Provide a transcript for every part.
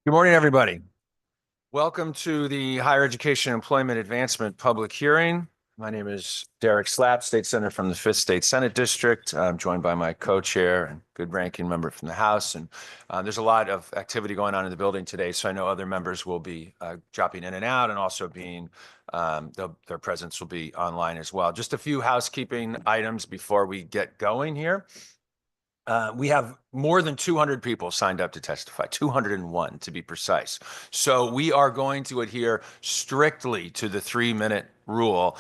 Good morning, everybody. Welcome to the Higher Education Employment Advancement Public Hearing. My name is Derek Slapp, State Senator from the 5th State Senate District. I'm joined by my co-chair and good ranking member from the House. And there's a lot of activity going on in the building today, so I know other members will be dropping in and out and also their presence will be online as well. Just a few housekeeping items before we get going here. We have more than 200 people signed up to testify, 201 to be precise. So we are going to adhere strictly to the 3-minute rule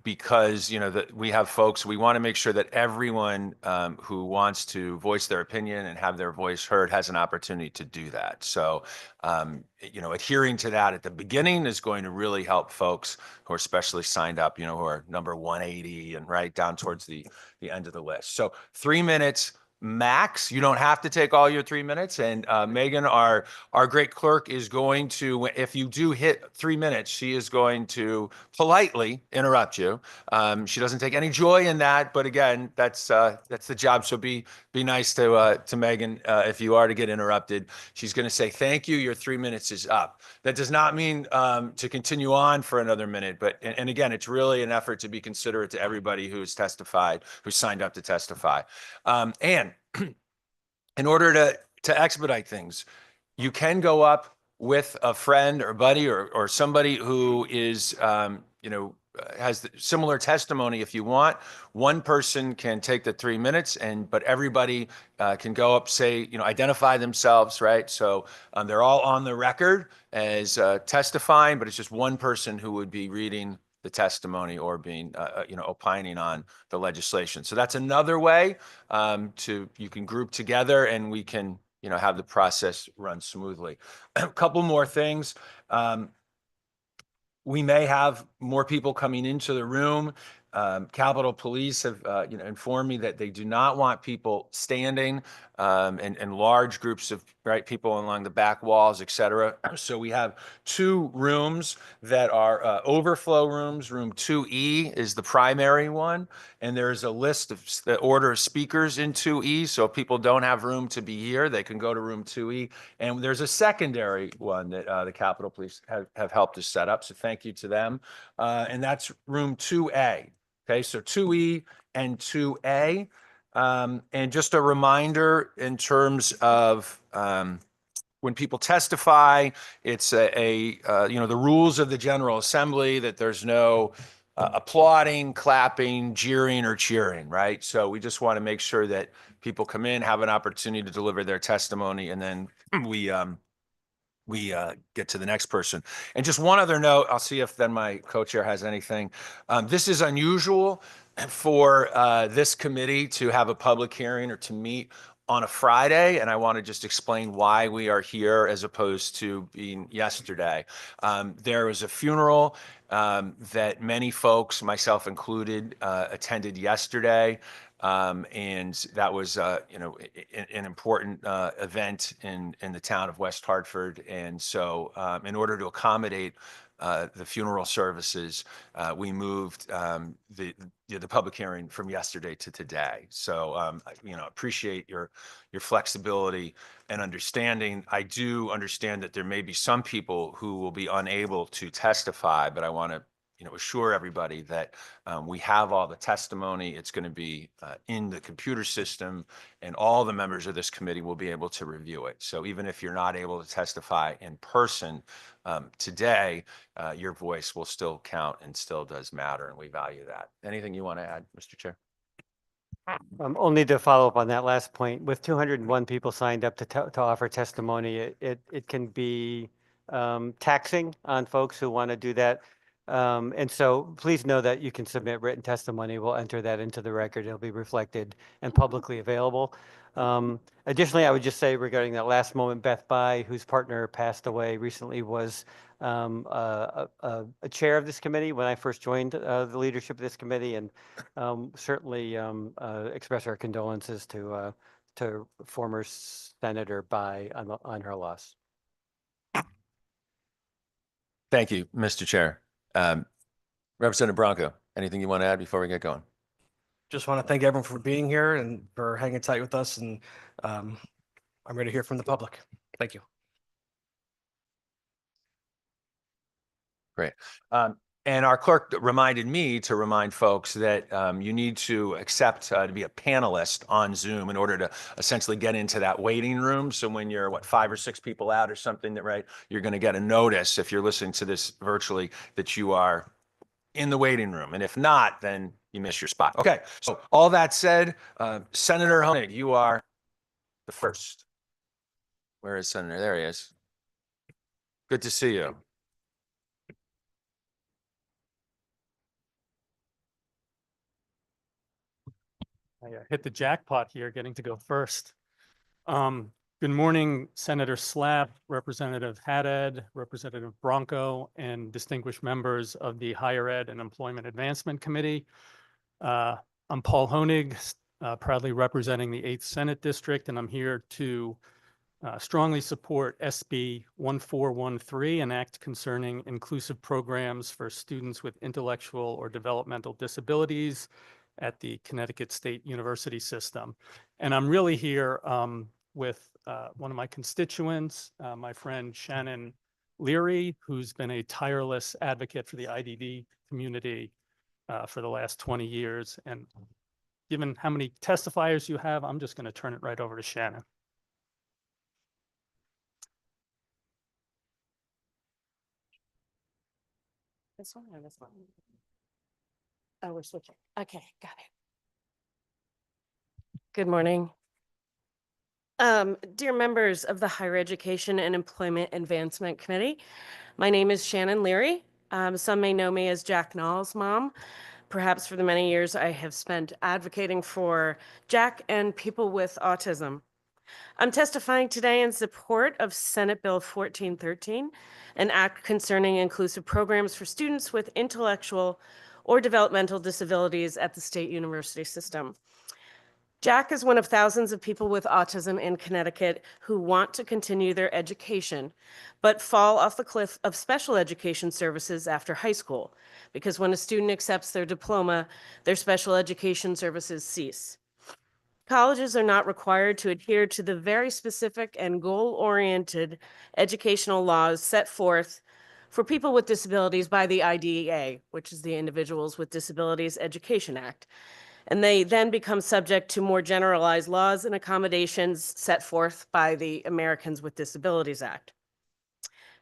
because we have folks. We want to make sure that everyone who wants to voice their opinion and have their voice heard has an opportunity to do that. So adhering to that at the beginning is going to really help folks who are specially signed up, who are number 180 and right down towards the end of the list. So 3 minutes max. You don't have to take all your 3 minutes. And Megan, our great clerk, is going to, if you do hit 3 minutes, she is going to politely interrupt you. She doesn't take any joy in that, but again, that's the job. So be nice to Megan if you are to get interrupted. She's going to say, "Thank you. Your 3 minutes is up." That does not mean to continue on for another minute, but and again, it's really an effort to be considerate to everybody who's testified, who signed up to testify. And in order to expedite things, you can go up with a friend or buddy or somebody who is has similar testimony if you want. One person can take the 3 minutes, but everybody can go up, say, identify themselves, right? So they're all on the record as testifying, but it's just one person who would be reading the testimony or being, opining on the legislation. So that's another way you can group together and we can, have the process run smoothly. A couple more things. We may have more people coming into the room. Capitol Police have informed me that they do not want people standing and large groups of people along the back walls, et cetera. So we have 2 rooms that are overflow rooms. Room 2E is the primary one, and there's a list of the order of speakers in 2E. So if people don't have room to be here, they can go to room 2E. And there's a secondary one that the Capitol Police have helped us set up. So thank you to them. And that's room 2A. Okay, so 2E and 2A. And just a reminder in terms of when people testify, it's the rules of the General Assembly that there's no applauding, clapping, jeering, or cheering, right? So we just want to make sure that people come in, have an opportunity to deliver their testimony, and then we get to the next person. And just one other note, I'll see if then my co-chair has anything. This is unusual for this committee to have a public hearing or to meet on a Friday, and I want to just explain why we are here as opposed to being yesterday. There was a funeral that many folks, myself included, attended yesterday. And that was, an important event in the town of West Hartford. And so in order to accommodate the funeral services, we moved the public hearing from yesterday to today. So, appreciate your flexibility and understanding. I do understand that there may be some people who will be unable to testify, but I want to assure everybody that we have all the testimony. It's going to be in the computer system, and all the members of this committee will be able to review it. So even if you're not able to testify in person today, your voice will still count and still does matter, and we value that. Anything you want to add, Mr. Chair? Only to follow up on that last point, with 201 people signed up to offer testimony, it can be taxing on folks who want to do that. And so please know that you can submit written testimony. We'll enter that into the record. It'll be reflected and publicly available. Additionally, I would just say regarding that last moment, Beth Bai, whose partner passed away recently, was a chair of this committee when I first joined the leadership of this committee, and certainly express our condolences to former Senator Bai on her loss. Thank you, Mr. Chair. Representative Bronco, anything you want to add before we get going? Just want to thank everyone for being here and for hanging tight with us. And I'm ready to hear from the public. Thank you. Great. And our clerk reminded me to remind folks that you need to accept to be a panelist on Zoom in order to essentially get into that waiting room. So when you're, 5 or 6 people out or something, that right, you're going to get a notice if you're listening to this virtually that you are in the waiting room. And if not, then you miss your spot. Okay. So all that said, Senator Honig, you are the first. Where is Senator? There he is. Good to see you. I hit the jackpot here, getting to go first. Good morning, Senator Slapp, Representative Haddad, Representative Bronco, and distinguished members of the Higher Ed and Employment Advancement Committee. I'm Paul Honig, proudly representing the 8th Senate District, and I'm here to strongly support SB 1413, an act concerning inclusive programs for students with intellectual or developmental disabilities at the Connecticut State University system. And I'm really here with one of my constituents, my friend Shannon Leary, who's been a tireless advocate for the IDD community for the last 20 years. And given how many testifiers you have, I'm just going to turn it right over to Shannon. This one or this one? Oh, we're switching. Okay, got it. Good morning. Dear members of the Higher Education and Employment Advancement Committee, my name is Shannon Leary. Some may know me as Jack Knoll's mom. Perhaps for the many years I have spent advocating for Jack and people with autism. I'm testifying today in support of Senate Bill 1413, an act concerning inclusive programs for students with intellectual or developmental disabilities at the state university system. Jack is one of thousands of people with autism in Connecticut who want to continue their education, but fall off the cliff of special education services after high school, because when a student accepts their diploma, their special education services cease. Colleges are not required to adhere to the very specific and goal-oriented educational laws set forth for people with disabilities by the IDEA, which is the Individuals with Disabilities Education Act. And they then become subject to more generalized laws and accommodations set forth by the Americans with Disabilities Act.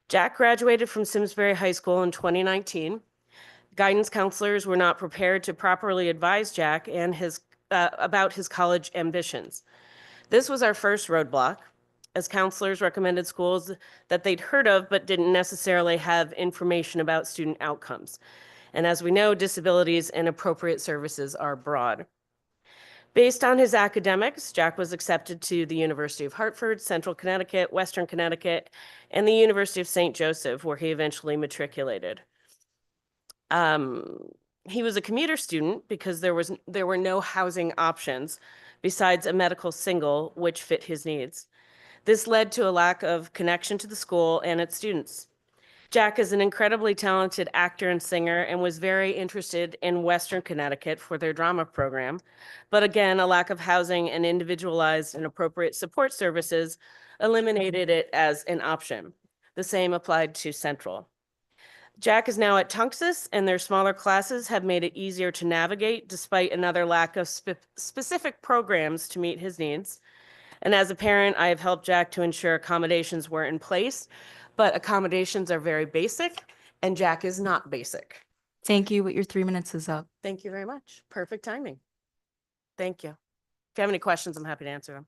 Jack graduated from Simsbury High School in 2019. Guidance counselors were not prepared to properly advise Jack and about his college ambitions. This was our first roadblock, as counselors recommended schools that they'd heard of but didn't necessarily have information about student outcomes. And as we know, disabilities and appropriate services are broad. Based on his academics, Jack was accepted to the University of Hartford, Central Connecticut, Western Connecticut, and the University of St. Joseph, where he eventually matriculated. He was a commuter student because there were no housing options besides a medical single which fit his needs. This led to a lack of connection to the school and its students. Jack is an incredibly talented actor and singer and was very interested in Western Connecticut for their drama program. But again, a lack of housing and individualized and appropriate support services eliminated it as an option. The same applied to Central. Jack is now at Tunxus, and their smaller classes have made it easier to navigate despite another lack of specific programs to meet his needs. And as a parent, I have helped Jack to ensure accommodations were in place, but accommodations are very basic, and Jack is not basic. Thank you, but your 3 minutes is up. Thank you very much. Perfect timing. Thank you. If you have any questions, I'm happy to answer them.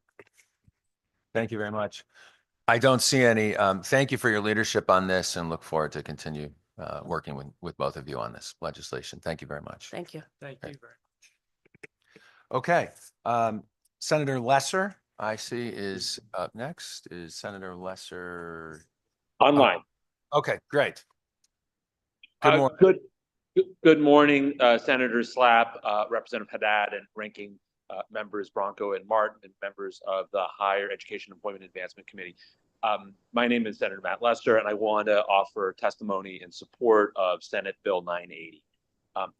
Thank you very much. I don't see any. Thank you for your leadership on this and look forward to continue working with both of you on this legislation. Thank you very much. Thank you. Thank you very much. Okay. Senator Lesser, I see, is up next. Is Senator Lesser online? Okay, great. Good morning. Good morning, Senator Slapp, Representative Haddad, and ranking members Bronco and Martin, and members of the Higher Education Employment Advancement Committee. My name is Senator Matt Lester, and I want to offer testimony in support of Senate Bill 980.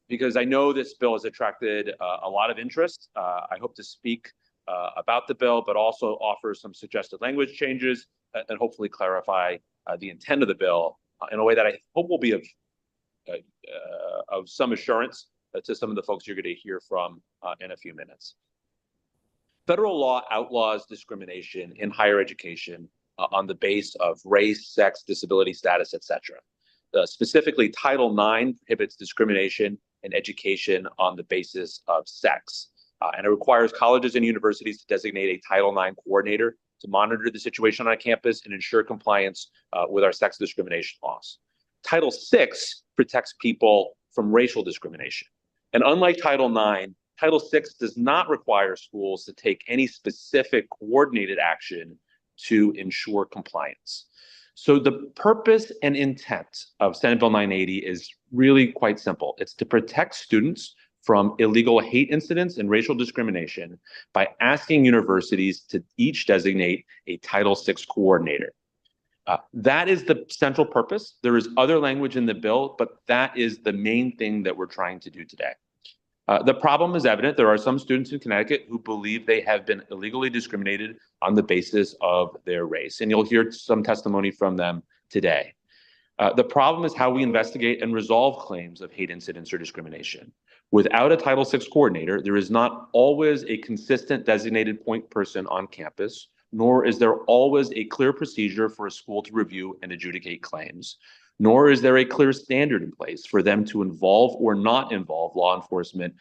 Because I know this bill has attracted a lot of interest. I hope to speak about the bill, but also offer some suggested language changes and hopefully clarify the intent of the bill in a way that I hope will be of of some assurance to some of the folks you're going to hear from in a few minutes. Federal law outlaws discrimination in higher education on the basis of race, sex, disability status, etc. Specifically, Title IX prohibits discrimination in education on the basis of sex. And it requires colleges and universities to designate a Title IX coordinator to monitor the situation on campus and ensure compliance with our sex discrimination laws. Title VI protects people from racial discrimination. And unlike Title IX, Title VI does not require schools to take any specific coordinated action to ensure compliance. So the purpose and intent of Senate Bill 980 is really quite simple. It's to protect students from illegal hate incidents and racial discrimination by asking universities to each designate a Title VI coordinator. That is the central purpose. There is other language in the bill, but that is the main thing that we're trying to do today. The problem is evident. There are some students in Connecticut who believe they have been illegally discriminated on the basis of their race, and you'll hear some testimony from them today. The problem is how we investigate and resolve claims of hate incidents or discrimination. Without a Title VI coordinator, there is not always a consistent designated point person on campus, nor is there always a clear procedure for a school to review and adjudicate claims, nor is there a clear standard in place for them to involve or not involve law enforcement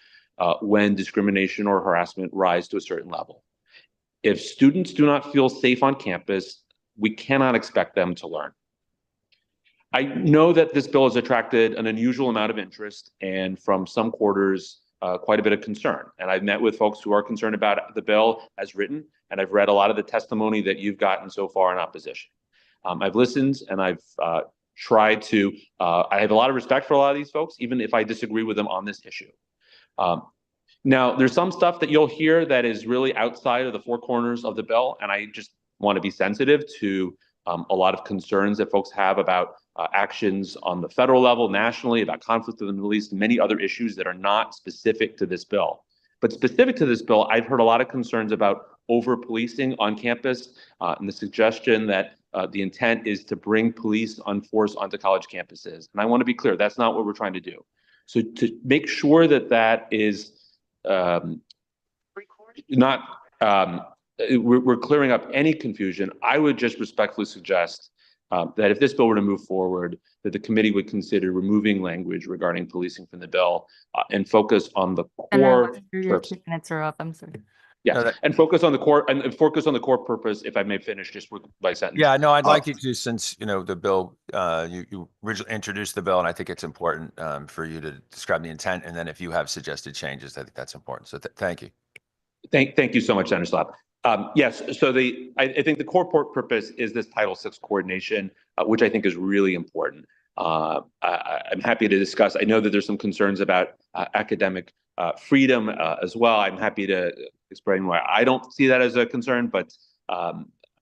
when discrimination or harassment rise to a certain level. If students do not feel safe on campus, we cannot expect them to learn. I know that this bill has attracted an unusual amount of interest and from some quarters, quite a bit of concern. And I've met with folks who are concerned about the bill as written, and I've read a lot of the testimony that you've gotten so far in opposition. I've listened and I've tried to, I have a lot of respect for a lot of these folks, even if I disagree with them on this issue. Now, there's some stuff that you'll hear that is really outside of the four corners of the bill, and I just want to be sensitive to a lot of concerns that folks have about actions on the federal level, nationally, about conflict in the Middle East, and many other issues that are not specific to this bill. But specific to this bill, I've heard a lot of concerns about over-policing on campus and the suggestion that the intent is to bring police on force onto college campuses. And I want to be clear, that's not what we're trying to do. So to make sure that that is not, we're clearing up any confusion, I would just respectfully suggest that if this bill were to move forward, that the committee would consider removing language regarding policing from the bill and focus on the core. Your 2 minutes are up. I'm sorry. Yeah, No, and focus on the core and focus on the core purpose. If I may finish just by sentence. Yeah, no, I'd like you to, since, you know, the bill, you originally introduced the bill, and I think it's important for you to describe the intent. And then if you have suggested changes, I think that's important. So thank you. Thank you so much, Senator Slapp. Yes, so I think the core purpose is this Title VI coordination, which I think is really important. I'm happy to discuss. I know that there's some concerns about academic freedom as well. I'm happy to explain why I don't see that as a concern, but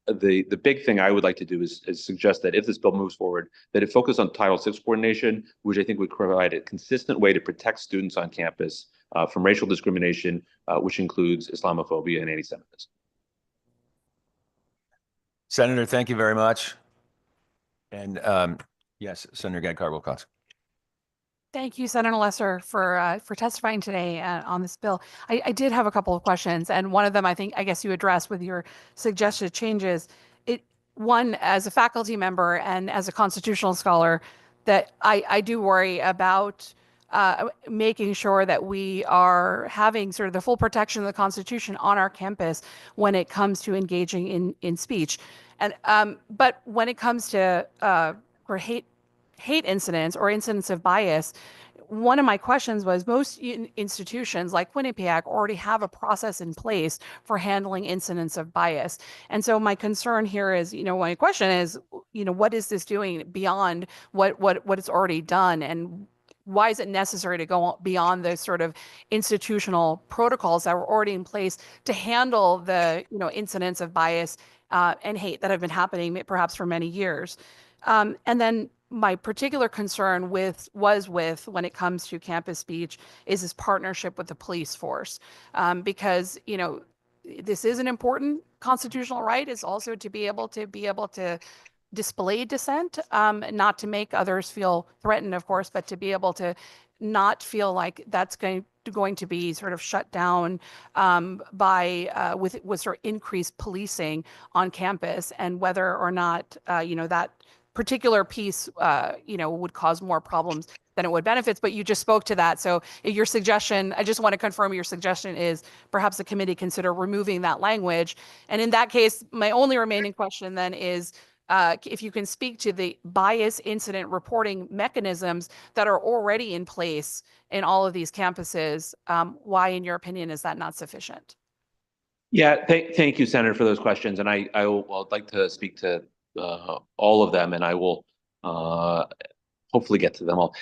the big thing I would like to do is suggest that if this bill moves forward, that it focus on Title VI coordination, which I think would provide a consistent way to protect students on campus from racial discrimination, which includes Islamophobia and anti-Semitism. Senator, thank you very much. And yes, Senator Gadkar-Wilcox. Thank you, Senator Lesser, for testifying today on this bill. I did have a couple of questions, and one of them I guess you addressed with your suggested changes. One, as a faculty member and as a constitutional scholar, that I do worry about making sure that we are having sort of the full protection of the Constitution on our campus when it comes to engaging in speech. And but when it comes to for hate incidents or incidents of bias, one of my questions was most institutions like Quinnipiac already have a process in place for handling incidents of bias. And so my concern here is, my question is, what is this doing beyond what it's already done? And why is it necessary to go beyond the sort of institutional protocols that were already in place to handle the, incidents of bias and hate that have been happening perhaps for many years? And then my particular concern was with when it comes to campus speech is this partnership with the police force, because this is an important constitutional right. Is also to be able to display dissent, not to make others feel threatened, of course, but to be able to not feel like that's going to be sort of shut down by with sort of increased policing on campus, and whether or not that particular piece would cause more problems than it would benefits. But you just spoke to that. So your suggestion, I just want to confirm your suggestion is perhaps the committee consider removing that language. And in that case, my only remaining question then is if you can speak to the bias incident reporting mechanisms that are already in place in all of these campuses, why, in your opinion, is that not sufficient? Yeah, thank you, Senator, for those questions. And I'd like to speak to all of them, and I will hopefully get to them all.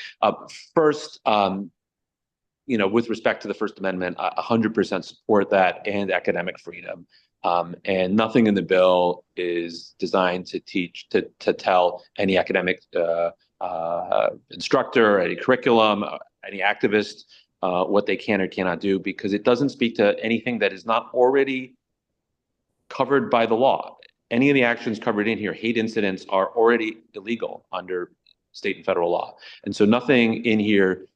First, with respect to the First Amendment, 100% support that and academic freedom. And nothing in the bill is designed to tell any academic instructor, any curriculum, any activist what they can or cannot do, because it doesn't speak to anything that is not already covered by the law. Any of the actions covered in here, hate incidents, are already illegal under state and federal law. And so nothing in here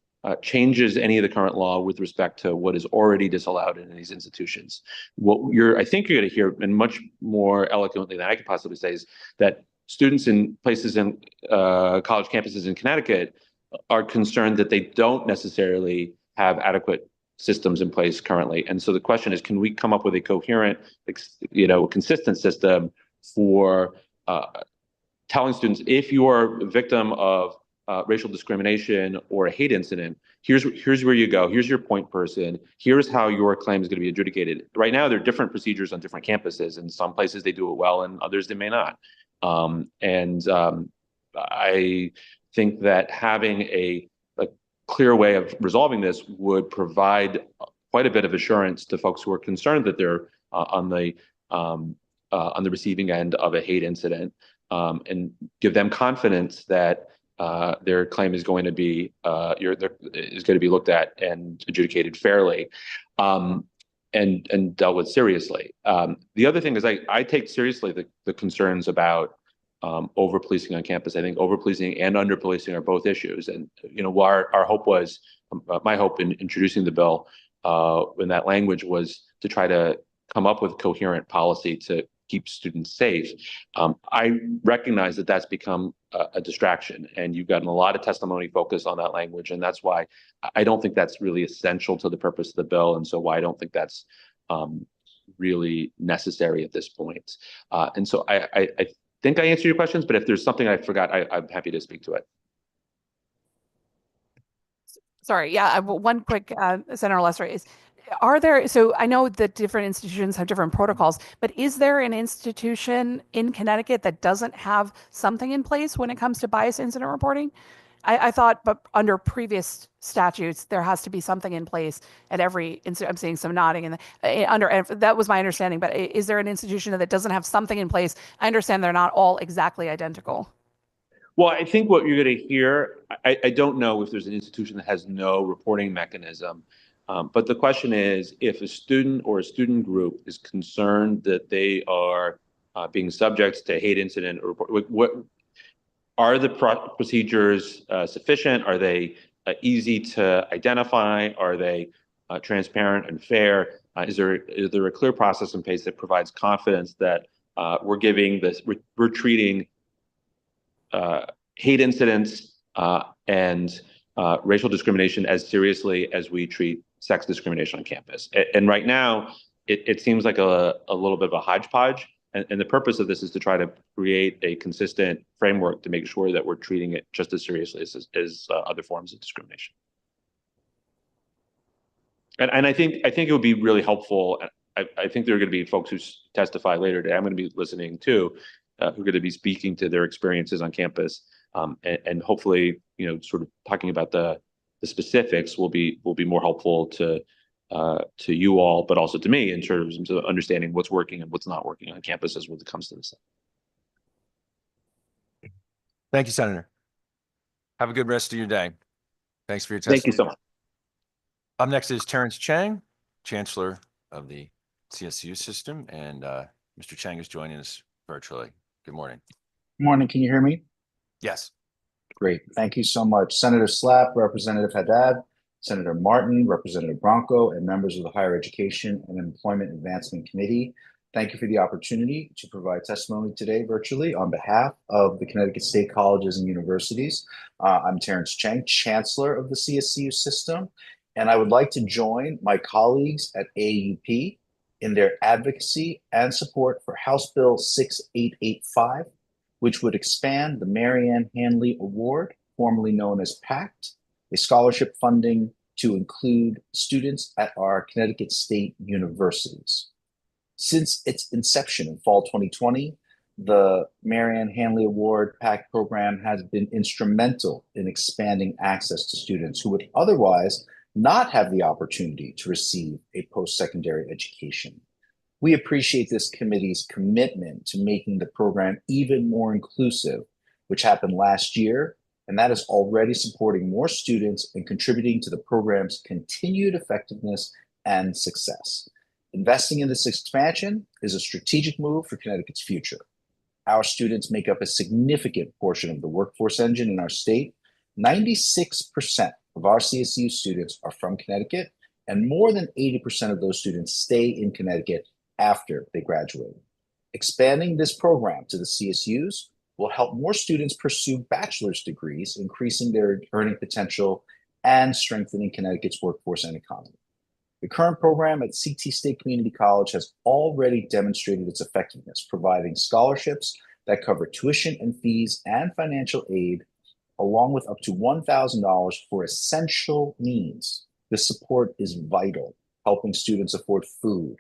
changes any of the current law with respect to what is already disallowed in these institutions. What I think you're going to hear, and much more eloquently than I could possibly say, is that students in places in college campuses in Connecticut are concerned that they don't necessarily have adequate systems in place currently. And so the question is, can we come up with a coherent, consistent system for telling students, if you are a victim of racial discrimination or a hate incident, here's where you go. Here's your point person. Here's how your claim is going to be adjudicated. Right now, there are different procedures on different campuses. In some places, they do it well, and others they may not. I think that having a clear way of resolving this would provide quite a bit of assurance to folks who are concerned that they're on the receiving end of a hate incident, and give them confidence that their claim is going to be looked at and adjudicated fairly, and dealt with seriously. The other thing is I take seriously the concerns about over-policing on campus. I think over-policing and under-policing are both issues. And our hope was, my hope in introducing the bill when that language was to try to come up with coherent policy to keep students safe. I recognize that that's become a distraction, and you've gotten a lot of testimony focused on that language, and that's why I don't think that's really essential to the purpose of the bill, and so why I don't think that's really necessary at this point. And so I think I answered your questions, but if there's something I forgot, I'm happy to speak to it. Sorry, yeah, one quick, Senator Lesser, so I know that different institutions have different protocols, but is there an institution in Connecticut that doesn't have something in place when it comes to bias incident reporting? I thought, but under previous statutes, there has to be something in place at every I'm seeing some nodding, and that was my understanding. But is there an institution that doesn't have something in place? I understand they're not all exactly identical. Well, I think what you're going to hear, I don't know if there's an institution that has no reporting mechanism, but the question is, if a student or a student group is concerned that they are being subject to hate incident report, what are the procedures sufficient? Are they easy to identify? Are they transparent and fair? Is there a clear process in place that provides confidence that we're treating hate incidents and racial discrimination as seriously as we treat sex discrimination on campus? And right now, it seems like a little bit of a hodgepodge. And the purpose of this is to try to create a consistent framework to make sure that we're treating it just as seriously as other forms of discrimination. And I think it would be really helpful. I think there are going to be folks who testify later today. I'm going to be listening too, who are going to be speaking to their experiences on campus, and hopefully, sort of talking about the specifics will be more helpful to you all, but also to me in terms of understanding what's working and what's not working on campuses when it comes to this. Thank you, Senator. Have a good rest of your day. Thanks for your testimony. Thank you so much. Up next is Terrence Chang, Chancellor of the CSU system, and Mr. Chang is joining us virtually. Good morning. Morning, can you hear me? Yes. Great, thank you so much. Senator Slapp, Representative Haddad, Senator Martin, Representative Bronco, and members of the Higher Education and Employment Advancement Committee. Thank you for the opportunity to provide testimony today virtually on behalf of the Connecticut State Colleges and Universities. I'm Terrence Chang, Chancellor of the CSCU system, and I would like to join my colleagues at AUP in their advocacy and support for House Bill 6885, which would expand the Marianne Hanley Award, formerly known as PACT, a scholarship funding to include students at our Connecticut State universities. Since its inception in fall 2020, the Marianne Hanley Award PACT program has been instrumental in expanding access to students who would otherwise not have the opportunity to receive a post-secondary education. We appreciate this committee's commitment to making the program even more inclusive, which happened last year, and that is already supporting more students and contributing to the program's continued effectiveness and success. Investing in this expansion is a strategic move for Connecticut's future. Our students make up a significant portion of the workforce engine in our state. 96% of our CSU students are from Connecticut, and more than 80% of those students stay in Connecticut after they graduate. Expanding this program to the CSUs will help more students pursue bachelor's degrees, increasing their earning potential and strengthening Connecticut's workforce and economy. The current program at CT State Community College has already demonstrated its effectiveness, providing scholarships that cover tuition and fees and financial aid, along with up to $1,000 for essential needs. This support is vital, helping students afford food,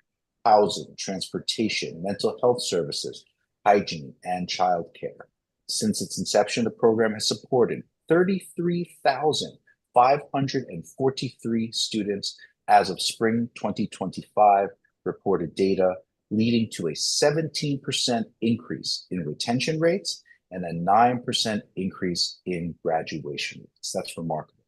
housing, transportation, mental health services, hygiene, and childcare. Since its inception, the program has supported 33,543 students as of spring 2025 reported data, leading to a 17% increase in retention rates and a 9% increase in graduation rates. That's remarkable.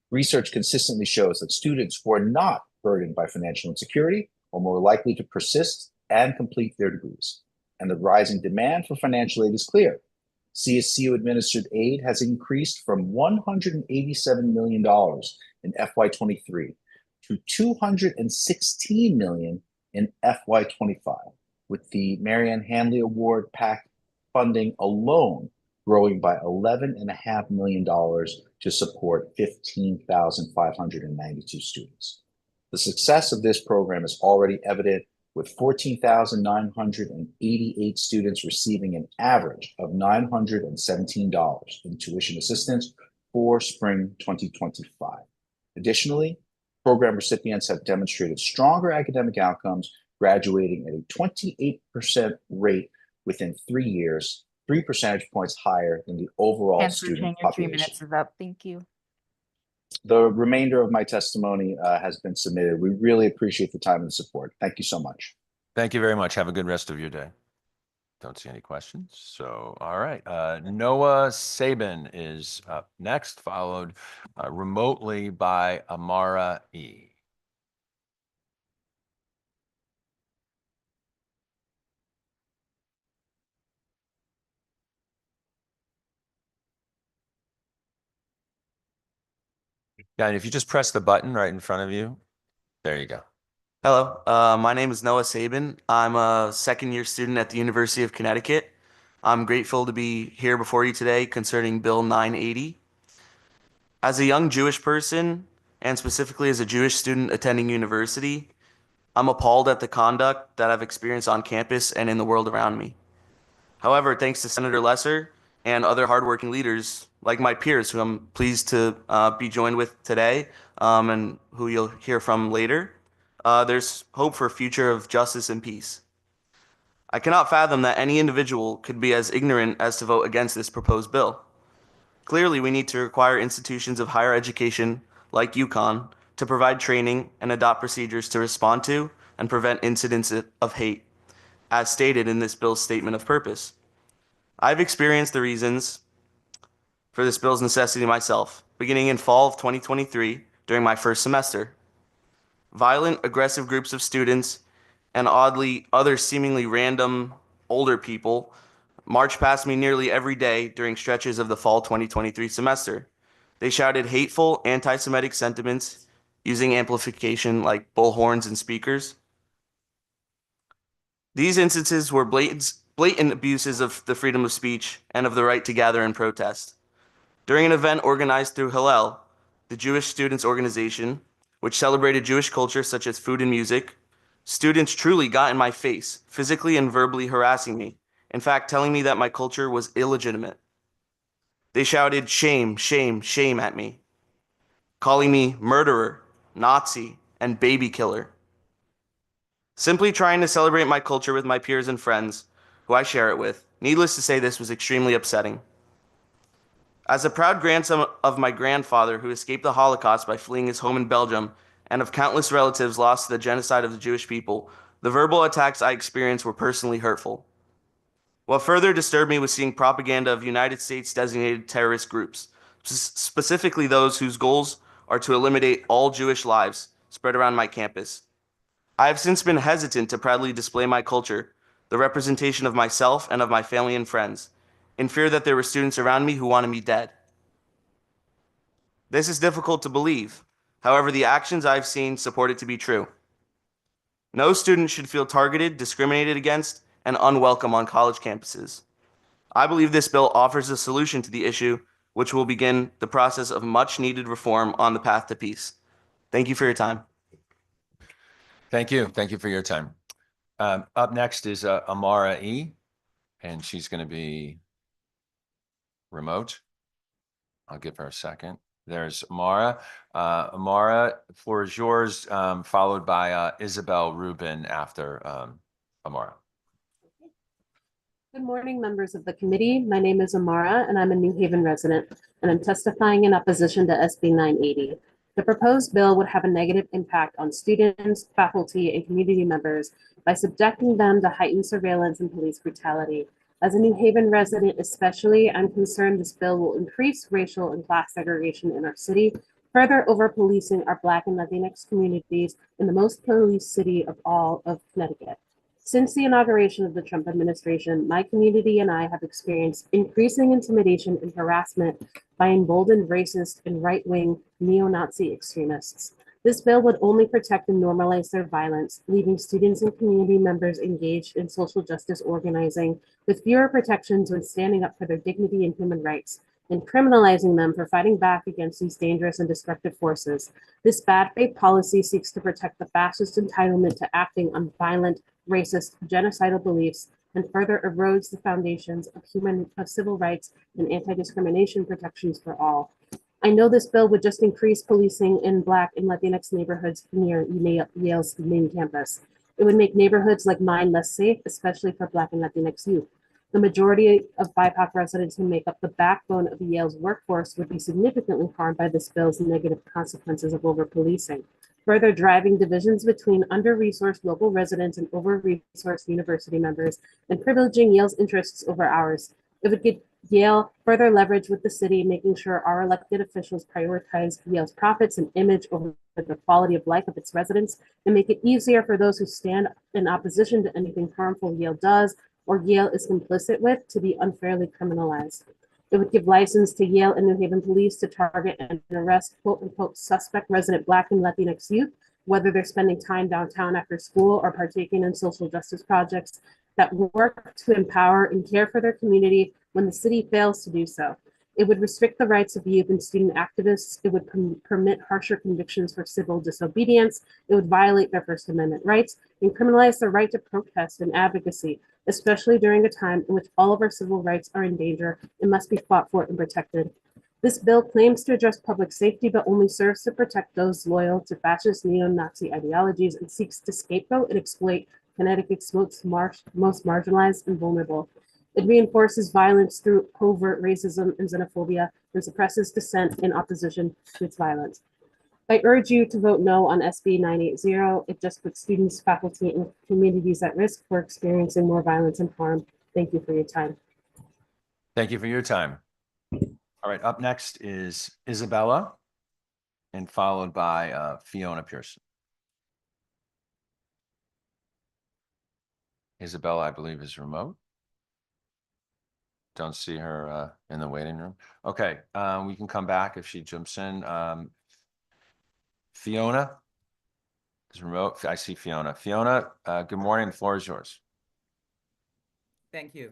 Research consistently shows that students who are not burdened by financial insecurity are more likely to persist and complete their degrees. And the rising demand for financial aid is clear. CSCU administered aid has increased from $187 million in FY23 to $216 million in FY25, with the Marianne Hanley Award PACT funding alone growing by $11.5 million to support 15,592 students. The success of this program is already evident, with 14,988 students receiving an average of $917 in tuition assistance for spring 2025. Additionally, program recipients have demonstrated stronger academic outcomes, graduating at a 28% rate within 3 years, 3 percentage points higher than the overall Chancellor student Chang, your 3 population. minutes is up. Thank you. The remainder of my testimony has been submitted. We really appreciate the time and support. Thank you so much. Thank you very much. Have a good rest of your day. Don't see any questions. So, all right. Noah Sabin is up next, followed remotely by Amara E. Yeah, and if you just press the button right in front of you, there you go. Hello, my name is Noah Sabin. I'm a second-year student at the University of Connecticut. I'm grateful to be here before you today concerning Bill 980. As a young Jewish person, and specifically as a Jewish student attending university, I'm appalled at the conduct that I've experienced on campus and in the world around me. However, thanks to Senator Lesser and other hardworking leaders like my peers, who I'm pleased to be joined with today and who you'll hear from later, there's hope for a future of justice and peace. I cannot fathom that any individual could be as ignorant as to vote against this proposed bill. Clearly, we need to require institutions of higher education, like UConn, to provide training and adopt procedures to respond to and prevent incidents of hate, as stated in this bill's statement of purpose. I've experienced the reasons for this bill's necessity myself, beginning in fall of 2023 during my first semester. Violent, aggressive groups of students and oddly other seemingly random older people marched past me nearly every day during stretches of the fall 2023 semester. They shouted hateful, anti-Semitic sentiments using amplification like bullhorns and speakers. These instances were blatant abuses of the freedom of speech and of the right to gather and protest. During an event organized through Hillel, the Jewish Students Organization, which celebrated Jewish culture such as food and music, students truly got in my face, physically and verbally harassing me, in fact, telling me that my culture was illegitimate. They shouted shame, shame, shame at me, calling me murderer, Nazi, and baby killer. Simply trying to celebrate my culture with my peers and friends, who I share it with. Needless to say, this was extremely upsetting. As a proud grandson of my grandfather who escaped the Holocaust by fleeing his home in Belgium, and of countless relatives lost to the genocide of the Jewish people, the verbal attacks I experienced were personally hurtful. What further disturbed me was seeing propaganda of United States designated terrorist groups, specifically those whose goals are to eliminate all Jewish lives, spread around my campus. I have since been hesitant to proudly display my culture, the representation of myself and of my family and friends, in fear that there were students around me who wanted me dead. This is difficult to believe. However, the actions I've seen support it to be true. No student should feel targeted, discriminated against, and unwelcome on college campuses. I believe this bill offers a solution to the issue, which will begin the process of much needed reform on the path to peace. Thank you for your time. Thank you. Thank you for your time. Up next is Amara E., and she's going to be remote. I'll give her a second. There's Amara. Amara, the floor is yours, followed by Isabel Rubin after Amara. Good morning, members of the committee. My name is Amara, and I'm a New Haven resident, and I'm testifying in opposition to SB 980. The proposed bill would have a negative impact on students, faculty, and community members by subjecting them to heightened surveillance and police brutality. As a New Haven resident especially, I'm concerned this bill will increase racial and class segregation in our city, further over-policing our Black and Latinx communities in the most policed city of all of Connecticut. Since the inauguration of the Trump administration, my community and I have experienced increasing intimidation and harassment by emboldened racist and right-wing neo-Nazi extremists. This bill would only protect and normalize their violence, leaving students and community members engaged in social justice organizing with fewer protections when standing up for their dignity and human rights, and criminalizing them for fighting back against these dangerous and destructive forces. This bad faith policy seeks to protect the fascist entitlement to acting on violent, racist, genocidal beliefs, and further erodes the foundations of civil rights and anti-discrimination protections for all. I know this bill would just increase policing in Black and Latinx neighborhoods near Yale's main campus. It would make neighborhoods like mine less safe, especially for Black and Latinx youth. The majority of BIPOC residents who make up the backbone of Yale's workforce would be significantly harmed by this bill's negative consequences of over-policing, further driving divisions between under-resourced local residents and over-resourced university members, and privileging Yale's interests over ours. It would give Yale further leverage with the city, making sure our elected officials prioritize Yale's profits and image over the quality of life of its residents, and make it easier for those who stand in opposition to anything harmful Yale does or Yale is complicit with to be unfairly criminalized. It would give license to Yale and New Haven police to target and arrest quote unquote suspect resident Black and Latinx youth, whether they're spending time downtown after school or partaking in social justice projects that work to empower and care for their community when the city fails to do so. It would restrict the rights of youth and student activists. It would permit harsher convictions for civil disobedience. It would violate their First Amendment rights and criminalize their right to protest and advocacy, especially during a time in which all of our civil rights are in danger and must be fought for and protected. This bill claims to address public safety, but only serves to protect those loyal to fascist neo-Nazi ideologies and seeks to scapegoat and exploit Connecticut's most marginalized and vulnerable. It reinforces violence through covert racism and xenophobia and suppresses dissent in opposition to its violence. I urge you to vote no on SB 980. It just puts students, faculty, and communities at risk for experiencing more violence and harm. Thank you for your time. Thank you for your time. All right, up next is Isabella, and followed by Fiona Pearson. Isabella, I believe, is remote. don't see her in the waiting room. Okay, we can come back if she jumps in. Fiona is remote. I see Fiona. Fiona, good morning. The floor is yours. Thank you.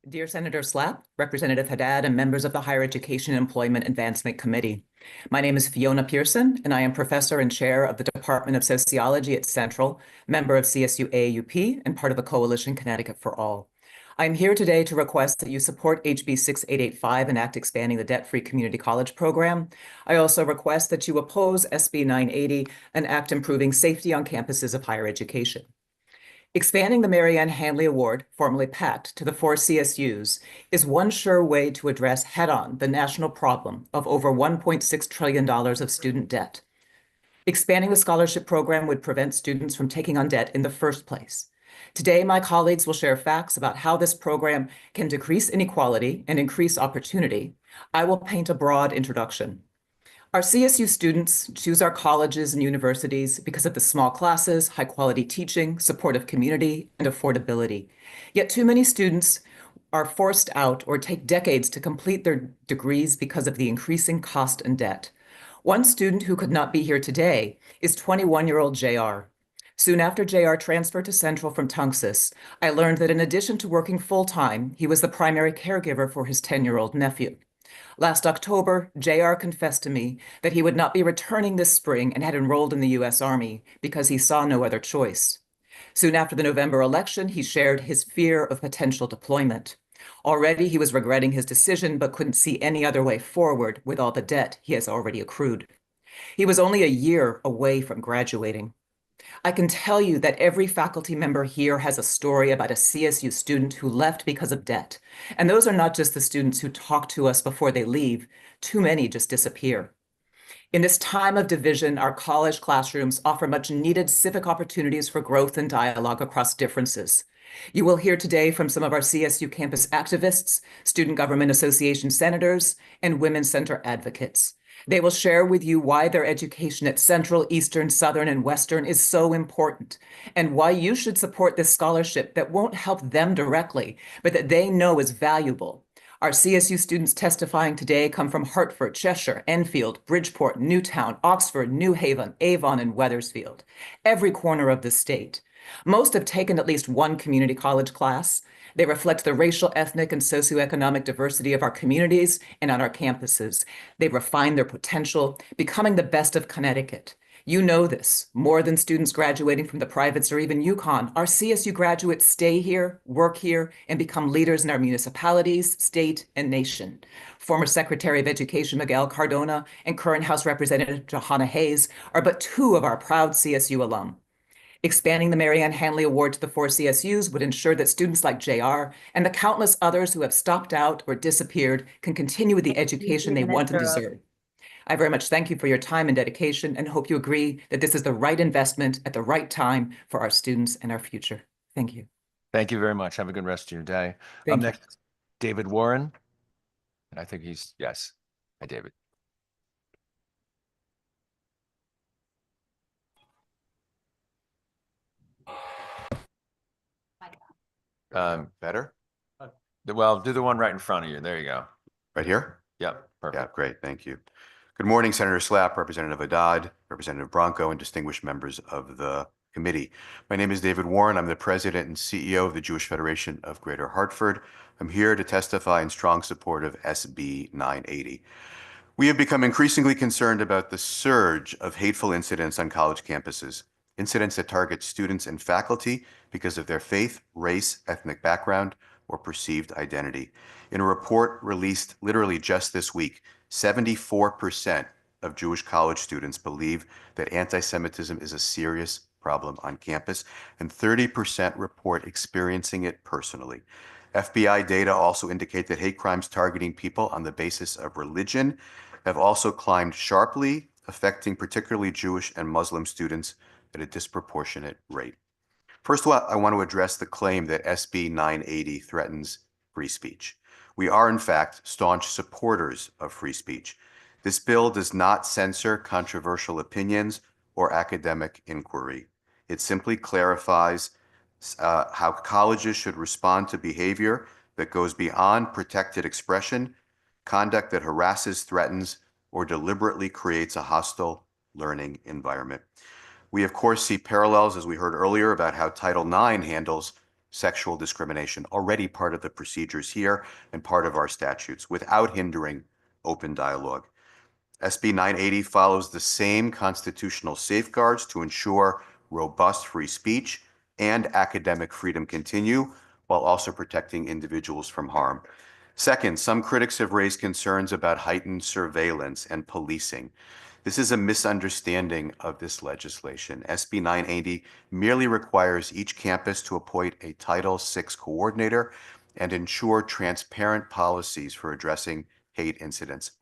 Dear Senator Slapp, Representative Haddad, and members of the Higher Education and Employment Advancement Committee. My name is Fiona Pearson, and I am professor and chair of the Department of Sociology at Central, member of CSU AAUP, and part of the Coalition Connecticut for All. I am here today to request that you support HB 6885, an act expanding the debt-free community college program. I also request that you oppose SB 980, an act improving safety on campuses of higher education. Expanding the Mary Ann Hanley Award, formerly PACT, to the 4 CSUs is one sure way to address head-on the national problem of over $1.6 trillion of student debt. Expanding the scholarship program would prevent students from taking on debt in the first place. Today, my colleagues will share facts about how this program can decrease inequality and increase opportunity. I will paint a broad introduction. Our CSU students choose our colleges and universities because of the small classes, high quality teaching, supportive community, and affordability. Yet too many students are forced out or take decades to complete their degrees because of the increasing cost and debt. One student who could not be here today is 21-year-old JR. Soon after JR transferred to Central from Tunxus, I learned that in addition to working full-time, he was the primary caregiver for his 10-year-old nephew. Last October, JR confessed to me that he would not be returning this spring and had enrolled in the U.S. Army because he saw no other choice. Soon after the November election, he shared his fear of potential deployment. Already, he was regretting his decision, but couldn't see any other way forward with all the debt he has already accrued. He was only a year away from graduating. I can tell you that every faculty member here has a story about a CSU student who left because of debt. And those are not just the students who talk to us before they leave. Too many just disappear. In this time of division, our college classrooms offer much needed civic opportunities for growth and dialogue across differences. You will hear today from some of our CSU campus activists, Student Government Association senators, and Women's Center advocates. They will share with you why their education at Central, Eastern, Southern, and Western is so important, and why you should support this scholarship that won't help them directly, but that they know is valuable. Our CSU students testifying today come from Hartford, Cheshire, Enfield, Bridgeport, Newtown, Oxford, New Haven, Avon, and Wethersfield, every corner of the state. Most have taken at least one community college class. They reflect the racial, ethnic, and socioeconomic diversity of our communities and on our campuses. They refine their potential, becoming the best of Connecticut. You know this. More than students graduating from the privates or even UConn, our CSU graduates stay here, work here, and become leaders in our municipalities, state, and nation. Former Secretary of Education Miguel Cardona and current House Representative Johanna Hayes are but two of our proud CSU alum. Expanding the Mary Ann Hanley Award to the 4 CSUs would ensure that students like JR and the countless others who have stopped out or disappeared can continue with the education they want and deserve. I very much thank you for your time and dedication and hope you agree that this is the right investment at the right time for our students and our future. Thank you. Thank you very much. Have a good rest of your day. Thank you. Next, David Warren. And I think yes. Hi, David. Better? Well, do the one right in front of you. There you go. Right here? Yep, perfect. Yeah, great. Thank you. Good morning, Senator Slapp, Representative Haddad, Representative Bronco, and distinguished members of the committee. My name is David Warren. I'm the president and CEO of the Jewish Federation of Greater Hartford. I'm here to testify in strong support of SB 980. We have become increasingly concerned about the surge of hateful incidents on college campuses, incidents that target students and faculty because of their faith, race, ethnic background, or perceived identity. In a report released literally just this week, 74% of Jewish college students believe that anti-Semitism is a serious problem on campus, and 30% report experiencing it personally. FBI data also indicate that hate crimes targeting people on the basis of religion have also climbed sharply, affecting particularly Jewish and Muslim students at a disproportionate rate. First of all, I want to address the claim that SB 980 threatens free speech. We are, in fact, staunch supporters of free speech. This bill does not censor controversial opinions or academic inquiry. It simply clarifies how colleges should respond to behavior that goes beyond protected expression, conduct that harasses, threatens, or deliberately creates a hostile learning environment. We, of course, see parallels, as we heard earlier, about how Title IX handles sexual discrimination, already part of the procedures here and part of our statutes, without hindering open dialogue. SB 980 follows the same constitutional safeguards to ensure robust free speech and academic freedom continue, while also protecting individuals from harm. Second, some critics have raised concerns about heightened surveillance and policing. This is a misunderstanding of this legislation. SB 980 merely requires each campus to appoint a Title VI coordinator and ensure transparent policies for addressing hate incidents.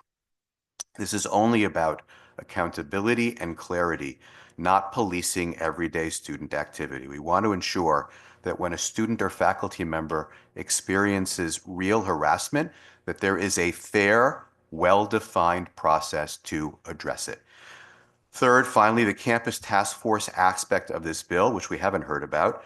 This is only about accountability and clarity, not policing everyday student activity. We want to ensure that when a student or faculty member experiences real harassment, that there is a fair, well-defined process to address it. Third, finally, the campus task force aspect of this bill, which we haven't heard about,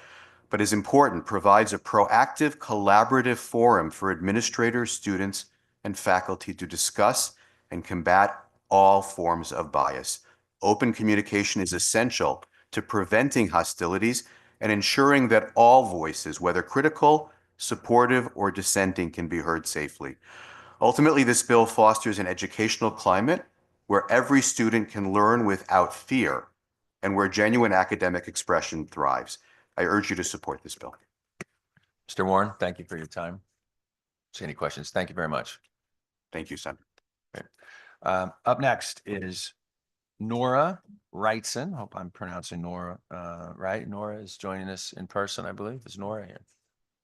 but is important, provides a proactive, collaborative forum for administrators, students, and faculty to discuss and combat all forms of bias. Open communication is essential to preventing hostilities and ensuring that all voices, whether critical, supportive, or dissenting, can be heard safely. Ultimately, this bill fosters an educational climate where every student can learn without fear and where genuine academic expression thrives. I urge you to support this bill. Mr. Warren, thank you for your time. See any questions? Thank you very much. Thank you, Senator. Up next is Nora Wrightson. Hope I'm pronouncing Nora right. Nora is joining us in person, I believe. Is Nora here?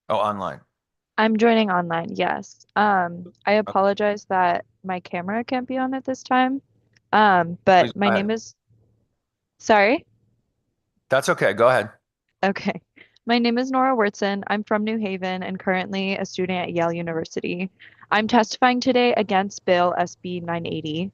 Oh, online. I'm joining online, yes. I apologize that my camera can't be on at this time. But Please, my name is, sorry? That's okay. Go ahead. Okay. My name is Nora Wurtson. I'm from New Haven and currently a student at Yale University. I'm testifying today against Bill SB 980.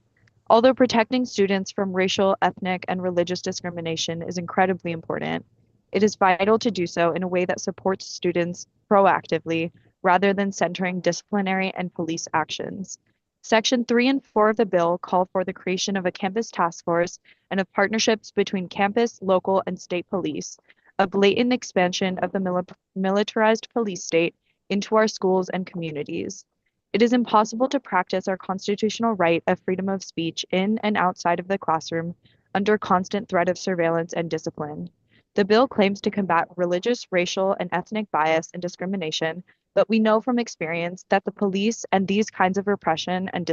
Although protecting students from racial, ethnic, and religious discrimination is incredibly important, it is vital to do so in a way that supports students proactively rather than centering disciplinary and police actions. Section 3 and 4 of the bill call for the creation of a campus task force and of partnerships between campus, local, and state police, a blatant expansion of the militarized police state into our schools and communities. It is impossible to practice our constitutional right of freedom of speech in and outside of the classroom under constant threat of surveillance and discipline. The bill claims to combat religious, racial, and ethnic bias and discrimination, but we know from experience that the police and these kinds of repression and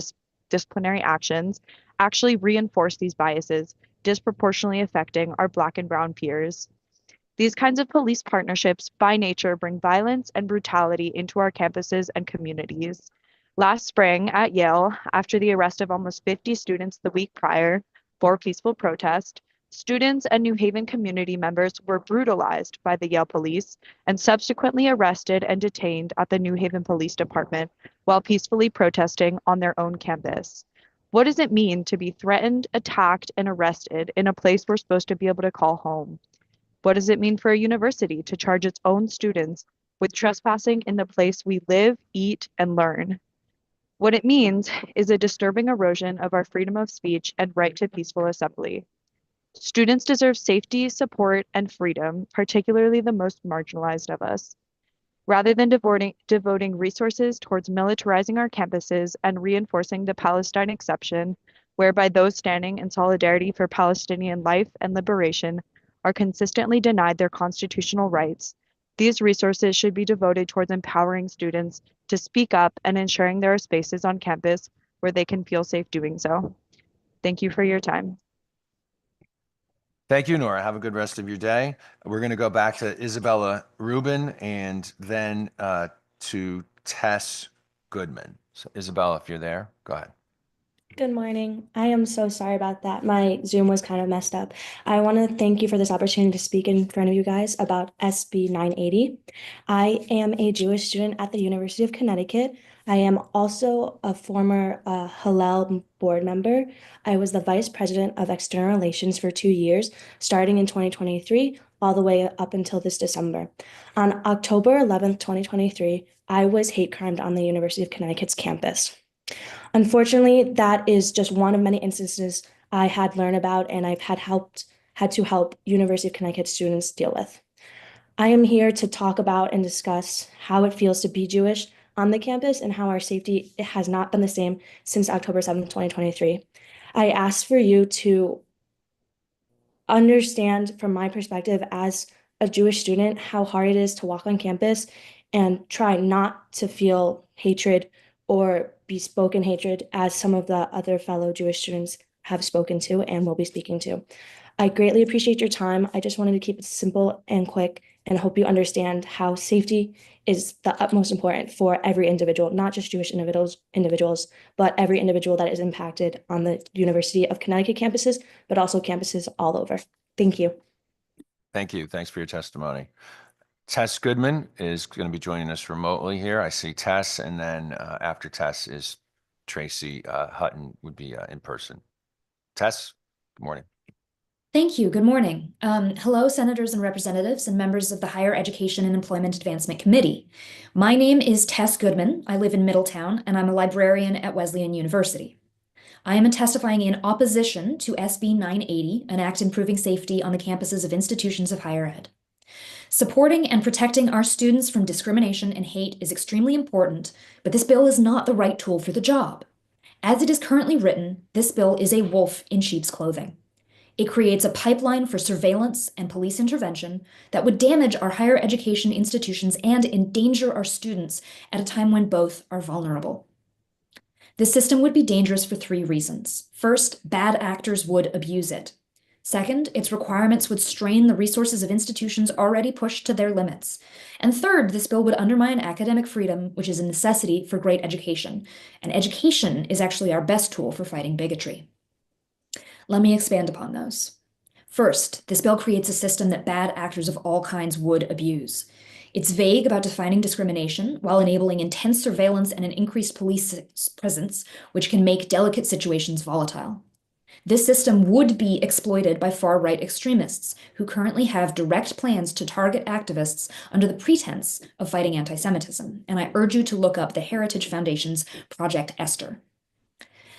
disciplinary actions actually reinforce these biases, disproportionately affecting our Black and Brown peers. These kinds of police partnerships by nature bring violence and brutality into our campuses and communities. Last spring at Yale, after the arrest of almost 50 students the week prior for peaceful protest, students and New Haven community members were brutalized by the Yale police and subsequently arrested and detained at the New Haven Police Department while peacefully protesting on their own campus. What does it mean to be threatened, attacked, and arrested in a place we're supposed to be able to call home? What does it mean for a university to charge its own students with trespassing in the place we live, eat, and learn? What it means is a disturbing erosion of our freedom of speech and right to peaceful assembly. Students deserve safety, support, and freedom, particularly the most marginalized of us. Rather than devoting resources towards militarizing our campuses and reinforcing the Palestine exception, whereby those standing in solidarity for Palestinian life and liberation are consistently denied their constitutional rights, these resources should be devoted towards empowering students to speak up and ensuring there are spaces on campus where they can feel safe doing so. Thank you for your time. Thank you, Nora. Have a good rest of your day. We're going to go back to Isabella Rubin and then to Tess Goodman. So Isabella, if you're there, go ahead. Good morning. I am so sorry about that. My Zoom was kind of messed up. I want to thank you for this opportunity to speak in front of you guys about SB 980. I am a Jewish student at the University of Connecticut. I am also a former Hillel board member. I was the vice president of external relations for 2 years, starting in 2023 all the way up until this December. On October 11th, 2023, I was hate crimed on the University of Connecticut's campus. Unfortunately, that is just one of many instances I had learned about and I've had to help University of Connecticut students deal with. I am here to talk about and discuss how it feels to be Jewish on the campus and how our safety has not been the same since October 7th, 2023. I ask for you to understand from my perspective as a Jewish student how hard it is to walk on campus and try not to feel hatred or be spoken hatred as some of the other fellow Jewish students have spoken to and will be speaking to. I greatly appreciate your time. I just wanted to keep it simple and quick and hope you understand how safety is the utmost important for every individual, not just Jewish individuals, but every individual that is impacted on the University of Connecticut campuses, but also campuses all over. Thank you. Thank you. Thanks for your testimony. Tess Goodman is going to be joining us remotely here. I see Tess, and then after Tess is Tracy Hutton would be in person. Tess, good morning. Thank you. Good morning. Hello, senators and representatives and members of the Higher Education and Employment Advancement Committee. My name is Tess Goodman. I live in Middletown, and I'm a librarian at Wesleyan University. I am testifying in opposition to SB 980, an act improving safety on the campuses of institutions of higher ed. Supporting and protecting our students from discrimination and hate is extremely important, but this bill is not the right tool for the job. As it is currently written, this bill is a wolf in sheep's clothing. It creates a pipeline for surveillance and police intervention that would damage our higher education institutions and endanger our students at a time when both are vulnerable. This system would be dangerous for 3 reasons. First, bad actors would abuse it. Second, its requirements would strain the resources of institutions already pushed to their limits. And third, this bill would undermine academic freedom, which is a necessity for great education. And education is actually our best tool for fighting bigotry. Let me expand upon those. First, this bill creates a system that bad actors of all kinds would abuse. It's vague about defining discrimination while enabling intense surveillance and an increased police presence, which can make delicate situations volatile. This system would be exploited by far-right extremists who currently have direct plans to target activists under the pretense of fighting anti-Semitism, and I urge you to look up the Heritage Foundation's Project Esther.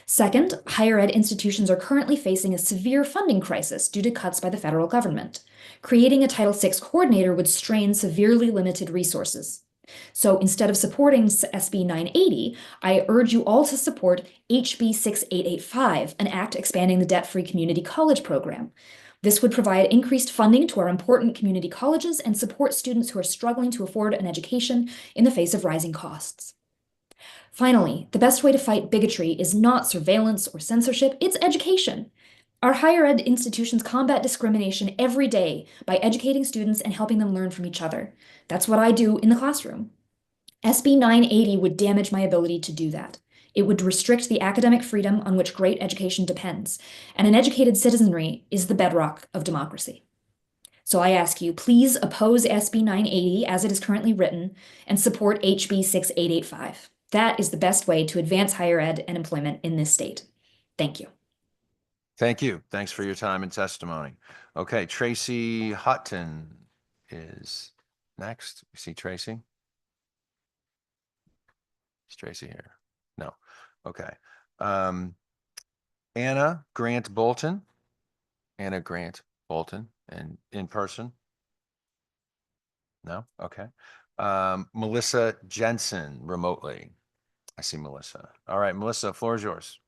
Second, higher ed institutions are currently facing a severe funding crisis due to cuts by the federal government. Creating a Title VI coordinator would strain severely limited resources. So instead of supporting SB 980, I urge you all to support HB 6885, an act expanding the debt-free community college program. This would provide increased funding to our important community colleges and support students who are struggling to afford an education in the face of rising costs. Finally, the best way to fight bigotry is not surveillance or censorship, it's education. Our higher ed institutions combat discrimination every day by educating students and helping them learn from each other. That's what I do in the classroom. SB 980 would damage my ability to do that. It would restrict the academic freedom on which great education depends, and an educated citizenry is the bedrock of democracy. So I ask you, please oppose SB 980 as it is currently written and support HB 6885. That is the best way to advance higher ed and employment in this state. Thank you. Thank you. Thanks for your time and testimony. Okay, Tracy Hutton is next. You see Tracy? Is Tracy here? No. Okay. Anna Grant Bolton. Anna Grant Bolton, and in person? No? Okay. Melissa Jensen remotely. I see Melissa. All right, Melissa, floor is yours.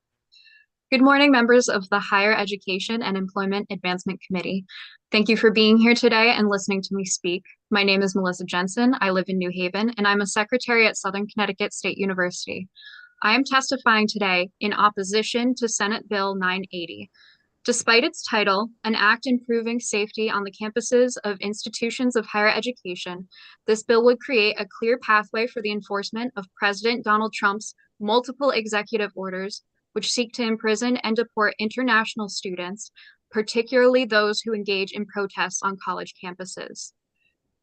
Good morning, members of the Higher Education and Employment Advancement Committee. Thank you for being here today and listening to me speak. My name is Melissa Jensen. I live in New Haven, and I'm a secretary at Southern Connecticut State University. I am testifying today in opposition to Senate Bill 980. Despite its title, an act improving safety on the campuses of institutions of higher education, this bill would create a clear pathway for the enforcement of President Donald Trump's multiple executive orders, which seek to imprison and deport international students, particularly those who engage in protests on college campuses.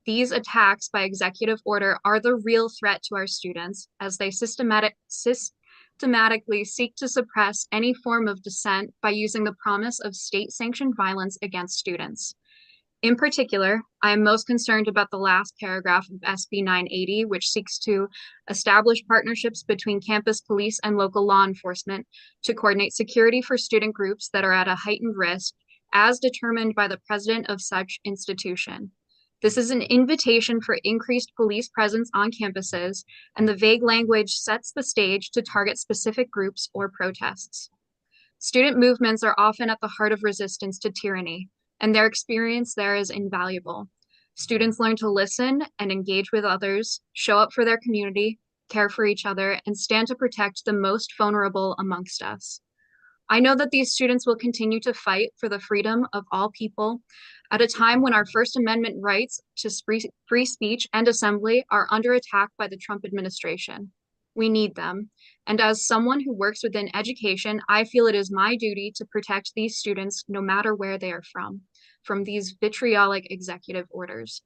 These attacks by executive order are the real threat to our students, as they systematically seek to suppress any form of dissent by using the promise of state-sanctioned violence against students. In particular, I am most concerned about the last paragraph of SB 980, which seeks to establish partnerships between campus police and local law enforcement to coordinate security for student groups that are at a heightened risk, as determined by the president of such institution. This is an invitation for increased police presence on campuses, and the vague language sets the stage to target specific groups or protests. Student movements are often at the heart of resistance to tyranny, and their experience there is invaluable. Students learn to listen and engage with others, show up for their community, care for each other, and stand to protect the most vulnerable amongst us. I know that these students will continue to fight for the freedom of all people at a time when our First Amendment rights to free speech and assembly are under attack by the Trump administration. We need them. And as someone who works within education, I feel it is my duty to protect these students no matter where they are from these vitriolic executive orders.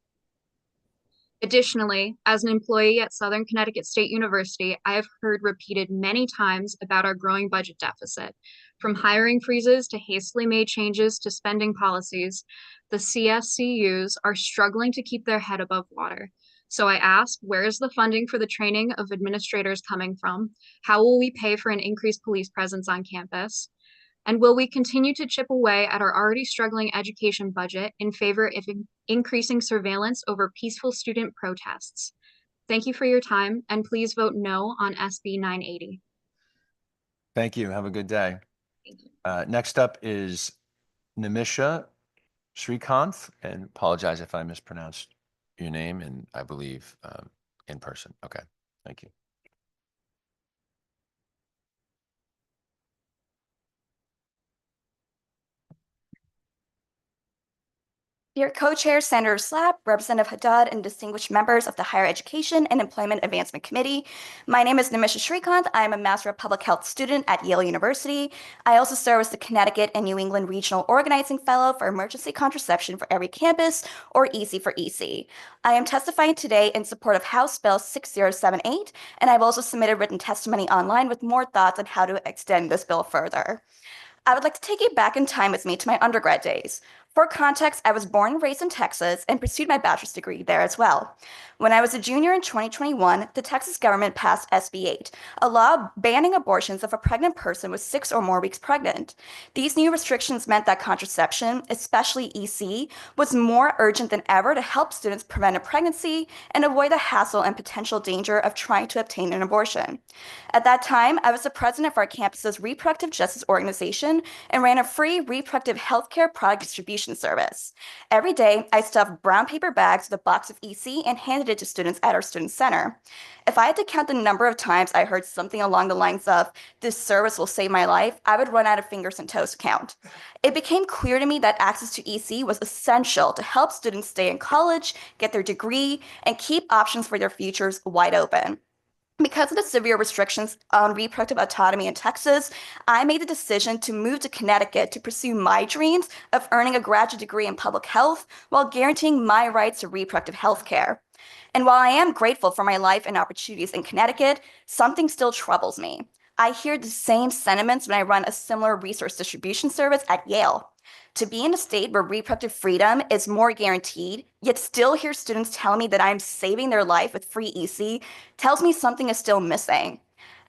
Additionally, as an employee at Southern Connecticut State University, I have heard repeated many times about our growing budget deficit. From hiring freezes to hastily made changes to spending policies, the CSCUs are struggling to keep their head above water. So I ask, where is the funding for the training of administrators coming from? How will we pay for an increased police presence on campus? And will we continue to chip away at our already struggling education budget in favor of increasing surveillance over peaceful student protests? Thank you for your time, and please vote no on SB 980. Thank you. Have a good day. Next up is Nimisha Srikanth, and apologize if I mispronounced your name, and I believe in person. Okay, thank you. Dear co-chair Senator Slapp, Representative Haddad, and distinguished members of the Higher Education and Employment Advancement Committee, my name is Nimisha Srikanth. I am a Master of Public Health student at Yale University. I also serve as the Connecticut and New England Regional Organizing Fellow for Emergency Contraception for Every Campus, or EC for EC. I am testifying today in support of House Bill 6078, and I've also submitted written testimony online with more thoughts on how to extend this bill further. I would like to take you back in time with me to my undergrad days. For context, I was born and raised in Texas and pursued my bachelor's degree there as well. When I was a junior in 2021, the Texas government passed SB 8, a law banning abortions if a pregnant person was 6 or more weeks pregnant. These new restrictions meant that contraception, especially EC, was more urgent than ever to help students prevent a pregnancy and avoid the hassle and potential danger of trying to obtain an abortion. At that time, I was the president of our campus's reproductive justice organization and ran a free reproductive healthcare product distribution service. Every day, I stuffed brown paper bags with a box of EC and handed it to students at our student center. If I had to count the number of times I heard something along the lines of, "This service will save my life," I would run out of fingers and toes to count. It became clear to me that access to EC was essential to help students stay in college, get their degree, and keep options for their futures wide open. Because of the severe restrictions on reproductive autonomy in Texas, I made the decision to move to Connecticut to pursue my dreams of earning a graduate degree in public health while guaranteeing my rights to reproductive health care. And while I am grateful for my life and opportunities in Connecticut, something still troubles me. I hear the same sentiments when I run a similar resource distribution service at Yale. To be in a state where reproductive freedom is more guaranteed, yet still hear students tell me that I'm saving their life with free EC, tells me something is still missing.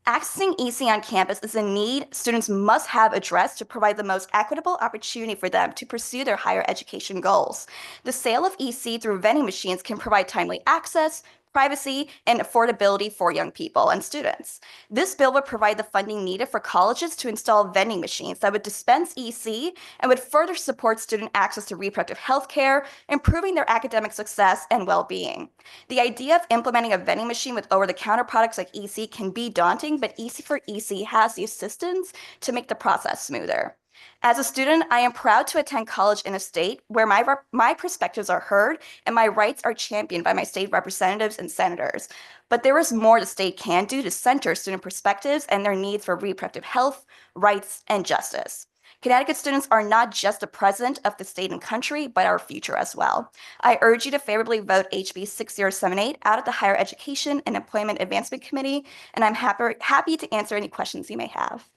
Accessing EC on campus is a need students must have addressed to provide the most equitable opportunity for them to pursue their higher education goals. The sale of EC through vending machines can provide timely access, privacy, and affordability for young people and students. This bill would provide the funding needed for colleges to install vending machines that would dispense EC and would further support student access to reproductive health care, improving their academic success and well-being. The idea of implementing a vending machine with over-the-counter products like EC can be daunting, but EC for EC has the assistance to make the process smoother. As a student, I am proud to attend college in a state where my perspectives are heard and my rights are championed by my state representatives and senators. But there is more the state can do to center student perspectives and their needs for reproductive health, rights, and justice. Connecticut students are not just the present of the state and country, but our future as well. I urge you to favorably vote HB 6078 out of the Higher Education and Employment Advancement Committee, and I'm happy to answer any questions you may have.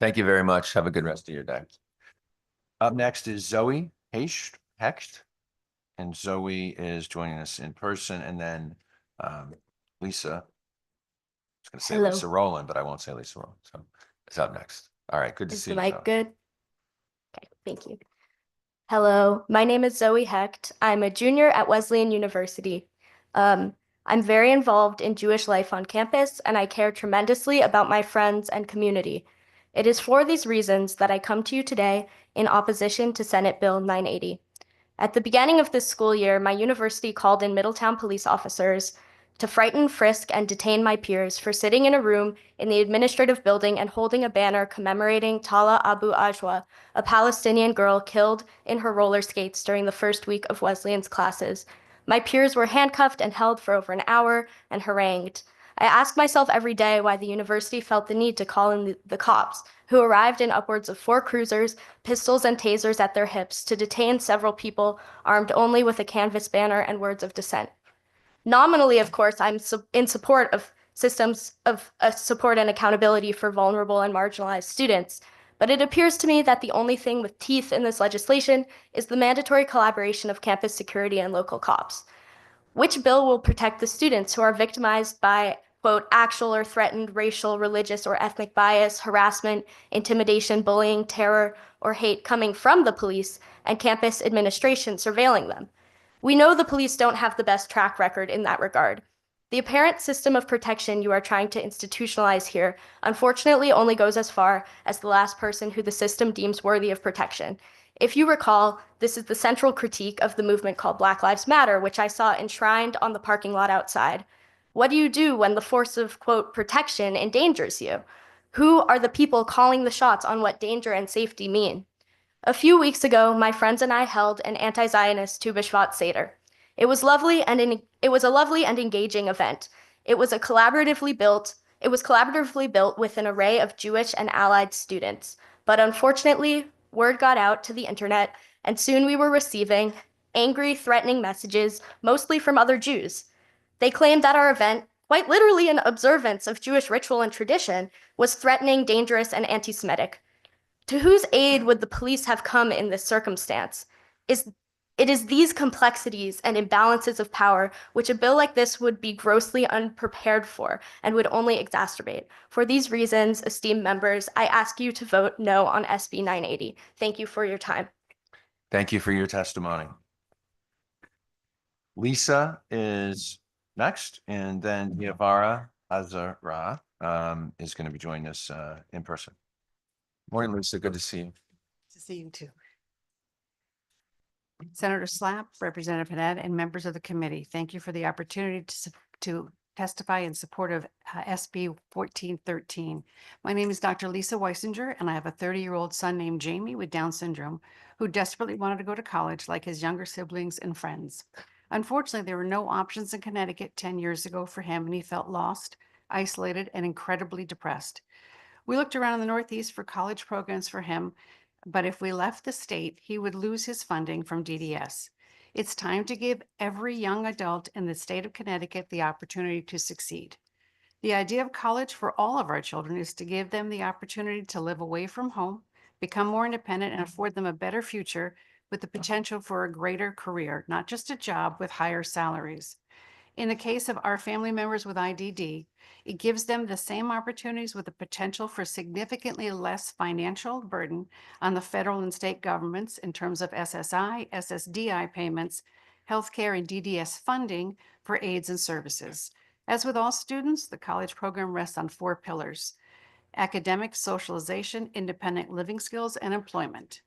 Thank you very much. Have a good rest of your day. Up next is Zoe Hecht. and Zoe is joining us in person, and then Lisa. I was going to say Hello. Lisa Rowland, but I won't say Lisa Rowland. So it's up next. All right, good to Is see the you. mic Zoe. good? Okay, thank you. Hello, my name is Zoe Hecht. I'm a junior at Wesleyan University. I'm very involved in Jewish life on campus, and I care tremendously about my friends and community. It is for these reasons that I come to you today in opposition to Senate Bill 980. At the beginning of this school year, my university called in Middletown police officers to frighten, frisk, and detain my peers for sitting in a room in the administrative building and holding a banner commemorating Tala Abu Ajwa, a Palestinian girl killed in her roller skates during the first week of Wesleyan's classes. My peers were handcuffed and held for over an hour and harangued. I ask myself every day why the university felt the need to call in the cops, who arrived in upwards of 4 cruisers, pistols and tasers at their hips to detain several people armed only with a canvas banner and words of dissent. Nominally, of course, I'm in support of systems of support and accountability for vulnerable and marginalized students, but it appears to me that the only thing with teeth in this legislation is the mandatory collaboration of campus security and local cops. Which bill will protect the students who are victimized by, quote, actual or threatened racial, religious, or ethnic bias, harassment, intimidation, bullying, terror, or hate coming from the police and campus administration surveilling them? We know the police don't have the best track record in that regard. The apparent system of protection you are trying to institutionalize here, unfortunately, only goes as far as the last person who the system deems worthy of protection. If you recall, this is the central critique of the movement called Black Lives Matter, which I saw enshrined on the parking lot outside. What do you do when the force of, quote, protection endangers you? Who are the people calling the shots on what danger and safety mean? A few weeks ago, my friends and I held an anti-Zionist Tu B'Shvat Seder. It was a lovely and engaging event. It was collaboratively built with an array of Jewish and allied students. But unfortunately, word got out to the internet, and soon we were receiving angry, threatening messages, mostly from other Jews. They claimed that our event, quite literally an observance of Jewish ritual and tradition, was threatening, dangerous, and anti-Semitic. To whose aid would the police have come in this circumstance? It is these complexities and imbalances of power which a bill like this would be grossly unprepared for and would only exacerbate. For these reasons, esteemed members, I ask you to vote no on SB 980. Thank you for your time. Thank you for your testimony. Lisa is next, and then Yavara Azara is going to be joining us in person. Morning, Lisa. Good to see you. To see you too. Senator Slapp, Representative Haddad, and members of the committee, thank you for the opportunity to testify in support of SB 1413. My name is Dr. Lisa Weisinger, and I have a 30-year-old son named Jamie with Down syndrome who desperately wanted to go to college like his younger siblings and friends. Unfortunately, there were no options in Connecticut 10 years ago for him, and he felt lost, isolated, and incredibly depressed. We looked around the Northeast for college programs for him, but if we left the state, he would lose his funding from DDS. It's time to give every young adult in the state of Connecticut the opportunity to succeed. The idea of college for all of our children is to give them the opportunity to live away from home, become more independent, and afford them a better future with the potential for a greater career, not just a job with higher salaries. In the case of our family members with IDD, it gives them the same opportunities with the potential for significantly less financial burden on the federal and state governments in terms of SSI, SSDI payments, healthcare, and DDS funding for aids and services. As with all students, the college program rests on 4 pillars: academic, socialization, independent living skills, and employment.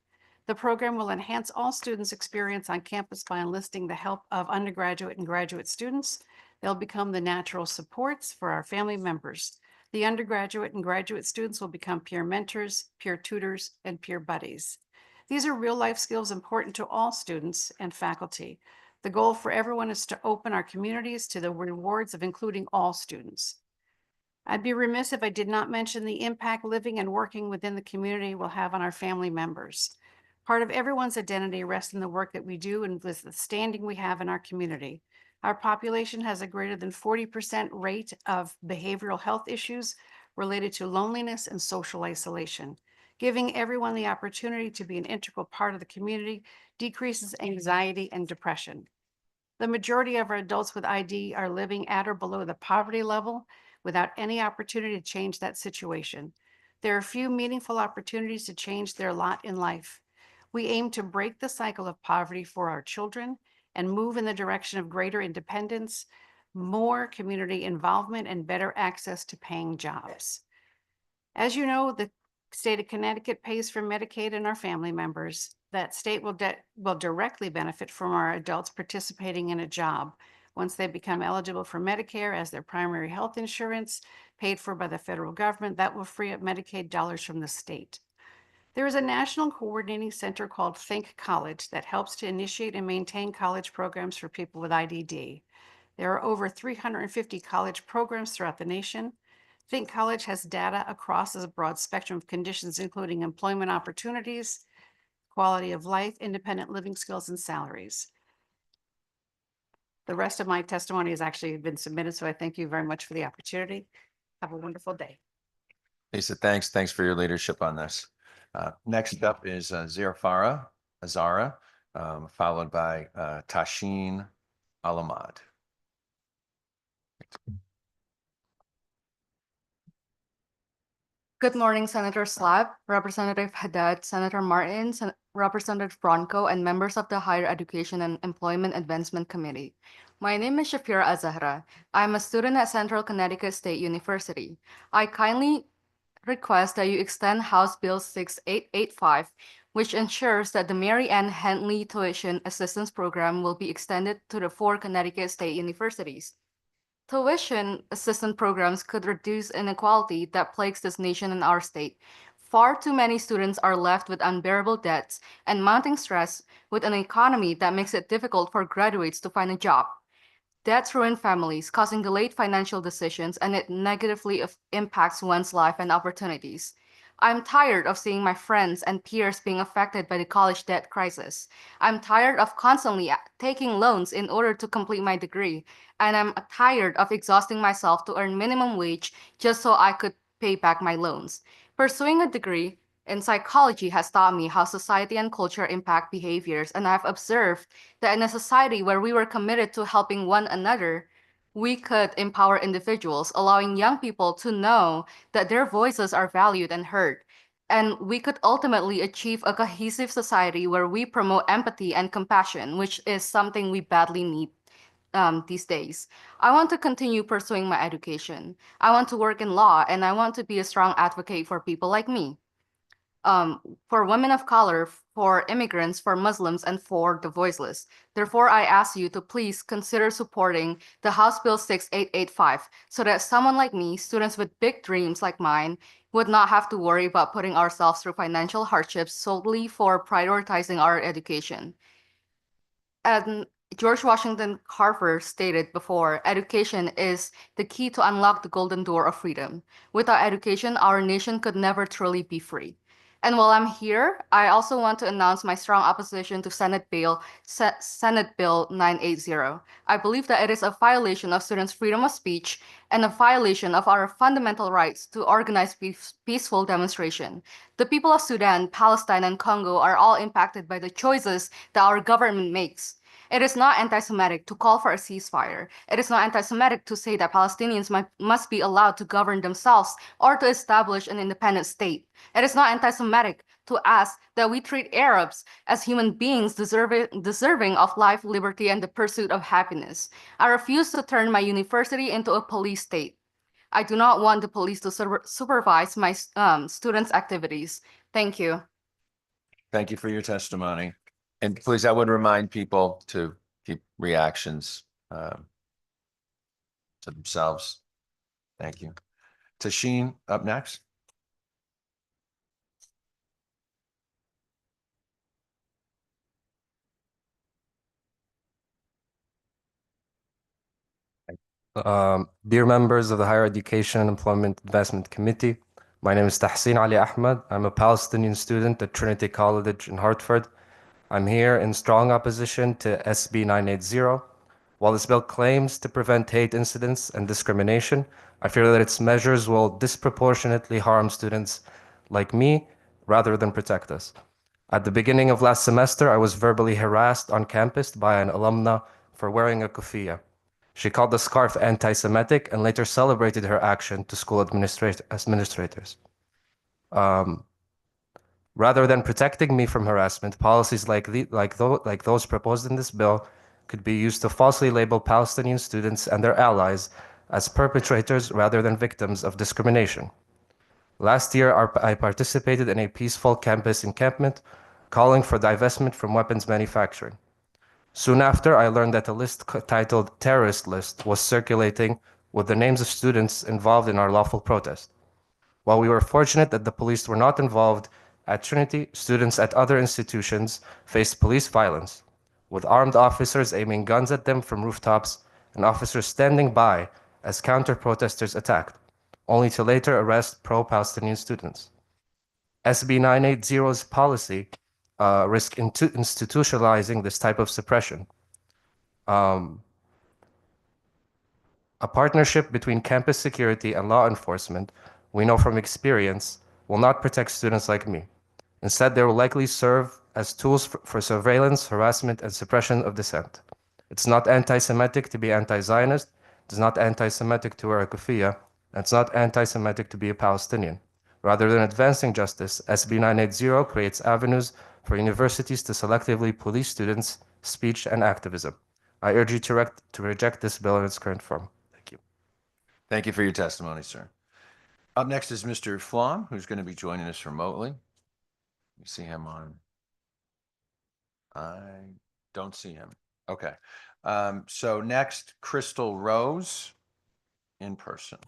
The program will enhance all students' experience on campus by enlisting the help of undergraduate and graduate students. They'll become the natural supports for our family members. The undergraduate and graduate students will become peer mentors, peer tutors, and peer buddies. These are real-life skills important to all students and faculty. The goal for everyone is to open our communities to the rewards of including all students. I'd be remiss if I did not mention the impact living and working within the community will have on our family members. Part of everyone's identity rests in the work that we do and with the standing we have in our community. Our population has a greater than 40% rate of behavioral health issues related to loneliness and social isolation. Giving everyone the opportunity to be an integral part of the community decreases anxiety and depression. The majority of our adults with ID are living at or below the poverty level without any opportunity to change that situation. There are few meaningful opportunities to change their lot in life. We aim to break the cycle of poverty for our children and move in the direction of greater independence, more community involvement, and better access to paying jobs. As you know, the state of Connecticut pays for Medicaid and our family members. That state will directly benefit from our adults participating in a job once they become eligible for Medicare as their primary health insurance paid for by the federal government. That will free up Medicaid dollars from the state. There is a national coordinating center called Think College that helps to initiate and maintain college programs for people with IDD. There are over 350 college programs throughout the nation. Think College has data across a broad spectrum of conditions, including employment opportunities, quality of life, independent living skills, and salaries. The rest of my testimony has actually been submitted, so I thank you very much for the opportunity. Have a wonderful day. Lisa, thanks. Thanks for your leadership on this. Next up is Azara, followed by Tashin Alamad. Good morning, Senator Slab, Representative Haddad, Senator Martin, Representative Bronco, and members of the Higher Education and Employment Advancement Committee. My name is Shafira Azahra. I'm a student at Central Connecticut State University. I kindly request that you extend House Bill 6885, which ensures that the Mary Ann Henley Tuition Assistance Program will be extended to the 4 Connecticut State universities. Tuition assistance programs could reduce inequality that plagues this nation and our state. Far too many students are left with unbearable debts and mounting stress with an economy that makes it difficult for graduates to find a job. Debts ruin families, causing delayed financial decisions, and it negatively impacts one's life and opportunities. I'm tired of seeing my friends and peers being affected by the college debt crisis. I'm tired of constantly taking loans in order to complete my degree, and I'm tired of exhausting myself to earn minimum wage just so I could pay back my loans. Pursuing a degree in psychology has taught me how society and culture impact behaviors, and I've observed that in a society where we were committed to helping one another, we could empower individuals, allowing young people to know that their voices are valued and heard. And we could ultimately achieve a cohesive society where we promote empathy and compassion, which is something we badly need these days. I want to continue pursuing my education. I want to work in law, and I want to be a strong advocate for people like me. For women of color, for immigrants, for Muslims, and for the voiceless. Therefore, I ask you to please consider supporting the House Bill 6885 so that someone like me, students with big dreams like mine, would not have to worry about putting ourselves through financial hardships solely for prioritizing our education. And George Washington Carver stated before, education is the key to unlock the golden door of freedom. Without education, our nation could never truly be free. And while I'm here, I also want to announce my strong opposition to Senate Bill 980. I believe that it is a violation of students' freedom of speech and a violation of our fundamental rights to organize peaceful demonstration. The people of Sudan, Palestine, and Congo are all impacted by the choices that our government makes. It is not anti-Semitic to call for a ceasefire. It is not anti-Semitic to say that Palestinians must be allowed to govern themselves or to establish an independent state. It is not anti-Semitic to ask that we treat Arabs as human beings deserving of life, liberty, and the pursuit of happiness. I refuse to turn my university into a police state. I do not want the police to supervise my students' activities. Thank you. Thank you for your testimony. And please, I would remind people to keep reactions to themselves. Thank you. Tashin, up next. Dear members of the Higher Education and Employment Advancement Committee, my name is Tahsin Ali Ahmed. I'm a Palestinian student at Trinity College in Hartford. I'm here in strong opposition to SB 980. While this bill claims to prevent hate incidents and discrimination, I fear that its measures will disproportionately harm students like me rather than protect us. At the beginning of last semester, I was verbally harassed on campus by an alumna for wearing a kufiya. She called the scarf anti-Semitic and later celebrated her action to school administrators. Rather than protecting me from harassment, policies like those proposed in this bill could be used to falsely label Palestinian students and their allies as perpetrators rather than victims of discrimination. Last year, I participated in a peaceful campus encampment calling for divestment from weapons manufacturing. Soon after, I learned that a list titled Terrorist List was circulating with the names of students involved in our lawful protest. While we were fortunate that the police were not involved at Trinity, students at other institutions faced police violence, with armed officers aiming guns at them from rooftops and officers standing by as counter-protesters attacked, only to later arrest pro-Palestinian students. SB 980's policy risk institutionalizing this type of suppression. A partnership between campus security and law enforcement, we know from experience, will not protect students like me. Instead, they will likely serve as tools for surveillance, harassment, and suppression of dissent. It's not anti-Semitic to be anti-Zionist, it's not anti-Semitic to wear a kufiya, and it's not anti-Semitic to be a Palestinian. Rather than advancing justice, SB 980 creates avenues for universities to selectively police students' speech and activism. I urge you to reject this bill in its current form. Thank you. Thank you for your testimony, sir. Up next is Mr. Flom, who's going to be joining us remotely. You see him on? I don't see him. Okay. So next, Crystal Rose in person.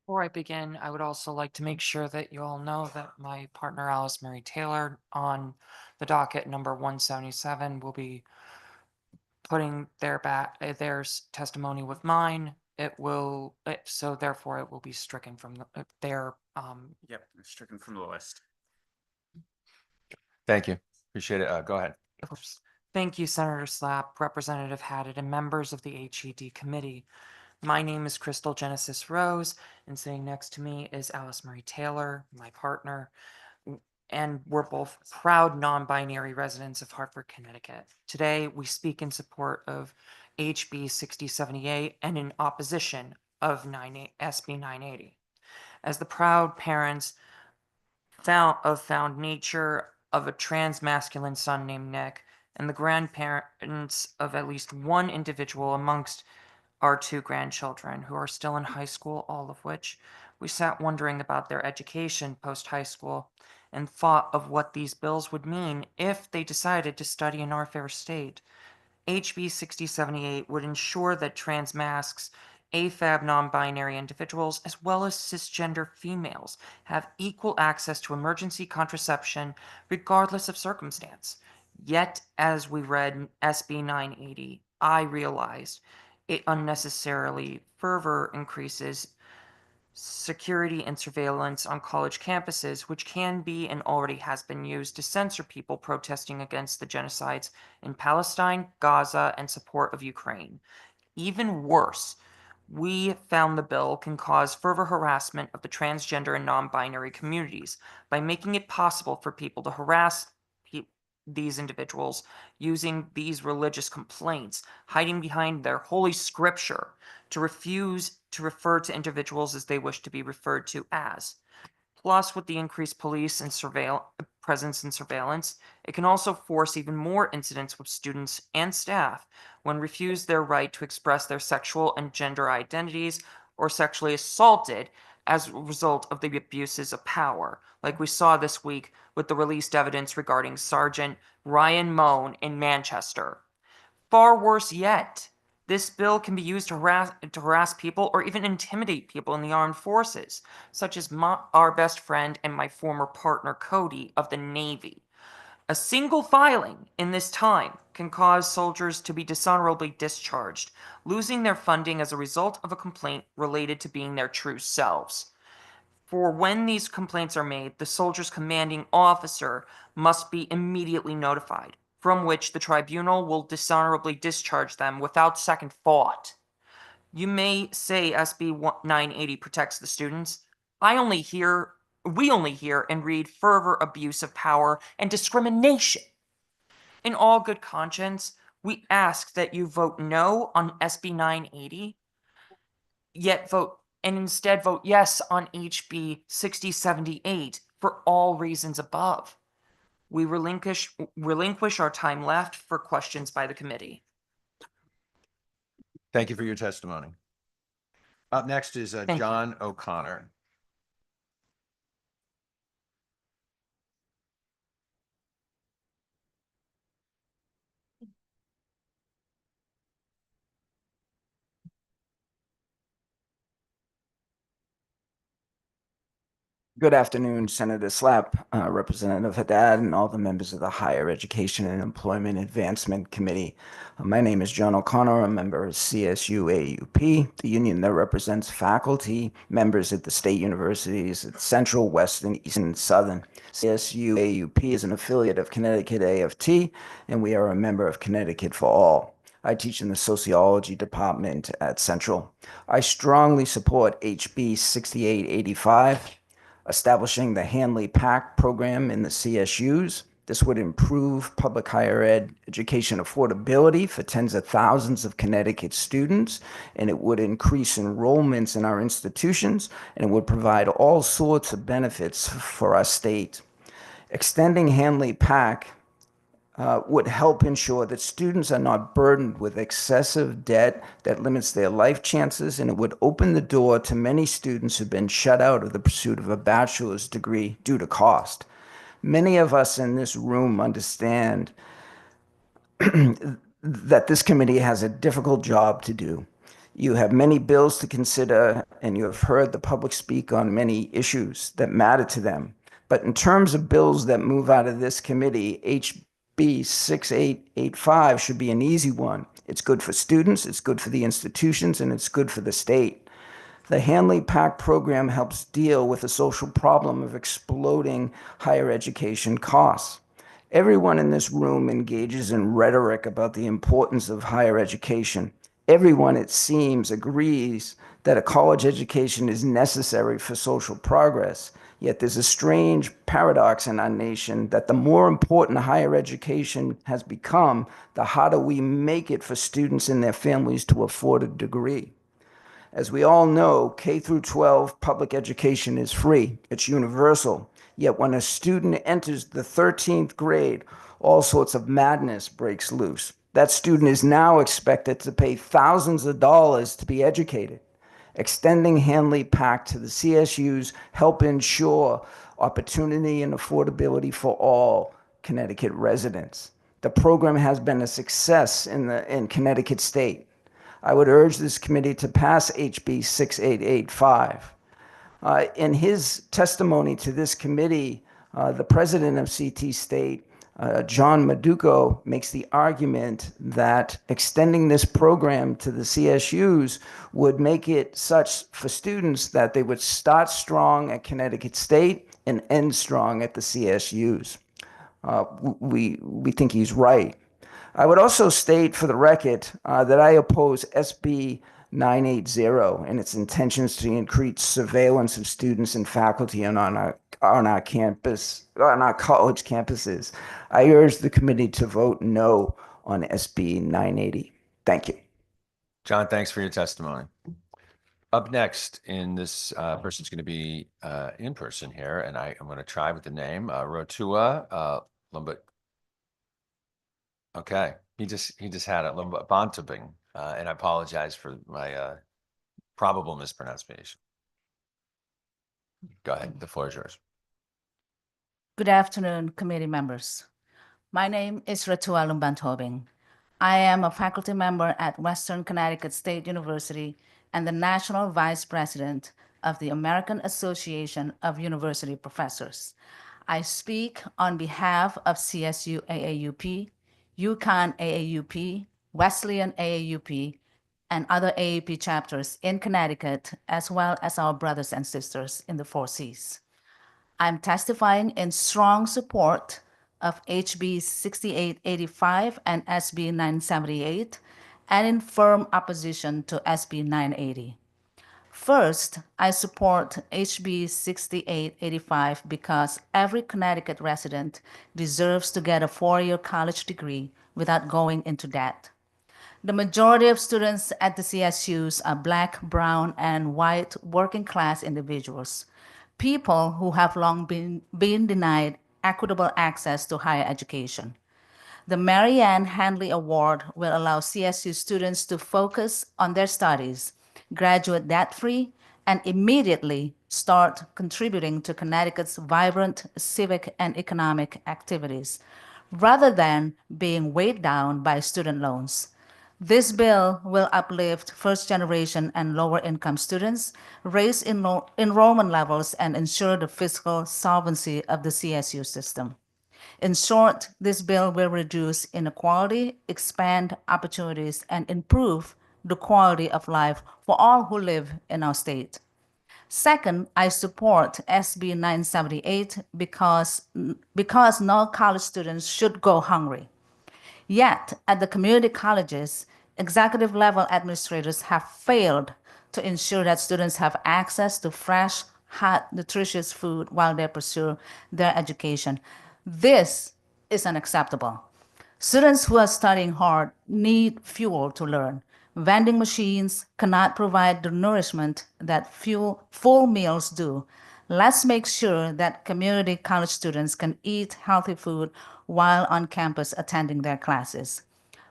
Before I begin, I would also like to make sure that you all know that my partner Alice Mary Taylor on the docket number 177 will be putting their testimony with mine. So therefore it will be stricken from their Yep, stricken from the list. Thank you. Appreciate it. Go ahead. Oops. Thank you, Senator Slapp, Representative Haddad, and members of the HED committee. My name is Crystal Genesis Rose, and sitting next to me is Alice Marie Taylor, my partner, and we're both proud non-binary residents of Hartford, Connecticut. Today, we speak in support of HB 6078 and in opposition of SB 980. As the proud parents found nature of a trans masculine son named Nick, and the grandparents of at least one individual amongst our two grandchildren who are still in high school, all of which we sat wondering about their education post-high school and thought of what these bills would mean if they decided to study in our fair state. HB 6078 would ensure that trans masks, AFAB non-binary individuals, as well as cisgender females have equal access to emergency contraception regardless of circumstance. Yet, as we read SB 980, I realized it unnecessarily further increases security and surveillance on college campuses, which can be and already has been used to censor people protesting against the genocides in Palestine, Gaza, and support of Ukraine. Even worse, we found the bill can cause further harassment of the transgender and non-binary communities by making it possible for people to harass these individuals using these religious complaints, hiding behind their holy scripture to refuse to refer to individuals as they wish to be referred to as. Plus, with the increased police and presence and surveillance, it can also force even more incidents with students and staff when refused their right to express their sexual and gender identities or sexually assaulted as a result of the abuses of power, like we saw this week with the released evidence regarding Sergeant Ryan Moan in Manchester. Far worse yet, this bill can be used to harass people or even intimidate people in the armed forces, such as our best friend and my former partner Cody of the Navy. A single filing in this time can cause soldiers to be dishonorably discharged, losing their funding as a result of a complaint related to being their true selves. For when these complaints are made, the soldier's commanding officer must be immediately notified, from which the tribunal will dishonorably discharge them without second thought. You may say SB 980 protects the students. We only hear and read fervor abuse of power and discrimination. In all good conscience, we ask that you vote no on SB 980, and instead vote yes on HB 6078 for all reasons above. We relinquish our time left for questions by the committee. Thank you for your testimony. Up next is Thank you. John O'Connor. Good afternoon, Senator Slapp, Representative Haddad, and all the members of the Higher Education and Employment Advancement Committee. My name is John O'Connor, a member of CSU AUP, the union that represents faculty members at the state universities at Central, Western, Eastern, and Southern. CSU AUP is an affiliate of Connecticut AFT, and we are a member of Connecticut for All. I teach in the sociology department at Central. I strongly support HB 6885. Establishing the Hanley PAC program in the CSUs. This would improve public higher education affordability for tens of thousands of Connecticut students, and it would increase enrollments in our institutions, and it would provide all sorts of benefits for our state. Extending Hanley PAC would help ensure that students are not burdened with excessive debt that limits their life chances, and it would open the door to many students who've been shut out of the pursuit of a bachelor's degree due to cost. Many of us in this room understand that this committee has a difficult job to do. You have many bills to consider, and you have heard the public speak on many issues that matter to them. But in terms of bills that move out of this committee, HB 6885 should be an easy one. It's good for students, it's good for the institutions, and it's good for the state. The Hanley PAC program helps deal with the social problem of exploding higher education costs. Everyone in this room engages in rhetoric about the importance of higher education. Everyone, it seems, agrees that a college education is necessary for social progress. Yet there's a strange paradox in our nation that the more important higher education has become, the harder we make it for students and their families to afford a degree. As we all know, K through 12 public education is free. It's universal. Yet when a student enters the 13th grade, all sorts of madness breaks loose. That student is now expected to pay thousands of dollars to be educated. Extending Hanley PAC to the CSUs help ensure opportunity and affordability for all Connecticut residents. The program has been a success in Connecticut State. I would urge this committee to pass HB 6885. In his testimony to this committee, the president of CT State, John Maduco, makes the argument that extending this program to the CSUs would make it such for students that they would start strong at Connecticut State and end strong at the CSUs. We think he's right. I would also state for the record that I oppose SB 980 and its intentions to increase surveillance of students and faculty on our campus, on our college campuses. I urge the committee to vote no on SB 980. Thank you. John, thanks for your testimony. Up next in this person's going to be in person here, and I'm going to try with the name Rotua Lumbut. Okay, he just had it, Bontobing, and I apologize for my probable mispronunciation. Go ahead, the floor is yours. Good afternoon, committee members. My name is Rotua Lumbantobing. I am a faculty member at Western Connecticut State University and the National Vice President of the American Association of University Professors. I speak on behalf of CSU AAUP, UConn AAUP, Wesleyan AAUP, and other AAUP chapters in Connecticut, as well as our brothers and sisters in the 4Cs. I'm testifying in strong support of HB 6885 and SB 978, and in firm opposition to SB 980. First, I support HB 6885 because every Connecticut resident deserves to get a four-year college degree without going into debt. The majority of students at the CSUs are Black, brown, and white working class individuals, people who have long been denied equitable access to higher education. The Mary Ann Handley Award will allow CSU students to focus on their studies, graduate debt-free, and immediately start contributing to Connecticut's vibrant civic and economic activities, rather than being weighed down by student loans. This bill will uplift first-generation and lower-income students, raise enrollment levels, and ensure the fiscal solvency of the CSU system. In short, this bill will reduce inequality, expand opportunities, and improve the quality of life for all who live in our state. Second, I support SB 978 because no college students should go hungry. Yet, at the community colleges, executive level administrators have failed to ensure that students have access to fresh, hot, nutritious food while they pursue their education. This is unacceptable. Students who are studying hard need fuel to learn. Vending machines cannot provide the nourishment that full meals do. Let's make sure that community college students can eat healthy food while on campus attending their classes.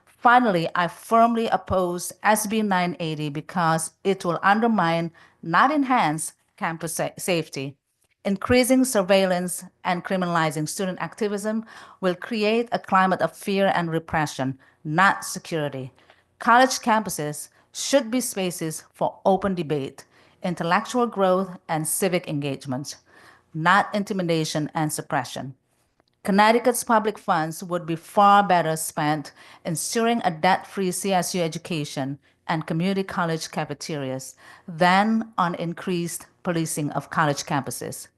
Finally, I firmly oppose SB 980 because it will undermine, not enhance, campus safety. Increasing surveillance and criminalizing student activism will create a climate of fear and repression, not security. College campuses should be spaces for open debate, intellectual growth, and civic engagement, not intimidation and suppression. Connecticut's public funds would be far better spent ensuring a debt-free CSU education and community college cafeterias than on increased policing of college campuses.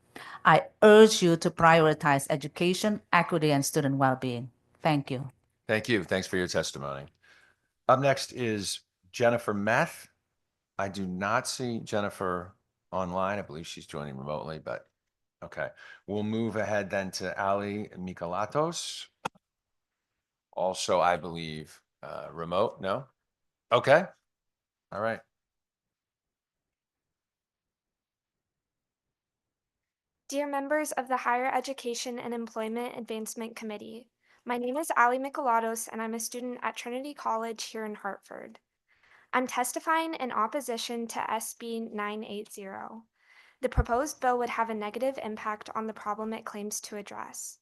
I urge you to prioritize education, equity, and student well-being. Thank you. Thank you. Thanks for your testimony. Up next is Jennifer Meth. I do not see Jennifer online. I believe she's joining remotely, but okay. We'll move ahead then to Ali Mikalatos. Also, I believe remote. No? Okay. All right. Dear members of the Higher Education and Employment Advancement Committee, my name is Ali Mikalatos and I'm a student at Trinity College here in Hartford. I'm testifying in opposition to SB 980. The proposed bill would have a negative impact on the problem it claims to address.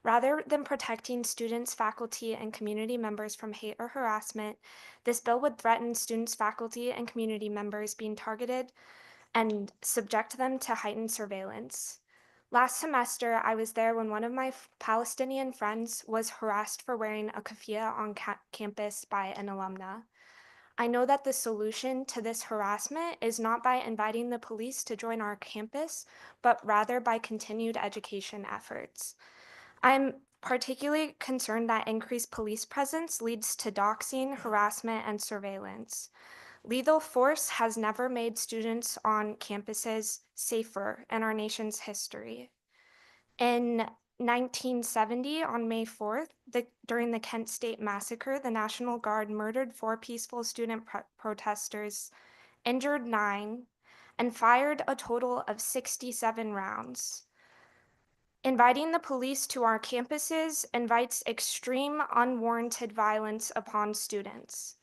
Rather than protecting students, faculty, and community members from hate or harassment, this bill would threaten students, faculty, and community members being targeted and subject them to heightened surveillance. Last semester, I was there when one of my Palestinian friends was harassed for wearing a keffiyeh on campus by an alumna. I know that the solution to this harassment is not by inviting the police to join our campus, but rather by continued education efforts. I'm particularly concerned that increased police presence leads to doxing, harassment, and surveillance. Lethal force has never made students on campuses safer in our nation's history. In 1970, on May 4th, during the Kent State Massacre, the National Guard murdered 4 peaceful student protesters, injured 9, and fired a total of 67 rounds. Inviting the police to our campuses invites extreme, unwarranted violence upon students.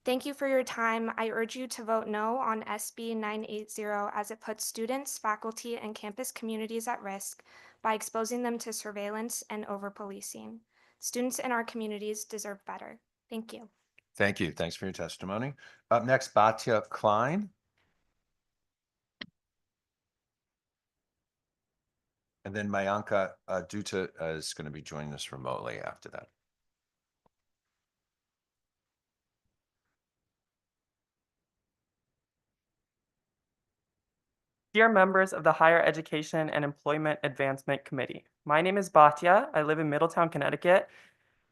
Thank you for your time. I urge you to vote no on SB 980 as it puts students, faculty, and campus communities at risk by exposing them to surveillance and over-policing. Students in our communities deserve better. Thank you. Thank you. Thanks for your testimony. Up next, Batya Klein. And then Mayanka Dutta is going to be joining us remotely after that. Dear members of the Higher Education and Employment Advancement Committee, my name is Batya. I live in Middletown, Connecticut.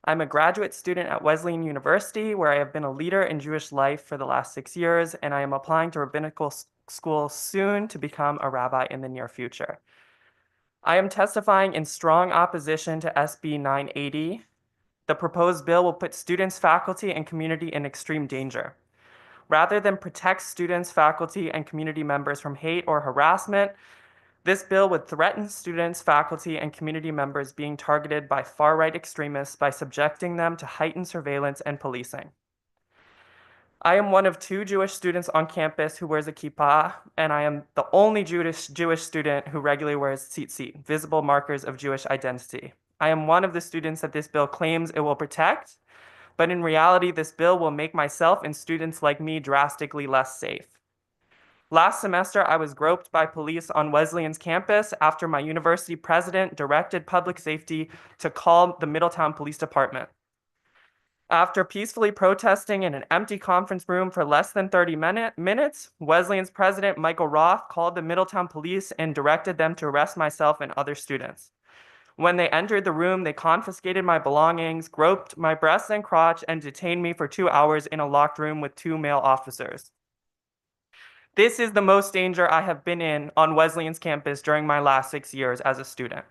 I'm a graduate student at Wesleyan University, where I have been a leader in Jewish life for the last 6 years, and I am applying to rabbinical school soon to become a rabbi in the near future. I am testifying in strong opposition to SB 980. The proposed bill will put students, faculty, and community in extreme danger. Rather than protect students, faculty, and community members from hate or harassment, this bill would threaten students, faculty, and community members being targeted by far-right extremists by subjecting them to heightened surveillance and policing. I am one of 2 Jewish students on campus who wears a kippah, and I am the only Jewish student who regularly wears tzitzit, visible markers of Jewish identity. I am one of the students that this bill claims it will protect, but in reality, this bill will make myself and students like me drastically less safe. Last semester, I was groped by police on Wesleyan's campus after my university president directed public safety to call the Middletown Police Department. After peacefully protesting in an empty conference room for less than 30 minutes, Wesleyan's president, Michael Roth, called the Middletown police and directed them to arrest myself and other students. When they entered the room, they confiscated my belongings, groped my breasts and crotch, and detained me for 2 hours in a locked room with 2 male officers. This is the most danger I have been in on Wesleyan's campus during my last 6 years as a student.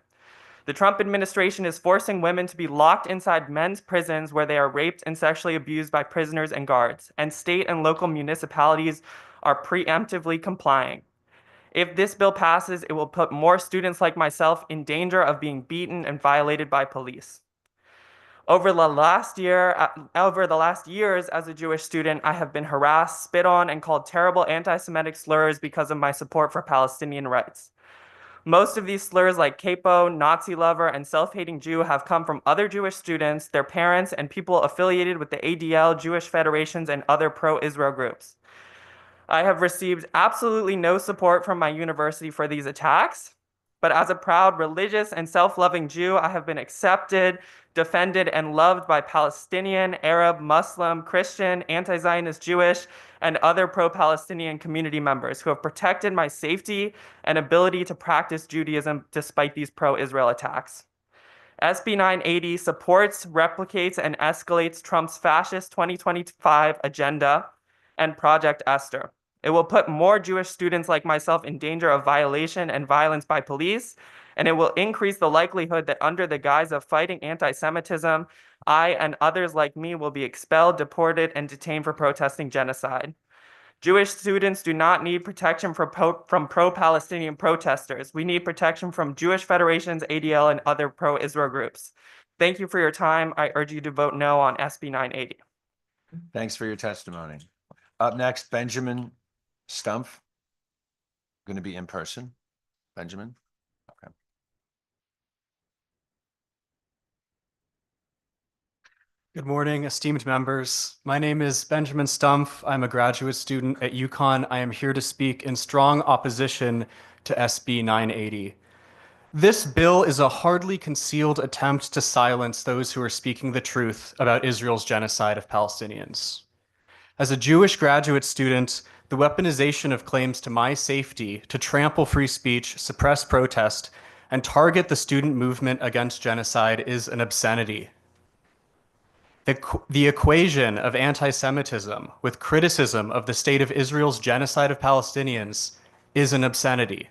The Trump administration is forcing women to be locked inside men's prisons where they are raped and sexually abused by prisoners and guards, and state and local municipalities are preemptively complying. If this bill passes, it will put more students like myself in danger of being beaten and violated by police. Over the last years as a Jewish student, I have been harassed, spit on, and called terrible anti-Semitic slurs because of my support for Palestinian rights. Most of these slurs like capo, Nazi lover, and self-hating Jew have come from other Jewish students, their parents, and people affiliated with the ADL, Jewish federations, and other pro-Israel groups. I have received absolutely no support from my university for these attacks, but as a proud, religious, and self-loving Jew, I have been accepted, defended, and loved by Palestinian, Arab, Muslim, Christian, anti-Zionist Jewish, and other pro-Palestinian community members who have protected my safety and ability to practice Judaism despite these pro-Israel attacks. SB 980 supports, replicates, and escalates Trump's fascist 2025 agenda and Project Esther. It will put more Jewish students like myself in danger of violation and violence by police, and it will increase the likelihood that under the guise of fighting anti-Semitism, I and others like me will be expelled, deported, and detained for protesting genocide. Jewish students do not need protection from pro-Palestinian protesters. We need protection from Jewish federations, ADL, and other pro-Israel groups. Thank you for your time. I urge you to vote no on SB 980. Thanks for your testimony. Up next, Benjamin Stumpf. Going to be in person. Benjamin? Okay. Good morning, esteemed members. My name is Benjamin Stumpf. I'm a graduate student at UConn. I am here to speak in strong opposition to SB 980. This bill is a hardly concealed attempt to silence those who are speaking the truth about Israel's genocide of Palestinians. As a Jewish graduate student, the weaponization of claims to my safety to trample free speech, suppress protest, and target the student movement against genocide is an obscenity. The equation of anti-Semitism with criticism of the state of Israel's genocide of Palestinians is an obscenity.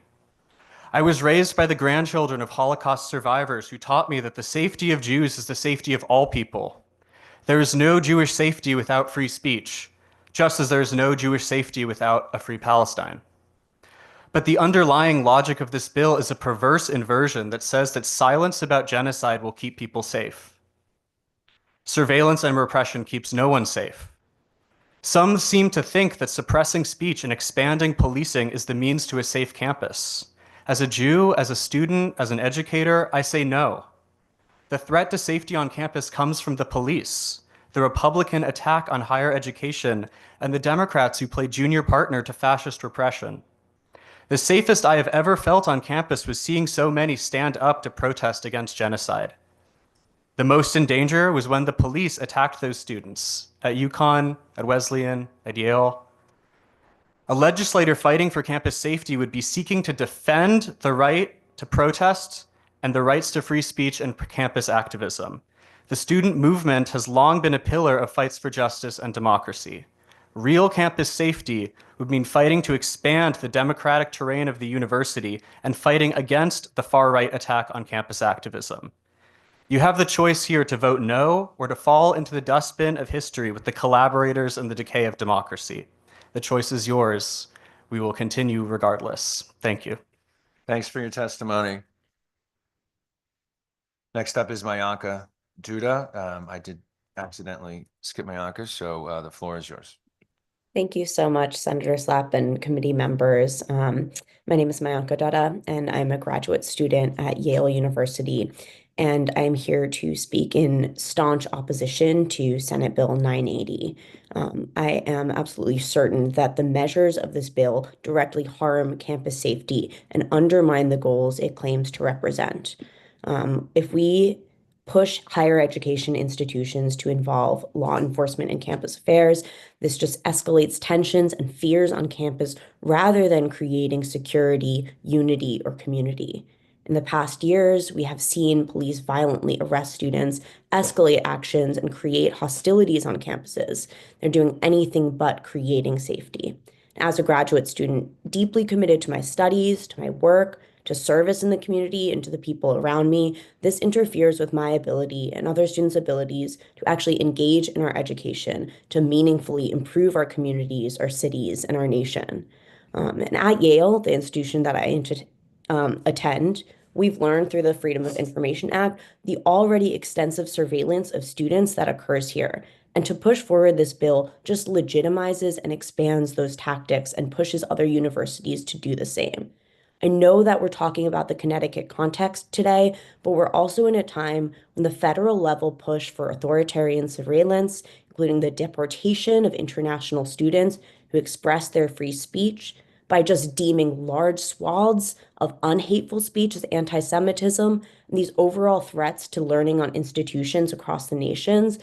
I was raised by the grandchildren of Holocaust survivors who taught me that the safety of Jews is the safety of all people. There is no Jewish safety without free speech, just as there is no Jewish safety without a free Palestine. But the underlying logic of this bill is a perverse inversion that says that silence about genocide will keep people safe. Surveillance and repression keeps no one safe. Some seem to think that suppressing speech and expanding policing is the means to a safe campus. As a Jew, as a student, as an educator, I say no. The threat to safety on campus comes from the police, the Republican attack on higher education, and the Democrats who play junior partner to fascist repression. The safest I have ever felt on campus was seeing so many stand up to protest against genocide. The most in danger was when the police attacked those students at UConn, at Wesleyan, at Yale. A legislator fighting for campus safety would be seeking to defend the right to protest and the rights to free speech and campus activism. The student movement has long been a pillar of fights for justice and democracy. Real campus safety would mean fighting to expand the democratic terrain of the university and fighting against the far-right attack on campus activism. You have the choice here to vote no or to fall into the dustbin of history with the collaborators and the decay of democracy. The choice is yours. We will continue regardless. Thank you. Thanks for your testimony. Next up is Mayanka Judah. I did accidentally skip Mayanka, so the floor is yours. Thank you so much, Senator Slapp and committee members. My name is Mayanka Dutta, and I'm a graduate student at Yale University, and I'm here to speak in staunch opposition to Senate Bill 980. I am absolutely certain that the measures of this bill directly harm campus safety and undermine the goals it claims to represent. If we push higher education institutions to involve law enforcement in campus affairs, this just escalates tensions and fears on campus rather than creating security, unity, or community. In the past years, we have seen police violently arrest students, escalate actions, and create hostilities on campuses. They're doing anything but creating safety. As a graduate student, deeply committed to my studies, to my work, to service in the community, and to the people around me, this interferes with my ability and other students' abilities to actually engage in our education, to meaningfully improve our communities, our cities, and our nation. And at Yale, the institution that I attend, we've learned through the Freedom of Information Act the already extensive surveillance of students that occurs here. And to push forward this bill just legitimizes and expands those tactics and pushes other universities to do the same. I know that we're talking about the Connecticut context today, but we're also in a time when the federal level push for authoritarian surveillance, including the deportation of international students who express their free speech, by just deeming large swaths of unhateful speech as anti-Semitism, and these overall threats to learning on institutions across the nations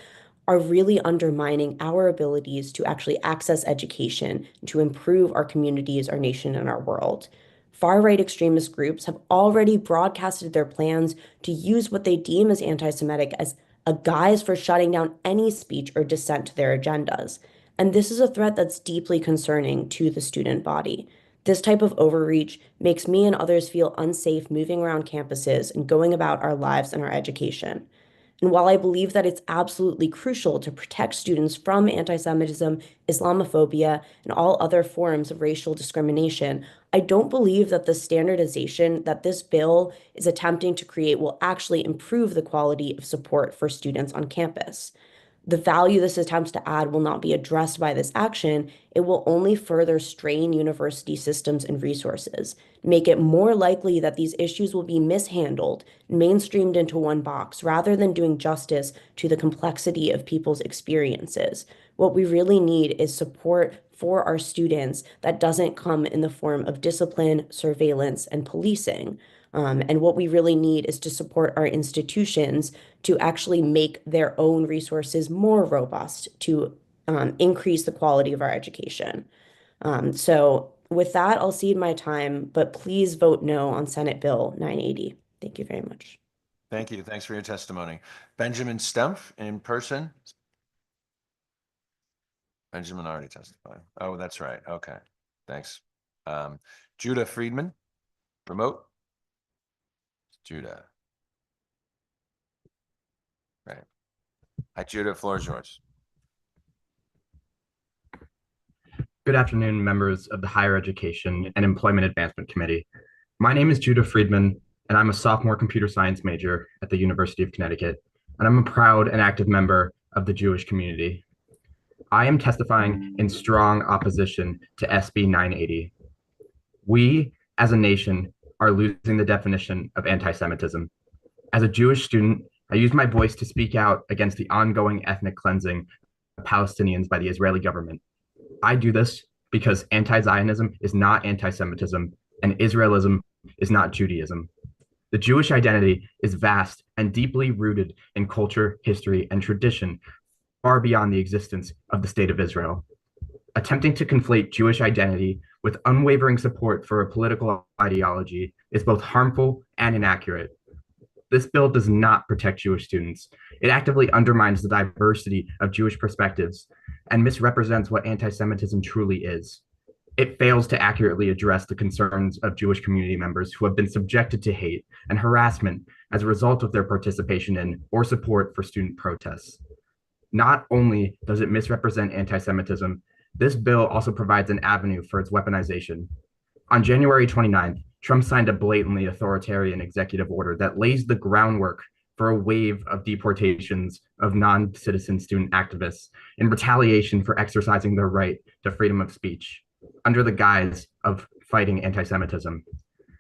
are really undermining our abilities to actually access education, to improve our communities, our nation, and our world. Far-right extremist groups have already broadcasted their plans to use what they deem as anti-Semitic as a guise for shutting down any speech or dissent to their agendas. And this is a threat that's deeply concerning to the student body. This type of overreach makes me and others feel unsafe moving around campuses and going about our lives and our education. And while I believe that it's absolutely crucial to protect students from anti-Semitism, Islamophobia, and all other forms of racial discrimination, I don't believe that the standardization that this bill is attempting to create will actually improve the quality of support for students on campus. The value this attempts to add will not be addressed by this action. It will only further strain university systems and resources, make it more likely that these issues will be mishandled, mainstreamed into one box, rather than doing justice to the complexity of people's experiences. What we really need is support for our students that doesn't come in the form of discipline, surveillance, and policing. And what we really need is to support our institutions to actually make their own resources more robust to increase the quality of our education. So with that, I'll cede my time, but please vote no on Senate Bill 980. Thank you very much. Thank you. Thanks for your testimony. Benjamin Stumpf in person. Benjamin already testified. Oh, that's right. Okay. Thanks. Judah Friedman, remote. Judah. Right. Hi, Judah. Floor is yours. Good afternoon, members of the Higher Education and Employment Advancement Committee. My name is Judah Friedman, and I'm a sophomore computer science major at the University of Connecticut, and I'm a proud and active member of the Jewish community. I am testifying in strong opposition to SB 980. We, as a nation, are losing the definition of anti-Semitism. As a Jewish student, I use my voice to speak out against the ongoing ethnic cleansing of Palestinians by the Israeli government. I do this because anti-Zionism is not anti-Semitism, and Israelism is not Judaism. The Jewish identity is vast and deeply rooted in culture, history, and tradition far beyond the existence of the State of Israel. Attempting to conflate Jewish identity with unwavering support for a political ideology is both harmful and inaccurate. This bill does not protect Jewish students. It actively undermines the diversity of Jewish perspectives and misrepresents what anti-Semitism truly is. It fails to accurately address the concerns of Jewish community members who have been subjected to hate and harassment as a result of their participation in or support for student protests. Not only does it misrepresent anti-Semitism, this bill also provides an avenue for its weaponization. On January 29th, Trump signed a blatantly authoritarian executive order that lays the groundwork for a wave of deportations of non-citizen student activists in retaliation for exercising their right to freedom of speech under the guise of fighting anti-Semitism.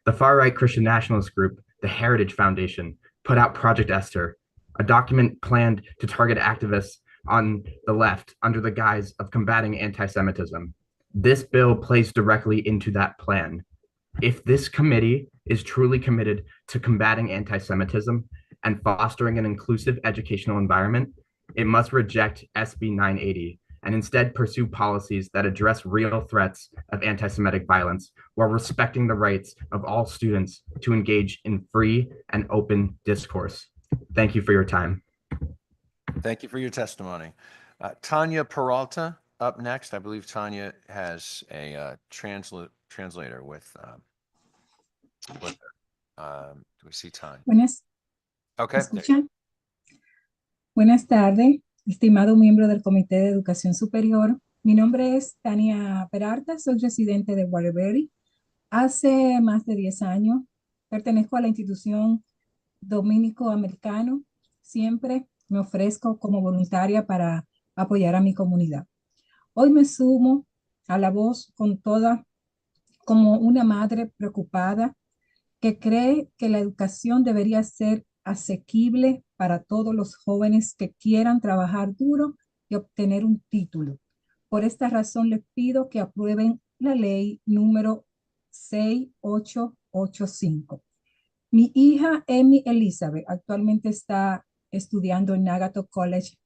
The far-right Christian nationalist group, the Heritage Foundation, put out Project Esther, a document planned to target activists on the left under the guise of combating anti-Semitism. This bill plays directly into that plan. If this committee is truly committed to combating anti-Semitism and fostering an inclusive educational environment, it must reject SB 980 and instead pursue policies that address real threats of anti-Semitic violence while respecting the rights of all students to engage in free and open discourse. Thank you for your time. Thank you for your testimony. Tanya Peralta up next. I believe Tanya has a translator with her. Do we see Tanya? Buenas, Okay. ¿me escuchan? Buenas tardes, estimado miembro del Comité de Educación Superior. Mi nombre es Tania Peralta, soy residente de Waterbury. Hace más de 10 años pertenezco a la institución dominico-americano. Siempre me ofrezco como voluntaria para apoyar a mi comunidad. Hoy me sumo a la voz con toda, como una madre preocupada que cree que la educación debería ser asequible para todos los jóvenes que quieran trabajar duro y obtener un título. Por esta razón les pido que aprueben la ley número 6885. Mi hija Amy Elizabeth actualmente está estudiando en Nagato College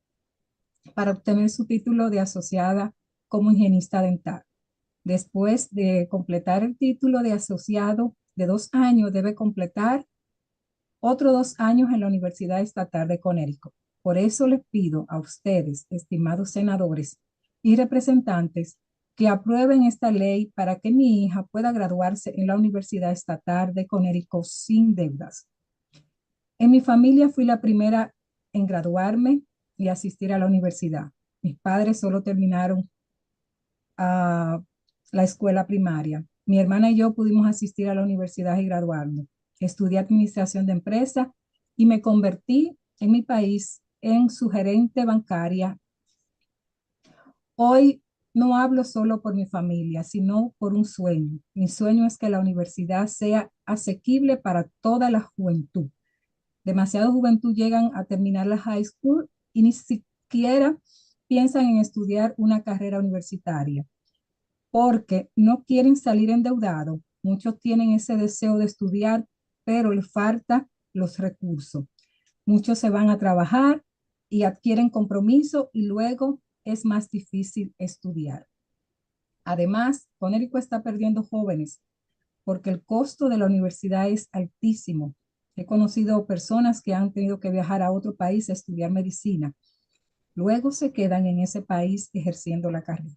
para obtener su título de asociada como higienista dental. Después de completar el título de asociado de 2 años, debe completar otros 2 años en la Universidad Estatal de Connecticut. Por eso les pido a ustedes, estimados senadores y representantes, que aprueben esta ley para que mi hija pueda graduarse en la Universidad Estatal de Connecticut sin deudas. En mi familia fui la primera en graduarme y asistir a la universidad. Mis padres solo terminaron la escuela primaria. Mi hermana y yo pudimos asistir a la universidad y graduarnos. Estudié administración de empresas y me convertí en mi país en su gerente bancaria. Hoy no hablo solo por mi familia, sino por un sueño. Mi sueño es que la universidad sea asequible para toda la juventud. Demasiada juventud llegan a terminar la high school y ni siquiera piensan en estudiar una carrera universitaria porque no quieren salir endeudados. Muchos tienen ese deseo de estudiar, pero les falta los recursos. Muchos se van a trabajar y adquieren compromiso y luego es más difícil estudiar. Además, Connecticut está perdiendo jóvenes porque el costo de la universidad es altísimo. He conocido personas que han tenido que viajar a otro país a estudiar medicina. Luego se quedan en ese país ejerciendo la carrera.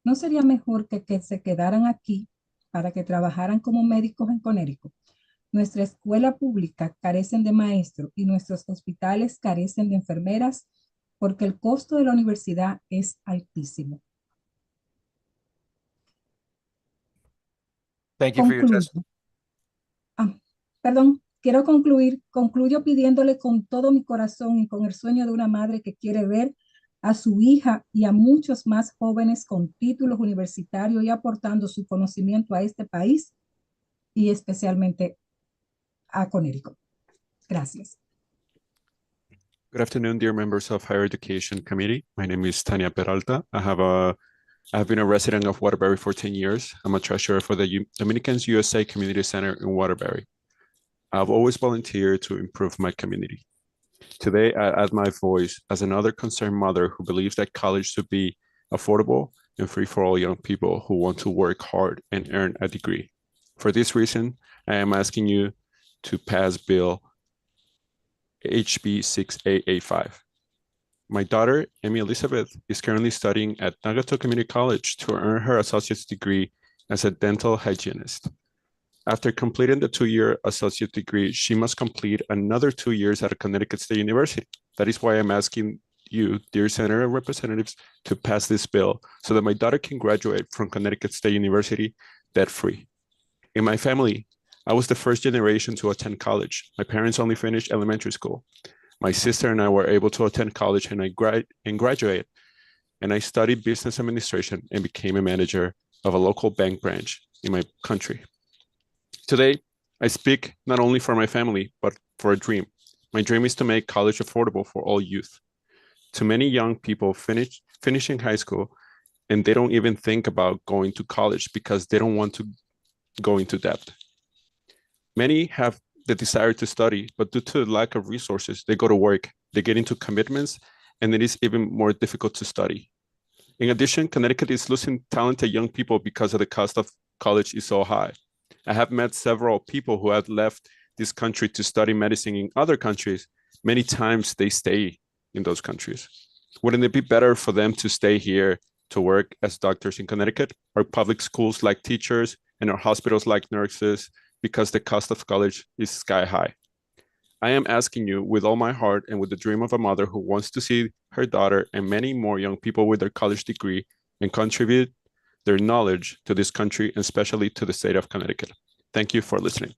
¿No sería mejor que se quedaran aquí para que trabajaran como médicos en Connecticut? Nuestra escuela pública carecen de maestros y nuestros hospitales carecen de enfermeras porque el costo de la universidad es altísimo. Thank you for your testimony. Quiero concluyo pidiéndole con todo mi corazón y con el sueño de una madre que quiere ver a su hija y a muchos más jóvenes con títulos universitarios y aportando su conocimiento a este país y especialmente a Connecticut. Gracias. Good afternoon, dear members of Higher Education Committee. My name is Tania Peralta. I have a I've been a resident of Waterbury for 10 years. I'm a treasurer for the Dominicans USA Community Center in Waterbury. I've always volunteered to improve my community. Today, I add my voice as another concerned mother who believes that college should be affordable and free for all young people who want to work hard and earn a degree. For this reason, I am asking you to pass Bill HB 6885. My daughter, Amy Elizabeth, is currently studying at Nagato Community College to earn her associate's degree as a dental hygienist. After completing the 2-year associate degree, she must complete another 2 years at a Connecticut State University. That is why I'm asking you, dear Senator and representatives, to pass this bill so that my daughter can graduate from Connecticut State University debt-free. In my family, I was the first generation to attend college. My parents only finished elementary school. My sister and I were able to attend college and graduate, and I studied business administration and became a manager of a local bank branch in my country. Today, I speak not only for my family, but for a dream. My dream is to make college affordable for all youth. Too many young people finishing high school, and they don't even think about going to college because they don't want to go into debt. Many have the desire to study, but due to the lack of resources, they go to work, they get into commitments, and it is even more difficult to study. In addition, Connecticut is losing talented young people because of the cost of college is so high. I have met several people who have left this country to study medicine in other countries. Many times they stay in those countries. Wouldn't it be better for them to stay here to work as doctors in Connecticut? Our public schools like teachers and our hospitals like nurses, because the cost of college is sky high. I am asking you with all my heart and with the dream of a mother who wants to see her daughter and many more young people with their college degree and contribute their knowledge to this country and especially to the state of Connecticut. Thank you for listening.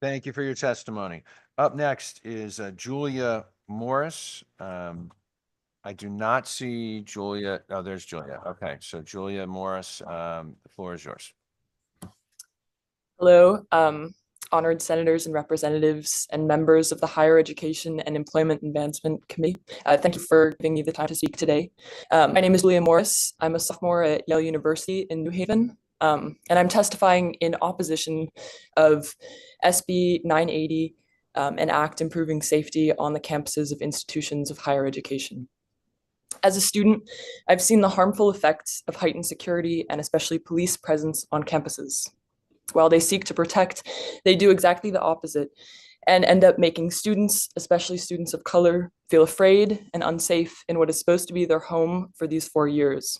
Thank you for your testimony. Up next is Julia Morris. I do not see Julia. Oh, there's Julia. Okay, so Julia Morris, the floor is yours. Hello, honored senators and representatives and members of the Higher Education and Employment Advancement Committee. Thank you for giving me the time to speak today. My name is Julia Morris. I'm a sophomore at Yale University in New Haven, and I'm testifying in opposition of SB 980, an act improving safety on the campuses of institutions of higher education. As a student, I've seen the harmful effects of heightened security and especially police presence on campuses. While they seek to protect, they do exactly the opposite and end up making students, especially students of color, feel afraid and unsafe in what is supposed to be their home for these 4 years.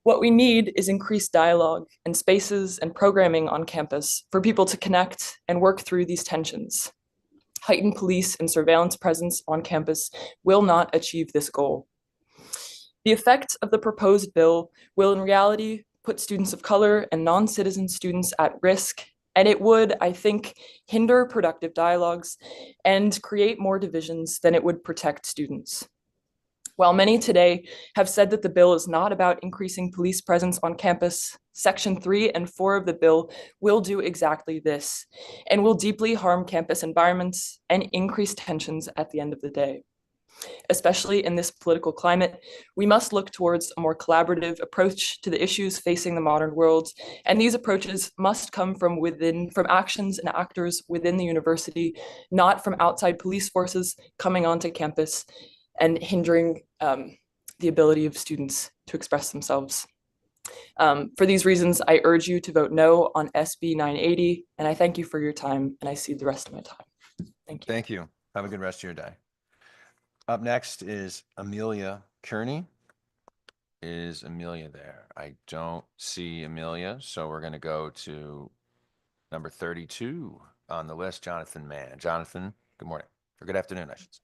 What we need is increased dialogue and spaces and programming on campus for people to connect and work through these tensions. Heightened police and surveillance presence on campus will not achieve this goal. The effect of the proposed bill will in reality put students of color and non-citizen students at risk, and it would, I think, hinder productive dialogues and create more divisions than it would protect students. While many today have said that the bill is not about increasing police presence on campus, Section 3 and 4 of the bill will do exactly this and will deeply harm campus environments and increase tensions at the end of the day. Especially in this political climate, we must look towards a more collaborative approach to the issues facing the modern world, and these approaches must come from actions and actors within the university, not from outside police forces coming onto campus and hindering the ability of students to express themselves. For these reasons, I urge you to vote no on SB 980, and I thank you for your time, and I cede the rest of my time. Thank you. Thank you. Have a good rest of your day. Up next is Amelia Kearney. Is Amelia there? I don't see Amelia, so we're going to go to number 32 on the list, Jonathan Mann. Jonathan, good morning, or good afternoon, I should say.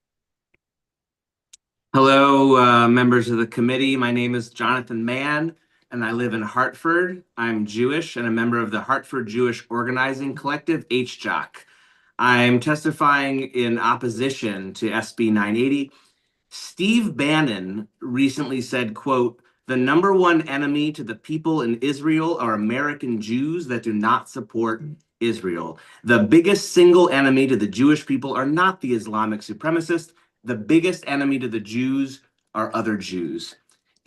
Hello, members of the committee. My name is Jonathan Mann, and I live in Hartford. I'm Jewish and a member of the Hartford Jewish Organizing Collective, HJOC. I'm testifying in opposition to SB 980. Steve Bannon recently said, quote, "The number one enemy to the people in Israel are American Jews that do not support Israel. The biggest single enemy to the Jewish people are not the Islamic supremacists. The biggest enemy to the Jews are other Jews."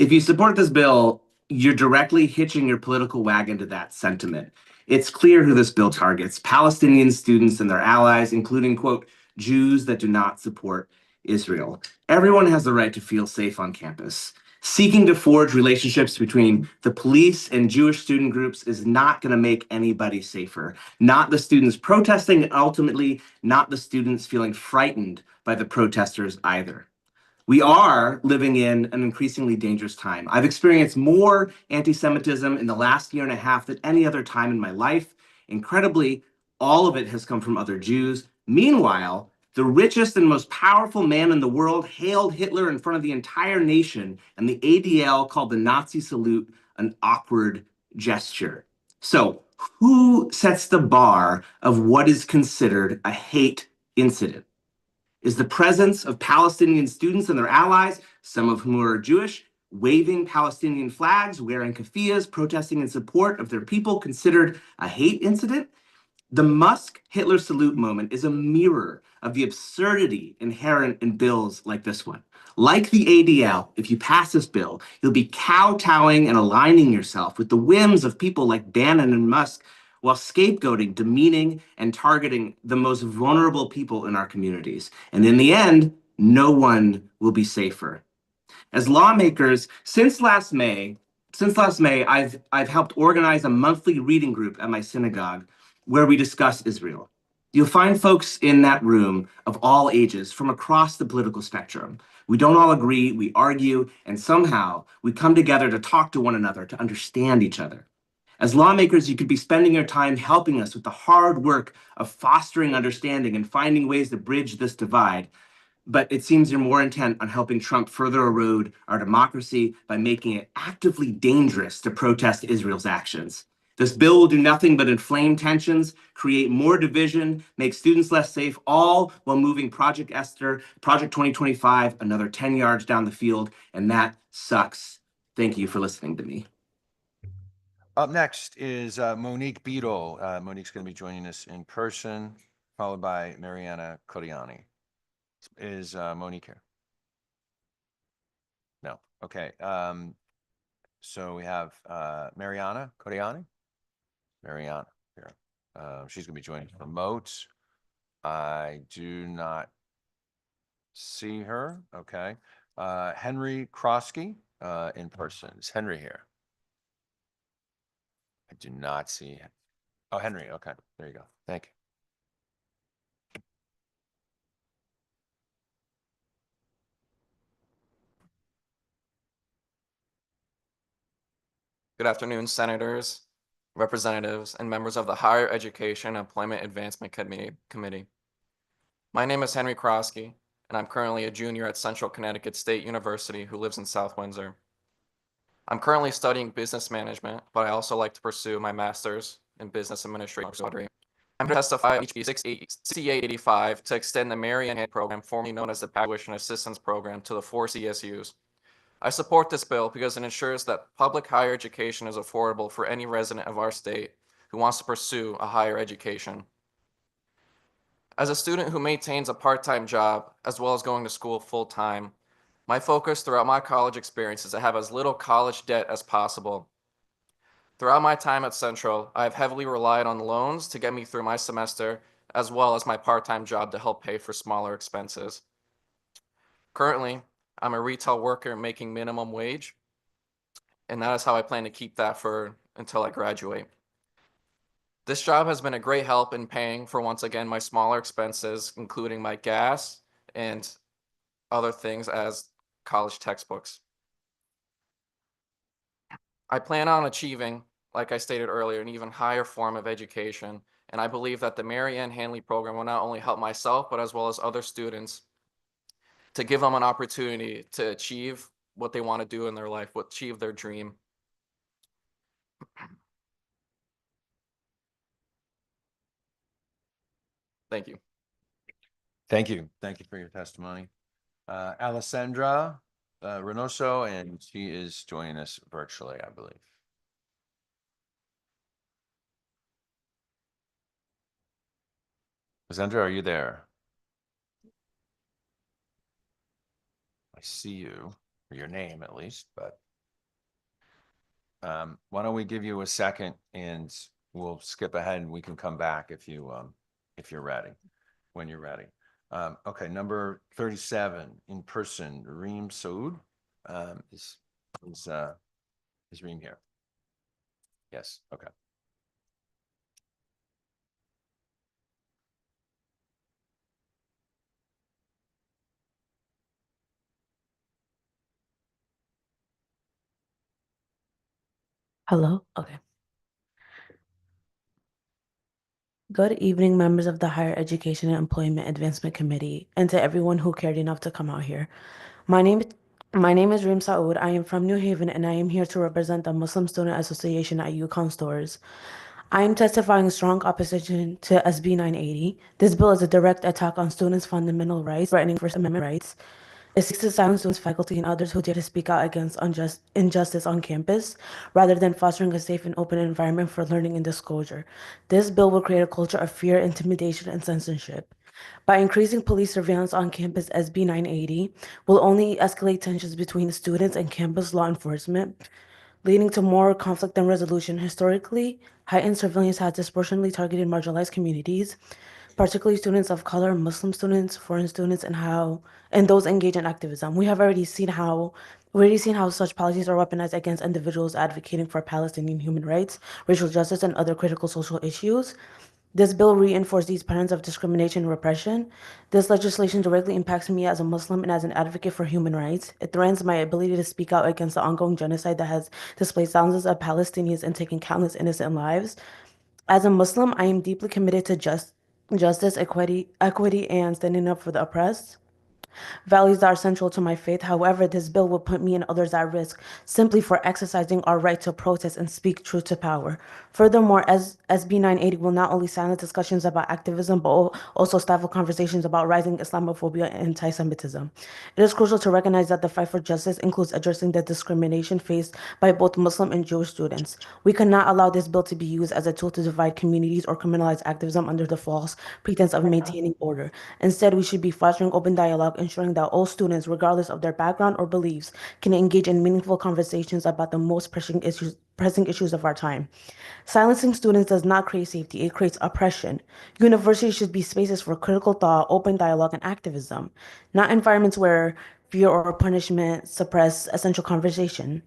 If you support this bill, you're directly hitching your political wagon to that sentiment. It's clear who this bill targets: Palestinian students and their allies, including, quote, Jews that do not support Israel. Everyone has the right to feel safe on campus. Seeking to forge relationships between the police and Jewish student groups is not going to make anybody safer. Not the students protesting, and ultimately not the students feeling frightened by the protesters either. We are living in an increasingly dangerous time. I've experienced more anti-Semitism in the last year and a half than any other time in my life. Incredibly, all of it has come from other Jews. Meanwhile, the richest and most powerful man in the world hailed Hitler in front of the entire nation, and the ADL called the Nazi salute an awkward gesture. So, who sets the bar of what is considered a hate incident? Is the presence of Palestinian students and their allies, some of whom are Jewish, waving Palestinian flags, wearing keffiyehs, protesting in support of their people, considered a hate incident? The Musk Hitler salute moment is a mirror of the absurdity inherent in bills like this one. Like the ADL, if you pass this bill, you'll be kowtowing and aligning yourself with the whims of people like Bannon and Musk, while scapegoating, demeaning, and targeting the most vulnerable people in our communities. And in the end, no one will be safer. As lawmakers, since last May, I've helped organize a monthly reading group at my synagogue where we discuss Israel. You'll find folks in that room of all ages from across the political spectrum. We don't all agree, we argue, and somehow we come together to talk to one another, to understand each other. As lawmakers, you could be spending your time helping us with the hard work of fostering understanding and finding ways to bridge this divide. But it seems you're more intent on helping Trump further erode our democracy by making it actively dangerous to protest Israel's actions. This bill will do nothing but inflame tensions, create more division, make students less safe, all while moving Project Esther, Project 2025, another 10 yards down the field, and that sucks. Thank you for listening to me. Up next is Monique Beadle. Monique's going to be joining us in person, followed by Mariana Coriani. Is Monique here? No. Okay. So we have Mariana Coriani. Mariana here. She's going to be joining remote. I do not see her. Okay. Henry Krosky in person. Is Henry here? I do not see him. Oh, Henry. Okay. There you go. Thank you. Good afternoon, senators, representatives, and members of the Higher Education and Employment Advancement Committee. My name is Henry Krosky, and I'm currently a junior at Central Connecticut State University who lives in South Windsor. I'm currently studying business management, but I also like to pursue my master's in business administration. I'm here to testify on HB 6885 to extend the Marian Hand program, formerly known as the Tuition Assistance Program, to the 4 CSUs. I support this bill because it ensures that public higher education is affordable for any resident of our state who wants to pursue a higher education. As a student who maintains a part-time job as well as going to school full-time, my focus throughout my college experience is to have as little college debt as possible. Throughout my time at Central, I have heavily relied on loans to get me through my semester, as well as my part-time job to help pay for smaller expenses. Currently, I'm a retail worker making minimum wage, and that is how I plan to keep that for until I graduate. This job has been a great help in paying for, once again, my smaller expenses, including my gas and other things as college textbooks. I plan on achieving, like I stated earlier, an even higher form of education, and I believe that the Mary Ann Handley program will not only help myself, but as well as other students to give them an opportunity to achieve what they want to do in their life, achieve their dream. Thank you. Thank you. Thank you for your testimony. Alessandra Reynoso, and she is joining us virtually, I believe. Alessandra, are you there? I see you, or your name at least, but Why don't we give you a second and we'll skip ahead and we can come back if you're ready, when you're ready. Okay, number 37 in person, Reem Saud. Is Reem here? Yes, okay. Hello? Okay. Good evening, members of the Higher Education and Employment Advancement Committee, and to everyone who cared enough to come out here. My name is Reem Saud. I am from New Haven, and I am here to represent the Muslim Student Association at UConn Stores. I am testifying strong opposition to SB 980. This bill is a direct attack on students' fundamental rights, threatening First Amendment rights. It seeks to silence students, faculty, and others who dare to speak out against injustice on campus, rather than fostering a safe and open environment for learning and disclosure. This bill will create a culture of fear, intimidation, and censorship. By increasing police surveillance on campus, SB 980 will only escalate tensions between students and campus law enforcement, leading to more conflict and resolution. Historically, heightened surveillance has disproportionately targeted marginalized communities, particularly students of color, Muslim students, foreign students, and those engaged in activism. We've already seen how such policies are weaponized against individuals advocating for Palestinian human rights, racial justice, and other critical social issues. This bill reinforces these patterns of discrimination and repression. This legislation directly impacts me as a Muslim and as an advocate for human rights. It threatens my ability to speak out against the ongoing genocide that has displaced thousands of Palestinians and taken countless innocent lives. As a Muslim, I am deeply committed to justice, equity, and standing up for the oppressed, values that are central to my faith. However, this bill will put me and others at risk simply for exercising our right to protest and speak truth to power. Furthermore, as SB 980 will not only silence discussions about activism, but also stifle conversations about rising Islamophobia and anti-Semitism. It is crucial to recognize that the fight for justice includes addressing the discrimination faced by both Muslim and Jewish students. We cannot allow this bill to be used as a tool to divide communities or criminalize activism under the false pretense of maintaining order. Instead, we should be fostering open dialogue, ensuring that all students, regardless of their background or beliefs, can engage in meaningful conversations about the most pressing issues of our time. Silencing students does not create safety, it creates oppression. Universities should be spaces for critical thought, open dialogue, and activism, not environments where fear or punishment suppress essential conversation.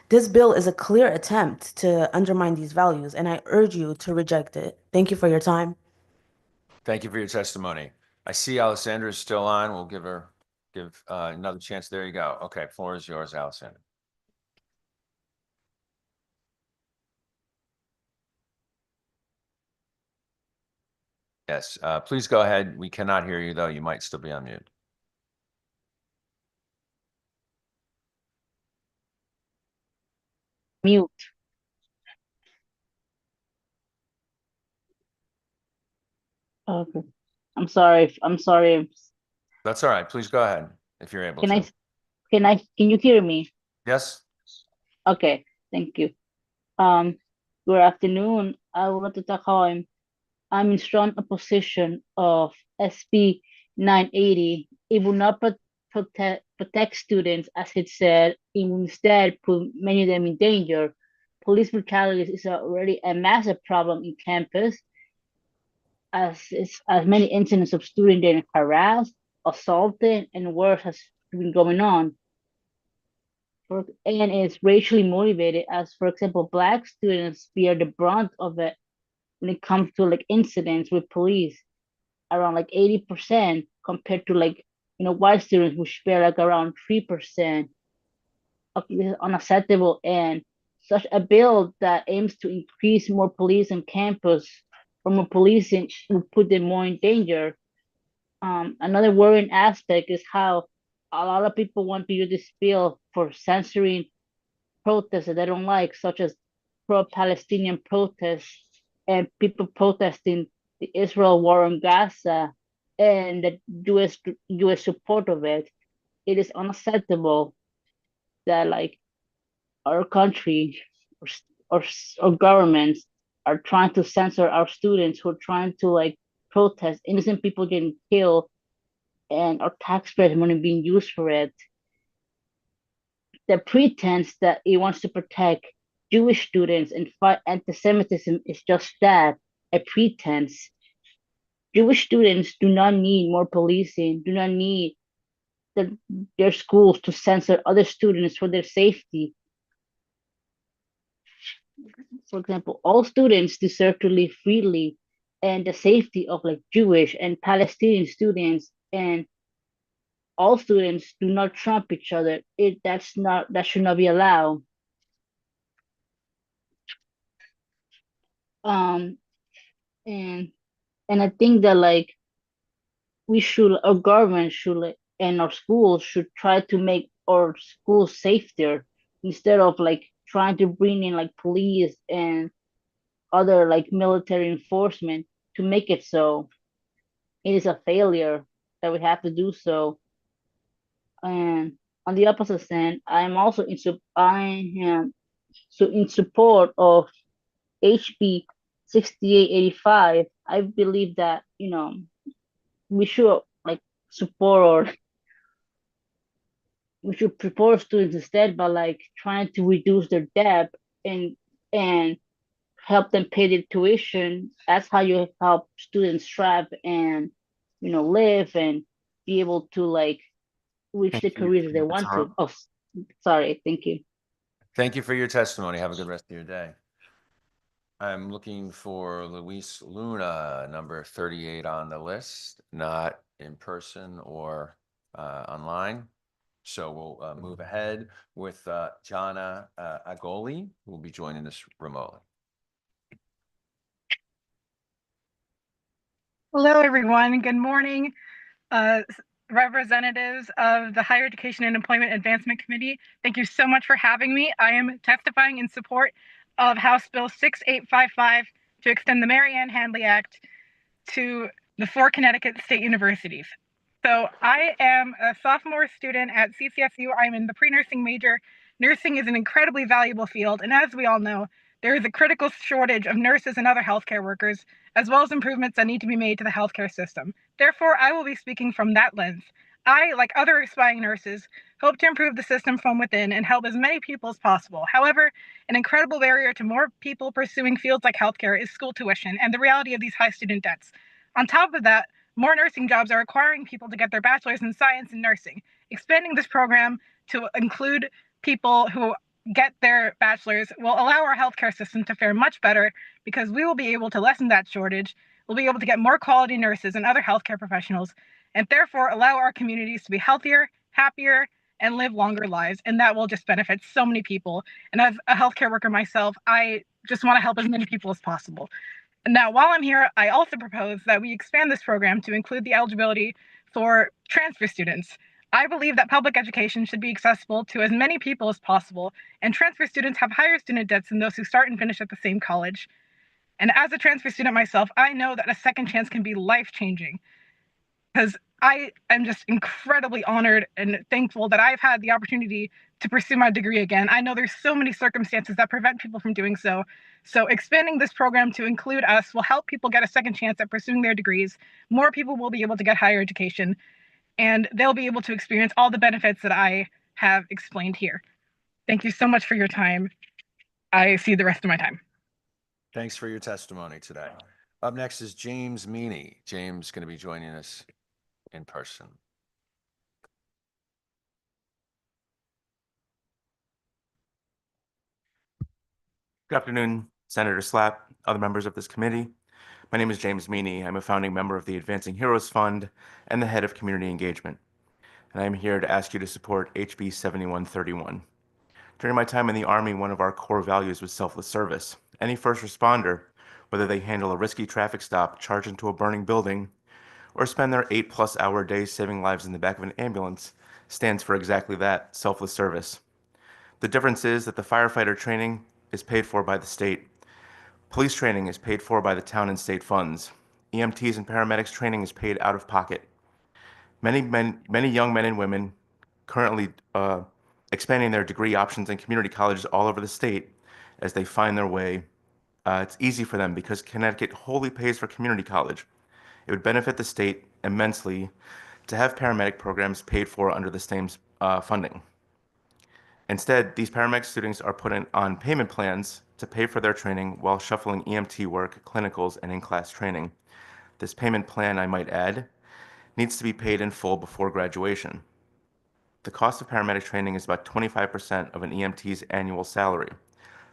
This bill is a clear attempt to undermine these values, and I urge you to reject it. Thank you for your time. Thank you for your testimony. I see Alessandra is still on. We'll give another chance. There you go. Okay, floor is yours, Alessandra. Yes, please go ahead. We cannot hear you, though. You might still be on mute. Mute. Okay. I'm sorry. I'm sorry. That's all right. Please go ahead if you're able Can to. can you hear me? Yes. Okay. Thank you. Good afternoon. I want to talk how I'm in strong opposition of SB 980. It will not protect students, as it said. It will instead put many of them in danger. Police brutality is already a massive problem in campus, as many incidents of students getting harassed, assaulted, and worse has been going on. And it's racially motivated, as for example, Black students bear the brunt of it when it comes to like incidents with police, around like 80% compared to like white students which bear like around 3%. Okay, this is unacceptable, and such a bill that aims to increase more police on campus or more policing will put them more in danger. Another worrying aspect is how a lot of people want to use this bill for censoring protests that they don't like, such as pro-Palestinian protests and people protesting the Israel war on Gaza and the US support of it. It is unacceptable that like our country or, or governments are trying to censor our students who are trying to like protest, innocent people getting killed, and our taxpayers' money being used for it. The pretense that it wants to protect Jewish students and fight anti-Semitism is just that, a pretense. Jewish students do not need more policing, do not need their schools to censor other students for their safety. For example, all students deserve to live freely, and the safety of like Jewish and Palestinian students and all students do not trump each other. That should not be allowed. Um and I think that like our government should like, and our schools should try to make our schools safer instead of like trying to bring in like police and other like military enforcement to make it so. It is a failure that we have to do so. And on the opposite end, I am in support of HB 6885. I believe that we should like support or we should prepare students instead by like trying to reduce their debt and and help them pay their tuition. That's how you help students thrive and live and be able to like reach the Thank you careers for they your want time. to. Oh, sorry. Thank you. Thank you for your testimony. Have a good rest of your day. I'm looking for Luis Luna, number 38 on the list, not in person or online. So we'll move ahead with Jana Agoli, who will be joining us remotely. Hello, everyone. Good morning, representatives of the Higher Education and Employment Advancement Committee. Thank you so much for having me. I am testifying in support of House Bill 6855 to extend the Mary Ann Handley Act to the 4 Connecticut state universities. So I am a sophomore student at CCSU. I'm in the pre-nursing major. Nursing is an incredibly valuable field, and as we all know, there is a critical shortage of nurses and other healthcare workers, as well as improvements that need to be made to the healthcare system. Therefore, I will be speaking from that lens. I, like other aspiring nurses, hope to improve the system from within and help as many people as possible. However, an incredible barrier to more people pursuing fields like healthcare is school tuition and the reality of these high student debts. On top of that, more nursing jobs are requiring people to get their bachelor's in science and nursing. Expanding this program to include people who get their bachelor's will allow our healthcare system to fare much better because we will be able to lessen that shortage. We'll be able to get more quality nurses and other healthcare professionals, and therefore allow our communities to be healthier, happier, and live longer lives. And that will just benefit so many people. And as a healthcare worker myself, I just want to help as many people as possible. Now, while I'm here, I also propose that we expand this program to include the eligibility for transfer students. I believe that public education should be accessible to as many people as possible, and transfer students have higher student debts than those who start and finish at the same college. And as a transfer student myself, I know that a second chance can be life-changing, because I am just incredibly honored and thankful that I've had the opportunity to pursue my degree again. I know there's so many circumstances that prevent people from doing so. So expanding this program to include us will help people get a second chance at pursuing their degrees. More people will be able to get higher education, and they'll be able to experience all the benefits that I have explained here. Thank you so much for your time. I see the rest of my time. Thanks for your testimony today. Up next is James Meany. James is going to be joining us in person. Good afternoon, Senator Slapp, other members of this committee. My name is James Meany. I'm a founding member of the Advancing Heroes Fund and the head of community engagement. And I'm here to ask you to support HB 7131. During my time in the Army, one of our core values was selfless service. Any first responder, whether they handle a risky traffic stop, charge into a burning building, or spend their 8+ hour days saving lives in the back of an ambulance, stands for exactly that, selfless service. The difference is that the firefighter training is paid for by the state. Police training is paid for by the town and state funds. EMTs and paramedics training is paid out of pocket. Many young men and women currently expanding their degree options in community colleges all over the state as they find their way. It's easy for them because Connecticut wholly pays for community college. It would benefit the state immensely to have paramedic programs paid for under the same funding. Instead, these paramedic students are put on payment plans to pay for their training while shuffling EMT work, clinicals, and in-class training. This payment plan, I might add, needs to be paid in full before graduation. The cost of paramedic training is about 25% of an EMT's annual salary.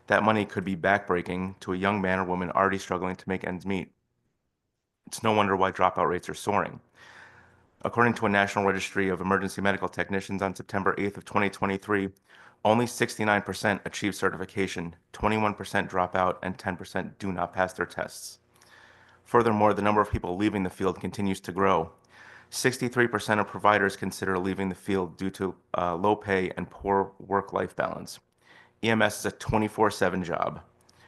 That money could be backbreaking to a young man or woman already struggling to make ends meet. It's no wonder why dropout rates are soaring. According to a National Registry of Emergency Medical Technicians on September 8th of 2023, only 69% achieve certification, 21% drop out, and 10% do not pass their tests. Furthermore, the number of people leaving the field continues to grow. 63% of providers consider leaving the field due to low pay and poor work-life balance. EMS is a 24/7 job.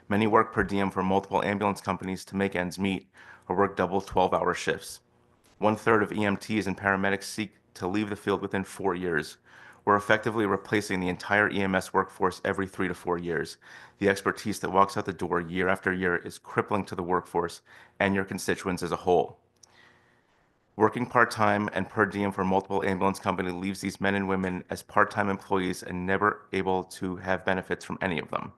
Many work per diem for multiple ambulance companies to make ends meet or work double 12-hour shifts. 1/3 of EMTs and paramedics seek to leave the field within 4 years. We're effectively replacing the entire EMS workforce every 3 to 4 years. The expertise that walks out the door year after year is crippling to the workforce and your constituents as a whole. Working part-time and per diem for multiple ambulance companies leaves these men and women as part-time employees and never able to have benefits from any of them.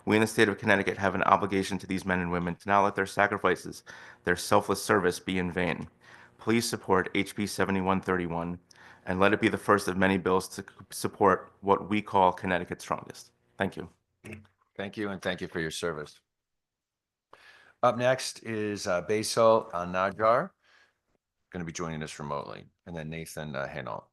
We in the state of Connecticut have an obligation to these men and women to not let their sacrifices, their selfless service be in vain. Please support HB 7131 and let it be the first of many bills to support what we call Connecticut's strongest. Thank you. Thank you, and thank you for your service. Up next is Basil Al-Najjar, going to be joining us remotely, and then Nathan Hanault.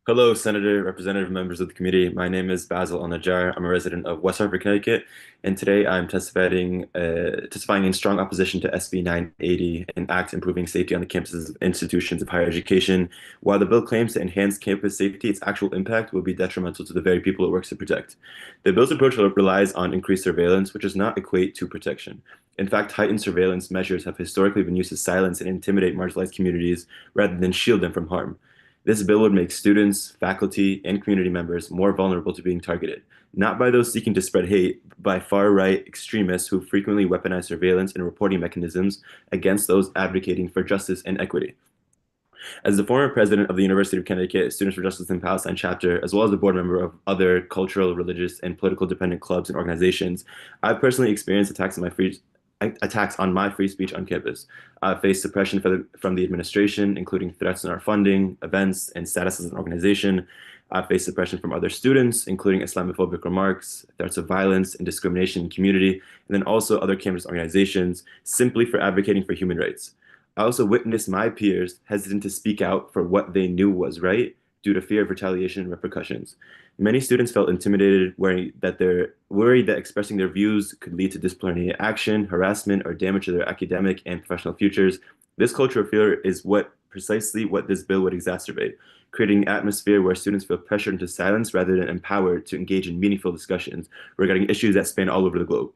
Hello, Senator, Representative, members of the committee. My name is Basil Al-Najjar. I'm a resident of West Hartford, Connecticut, and today I'm testifying in strong opposition to SB 980, an act improving safety on the campuses of institutions of higher education. While the bill claims to enhance campus safety, its actual impact will be detrimental to the very people it works to protect. The bill's approach relies on increased surveillance, which does not equate to protection. In fact, heightened surveillance measures have historically been used to silence and intimidate marginalized communities rather than shield them from harm. This bill would make students, faculty, and community members more vulnerable to being targeted, not by those seeking to spread hate, but by far-right extremists who frequently weaponize surveillance and reporting mechanisms against those advocating for justice and equity. As the former president of the University of Connecticut Students for Justice in Palestine chapter, as well as a board member of other cultural, religious, and political dependent clubs and organizations, I've personally experienced attacks on my free speech on campus. I've faced suppression from the administration, including threats on our funding, events, and status as an organization. I've faced suppression from other students, including Islamophobic remarks, threats of violence and discrimination in community, and then also other campus organizations, simply for advocating for human rights. I also witnessed my peers hesitant to speak out for what they knew was right due to fear of retaliation and repercussions. Many students felt intimidated, worried that expressing their views could lead to disciplinary action, harassment, or damage to their academic and professional futures. This culture of fear is precisely what this bill would exacerbate, creating an atmosphere where students feel pressured into silence rather than empowered to engage in meaningful discussions regarding issues that span all over the globe.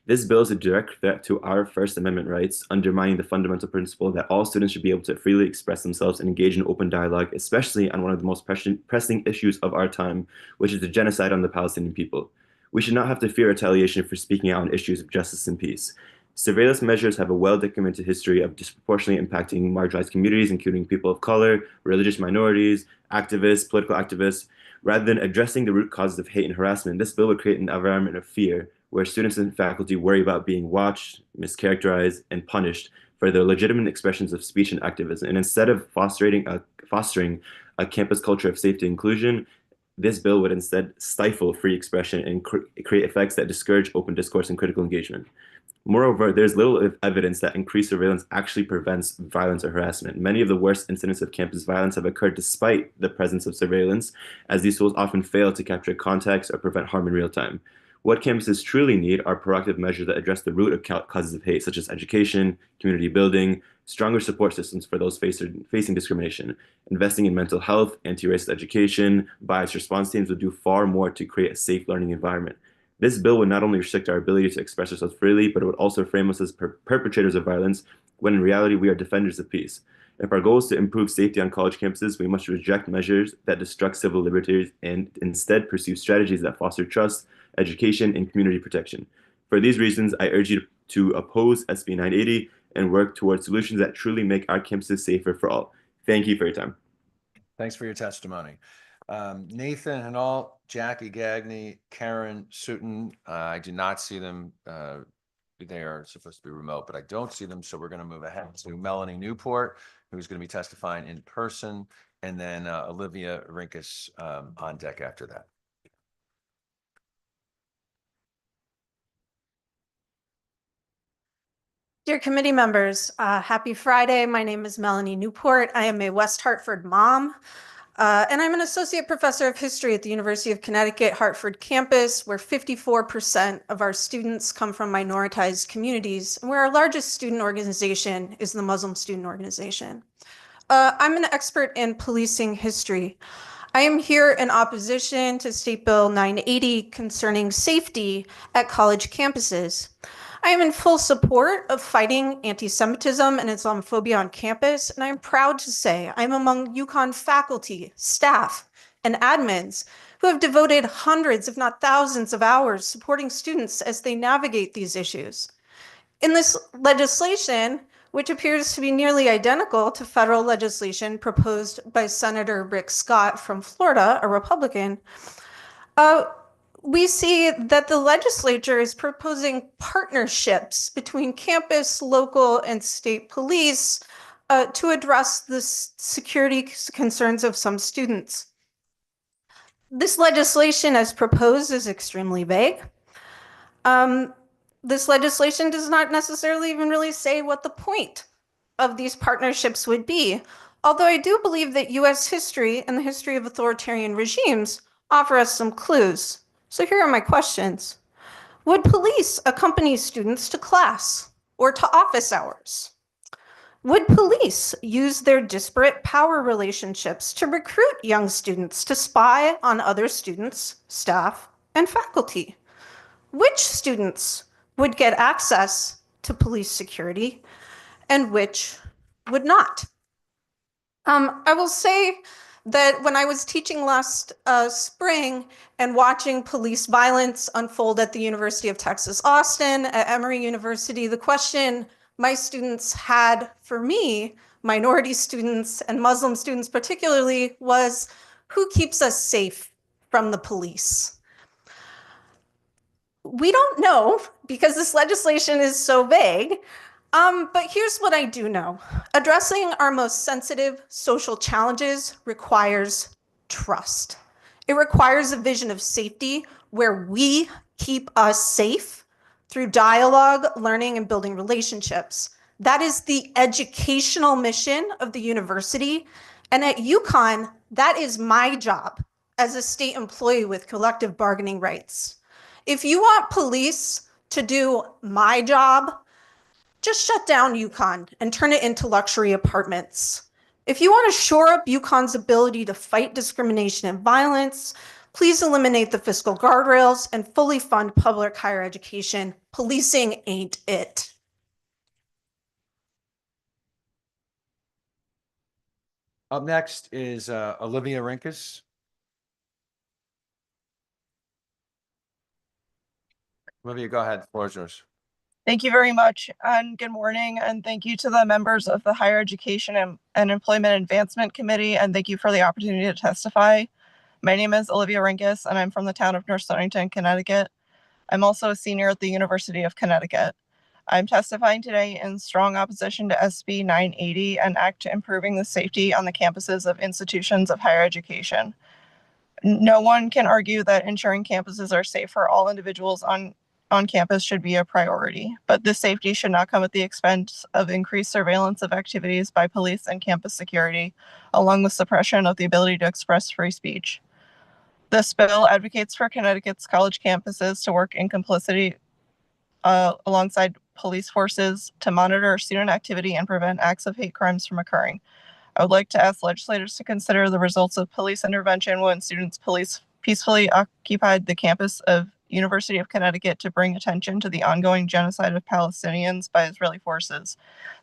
This bill is a direct threat to our First Amendment rights, undermining the fundamental principle that all students should be able to freely express themselves and engage in open dialogue, especially on one of the most pressing issues of our time, which is the genocide on the Palestinian people. We should not have to fear retaliation for speaking out on issues of justice and peace. Surveillance measures have a well-documented history of disproportionately impacting marginalized communities, including people of color, religious minorities, activists, political activists. Rather than addressing the root causes of hate and harassment, this bill would create an environment of fear where students and faculty worry about being watched, mischaracterized, and punished for their legitimate expressions of speech and activism. And instead of fostering a campus culture of safety and inclusion, this bill would instead stifle free expression and create effects that discourage open discourse and critical engagement. Moreover, there's little evidence that increased surveillance actually prevents violence or harassment. Many of the worst incidents of campus violence have occurred despite the presence of surveillance, as these tools often fail to capture context or prevent harm in real time. What campuses truly need are proactive measures that address the root of causes of hate, such as education, community building, stronger support systems for those facing discrimination. Investing in mental health, anti-racist education, bias response teams would do far more to create a safe learning environment. This bill would not only restrict our ability to express ourselves freely, but it would also frame us as perpetrators of violence, when in reality we are defenders of peace. If our goal is to improve safety on college campuses, we must reject measures that destruct civil liberties and instead pursue strategies that foster trust, education, and community protection. For these reasons, I urge you to oppose SB 980 and work towards solutions that truly make our campuses safer for all. Thank you for your time. Thanks for your testimony. Nathan Hanal, Jackie Gagney, Karen Sutton. I do not see them. They are supposed to be remote, but I don't see them. So we're going to move ahead to Melanie Newport, who's going to be testifying in person, and then Olivia Rinkus on deck after that. Dear committee members, happy Friday. My name is Melanie Newport. I am a West Hartford mom, and I'm an associate professor of history at the University of Connecticut Hartford campus, where 54% of our students come from minoritized communities, and where our largest student organization is the Muslim Student Organization. I'm an expert in policing history. I am here in opposition to State Bill 980 concerning safety at college campuses. I am in full support of fighting anti-Semitism and Islamophobia on campus, and I'm proud to say I'm among UConn faculty, staff, and admins who have devoted hundreds, if not thousands, of hours supporting students as they navigate these issues. In this legislation, which appears to be nearly identical to federal legislation proposed by Senator Rick Scott from Florida, a Republican, we see that the legislature is proposing partnerships between campus, local, and state police to address the security concerns of some students. This legislation as proposed is extremely vague. This legislation does not necessarily even really say what the point of these partnerships would be, although I do believe that US history and the history of authoritarian regimes offer us some clues. So here are my questions. Would police accompany students to class or to office hours? Would police use their disparate power relationships to recruit young students to spy on other students, staff, and faculty? Which students would get access to police security and which would not? I will say that when I was teaching last spring and watching police violence unfold at the University of Texas, Austin, at Emory University, the question my students had for me, minority students and Muslim students particularly, was who keeps us safe from the police? We don't know because this legislation is so vague. But here's what I do know. Addressing our most sensitive social challenges requires trust. It requires a vision of safety where we keep us safe through dialogue, learning, and building relationships. That is the educational mission of the university. And at UConn, that is my job as a state employee with collective bargaining rights. If you want police to do my job, just shut down UConn and turn it into luxury apartments. If you want to shore up UConn's ability to fight discrimination and violence, please eliminate the fiscal guardrails and fully fund public higher education. Policing ain't it. Up next is Olivia Rinkus. Olivia, go ahead. The floor is yours. Thank you very much, and good morning, and thank you to the members of the Higher Education and Employment Advancement Committee, and thank you for the opportunity to testify. My name is Olivia Rinkus, and I'm from the town of North Stonington, Connecticut. I'm also a senior at the University of Connecticut. I'm testifying today in strong opposition to SB 980, an act to improving the safety on the campuses of institutions of higher education. No one can argue that ensuring campuses are safe for all individuals on campus should be a priority, but this safety should not come at the expense of increased surveillance of activities by police and campus security, along with suppression of the ability to express free speech. This bill advocates for Connecticut's college campuses to work in complicity alongside police forces to monitor student activity and prevent acts of hate crimes from occurring. I would like to ask legislators to consider the results of police intervention when students peacefully occupied the campus of University of Connecticut to bring attention to the ongoing genocide of Palestinians by Israeli forces.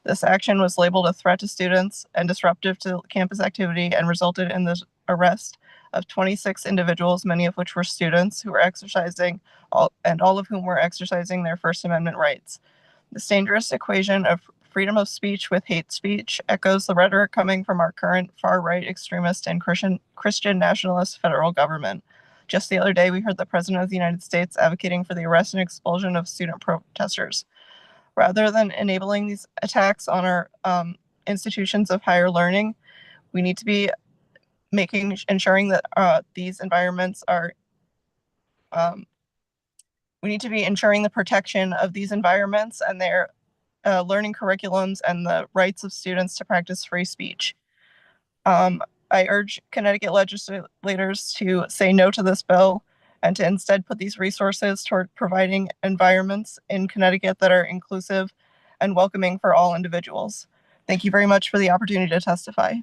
This action was labeled a threat to students and disruptive to campus activity and resulted in the arrest of 26 individuals, many of which were students who were all of whom were exercising their First Amendment rights. This dangerous equation of freedom of speech with hate speech echoes the rhetoric coming from our current far-right extremist and Christian nationalist federal government. Just the other day, we heard the President of the United States advocating for the arrest and expulsion of student protesters. Rather than enabling these attacks on our institutions of higher learning, we need to be ensuring that these environments are we need to be ensuring the protection of these environments and their learning curriculums and the rights of students to practice free speech. I urge Connecticut legislators to say no to this bill and to instead put these resources toward providing environments in Connecticut that are inclusive and welcoming for all individuals. Thank you very much for the opportunity to testify.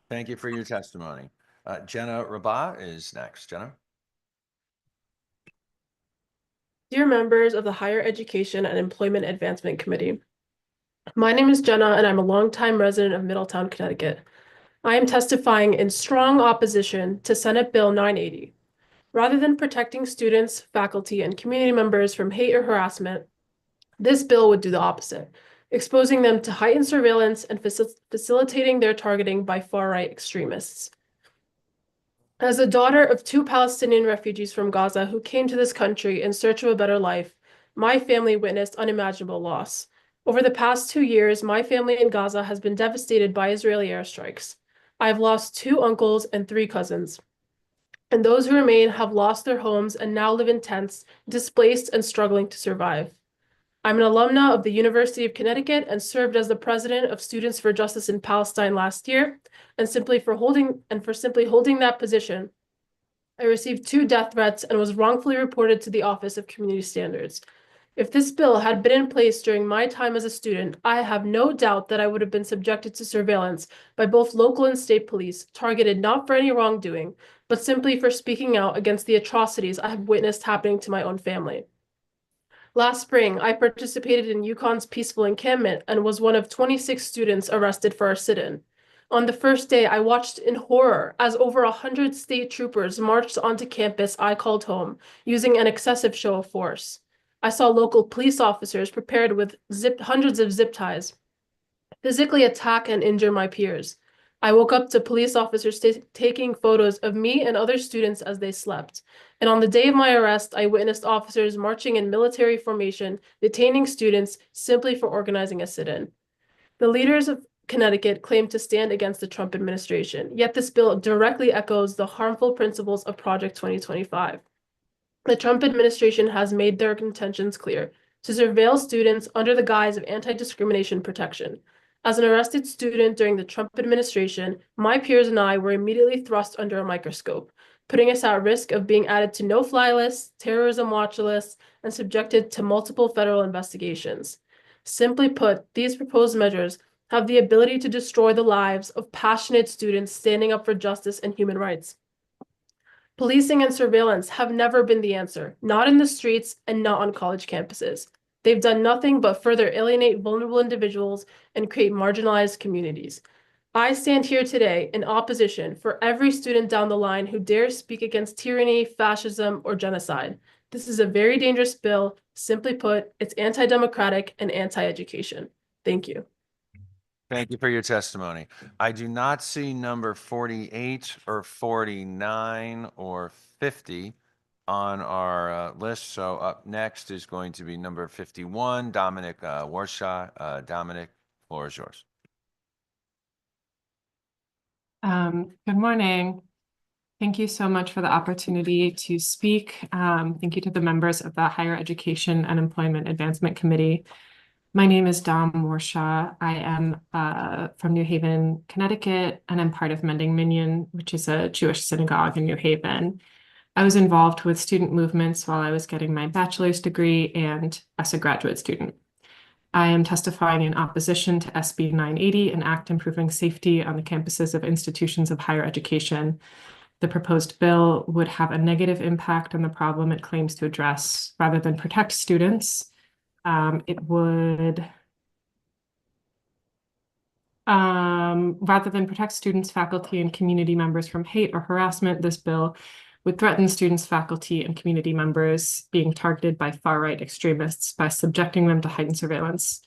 Thank you for your testimony. Jenna Rabat is next. Jenna. Dear members of the Higher Education and Employment Advancement Committee, my name is Jenna and I'm a longtime resident of Middletown, Connecticut. I am testifying in strong opposition to Senate Bill 980. Rather than protecting students, faculty, and community members from hate or harassment, this bill would do the opposite, exposing them to heightened surveillance and facilitating their targeting by far-right extremists. As a daughter of 2 Palestinian refugees from Gaza who came to this country in search of a better life, my family witnessed unimaginable loss. Over the past 2 years, my family in Gaza has been devastated by Israeli airstrikes. I have lost 2 uncles and 3 cousins. And those who remain have lost their homes and now live in tents, displaced and struggling to survive. I'm an alumna of the University of Connecticut and served as the president of Students for Justice in Palestine last year, and for simply holding that position, I received 2 death threats and was wrongfully reported to the Office of Community Standards. If this bill had been in place during my time as a student, I have no doubt that I would have been subjected to surveillance by both local and state police, targeted not for any wrongdoing, but simply for speaking out against the atrocities I have witnessed happening to my own family. Last spring, I participated in UConn's peaceful encampment and was one of 26 students arrested for our sit-in. On the first day, I watched in horror as over 100 state troopers marched onto campus I called home, using an excessive show of force. I saw local police officers prepared with hundreds of zip ties, physically attack and injure my peers. I woke up to police officers taking photos of me and other students as they slept. And on the day of my arrest, I witnessed officers marching in military formation, detaining students simply for organizing a sit-in. The leaders of Connecticut claim to stand against the Trump administration, yet this bill directly echoes the harmful principles of Project 2025. The Trump administration has made their intentions clear: to surveil students under the guise of anti-discrimination protection. As an arrested student during the Trump administration, my peers and I were immediately thrust under a microscope, putting us at risk of being added to no-fly lists, terrorism watch lists, and subjected to multiple federal investigations. Simply put, these proposed measures have the ability to destroy the lives of passionate students standing up for justice and human rights. Policing and surveillance have never been the answer, not in the streets and not on college campuses. They've done nothing but further alienate vulnerable individuals and create marginalized communities. I stand here today in opposition for every student down the line who dares speak against tyranny, fascism, or genocide. This is a very dangerous bill. Simply put, it's anti-democratic and anti-education. Thank you. Thank you for your testimony. I do not see number 48 or 49 or 50 on our list. So up next is going to be number 51, Dominic Warshaw. Dominic, floor is yours. Good morning. Thank you so much for the opportunity to speak. Thank you to the members of the Higher Education and Employment Advancement Committee. My name is Dom Warshaw. I am from New Haven, Connecticut, and I'm part of Mending Minyan, which is a Jewish synagogue in New Haven. I was involved with student movements while I was getting my bachelor's degree and as a graduate student. I am testifying in opposition to SB 980, an act improving safety on the campuses of institutions of higher education. The proposed bill would have a negative impact on the problem it claims to address rather than protect students. It would, rather than protect students, faculty, and community members from hate or harassment, this bill would threaten students, faculty, and community members being targeted by far-right extremists by subjecting them to heightened surveillance.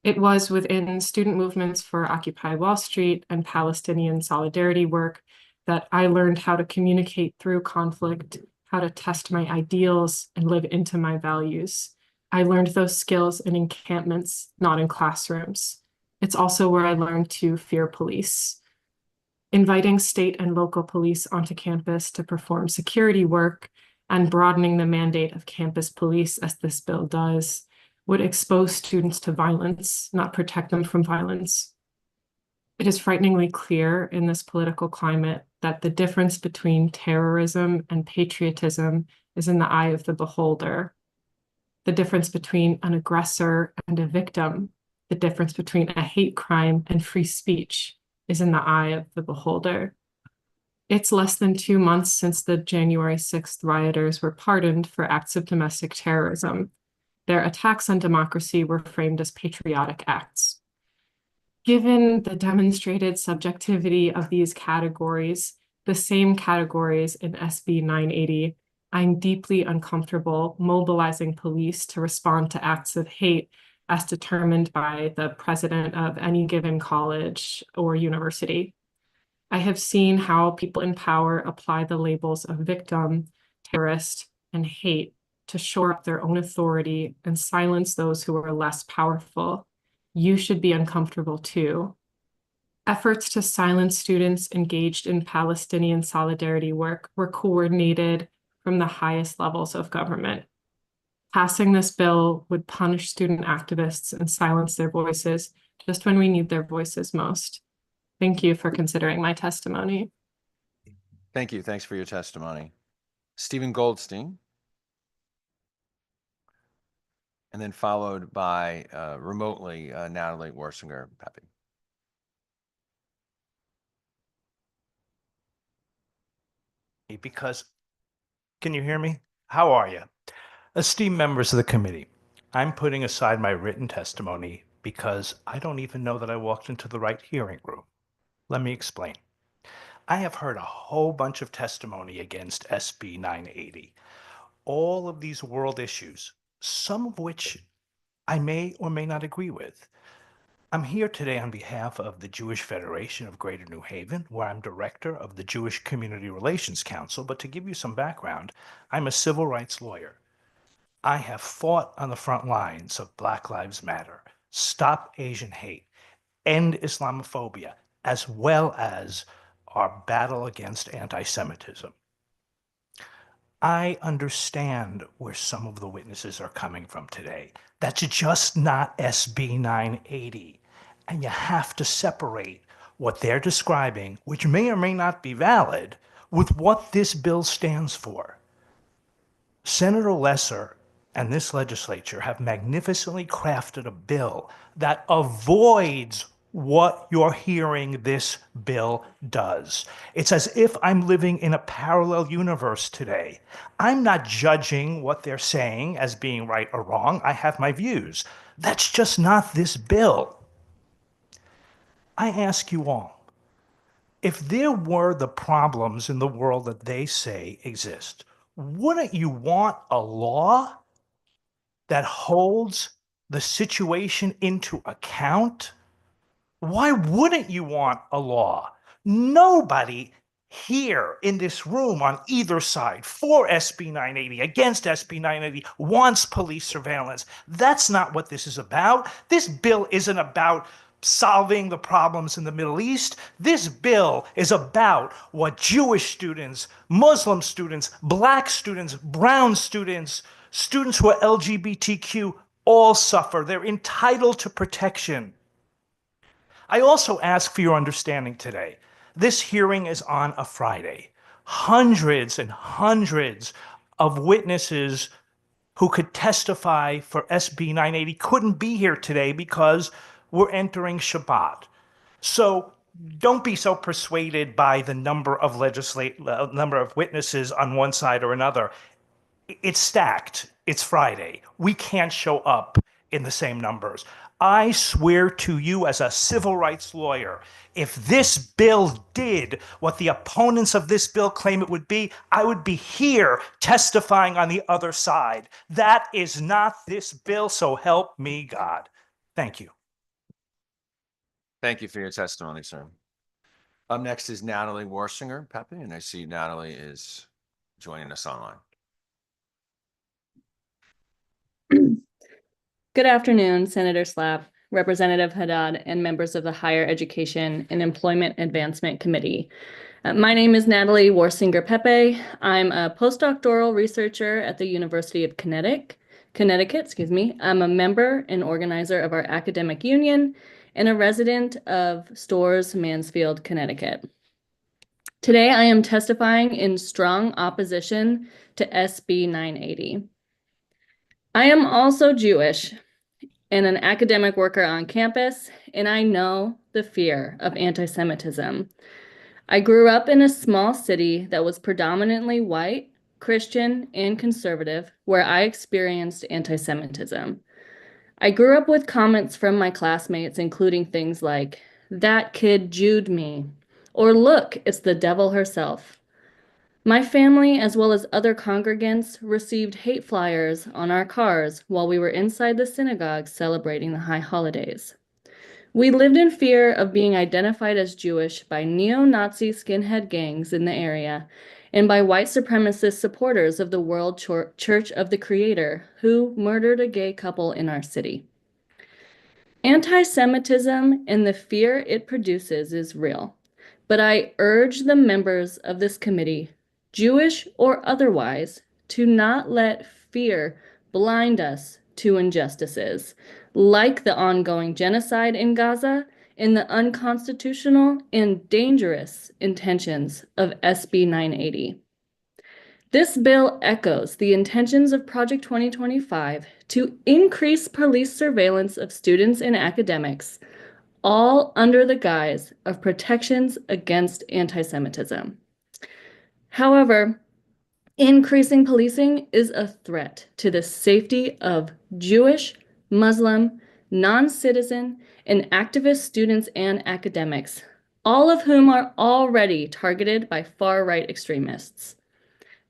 It was within student movements for Occupy Wall Street and Palestinian solidarity work that I learned how to communicate through conflict, how to test my ideals and live into my values. I learned those skills in encampments, not in classrooms. It's also where I learned to fear police. Inviting state and local police onto campus to perform security work and broadening the mandate of campus police, as this bill does, would expose students to violence, not protect them from violence. It is frighteningly clear in this political climate that the difference between terrorism and patriotism is in the eye of the beholder. The difference between an aggressor and a victim, the difference between a hate crime and free speech is in the eye of the beholder. It's less than 2 months since the January 6th rioters were pardoned for acts of domestic terrorism. Their attacks on democracy were framed as patriotic acts. Given the demonstrated subjectivity of these categories, the same categories in SB 980, I'm deeply uncomfortable mobilizing police to respond to acts of hate as determined by the president of any given college or university. I have seen how people in power apply the labels of victim, terrorist, and hate to shore up their own authority and silence those who are less powerful. You should be uncomfortable too. Efforts to silence students engaged in Palestinian solidarity work were coordinated from the highest levels of government. Passing this bill would punish student activists and silence their voices just when we need their voices most. Thank you for considering my testimony. Thank you. Thanks for your testimony. Stephen Goldstein. And then followed by remotely Natalie Warsinger-Pepe. Because, can you hear me? How are you? Esteemed members of the committee, I'm putting aside my written testimony because I don't even know that I walked into the right hearing room. Let me explain. I have heard a whole bunch of testimony against SB 980. All of these world issues, some of which I may or may not agree with. I'm here today on behalf of the Jewish Federation of Greater New Haven, where I'm director of the Jewish Community Relations Council. But to give you some background, I'm a civil rights lawyer. I have fought on the front lines of Black Lives Matter, Stop Asian Hate, End Islamophobia, as well as our battle against anti-Semitism. I understand where some of the witnesses are coming from today. That's just not SB 980. And you have to separate what they're describing, which may or may not be valid, with what this bill stands for. Senator Lesser and this legislature have magnificently crafted a bill that avoids what you're hearing this bill does. It's as if I'm living in a parallel universe today. I'm not judging what they're saying as being right or wrong. I have my views. That's just not this bill. I ask you all, if there were the problems in the world that they say exist, wouldn't you want a law that holds the situation into account? Why wouldn't you want a law? Nobody here in this room on either side, for SB 980, against SB 980, wants police surveillance. That's not what this is about. This bill isn't about solving the problems in the Middle East. This bill is about what Jewish students, Muslim students, Black students, brown students, students who are LGBTQ all suffer. They're entitled to protection. I also ask for your understanding today. This hearing is on a Friday. Hundreds and hundreds of witnesses who could testify for SB 980 couldn't be here today because we're entering Shabbat. So don't be so persuaded by the number of witnesses on one side or another. It's stacked. It's Friday. We can't show up in the same numbers. I swear to you as a civil rights lawyer, if this bill did what the opponents of this bill claim it would be, I would be here testifying on the other side. That is not this bill, so help me God. Thank you. Thank you for your testimony, sir. Up next is Natalie Warsinger, Pepe, and I see Natalie is joining us online. Good afternoon, Senator Slapp, Representative Haddad, and members of the Higher Education and Employment Advancement Committee. My name is Natalie Warsinger Pepe. I'm a postdoctoral researcher at the University of Connecticut. I'm a member and organizer of our academic union and a resident of Storrs, Mansfield, Connecticut. Today, I am testifying in strong opposition to SB 980. I am also Jewish and an academic worker on campus, and I know the fear of anti-Semitism. I grew up in a small city that was predominantly white, Christian, and conservative, where I experienced anti-Semitism. I grew up with comments from my classmates, including things like, "That kid Jewed me," or "Look, it's the devil herself." My family, as well as other congregants, received hate flyers on our cars while we were inside the synagogue celebrating the high holidays. We lived in fear of being identified as Jewish by neo-Nazi skinhead gangs in the area and by white supremacist supporters of the World Church of the Creator who murdered a gay couple in our city. Anti-Semitism and the fear it produces is real, but I urge the members of this committee, Jewish or otherwise, to not let fear blind us to injustices, like the ongoing genocide in Gaza and the unconstitutional and dangerous intentions of SB 980. This bill echoes the intentions of Project 2025 to increase police surveillance of students and academics, all under the guise of protections against anti-Semitism. However, increasing policing is a threat to the safety of Jewish, Muslim, non-citizen, and activist students and academics, all of whom are already targeted by far-right extremists.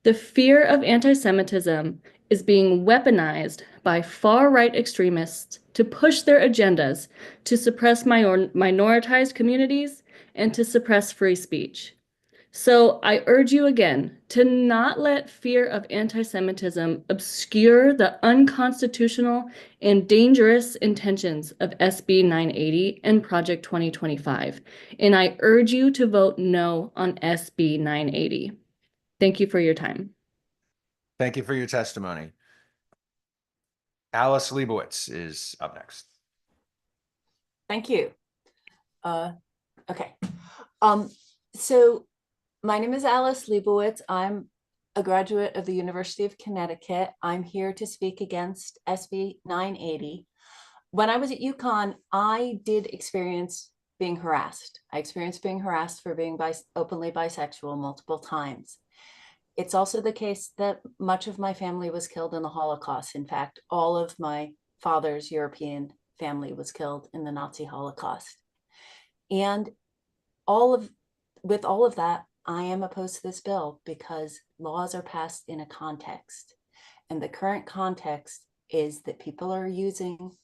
The fear of anti-Semitism is being weaponized by far-right extremists to push their agendas to suppress minoritized communities and to suppress free speech. So I urge you again to not let fear of anti-Semitism obscure the unconstitutional and dangerous intentions of SB 980 and Project 2025. And I urge you to vote no on SB 980. Thank you for your time. Thank you for your testimony. Alice Leibowitz is up next. Thank you. Okay. So my name is Alice Leibowitz. I'm a graduate of the University of Connecticut. I'm here to speak against SB 980. When I was at UConn, I did experience being harassed. I experienced being harassed for being openly bisexual multiple times. It's also the case that much of my family was killed in the Holocaust. In fact, all of my father's European family was killed in the Nazi Holocaust. And with all of that, I am opposed to this bill because laws are passed in a context. And the current context is that people are using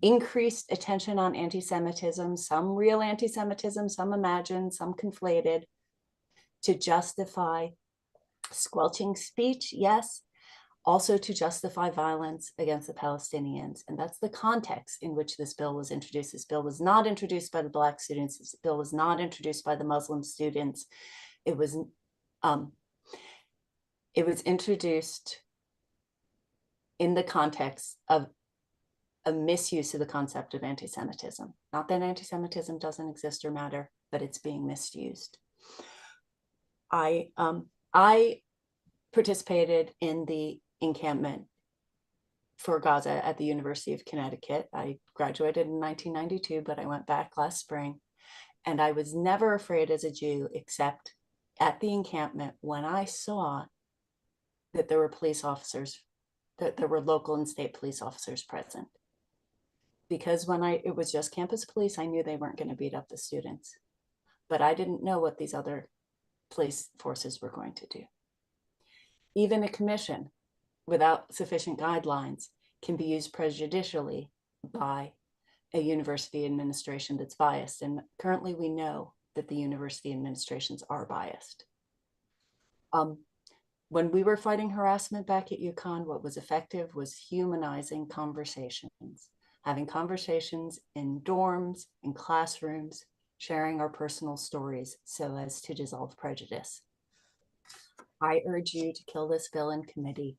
increased attention on anti-Semitism, some real anti-Semitism, some imagined, some conflated, to justify squelching speech, yes, also to justify violence against the Palestinians. And that's the context in which this bill was introduced. This bill was not introduced by the Black students. This bill was not introduced by the Muslim students. It was introduced in the context of a misuse of the concept of anti-Semitism. Not that anti-Semitism doesn't exist or matter, but it's being misused. I participated in the encampment for Gaza at the University of Connecticut. I graduated in 1992, but I went back last spring. And I was never afraid as a Jew, except at the encampment when I saw that there were police officers, that there were local and state police officers present. Because when it was just campus police, I knew they weren't going to beat up the students. But I didn't know what these other police forces were going to do. Even a commission without sufficient guidelines can be used prejudicially by a university administration that's biased. And currently we know that the university administrations are biased. When we were fighting harassment back at UConn, what was effective was humanizing conversations, having conversations in dorms, in classrooms, sharing our personal stories so as to dissolve prejudice. I urge you to kill this bill in committee.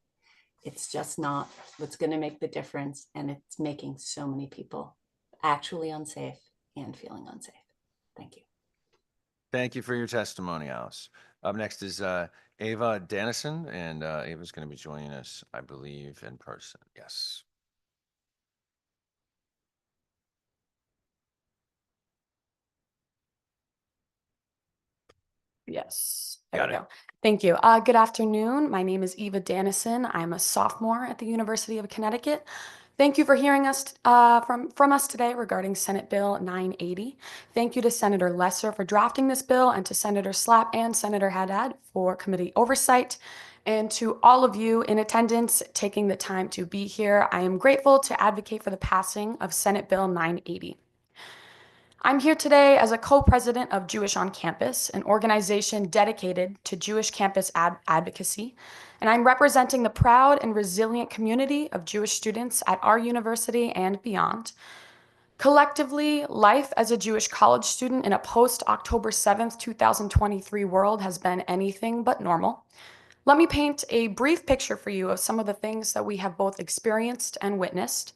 It's just not what's going to make the difference, and it's making so many people actually unsafe and feeling unsafe. Thank you. Thank you for your testimony, Alice. Up next is Ava Dennison, and Ava's going to be joining us, I believe, in person. Yes. Yes, there Got we it. go. Thank you. Good afternoon. My name is Eva Dannison. I'm a sophomore at the University of Connecticut. Thank you for hearing us from us today regarding Senate Bill 980. Thank you to Senator Lesser for drafting this bill, and to Senator Slapp and Senator Haddad for committee oversight, and to all of you in attendance taking the time to be here. I am grateful to advocate for the passing of Senate Bill 980. I'm here today as a co-president of Jewish on Campus, an organization dedicated to Jewish campus advocacy, and I'm representing the proud and resilient community of Jewish students at our university and beyond. Collectively, life as a Jewish college student in a post-October 7th, 2023 world has been anything but normal. Let me paint a brief picture for you of some of the things that we have both experienced and witnessed.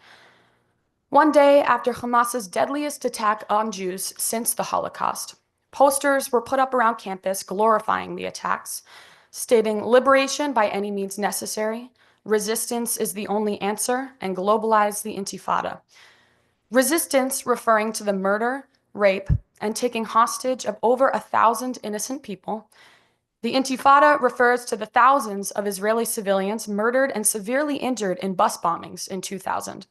One day after Hamas's deadliest attack on Jews since the Holocaust, posters were put up around campus glorifying the attacks, stating liberation by any means necessary, resistance is the only answer, and globalize the Intifada. Resistance referring to the murder, rape, and taking hostage of over 1,000 innocent people. The Intifada refers to the thousands of Israeli civilians murdered and severely injured in bus bombings in 2000.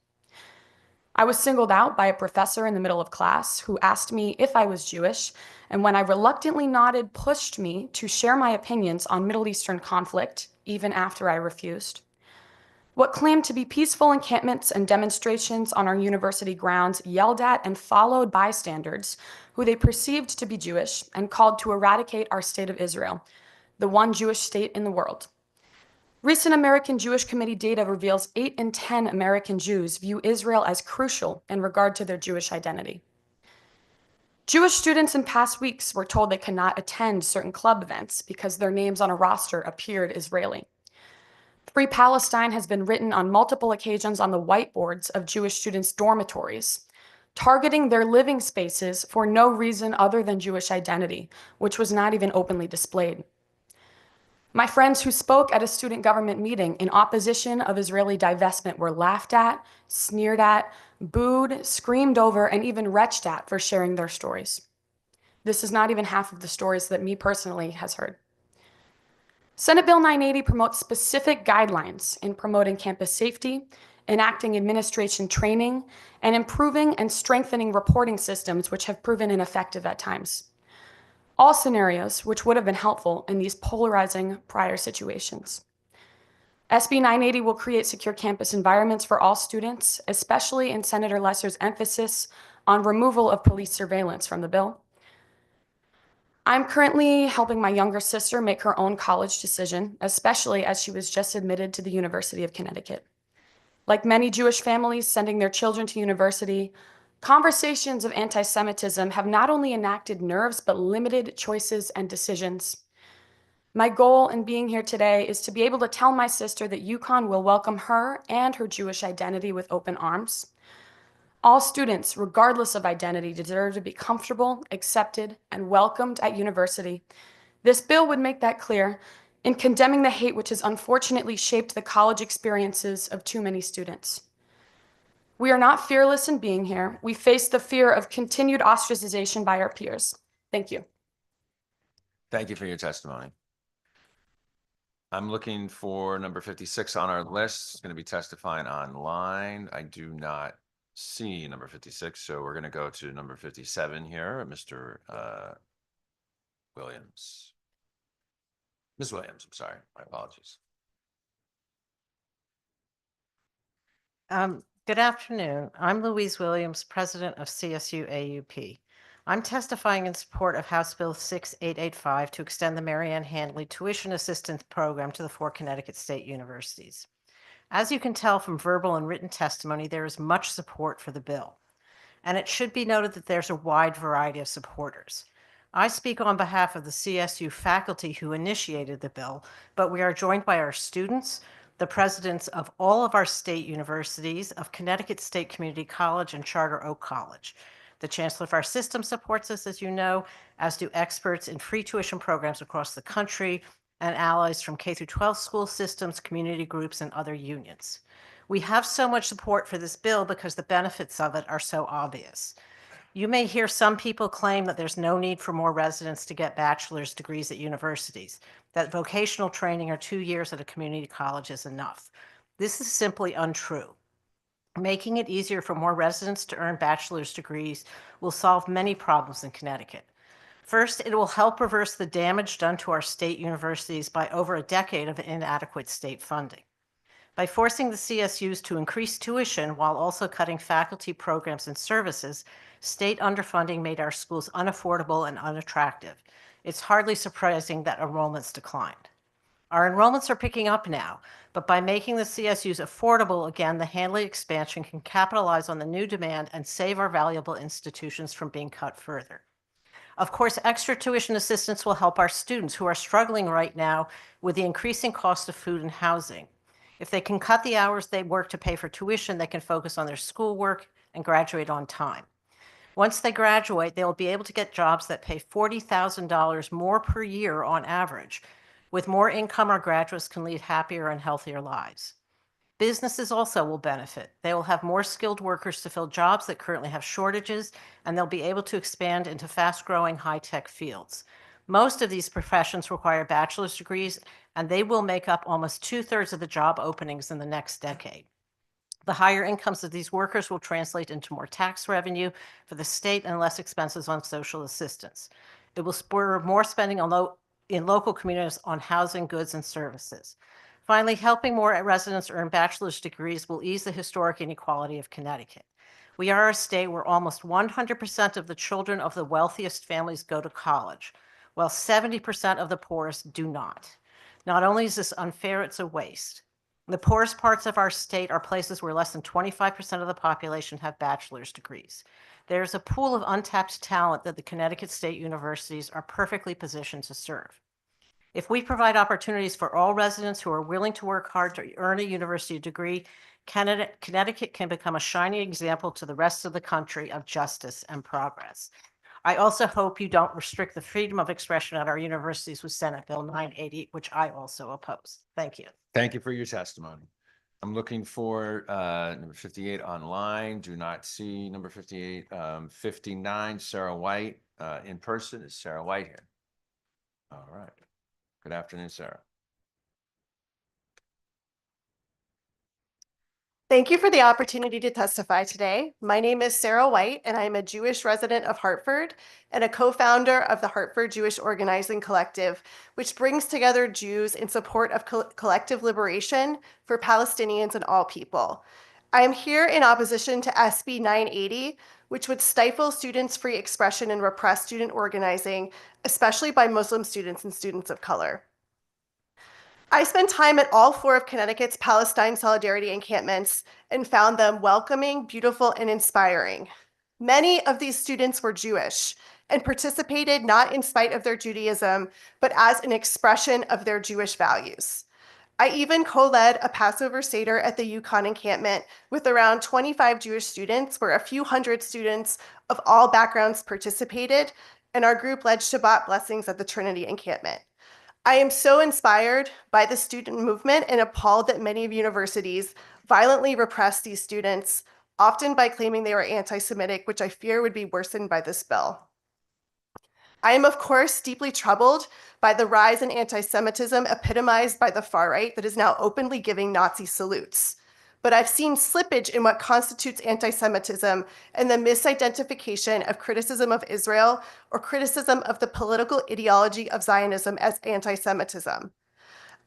I was singled out by a professor in the middle of class who asked me if I was Jewish, and when I reluctantly nodded, pushed me to share my opinions on Middle Eastern conflict, even after I refused. What claimed to be peaceful encampments and demonstrations on our university grounds yelled at and followed bystanders who they perceived to be Jewish and called to eradicate our state of Israel, the one Jewish state in the world. Recent American Jewish Committee data reveals 8 in 10 American Jews view Israel as crucial in regard to their Jewish identity. Jewish students in past weeks were told they could not attend certain club events because their names on a roster appeared Israeli. Free Palestine has been written on multiple occasions on the whiteboards of Jewish students' dormitories, targeting their living spaces for no reason other than Jewish identity, which was not even openly displayed. My friends who spoke at a student government meeting in opposition of Israeli divestment were laughed at, sneered at, booed, screamed over, and even retched at for sharing their stories. This is not even half of the stories that me personally has heard. Senate Bill 980 promotes specific guidelines in promoting campus safety, enacting administration training, and improving and strengthening reporting systems which have proven ineffective at times. All scenarios which would have been helpful in these polarizing prior situations. SB 980 will create secure campus environments for all students, especially in Senator Lesser's emphasis on removal of police surveillance from the bill. I'm currently helping my younger sister make her own college decision, especially as she was just admitted to the University of Connecticut. Like many Jewish families sending their children to university, conversations of anti-Semitism have not only enacted nerves, but limited choices and decisions. My goal in being here today is to be able to tell my sister that UConn will welcome her and her Jewish identity with open arms. All students, regardless of identity, deserve to be comfortable, accepted, and welcomed at university. This bill would make that clear in condemning the hate which has unfortunately shaped the college experiences of too many students. We are not fearless in being here. We face the fear of continued ostracization by our peers. Thank you. Thank you for your testimony. I'm looking for number 56 on our list. It's going to be testifying online. I do not see number 56, so we're going to go to number 57 here, Mr. Williams. Ms. Williams, I'm sorry. My apologies. Good afternoon. I'm Louise Williams, President of CSU AUP. I'm testifying in support of House Bill 6885 to extend the Marianne Handley Tuition Assistance Program to the 4 Connecticut State Universities. As you can tell from verbal and written testimony, there is much support for the bill. And it should be noted that there's a wide variety of supporters. I speak on behalf of the CSU faculty who initiated the bill, but we are joined by our students, the presidents of all of our state universities, of Connecticut State Community College and Charter Oak College. The chancellor of our system supports us, as you know, as do experts in free tuition programs across the country and allies from K-12 school systems, community groups, and other unions. We have so much support for this bill because the benefits of it are so obvious. You may hear some people claim that there's no need for more residents to get bachelor's degrees at universities, that vocational training or 2 years at a community college is enough. This is simply untrue. Making it easier for more residents to earn bachelor's degrees will solve many problems in Connecticut. First, it will help reverse the damage done to our state universities by over a decade of inadequate state funding. By forcing the CSUs to increase tuition while also cutting faculty, programs, and services, state underfunding made our schools unaffordable and unattractive. It's hardly surprising that enrollments declined. Our enrollments are picking up now, but by making the CSUs affordable again, the Handley expansion can capitalize on the new demand and save our valuable institutions from being cut further. Of course, extra tuition assistance will help our students who are struggling right now with the increasing cost of food and housing. If they can cut the hours they work to pay for tuition, they can focus on their schoolwork and graduate on time. Once they graduate, they will be able to get jobs that pay $40,000 more per year on average. With more income, our graduates can lead happier and healthier lives. Businesses also will benefit. They will have more skilled workers to fill jobs that currently have shortages, and they'll be able to expand into fast-growing high-tech fields. Most of these professions require bachelor's degrees, and they will make up almost 2/3 of the job openings in the next decade. The higher incomes of these workers will translate into more tax revenue for the state and less expenses on social assistance. It will spur more spending on in local communities on housing, goods, and services. Finally, helping more residents earn bachelor's degrees will ease the historic inequality of Connecticut. We are a state where almost 100% of the children of the wealthiest families go to college, while 70% of the poorest do not. Not only is this unfair, it's a waste. The poorest parts of our state are places where less than 25% of the population have bachelor's degrees. There's a pool of untapped talent that the Connecticut State Universities are perfectly positioned to serve. If we provide opportunities for all residents who are willing to work hard to earn a university degree, Connecticut can become a shining example to the rest of the country of justice and progress. I also hope you don't restrict the freedom of expression at our universities with Senate Bill 980, which I also oppose. Thank you. Thank you for your testimony. I'm looking for number 58 online. Do not see number 58. 59, Sarah White in person. Is Sarah White here? All right. Good afternoon, Sarah. Thank you for the opportunity to testify today. My name is Sarah White, and I am a Jewish resident of Hartford and a co-founder of the Hartford Jewish Organizing Collective, which brings together Jews in support of collective liberation for Palestinians and all people. I am here in opposition to SB 980, which would stifle students' free expression and repress student organizing, especially by Muslim students and students of color. I spent time at all 4 of Connecticut's Palestine Solidarity encampments and found them welcoming, beautiful, and inspiring. Many of these students were Jewish and participated not in spite of their Judaism, but as an expression of their Jewish values. I even co-led a Passover Seder at the Yukon encampment with around 25 Jewish students, where a few hundred students of all backgrounds participated, and our group led Shabbat blessings at the Trinity encampment. I am so inspired by the student movement and appalled that many universities violently repress these students, often by claiming they were anti-Semitic, which I fear would be worsened by this bill. I am, of course, deeply troubled by the rise in anti-Semitism epitomized by the far right that is now openly giving Nazi salutes. But I've seen slippage in what constitutes anti-Semitism and the misidentification of criticism of Israel or criticism of the political ideology of Zionism as anti-Semitism.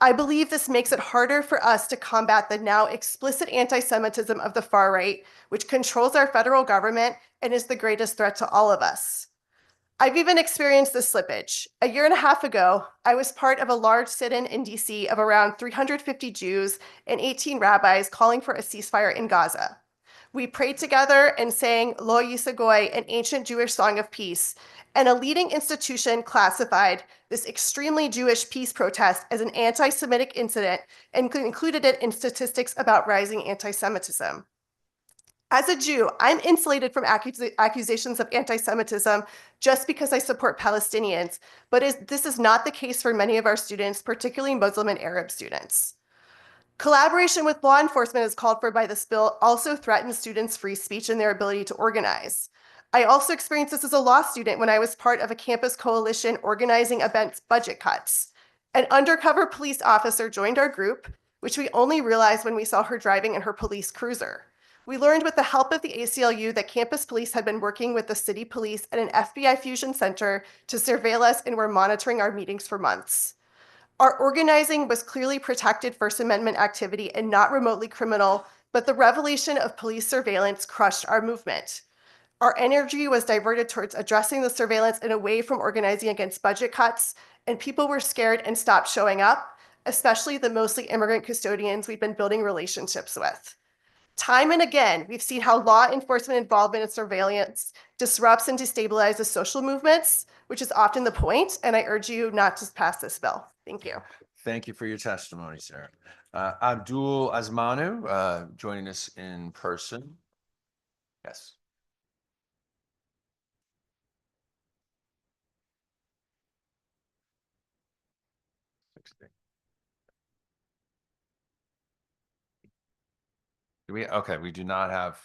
I believe this makes it harder for us to combat the now explicit anti-Semitism of the far right, which controls our federal government and is the greatest threat to all of us. I've even experienced this slippage. A year and a half ago, I was part of a large sit-in in DC of around 350 Jews and 18 rabbis calling for a ceasefire in Gaza. We prayed together and sang Lo Yisagoy, an ancient Jewish song of peace, and a leading institution classified this extremely Jewish peace protest as an anti-Semitic incident and included it in statistics about rising anti-Semitism. As a Jew, I'm insulated from accusations of anti-Semitism just because I support Palestinians, but this is not the case for many of our students, particularly Muslim and Arab students. Collaboration with law enforcement as called for by this bill also threatens students' free speech and their ability to organize. I also experienced this as a law student when I was part of a campus coalition organizing against budget cuts. An undercover police officer joined our group, which we only realized when we saw her driving in her police cruiser. We learned with the help of the ACLU that campus police had been working with the city police at an FBI fusion center to surveil us and were monitoring our meetings for months. Our organizing was clearly protected First Amendment activity and not remotely criminal, but the revelation of police surveillance crushed our movement. Our energy was diverted towards addressing the surveillance and away from organizing against budget cuts, and people were scared and stopped showing up, especially the mostly immigrant custodians we've been building relationships with. Time and again, we've seen how law enforcement involvement in surveillance disrupts and destabilizes social movements, which is often the point, and I urge you not to pass this bill. Thank you. Thank you for your testimony, Sarah. Abdul Azmanu, joining us in person. Yes. We do not have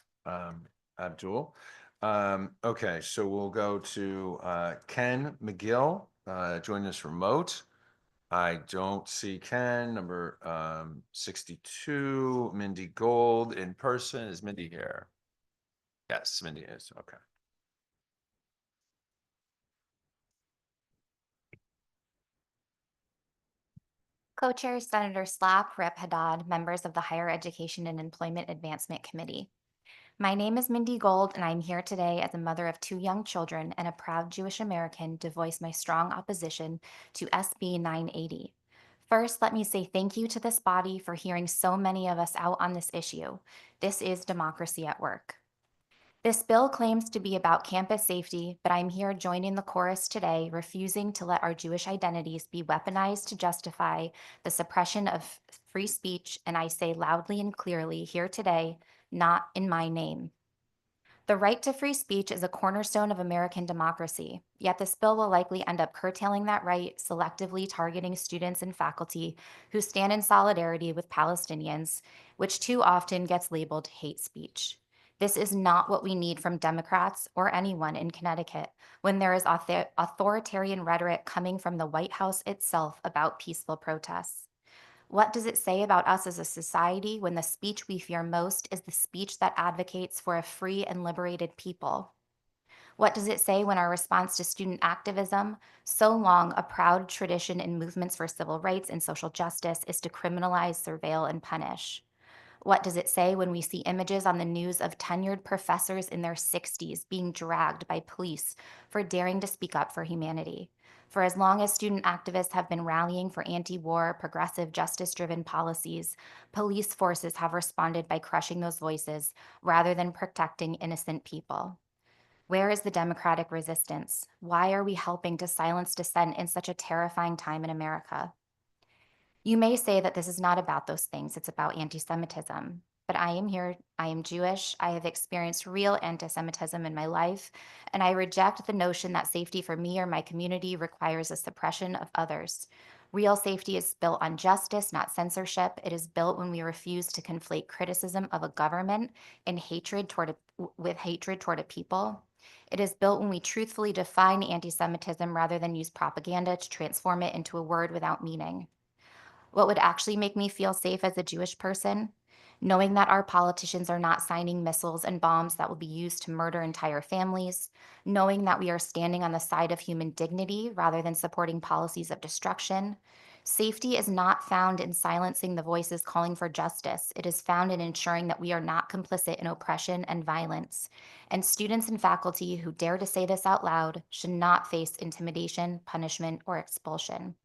Abdul. Okay, so we'll go to Ken McGill, joining us remote. I don't see Ken. Number 62, Mindy Gold in person. Is Mindy here? Yes, Mindy is. Okay. Co-Chair Senator Slapp, Rep. Haddad, members of the Higher Education and Employment Advancement Committee. My name is Mindy Gold, and I'm here today as a mother of 2 young children and a proud Jewish American to voice my strong opposition to SB 980. First, let me say thank you to this body for hearing so many of us out on this issue. This is democracy at work. This bill claims to be about campus safety, but I'm here joining the chorus today, refusing to let our Jewish identities be weaponized to justify the suppression of free speech, and I say loudly and clearly here today, not in my name. The right to free speech is a cornerstone of American democracy, yet this bill will likely end up curtailing that right, selectively targeting students and faculty who stand in solidarity with Palestinians, which too often gets labeled hate speech. This is not what we need from Democrats or anyone in Connecticut when there is authoritarian rhetoric coming from the White House itself about peaceful protests. What does it say about us as a society when the speech we fear most is the speech that advocates for a free and liberated people? What does it say when our response to student activism, so long a proud tradition in movements for civil rights and social justice, is to criminalize, surveil, and punish? What does it say when we see images on the news of tenured professors in their 60s being dragged by police for daring to speak up for humanity? For as long as student activists have been rallying for anti-war, progressive, justice-driven policies, police forces have responded by crushing those voices rather than protecting innocent people. Where is the democratic resistance? Why are we helping to silence dissent in such a terrifying time in America? You may say that this is not about those things, it's about anti-Semitism. But I am here, I am Jewish, I have experienced real anti-Semitism in my life, and I reject the notion that safety for me or my community requires a suppression of others. Real safety is built on justice, not censorship. It is built when we refuse to conflate criticism of a government and with hatred toward a people. It is built when we truthfully define anti-Semitism rather than use propaganda to transform it into a word without meaning. What would actually make me feel safe as a Jewish person? Knowing that our politicians are not signing missiles and bombs that will be used to murder entire families, knowing that we are standing on the side of human dignity rather than supporting policies of destruction, Safety is not found in silencing the voices calling for justice. It is found in ensuring that we are not complicit in oppression and violence. And students and faculty who dare to say this out loud should not face intimidation, punishment, or expulsion.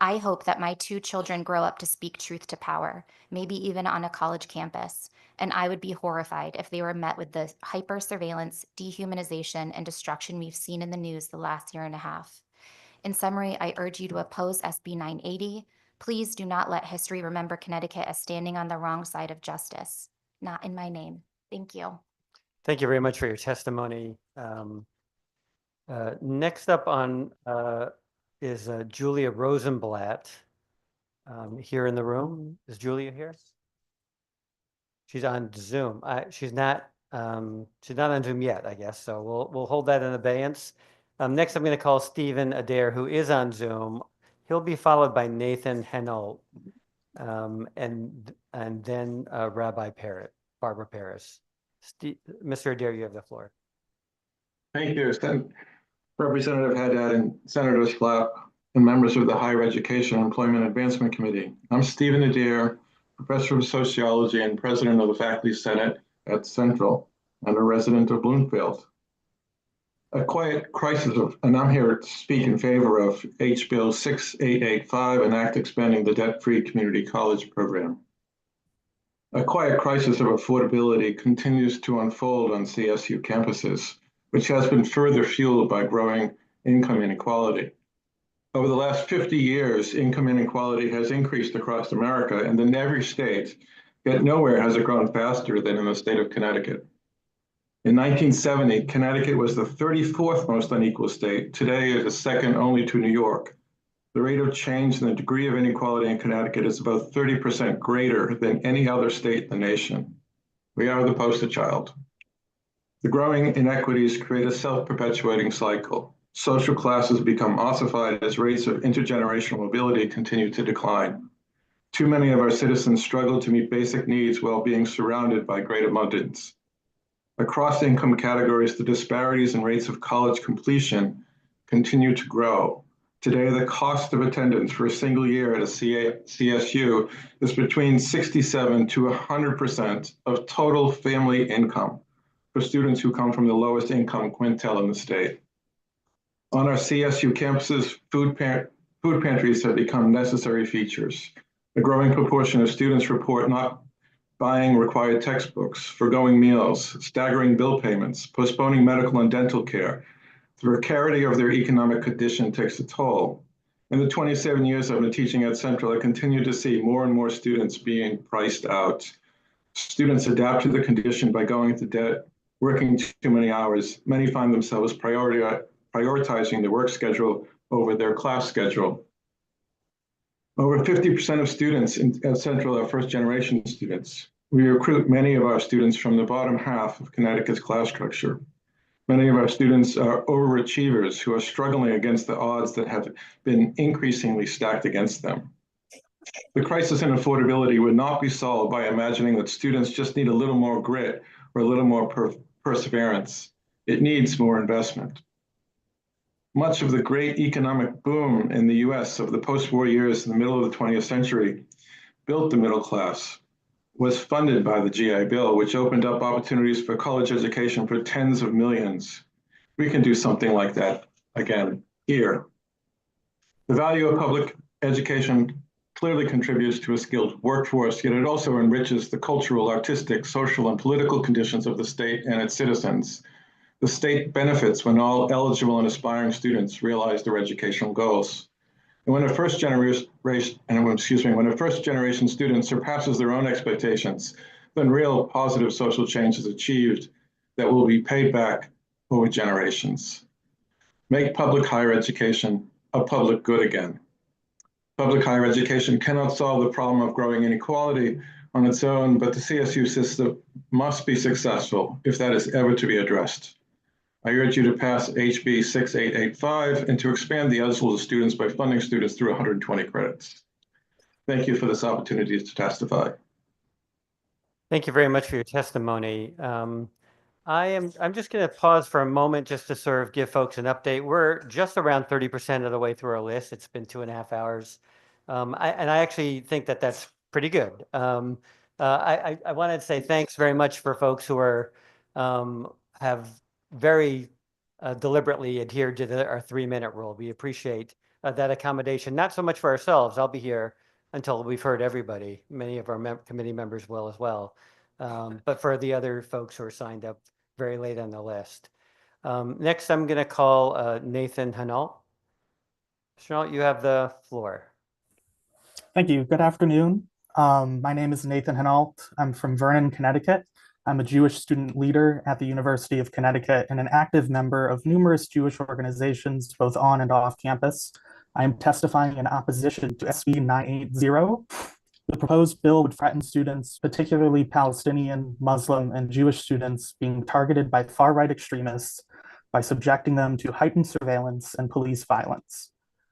I hope that my 2 children grow up to speak truth to power, maybe even on a college campus. And I would be horrified if they were met with the hyper surveillance, dehumanization, and destruction we've seen in the news the last year and a half. In summary, I urge you to oppose SB 980. Please do not let history remember Connecticut as standing on the wrong side of justice. Not in my name. Thank you. Thank you very much for your testimony. Next up on is Julia Rosenblatt here in the room. Is Julia here? She's on Zoom. She's not on Zoom yet, I guess. So we'll hold that in abeyance. Next, I'm going to call Stephen Adair, who is on Zoom. He'll be followed by Nathan Henold, and then Rabbi Parrott, Barbara Paris. Mr. Adair, you have the floor. Thank you, Representative Haddad and Senator Slapp, and members of the Higher Education and Employment Advancement Committee. I'm Stephen Adair, Professor of Sociology and President of the Faculty Senate at Central, and a resident of Bloomfield. A quiet crisis and I'm here to speak in favor of H. Bill 6885, an act expanding the debt-free community college program. A quiet crisis of affordability continues to unfold on CSU campuses, which has been further fueled by growing income inequality. Over the last 50 years, income inequality has increased across America and in every state, yet nowhere has it grown faster than in the state of Connecticut. In 1970, Connecticut was the 34th most unequal state. Today, it is second only to New York. The rate of change and the degree of inequality in Connecticut is about 30% greater than any other state in the nation. We are the poster child. The growing inequities create a self-perpetuating cycle. Social classes become ossified as rates of intergenerational mobility continue to decline. Too many of our citizens struggle to meet basic needs while being surrounded by great abundance. Across income categories, the disparities in rates of college completion continue to grow. Today, the cost of attendance for a single year at a CSU is between 67 to 100% of total family income for students who come from the lowest income quintile in the state. On our CSU campuses, food pantries have become necessary features. A growing proportion of students report not buying required textbooks, forgoing meals, staggering bill payments, postponing medical and dental care. The precarity of their economic condition takes a toll. In the 27 years I've been teaching at Central, I continue to see more and more students being priced out. Students adapt to the condition by going into debt, working too many hours. Many find themselves prioritizing their work schedule over their class schedule. Over 50% of students at Central are first-generation students. We recruit many of our students from the bottom half of Connecticut's class structure. Many of our students are overachievers who are struggling against the odds that have been increasingly stacked against them. The crisis in affordability would not be solved by imagining that students just need a little more grit or a little more perseverance. It needs more investment. Much of the great economic boom in the US of the post-war years in the middle of the 20th century built the middle class, was funded by the GI Bill, which opened up opportunities for college education for tens of millions. We can do something like that again here. The value of public education clearly contributes to a skilled workforce, yet it also enriches the cultural, artistic, social, and political conditions of the state and its citizens. The state benefits when all eligible and aspiring students realize their educational goals. And when a first generation student surpasses their own expectations, then real positive social change is achieved that will be paid back over generations. Make public higher education a public good again. Public higher education cannot solve the problem of growing inequality on its own, but the CSU system must be successful if that is ever to be addressed. I urge you to pass HB 6885 and to expand the eligible of students by funding students through 120 credits. Thank you for this opportunity to testify. Thank you very much for your testimony. I'm just going to pause for a moment just to sort of give folks an update. We're just around 30% of the way through our list. It's been 2.5 hours. I actually think that that's pretty good. I wanted to say thanks very much for folks who are have very deliberately adhered to our 3-minute rule. We appreciate that accommodation, not so much for ourselves. I'll be here until we've heard everybody. Many of our committee members will as well. But for the other folks who are signed up very late on the list. Next, I'm going to call Nathan Hanault. Mr. Hanault, you have the floor. Thank you. Good afternoon. My name is Nathan Hanault. I'm from Vernon, Connecticut. I'm a Jewish student leader at the University of Connecticut and an active member of numerous Jewish organizations, both on and off campus. I am testifying in opposition to SB 980. The proposed bill would threaten students, particularly Palestinian, Muslim, and Jewish students, being targeted by far-right extremists by subjecting them to heightened surveillance and police violence.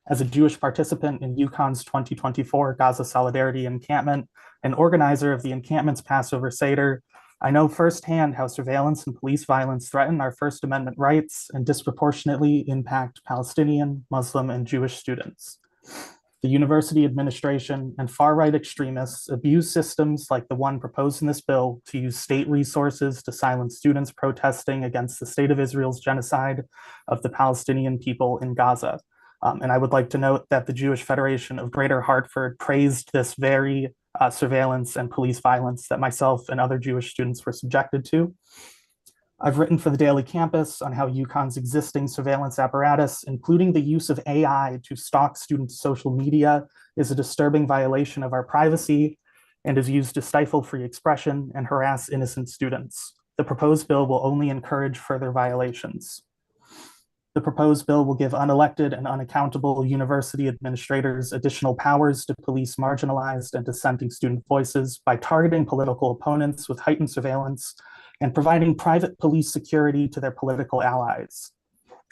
As a Jewish participant in UConn's 2024 Gaza Solidarity Encampment and organizer of the encampment's Passover Seder, I know firsthand how surveillance and police violence threaten our First Amendment rights and disproportionately impact Palestinian, Muslim, and Jewish students. The university administration and far-right extremists abuse systems like the one proposed in this bill to use state resources to silence students protesting against the state of Israel's genocide of the Palestinian people in Gaza. And I would like to note that the Jewish Federation of Greater Hartford praised this very surveillance and police violence that myself and other Jewish students were subjected to. I've written for the Daily Campus on how UConn's existing surveillance apparatus, including the use of AI to stalk students' social media, is a disturbing violation of our privacy and is used to stifle free expression and harass innocent students. The proposed bill will only encourage further violations. The proposed bill will give unelected and unaccountable university administrators additional powers to police marginalized and dissenting student voices by targeting political opponents with heightened surveillance and providing private police security to their political allies.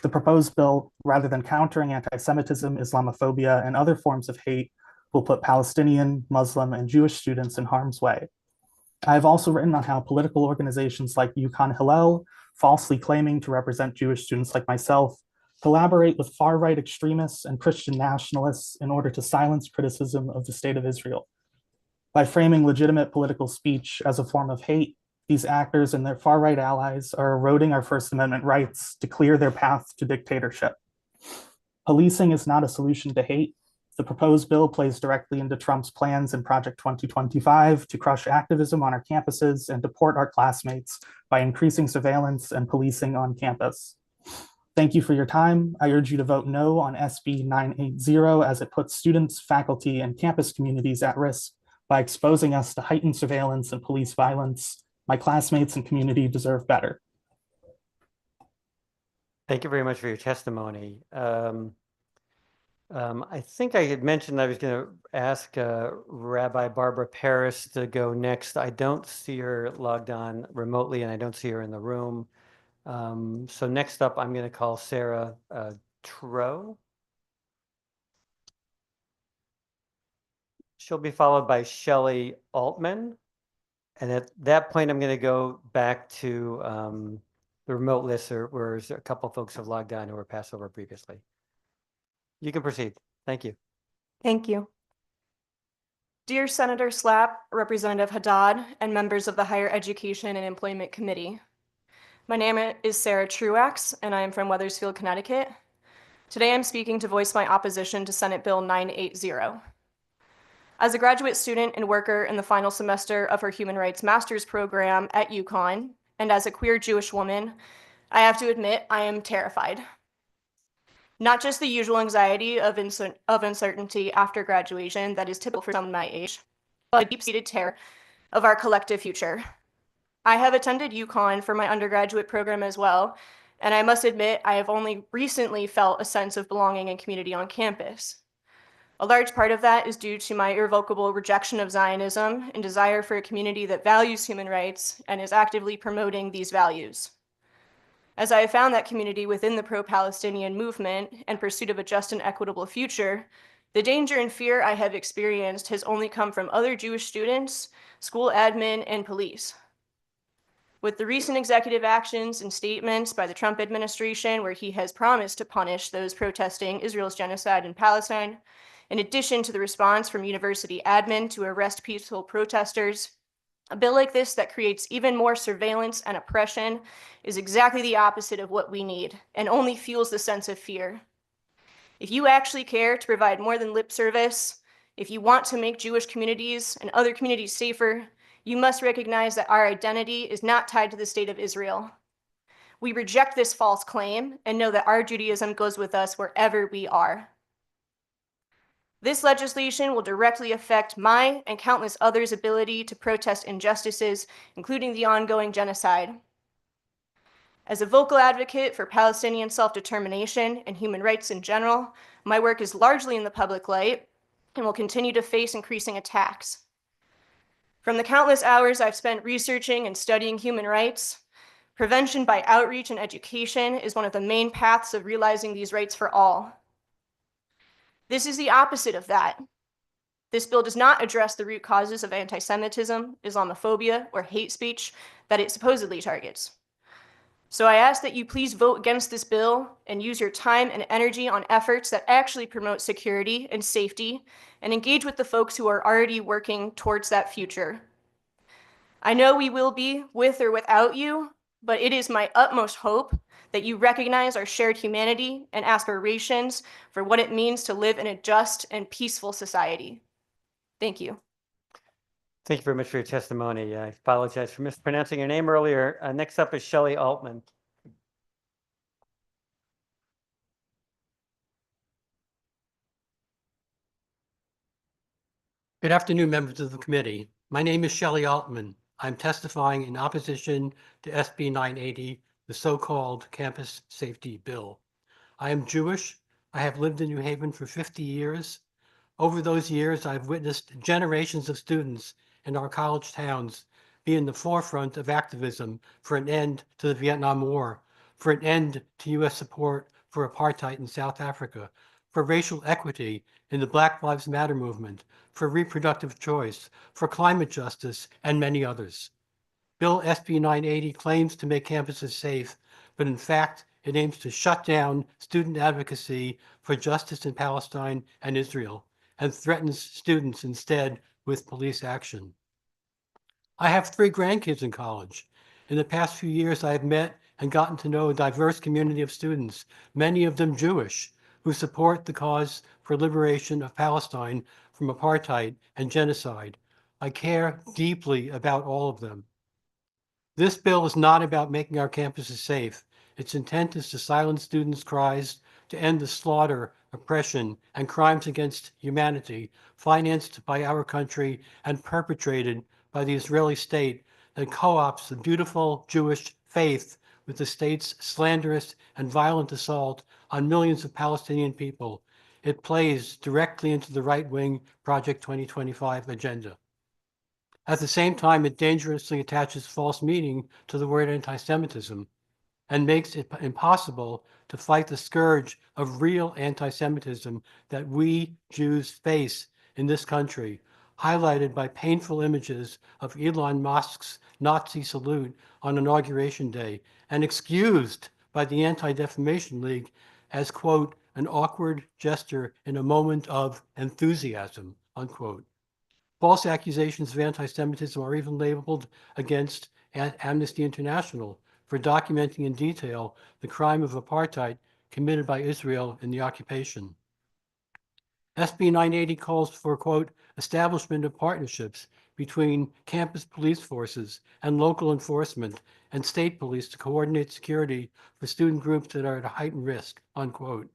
The proposed bill, rather than countering anti-Semitism, Islamophobia, and other forms of hate, will put Palestinian, Muslim, and Jewish students in harm's way. I have also written on how political organizations like UConn Hillel, falsely claiming to represent Jewish students like myself, collaborate with far-right extremists and Christian nationalists in order to silence criticism of the state of Israel. By framing legitimate political speech as a form of hate, these actors and their far-right allies are eroding our First Amendment rights to clear their path to dictatorship. Policing is not a solution to hate. The proposed bill plays directly into Trump's plans in Project 2025 to crush activism on our campuses and deport our classmates by increasing surveillance and policing on campus. Thank you for your time. I urge you to vote no on SB 980 as it puts students, faculty, and campus communities at risk by exposing us to heightened surveillance and police violence. My classmates and community deserve better. Thank you very much for your testimony. I think I had mentioned I was going to ask Rabbi Barbara Paris to go next. I don't see her logged on remotely, and I don't see her in the room. So next up, I'm going to call Sarah Tro. She'll be followed by Shelley Altman. And at that point, I'm going to go back to the remote list where a couple of folks have logged on who were passed over previously. You can proceed. Thank you. Thank you. Dear Senator Slapp, Representative Haddad, and members of the Higher Education and Employment Committee. My name is Sarah Truax, and I am from Wethersfield, Connecticut. Today I'm speaking to voice my opposition to Senate Bill 980. As a graduate student and worker in the final semester of her Human Rights Master's program at UConn, and as a queer Jewish woman, I have to admit I am terrified. Not just the usual anxiety of uncertainty after graduation that is typical for someone my age, but a deep-seated terror of our collective future. I have attended UConn for my undergraduate program as well, and I must admit I have only recently felt a sense of belonging and community on campus. A large part of that is due to my irrevocable rejection of Zionism and desire for a community that values human rights and is actively promoting these values. As I have found that community within the pro-Palestinian movement and pursuit of a just and equitable future, the danger and fear I have experienced has only come from other Jewish students, school admin, and police. With the recent executive actions and statements by the Trump administration where he has promised to punish those protesting Israel's genocide in Palestine, In addition to the response from university admin to arrest peaceful protesters, a bill like this that creates even more surveillance and oppression is exactly the opposite of what we need and only fuels the sense of fear. If you actually care to provide more than lip service, if you want to make Jewish communities and other communities safer, you must recognize that our identity is not tied to the state of Israel. We reject this false claim and know that our Judaism goes with us wherever we are. This legislation will directly affect my and countless others' ability to protest injustices, including the ongoing genocide. As a vocal advocate for Palestinian self-determination and human rights in general, my work is largely in the public light and will continue to face increasing attacks. From the countless hours I've spent researching and studying human rights, prevention by outreach and education is one of the main paths of realizing these rights for all. This is the opposite of that. This bill does not address the root causes of anti-Semitism, Islamophobia, or hate speech that it supposedly targets. So I ask that you please vote against this bill and use your time and energy on efforts that actually promote security and safety and engage with the folks who are already working towards that future. I know we will be with or without you, but it is my utmost hope that you recognize our shared humanity and aspirations for what it means to live in a just and peaceful society. Thank you. Thank you very much for your testimony. I apologize for mispronouncing your name earlier. Next up is Shelley Altman. Good afternoon, members of the committee. My name is Shelley Altman. I'm testifying in opposition to SB 980, the so-called Campus Safety Bill. I am Jewish. I have lived in New Haven for 50 years. Over those years, I've witnessed generations of students in our college towns be in the forefront of activism for an end to the Vietnam War, for an end to U.S. support for apartheid in South Africa, for racial equity in the Black Lives Matter movement, for reproductive choice, for climate justice, and many others. Bill SB 980 claims to make campuses safe, but in fact, it aims to shut down student advocacy for justice in Palestine and Israel, and threatens students instead with police action. I have 3 grandkids in college. In the past few years, I have met and gotten to know a diverse community of students, many of them Jewish, who support the cause for liberation of Palestine from apartheid and genocide. I care deeply about all of them. This bill is not about making our campuses safe. Its intent is to silence students' cries to end the slaughter, oppression, and crimes against humanity financed by our country and perpetrated by the Israeli state that co-opts the beautiful Jewish faith with the state's slanderous and violent assault on millions of Palestinian people. It plays directly into the right-wing Project 2025 agenda. At the same time, it dangerously attaches false meaning to the word anti-Semitism and makes it impossible to fight the scourge of real anti-Semitism that we Jews face in this country, highlighted by painful images of Elon Musk's Nazi salute on Inauguration Day and excused by the Anti-Defamation League as, quote, an awkward gesture in a moment of enthusiasm, unquote. False accusations of anti-Semitism are even labeled against Amnesty International for documenting in detail the crime of apartheid committed by Israel in the occupation. SB 980 calls for, quote, establishment of partnerships between campus police forces and local enforcement and state police to coordinate security for student groups that are at a heightened risk, unquote.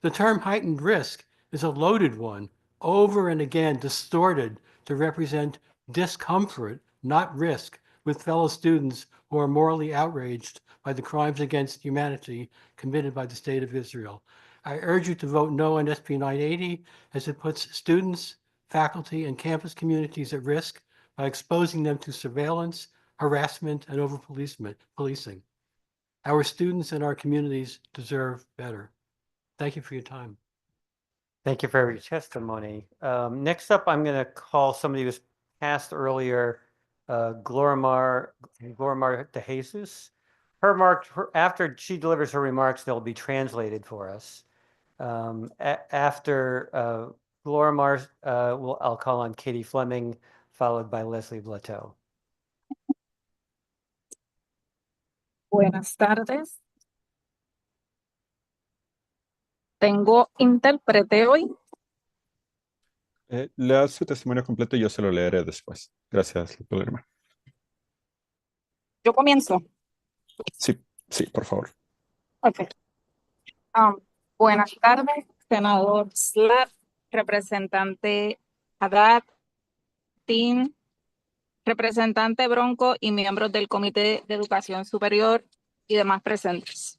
The term heightened risk is a loaded one, over and again distorted to represent discomfort, not risk, with fellow students who are morally outraged by the crimes against humanity committed by the State of Israel. I urge you to vote no on SB 980 as it puts students, faculty, and campus communities at risk by exposing them to surveillance, harassment, and over-policing. Our students and our communities deserve better. Thank you for your time. Thank you for your testimony. Next up, I'm going to call somebody who was passed earlier, Glorimar de Jesus. After she delivers her remarks, they'll be translated for us. After Laura Mars, I'll call on Katie Fleming, followed by Leslie Blateau. Buenas tardes. Tengo intérprete hoy. Lea su testimonio completo y yo se lo leeré después. Gracias, Lorena. Yo comienzo. Sí, sí, por favor. Ok. Buenas tardes, senador Slap, representante Haddad, Tim, representante Bronco y miembros del Comité de Educación Superior y demás presentes.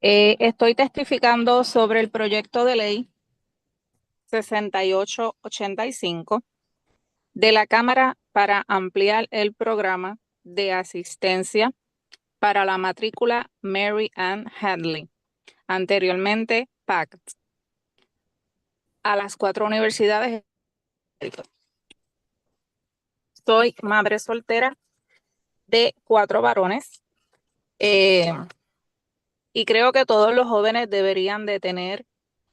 Estoy testificando sobre el proyecto de ley 6885 de la Cámara para ampliar el programa de asistencia para la matrícula Mary Ann Handley, anteriormente PACT, a las 4 universidades. Soy madre soltera de 4 varones y creo que todos los jóvenes deberían de tener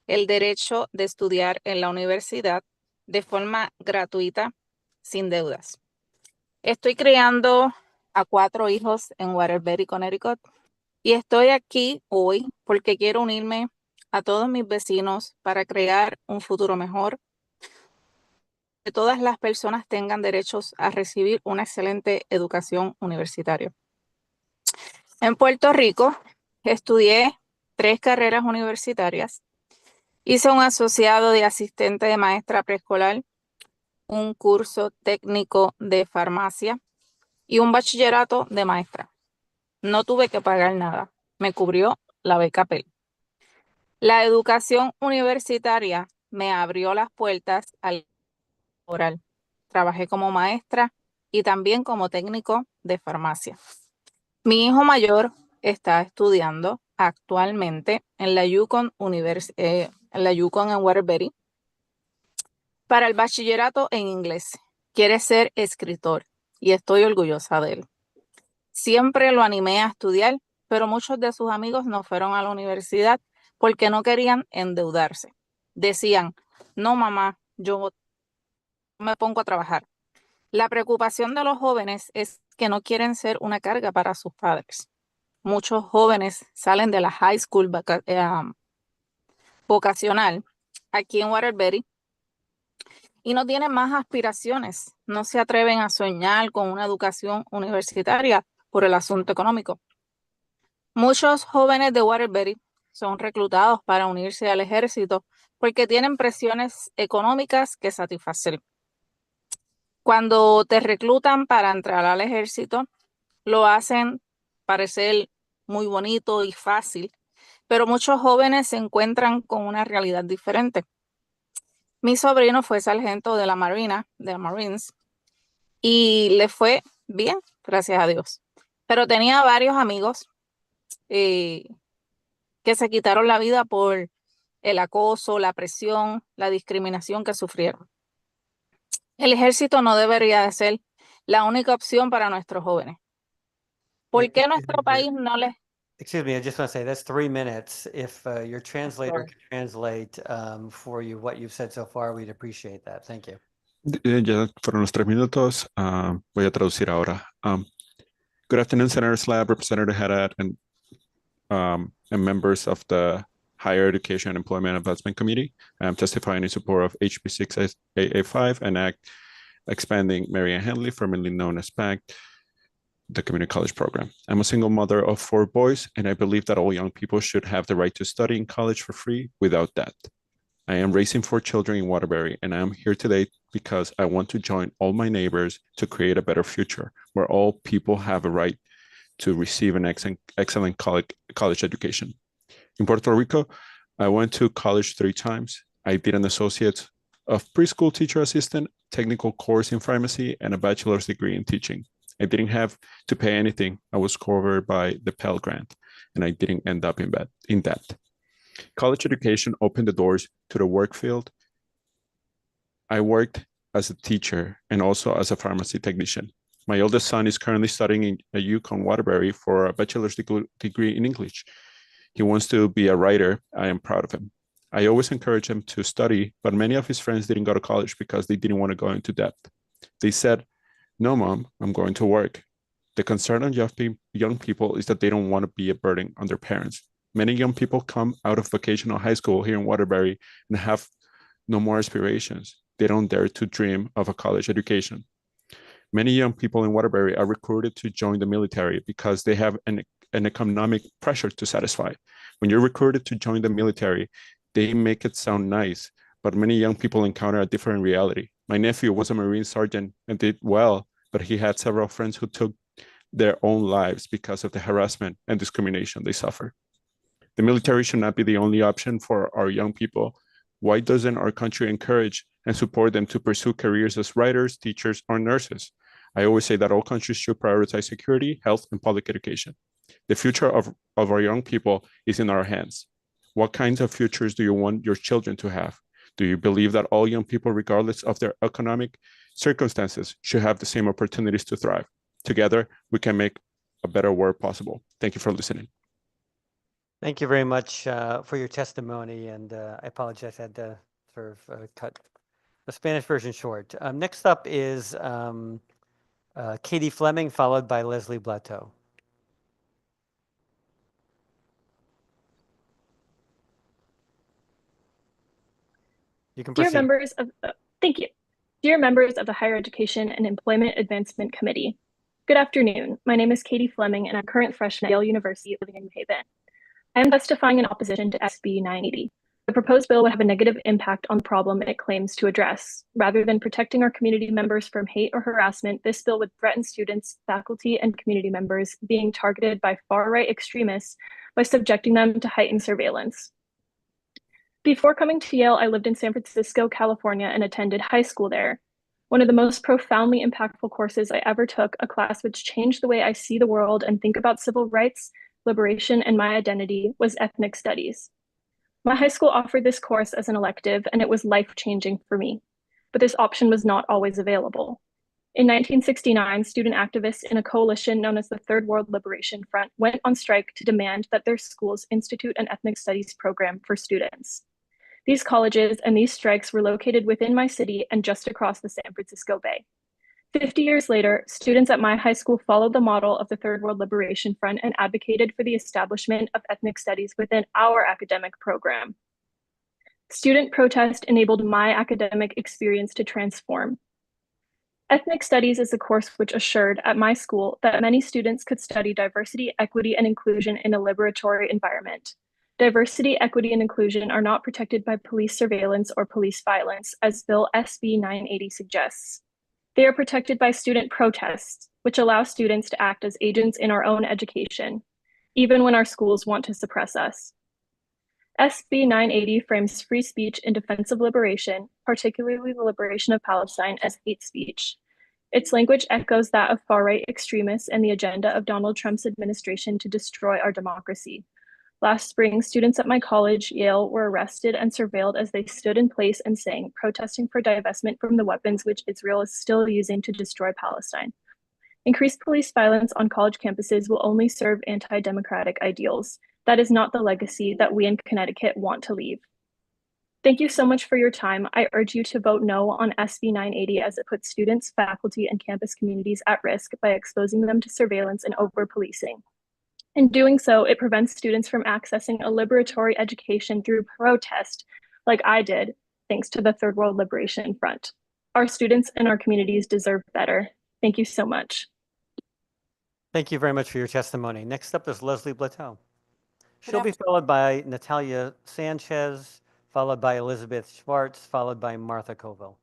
el derecho de estudiar en la universidad de forma gratuita, sin deudas. Estoy criando a 4 hijos en Waterbury, Connecticut, y estoy aquí hoy porque quiero unirme a todos mis vecinos para crear un futuro mejor, que todas las personas tengan derechos a recibir una excelente educación universitaria. En Puerto Rico estudié 3 carreras universitarias. Hice un asociado de asistente de maestra preescolar, un curso técnico de farmacia y un bachillerato de maestra. No tuve que pagar nada. Me cubrió la beca Pell. La educación universitaria me abrió las puertas al laboral. Trabajé como maestra y también como técnico de farmacia. Mi hijo mayor está estudiando actualmente en la Yukon en Waterbury para el bachillerato en inglés. Quiere ser escritor y estoy orgullosa de él. Siempre lo animé a estudiar, pero muchos de sus amigos no fueron a la universidad porque no querían endeudarse. Decían, no mamá, yo me pongo a trabajar. La preocupación de los jóvenes es que no quieren ser una carga para sus padres. Muchos jóvenes salen de la high school vocacional aquí en Waterbury y no tienen más aspiraciones. No se atreven a soñar con una educación universitaria por el asunto económico. Muchos jóvenes de Waterbury son reclutados para unirse al ejército porque tienen presiones económicas que satisfacer. Cuando te reclutan para entrar al ejército, lo hacen parecer muy bonito y fácil, pero muchos jóvenes se encuentran con una realidad diferente. Mi sobrino fue sargento de la Marina, de la Marines, y le fue bien, gracias a Dios. Pero tenía varios amigos que se quitaron la vida por el acoso, la presión, la discriminación que sufrieron. El ejército no debería de ser la única opción para nuestros jóvenes. ¿Por qué nuestro país no les... Excuse me, I just want to say that's 3 minutes. If your translator can translate for you what you've said so far, we'd appreciate that. Thank you. Ya fueron los 3 minutos. Voy a traducir ahora. Good afternoon, Senator Slab, Representative Haddad, and members of the Higher Education and Employment Advancement Committee. I'm testifying in support of HB 6885, an act expanding Mary Ann Handley, formerly known as PACT, the community college program. I'm a single mother of 4 boys, and I believe that all young people should have the right to study in college for free without debt. I am raising 4 children in Waterbury, and I am here today because I want to join all my neighbors to create a better future where all people have a right to receive an excellent college education. In Puerto Rico, I went to college 3 times. I did an associate of preschool teacher assistant, technical course in pharmacy, and a bachelor's degree in teaching. I didn't have to pay anything. I was covered by the Pell Grant, and I didn't end up in debt. College education opened the doors to the work field. I worked as a teacher and also as a pharmacy technician. My oldest son is currently studying in Yukon Waterbury for a bachelor's degree in English. He wants to be a writer. I am proud of him. I always encouraged him to study, but many of his friends didn't go to college because they didn't want to go into debt. They said, "No, Mom, I'm going to work." The concern on young people is that they don't want to be a burden on their parents. Many young people come out of vocational high school here in Waterbury and have no more aspirations. They don't dare to dream of a college education. Many young people in Waterbury are recruited to join the military because they have an economic pressure to satisfy. When you're recruited to join the military, they make it sound nice, but many young people encounter a different reality. My nephew was a Marine sergeant and did well, but he had several friends who took their own lives because of the harassment and discrimination they suffer. The military should not be the only option for our young people. Why doesn't our country encourage and support them to pursue careers as writers, teachers, or nurses? I always say that all countries should prioritize security, health, and public education. The future of our young people is in our hands. What kinds of futures do you want your children to have? Do you believe that all young people, regardless of their economic circumstances, should have the same opportunities to thrive? Together, we can make a better world possible. Thank you for listening. Thank you very much for your testimony, and I apologize I had to sort of cut the Spanish version short. Next up is Katie Fleming, followed by Leslie Blateau. You can Dear proceed. members of, thank you. Dear members of the Higher Education and Employment Advancement Committee, good afternoon. My name is Katie Fleming, and I'm a current freshman at Yale University living in New Haven. I am testifying in opposition to SB 980. The proposed bill would have a negative impact on the problem it claims to address. Rather than protecting our community members from hate or harassment, this bill would threaten students, faculty, and community members being targeted by far-right extremists by subjecting them to heightened surveillance. Before coming to Yale, I lived in San Francisco, California, and attended high school there. One of the most profoundly impactful courses I ever took, a class which changed the way I see the world and think about civil rights, liberation, and my identity, was ethnic studies. My high school offered this course as an elective, and it was life-changing for me. But this option was not always available. In 1969, student activists in a coalition known as the Third World Liberation Front went on strike to demand that their schools institute an ethnic studies program for students. These colleges and these strikes were located within my city and just across the San Francisco Bay. 50 years later, students at my high school followed the model of the Third World Liberation Front and advocated for the establishment of ethnic studies within our academic program. Student protest enabled my academic experience to transform. Ethnic studies is a course which assured at my school that many students could study diversity, equity, and inclusion in a liberatory environment. Diversity, equity, and inclusion are not protected by police surveillance or police violence, as Bill SB 980 suggests. They are protected by student protests, which allow students to act as agents in our own education, even when our schools want to suppress us. SB 980 frames free speech in defense of liberation, particularly the liberation of Palestine, as hate speech. Its language echoes that of far-right extremists and the agenda of Donald Trump's administration to destroy our democracy. Last spring, students at my college, Yale, were arrested and surveilled as they stood in place and sang, protesting for divestment from the weapons which Israel is still using to destroy Palestine. Increased police violence on college campuses will only serve anti-democratic ideals. That is not the legacy that we in Connecticut want to leave. Thank you so much for your time. I urge you to vote no on SB 980 as it puts students, faculty, and campus communities at risk by exposing them to surveillance and over-policing. In doing so, it prevents students from accessing a liberatory education through protest, like I did, thanks to the Third World Liberation Front. Our students and our communities deserve better. Thank you so much. Thank you very much for your testimony. Next up is Leslie Blateau. She'll be followed by Natalia Sanchez, followed by Elizabeth Schwartz, followed by Martha Colville.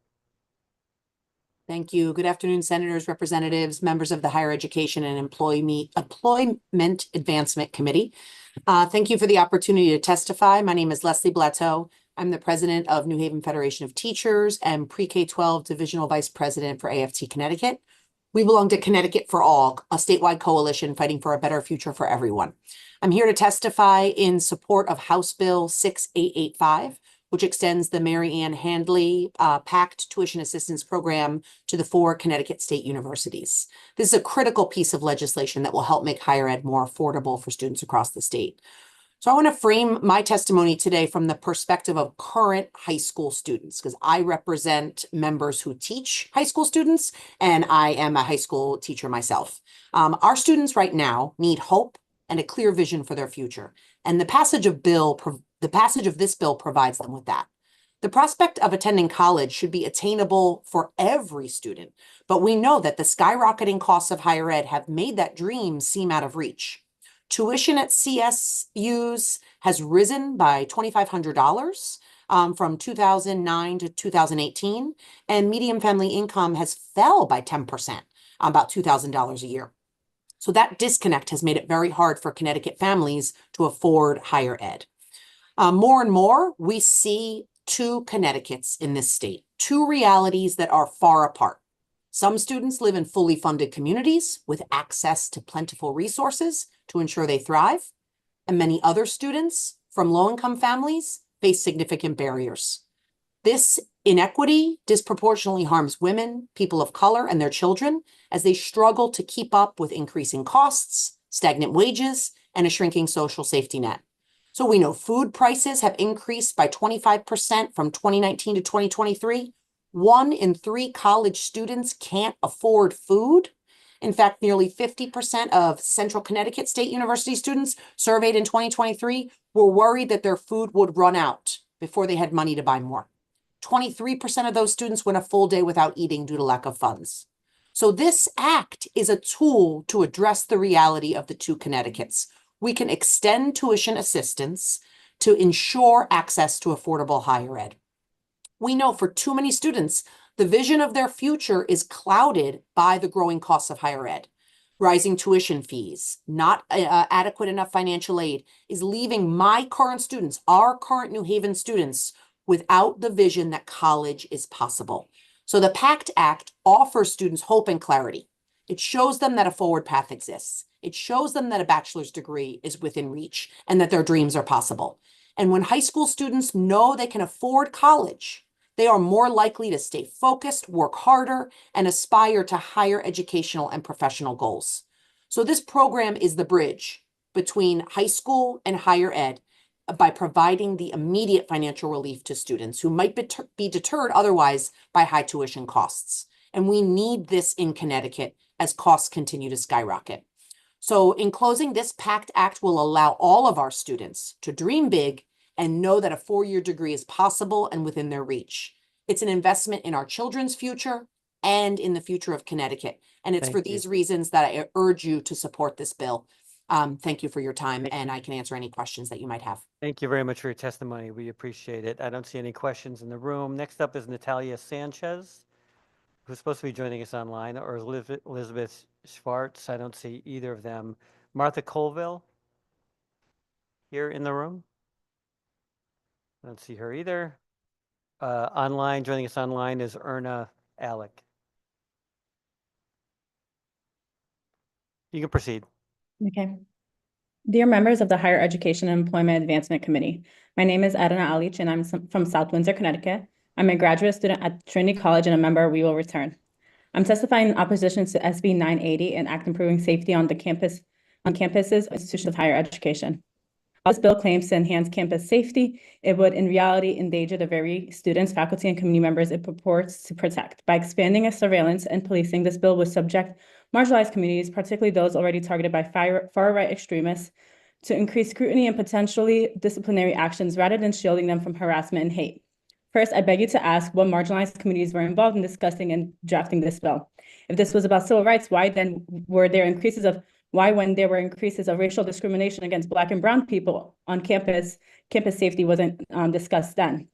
Thank you. Good afternoon, senators, representatives, members of the Higher Education and Employment Advancement Committee. Thank you for the opportunity to testify. My name is Leslie Blateau. I'm the president of New Haven Federation of Teachers and Pre-K-12 Divisional Vice President for AFT Connecticut. We belong to Connecticut for All, a statewide coalition fighting for a better future for everyone. I'm here to testify in support of House Bill 6885, which extends the Mary Ann Handley PACT tuition assistance program to the 4 Connecticut state universities. This is a critical piece of legislation that will help make higher ed more affordable for students across the state. So I want to frame my testimony today from the perspective of current high school students, because I represent members who teach high school students, and I am a high school teacher myself. Our students right now need hope and a clear vision for their future. And the passage of this bill provides them with that. The prospect of attending college should be attainable for every student, but we know that the skyrocketing costs of higher ed have made that dream seem out of reach. Tuition at CSUs has risen by $2,500 from 2009 to 2018, and median family income has fell by 10%, about $2,000 a year. So that disconnect has made it very hard for Connecticut families to afford higher ed. More and more, we see two Connecticut's in this state, two realities that are far apart. Some students live in fully funded communities with access to plentiful resources to ensure they thrive, and many other students from low-income families face significant barriers. This inequity disproportionately harms women, people of color, and their children as they struggle to keep up with increasing costs, stagnant wages, and a shrinking social safety net. So we know food prices have increased by 25% from 2019 to 2023. 1 in 3 college students can't afford food. In fact, nearly 50% of Central Connecticut State University students surveyed in 2023 were worried that their food would run out before they had money to buy more. 23% of those students went a full day without eating due to lack of funds. So this act is a tool to address the reality of the two Connecticut's. We can extend tuition assistance to ensure access to affordable higher ed. We know for too many students, the vision of their future is clouded by the growing costs of higher ed. Rising tuition fees, not adequate enough financial aid is leaving my current students, our current New Haven students, without the vision that college is possible. So the PACT Act offers students hope and clarity. It shows them that a forward path exists. It shows them that a bachelor's degree is within reach and that their dreams are possible. And when high school students know they can afford college, they are more likely to stay focused, work harder, and aspire to higher educational and professional goals. So this program is the bridge between high school and higher ed by providing the immediate financial relief to students who might be deterred otherwise by high tuition costs. And we need this in Connecticut as costs continue to skyrocket. So in closing, this PACT Act will allow all of our students to dream big and know that a 4-year degree is possible and within their reach. It's an investment in our children's future and in the future of Connecticut. And it's for these reasons that I urge you to support this bill. Thank you for your time, and I can answer any questions that you might have. Thank you very much for your testimony. We appreciate it. I don't see any questions in the room. Next up is Natalia Sanchez, who's supposed to be joining us online, or Elizabeth Schwartz. I don't see either of them. Martha Colville here in the room. I don't see her either. Joining us online is Erna Alec. You can proceed. Okay. Dear members of the Higher Education and Employment Advancement Committee, my name is Adana Alich and I'm from South Windsor, Connecticut. I'm a graduate student at Trinity College and a member of We Will Return. I'm testifying in opposition to SB 980, an act improving safety on campuses of institutions of higher education. While this bill claims to enhance campus safety, it would in reality endanger the very students, faculty, and community members it purports to protect. By expanding its surveillance and policing, this bill would subject marginalized communities, particularly those already targeted by far-right extremists, to increase scrutiny and potentially disciplinary actions rather than shielding them from harassment and hate. First, I beg you to ask what marginalized communities were involved in discussing and drafting this bill. If this was about civil rights, why then were there increases of when there were increases of racial discrimination against Black and Brown people on campus safety wasn't discussed then?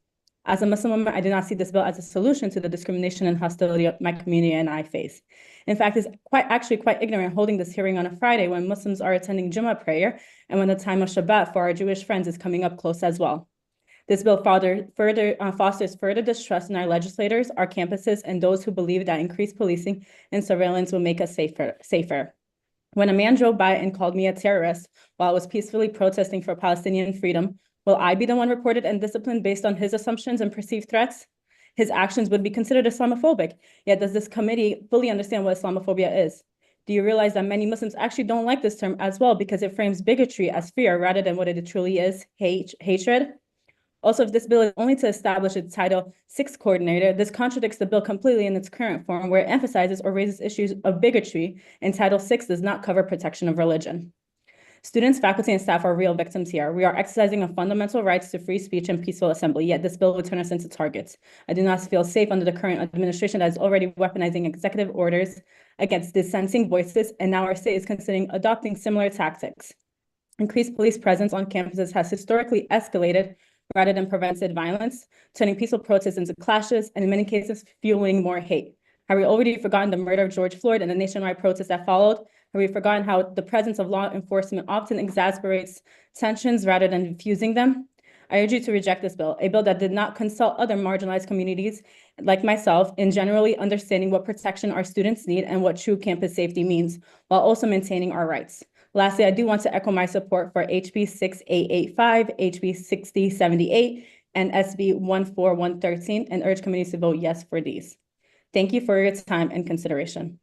As a Muslim woman, I do not see this bill as a solution to the discrimination and hostility of my community and I face. In fact, it's actually quite ignorant holding this hearing on a Friday when Muslims are attending Jummah prayer and when the time of Shabbat for our Jewish friends is coming up close as well. This bill fosters further distrust in our legislators, our campuses, and those who believe that increased policing and surveillance will make us safer. When a man drove by and called me a terrorist while I was peacefully protesting for Palestinian freedom, will I be the one reported and disciplined based on his assumptions and perceived threats? His actions would be considered Islamophobic. Yet does this committee fully understand what Islamophobia is? Do you realize that many Muslims actually don't like this term as well because it frames bigotry as fear rather than what it truly is, hatred? Also, if this bill is only to establish a Title VI coordinator, this contradicts the bill completely in its current form, where it emphasizes or raises issues of bigotry, and Title VI does not cover protection of religion. Students, faculty, and staff are real victims here. We are exercising our fundamental rights to free speech and peaceful assembly, yet this bill will turn us into targets. I do not feel safe under the current administration that is already weaponizing executive orders against dissenting voices, and now our state is considering adopting similar tactics. Increased police presence on campuses has historically escalated rather than prevented violence, turning peaceful protests into clashes, and in many cases, fueling more hate. Have we already forgotten the murder of George Floyd and the nationwide protests that followed? Have we forgotten how the presence of law enforcement often exacerbates tensions rather than diffusing them? I urge you to reject this bill, a bill that did not consult other marginalized communities like myself in generally understanding what protection our students need and what true campus safety means, while also maintaining our rights. Lastly, I do want to echo my support for HB 6885, HB 6078, and SB 14113, and urge committees to vote yes for these. Thank you for your time and consideration.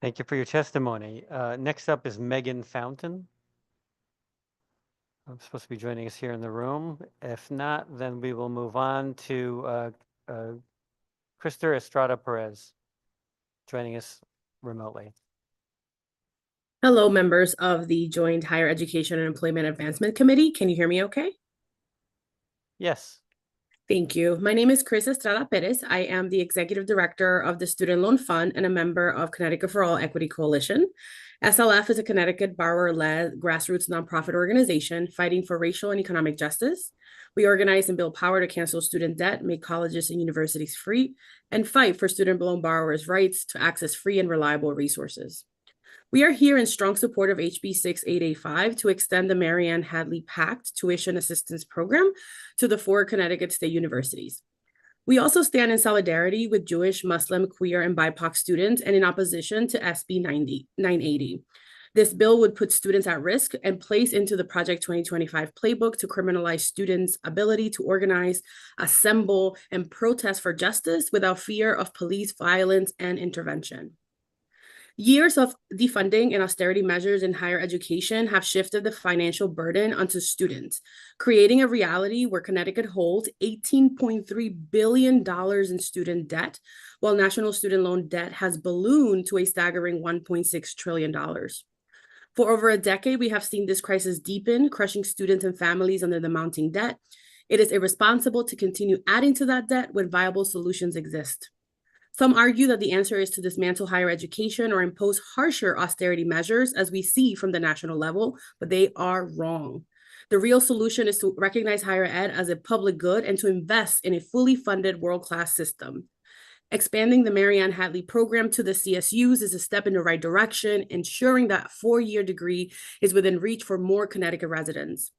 Thank you for your testimony. Next up is Megan Fountain. I'm supposed to be joining us here in the room. If not, then we will move on to Krista Estrada Perez, joining us remotely. Hello, members of the Joint Higher Education and Employment Advancement Committee. Can you hear me okay? Yes. Thank you. My name is Chris Estrada Perez. I am the Executive Director of the Student Loan Fund and a member of Connecticut for All Equity Coalition. SLF is a Connecticut borrower-led grassroots nonprofit organization fighting for racial and economic justice. We organize and build power to cancel student debt, make colleges and universities free, and fight for student loan borrowers' rights to access free and reliable resources. We are here in strong support of HB 6885 to extend the Mary Ann Hadley Pact tuition assistance program to the 4 Connecticut state universities. We also stand in solidarity with Jewish, Muslim, queer, and BIPOC students and in opposition to SB 980. This bill would put students at risk and place into the Project 2025 playbook to criminalize students' ability to organize, assemble, and protest for justice without fear of police violence and intervention. Years of defunding and austerity measures in higher education have shifted the financial burden onto students, creating a reality where Connecticut holds $18.3 billion in student debt, while national student loan debt has ballooned to a staggering $1.6 trillion. For over a decade, we have seen this crisis deepen, crushing students and families under the mounting debt. It is irresponsible to continue adding to that debt when viable solutions exist. Some argue that the answer is to dismantle higher education or impose harsher austerity measures, as we see from the national level, but they are wrong. The real solution is to recognize higher ed as a public good and to invest in a fully funded world-class system. Expanding the Mary Ann Hadley program to the CSUs is a step in the right direction, ensuring that 4-year degree is within reach for more Connecticut residents.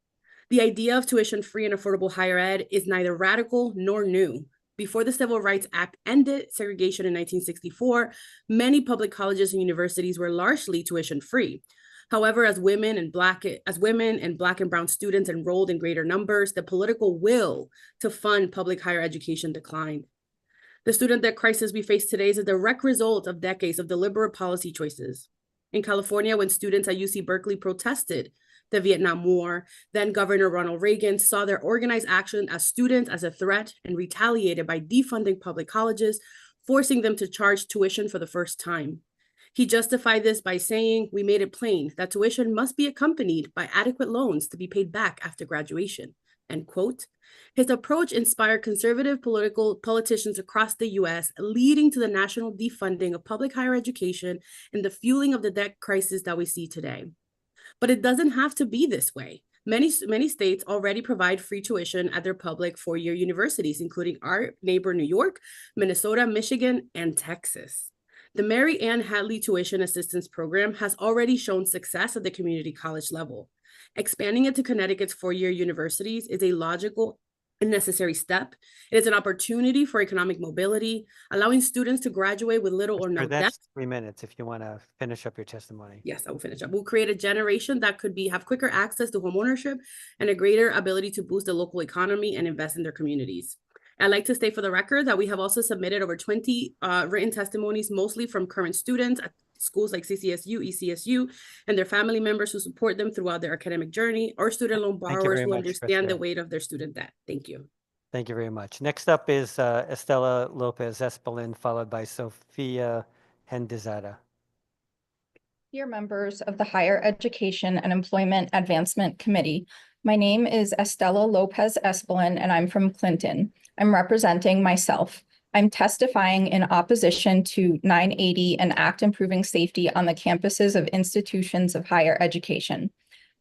The idea of tuition-free and affordable higher ed is neither radical nor new. Before the Civil Rights Act ended segregation in 1964, many public colleges and universities were largely tuition-free. However, as women and Black and Brown students enrolled in greater numbers, the political will to fund public higher education declined. The student debt crisis we face today is a direct result of decades of deliberate policy choices. In California, when students at UC Berkeley protested the Vietnam War, then Governor Ronald Reagan saw their organized action as students as a threat and retaliated by defunding public colleges, forcing them to charge tuition for the first time. He justified this by saying, "We made it plain that tuition must be accompanied by adequate loans to be paid back after graduation," end quote. His approach inspired conservative politicians across the US, leading to the national defunding of public higher education and the fueling of the debt crisis that we see today. But it doesn't have to be this way. Many states already provide free tuition at their public 4-year universities, including our neighbor New York, Minnesota, Michigan, and Texas. The Mary Ann Hadley Tuition Assistance Program has already shown success at the community college level. Expanding it to Connecticut's 4-year universities is a logical and necessary step. It is an opportunity for economic mobility, allowing students to graduate with little or no debt. That's 3 minutes if you want to finish up your testimony. Yes, I will finish up. We'll create a generation that could have quicker access to homeownership and a greater ability to boost the local economy and invest in their communities. I'd like to state for the record that we have also submitted over 20 written testimonies, mostly from current students at schools like CCSU, ECSU, and their family members who support them throughout their academic journey, or student loan Thank you borrowers very who much, understand the Krista. weight of their student debt. Thank you. Thank you very much. Next up is Estela Lopez Espelin, followed by Sofia Hendizada. Dear members of the Higher Education and Employment Advancement Committee, my name is Estela Lopez Espelin, and I'm from Clinton. I'm representing myself. I'm testifying in opposition to 980, an act improving safety on the campuses of institutions of higher education.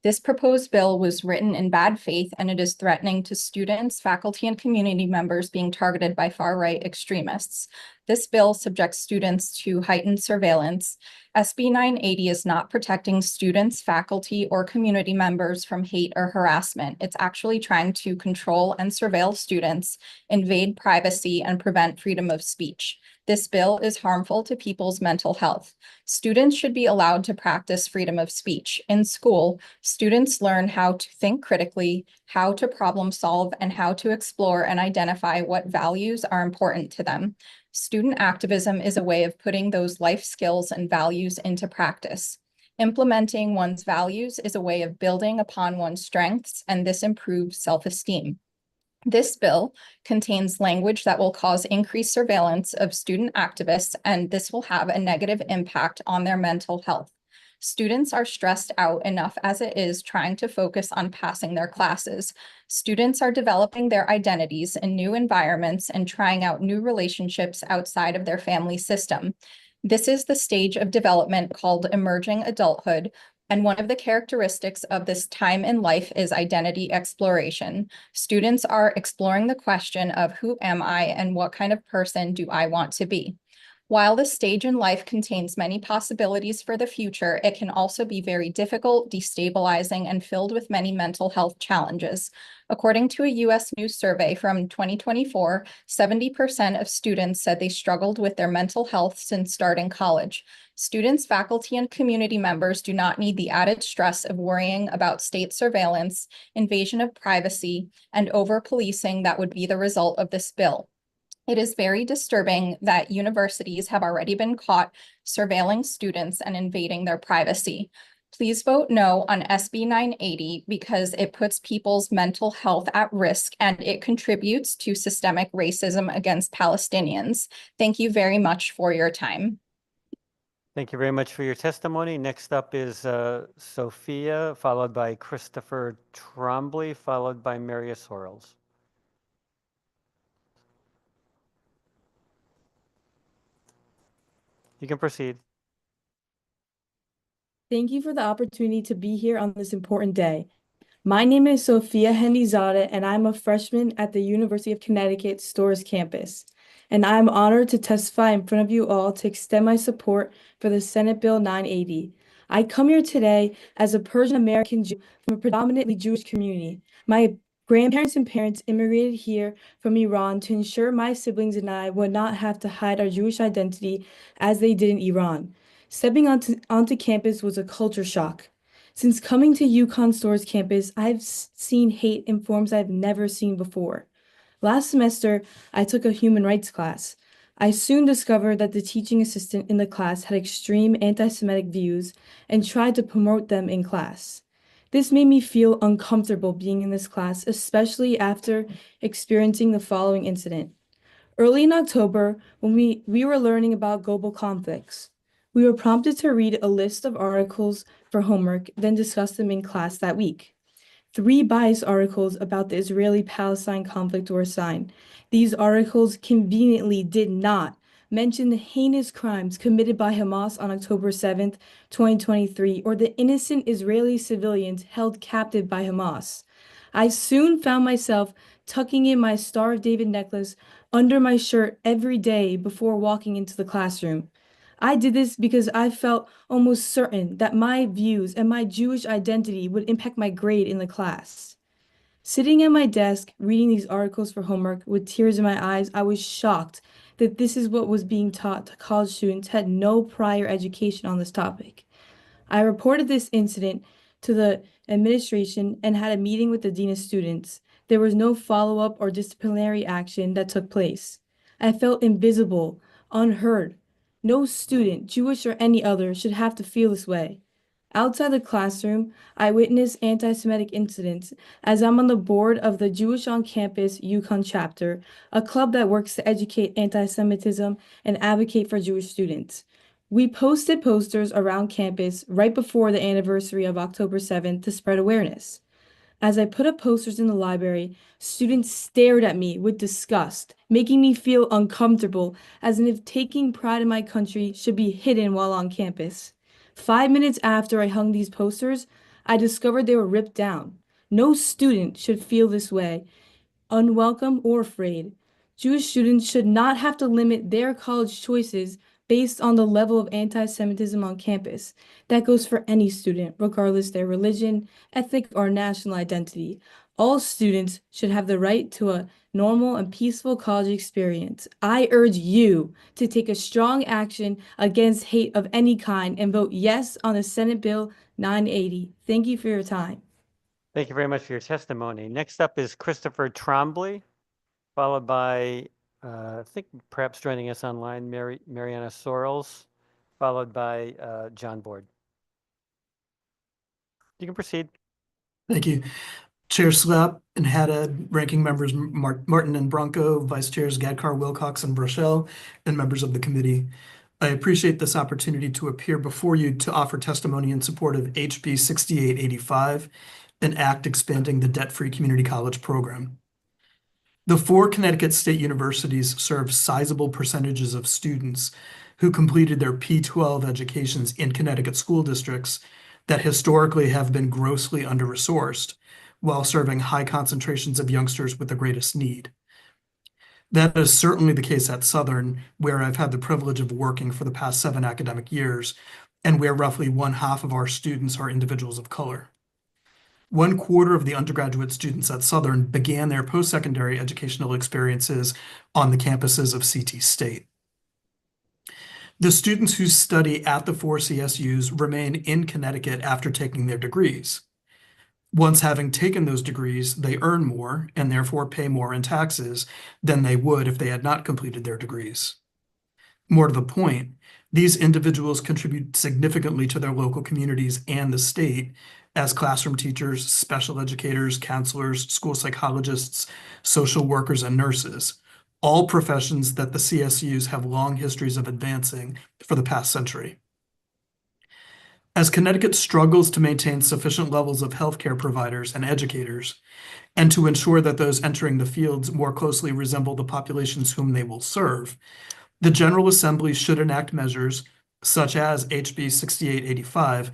This proposed bill was written in bad faith, and it is threatening to students, faculty, and community members being targeted by far-right extremists. This bill subjects students to heightened surveillance. SB 980 is not protecting students, faculty, or community members from hate or harassment. It's actually trying to control and surveil students, invade privacy, and prevent freedom of speech. This bill is harmful to people's mental health. Students should be allowed to practice freedom of speech. In school, students learn how to think critically, how to problem solve, and how to explore and identify what values are important to them. Student activism is a way of putting those life skills and values into practice. Implementing one's values is a way of building upon one's strengths, and this improves self-esteem. This bill contains language that will cause increased surveillance of student activists, and this will have a negative impact on their mental health. Students are stressed out enough as it is trying to focus on passing their classes. Students are developing their identities in new environments and trying out new relationships outside of their family system. This is the stage of development called emerging adulthood, and one of the characteristics of this time in life is identity exploration. Students are exploring the question of who am I and what kind of person do I want to be? While this stage in life contains many possibilities for the future, it can also be very difficult, destabilizing, and filled with many mental health challenges. According to a U.S. News survey from 2024, 70% of students said they struggled with their mental health since starting college. Students, faculty, and community members do not need the added stress of worrying about state surveillance, invasion of privacy, and over-policing that would be the result of this bill. It is very disturbing that universities have already been caught surveilling students and invading their privacy. Please vote no on SB 980 because it puts people's mental health at risk and it contributes to systemic racism against Palestinians. Thank you very much for your time. Thank you very much for your testimony. Next up is Sophia, followed by Christopher Trombley, followed by Marius Horrells. You can proceed. Thank you for the opportunity to be here on this important day. My name is Sofia Hendizada, and I'm a freshman at the University of Connecticut Storrs campus. And I'm honored to testify in front of you all to extend my support for the Senate Bill 980. I come here today as a Persian American Jew from a predominantly Jewish community. My grandparents and parents immigrated here from Iran to ensure my siblings and I would not have to hide our Jewish identity as they did in Iran. Stepping onto campus was a culture shock. Since coming to UConn Storrs campus, I've seen hate in forms I've never seen before. Last semester, I took a human rights class. I soon discovered that the teaching assistant in the class had extreme anti-Semitic views and tried to promote them in class. This made me feel uncomfortable being in this class, especially after experiencing the following incident. Early in October, when we were learning about global conflicts, we were prompted to read a list of articles for homework, then discuss them in class that week. 3 biased articles about the Israeli-Palestine conflict were assigned. These articles conveniently did not mention the heinous crimes committed by Hamas on October 7th, 2023, or the innocent Israeli civilians held captive by Hamas. I soon found myself tucking in my Star of David necklace under my shirt every day before walking into the classroom. I did this because I felt almost certain that my views and my Jewish identity would impact my grade in the class. Sitting at my desk, reading these articles for homework with tears in my eyes, I was shocked that this is what was being taught to college students who had no prior education on this topic. I reported this incident to the administration and had a meeting with the dean of students. There was no follow-up or disciplinary action that took place. I felt invisible, unheard. No student, Jewish or any other, should have to feel this way. Outside the classroom, I witness anti-Semitic incidents as I'm on the board of the Jewish on Campus Yukon chapter, a club that works to educate anti-Semitism and advocate for Jewish students. We posted posters around campus right before the anniversary of October 7th to spread awareness. As I put up posters in the library, students stared at me with disgust, making me feel uncomfortable, as if taking pride in my country should be hidden while on campus. 5 minutes after I hung these posters, I discovered they were ripped down. No student should feel this way, unwelcome or afraid. Jewish students should not have to limit their college choices based on the level of anti-Semitism on campus. That goes for any student, regardless their religion, ethnic, or national identity. All students should have the right to a normal and peaceful college experience. I urge you to take a strong action against hate of any kind and vote yes on the Senate Bill 980. Thank you for your time. Thank you very much for your testimony. Next up is Christopher Trombley, followed by, I think perhaps joining us online, Mariana Sorrells, followed by John Board. You can proceed. Thank you. Chair Slap and Haddad, ranking members Martin and Bronco, vice chairs Gadkar, Wilcox, and Brochelle, and members of the committee. I appreciate this opportunity to appear before you to offer testimony in support of HB 6885, an act expanding the debt-free community college program. The 4 Connecticut state universities serve sizable percentages of students who completed their P-12 educations in Connecticut school districts that historically have been grossly under-resourced, while serving high concentrations of youngsters with the greatest need. That is certainly the case at Southern, where I've had the privilege of working for the past 7 academic years, and where roughly 1/2 of our students are individuals of color. 1/4 of the undergraduate students at Southern began their post-secondary educational experiences on the campuses of CT State. The students who study at the 4 CSUs remain in Connecticut after taking their degrees. Once having taken those degrees, they earn more and therefore pay more in taxes than they would if they had not completed their degrees. More to the point, these individuals contribute significantly to their local communities and the state as classroom teachers, special educators, counselors, school psychologists, social workers, and nurses, all professions that the CSUs have long histories of advancing for the past century. As Connecticut struggles to maintain sufficient levels of healthcare providers and educators, and to ensure that those entering the fields more closely resemble the populations whom they will serve, the General Assembly should enact measures, such as HB 6885,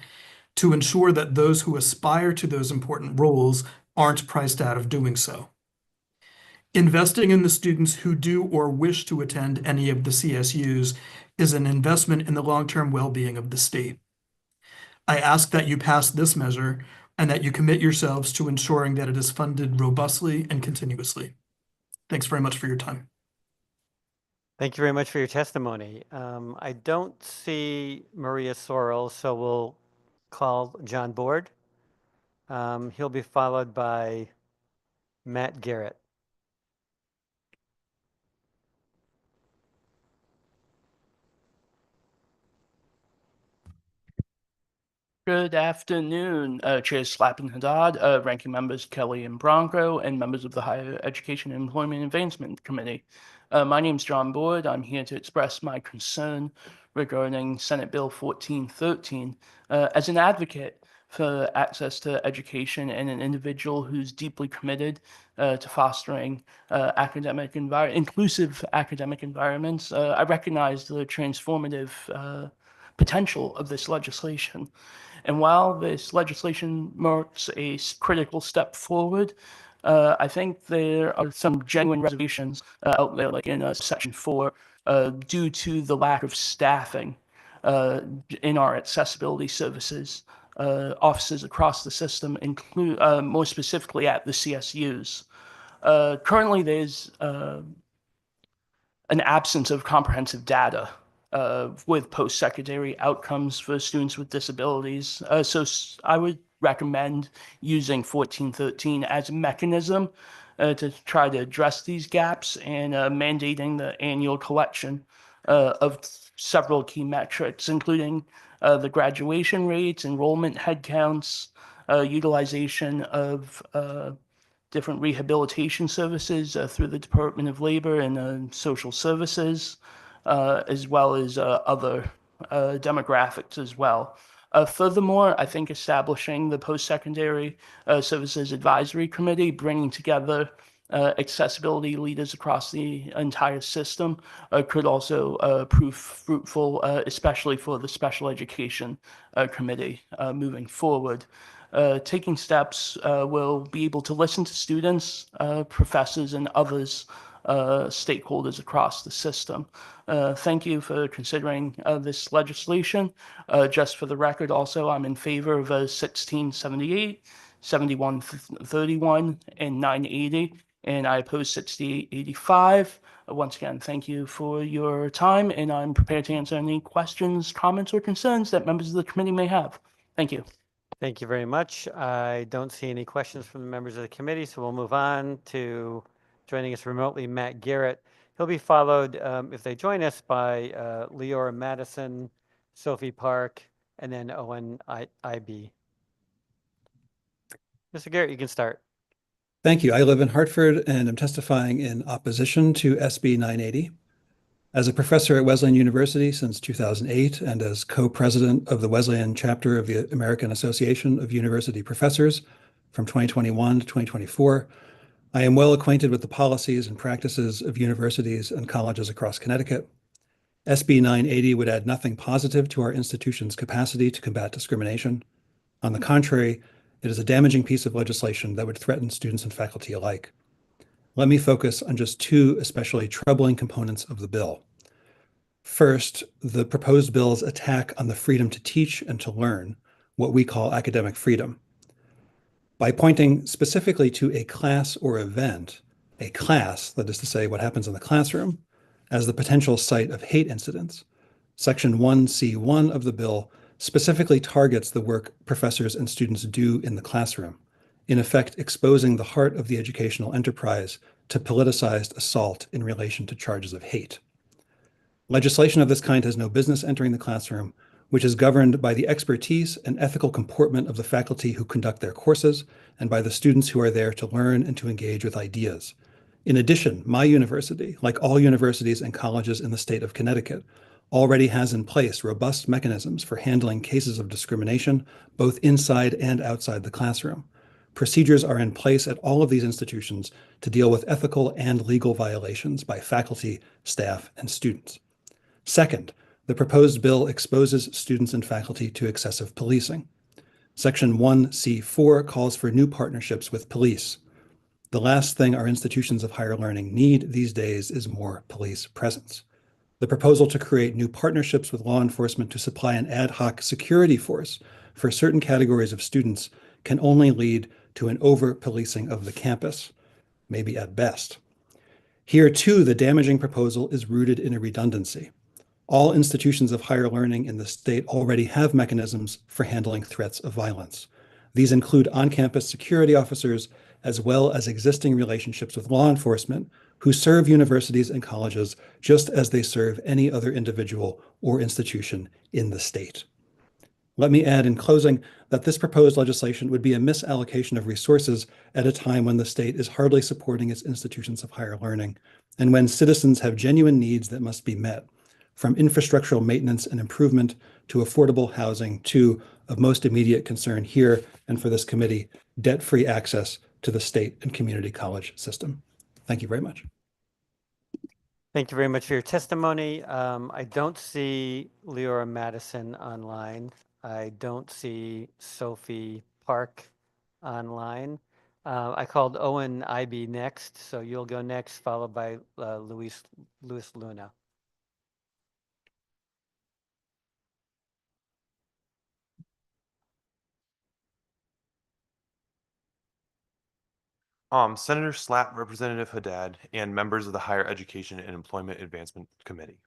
to ensure that those who aspire to those important roles aren't priced out of doing so. Investing in the students who do or wish to attend any of the CSUs is an investment in the long-term well-being of the state. I ask that you pass this measure and that you commit yourselves to ensuring that it is funded robustly and continuously. Thanks very much for your time. Thank you very much for your testimony. I don't see Maria Sorrell, so we'll call John Board. He'll be followed by Matt Garrett. Good afternoon, Chair Slap and Haddad, ranking members Kelly and Bronco, and members of the Higher Education and Employment Advancement Committee. My name is John Boyd. I'm here to express my concern regarding Senate Bill 1413 as an advocate for access to education and an individual who's deeply committed to fostering inclusive academic environments. I recognize the transformative potential of this legislation. And while this legislation marks a critical step forward, I think there are some genuine reservations out there, like in Section 4, due to the lack of staffing in our accessibility services. Offices across the system, include more specifically at the CSUs. Currently, there's an absence of comprehensive data with post-secondary outcomes for students with disabilities. So I would recommend using 1413 as a mechanism to try to address these gaps and mandating the annual collection of several key metrics, including the graduation rates, enrollment headcounts, utilization of different rehabilitation services through the Department of Labor and Social Services, as well as other demographics as well. Furthermore, I think establishing the Post-Secondary Services Advisory Committee, bringing together accessibility leaders across the entire system could also prove fruitful, especially for the Special Education Committee moving forward. Taking steps will be able to listen to students, professors, and others stakeholders across the system. Thank you for considering this legislation. Just for the record, also, I'm in favor of 1678, 7131, and 980, and I oppose 6885. Once again, thank you for your time, and I'm prepared to answer any questions, comments, or concerns that members of the committee may have. Thank you. Thank you very much. I don't see any questions from the members of the committee, so we'll move on to joining us remotely, Matt Garrett. He'll be followed, if they join us, by Leora Madison, Sophie Park, and then Owen IB. Mr. Garrett, you can start. Thank you. I live in Hartford and I'm testifying in opposition to SB 980. As a professor at Wesleyan University since 2008 and as co-president of the Wesleyan chapter of the American Association of University Professors from 2021 to 2024, I am well acquainted with the policies and practices of universities and colleges across Connecticut. SB 980 would add nothing positive to our institution's capacity to combat discrimination. On the contrary, it is a damaging piece of legislation that would threaten students and faculty alike. Let me focus on just two especially troubling components of the bill. First, the proposed bill's attack on the freedom to teach and to learn, what we call academic freedom. By pointing specifically to a class or event, a class, that is to say what happens in the classroom, as the potential site of hate incidents, Section 1C1 of the bill specifically targets the work professors and students do in the classroom, in effect exposing the heart of the educational enterprise to politicized assault in relation to charges of hate. Legislation of this kind has no business entering the classroom, which is governed by the expertise and ethical comportment of the faculty who conduct their courses and by the students who are there to learn and to engage with ideas. In addition, my university, like all universities and colleges in the state of Connecticut, already has in place robust mechanisms for handling cases of discrimination, both inside and outside the classroom. Procedures are in place at all of these institutions to deal with ethical and legal violations by faculty, staff, and students. Second, the proposed bill exposes students and faculty to excessive policing. Section 1C4 calls for new partnerships with police. The last thing our institutions of higher learning need these days is more police presence. The proposal to create new partnerships with law enforcement to supply an ad hoc security force for certain categories of students can only lead to an over-policing of the campus, maybe at best. Here, too, the damaging proposal is rooted in a redundancy. All institutions of higher learning in the state already have mechanisms for handling threats of violence. These include on-campus security officers, as well as existing relationships with law enforcement who serve universities and colleges just as they serve any other individual or institution in the state. Let me add in closing that this proposed legislation would be a misallocation of resources at a time when the state is hardly supporting its institutions of higher learning and when citizens have genuine needs that must be met, from infrastructural maintenance and improvement to affordable housing to, of most immediate concern here and for this committee, debt-free access to the state and community college system. Thank you very much. Thank you very much for your testimony. I don't see Leora Madison online. I don't see Sophie Park online. I called Owen IB next, so you'll go next, followed by Luis Luna. Senator Slapp, Representative Haddad, and members of the Higher Education and Employment Advancement Committee.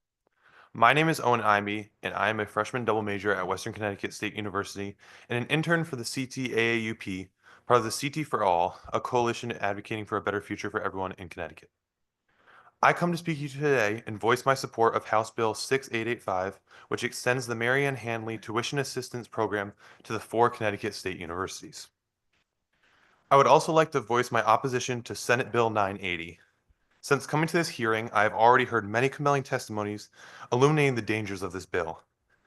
My name is Owen Imey, and I am a freshman double major at Western Connecticut State University and an intern for the CT-AAUP, part of the CT for All, a coalition advocating for a better future for everyone in Connecticut. I come to speak to you today and voice my support of House Bill 6885, which extends the Mary Ann Handley Tuition Assistance Program to the 4 Connecticut state universities. I would also like to voice my opposition to Senate Bill 980. Since coming to this hearing, I have already heard many compelling testimonies illuminating the dangers of this bill.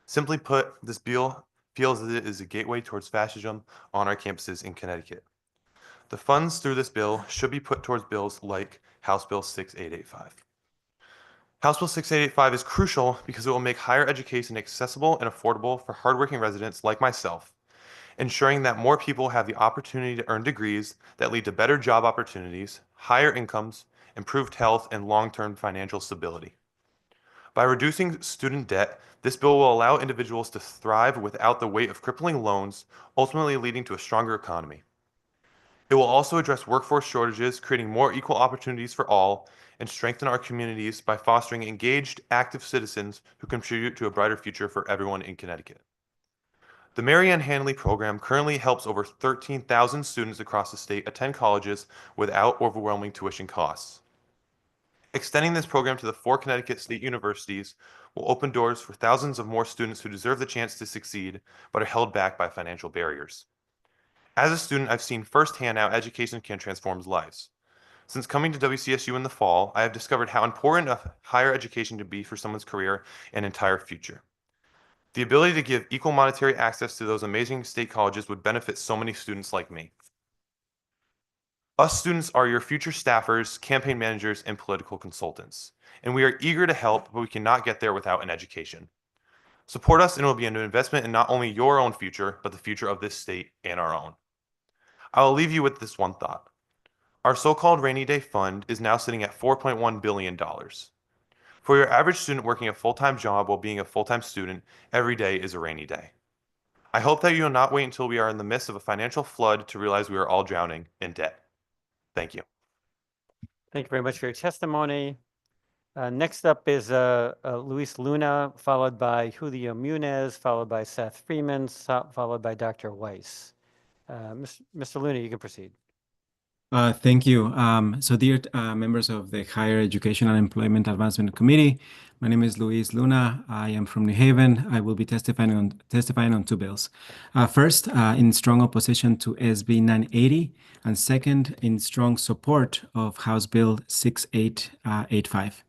Simply put, this bill feels that it is a gateway towards fascism on our campuses in Connecticut. The funds through this bill should be put towards bills like House Bill 6885. House Bill 6885 is crucial because it will make higher education accessible and affordable for hardworking residents like myself, ensuring that more people have the opportunity to earn degrees that lead to better job opportunities, higher incomes, improved health, and long-term financial stability. By reducing student debt, this bill will allow individuals to thrive without the weight of crippling loans, ultimately leading to a stronger economy. It will also address workforce shortages, creating more equal opportunities for all, and strengthen our communities by fostering engaged, active citizens who contribute to a brighter future for everyone in Connecticut. The Mary Ann Handley program currently helps over 13,000 students across the state attend colleges without overwhelming tuition costs. Extending this program to the 4 Connecticut state universities will open doors for thousands of more students who deserve the chance to succeed but are held back by financial barriers. As a student, I've seen firsthand how education can transform lives. Since coming to WCSU in the fall, I have discovered how important higher education can be for someone's career and entire future. The ability to give equal monetary access to those amazing state colleges would benefit so many students like me. Us students are your future staffers, campaign managers, and political consultants, and we are eager to help, but we cannot get there without an education. Support us and it will be an investment in not only your own future, but the future of this state and our own. I will leave you with this one thought. Our so-called rainy day fund is now sitting at $4.1 billion. For your average student working a full-time job while being a full-time student, every day is a rainy day. I hope that you will not wait until we are in the midst of a financial flood to realize we are all drowning in debt. Thank you. Thank you very much for your testimony. Next up is Luis Luna, followed by Julio Munez, followed by Seth Freeman, followed by Dr. Weiss. Mr. Luna, you can proceed. Thank you. So dear members of the Higher Education and Employment Advancement Committee, my name is Luis Luna. I am from New Haven. I will be testifying on 2 bills. First, in strong opposition to SB 980, and second, in strong support of House Bill 6885.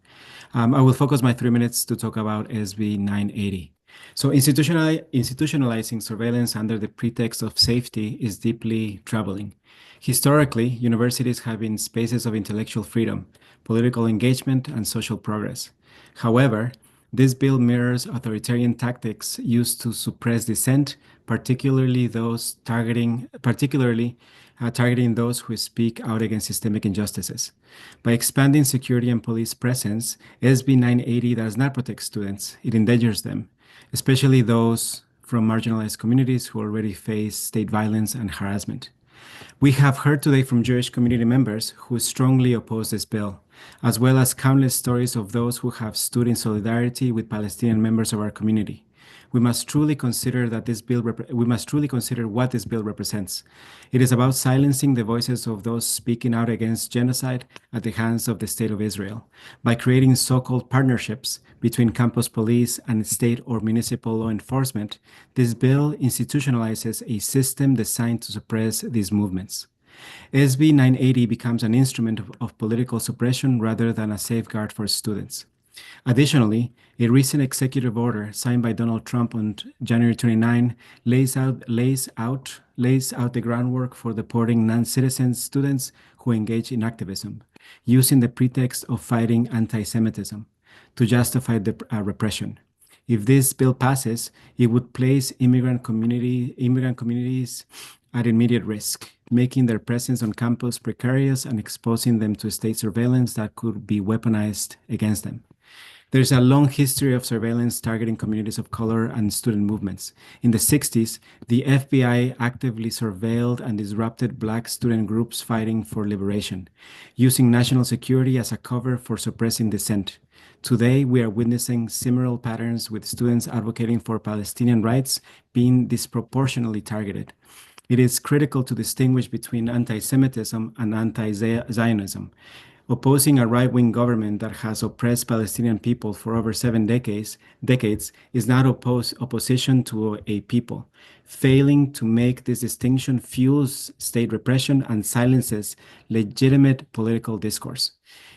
I will focus my 3 minutes to talk about SB 980. So institutionalizing surveillance under the pretext of safety is deeply troubling. Historically, universities have been spaces of intellectual freedom, political engagement, and social progress. However, this bill mirrors authoritarian tactics used to suppress dissent, particularly targeting those who speak out against systemic injustices. By expanding security and police presence, SB 980 does not protect students, it endangers them, especially those from marginalized communities who already face state violence and harassment. We have heard today from Jewish community members who strongly oppose this bill, as well as countless stories of those who have stood in solidarity with Palestinian members of our community. We must truly consider what this bill represents. It is about silencing the voices of those speaking out against genocide at the hands of the State of Israel by creating so-called partnerships between campus police and state or municipal law enforcement. This bill institutionalizes a system designed to suppress these movements. SB 980 becomes an instrument of political suppression rather than a safeguard for students. Additionally, a recent executive order signed by Donald Trump on January 29 lays out the groundwork for deporting non-citizen students who engage in activism, using the pretext of fighting anti-Semitism to justify the repression. If this bill passes, it would place immigrant communities at immediate risk, making their presence on campus precarious and exposing them to state surveillance that could be weaponized against them. There's a long history of surveillance targeting communities of color and student movements. In the 60s, the FBI actively surveilled and disrupted Black student groups fighting for liberation, using national security as a cover for suppressing dissent. Today, we are witnessing similar patterns with students advocating for Palestinian rights being disproportionately targeted. It is critical to distinguish between anti-Semitism and anti-Zionism. Opposing a right-wing government that has oppressed Palestinian people for over 7 decades is not opposition to a people. Failing to make this distinction fuels state repression and silences legitimate political discourse.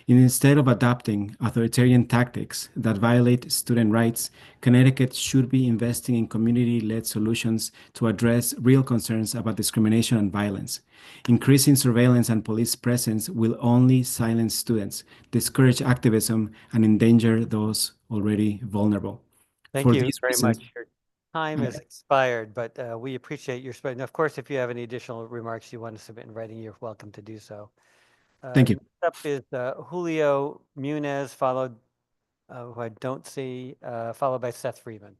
Instead of adopting authoritarian tactics that violate student rights, Connecticut should be investing in community-led solutions to address real concerns about discrimination and violence. Increasing surveillance and police presence will only silence students, discourage activism, and endanger those already vulnerable. Thank For you these very reasons, much. Your time Okay. is expired, but we appreciate your spread. And of course, if you have any additional remarks you want to submit in writing, you're welcome to do so. Thank you. Next up is Julio Munez, followed, who I don't see, followed by Seth Freeman.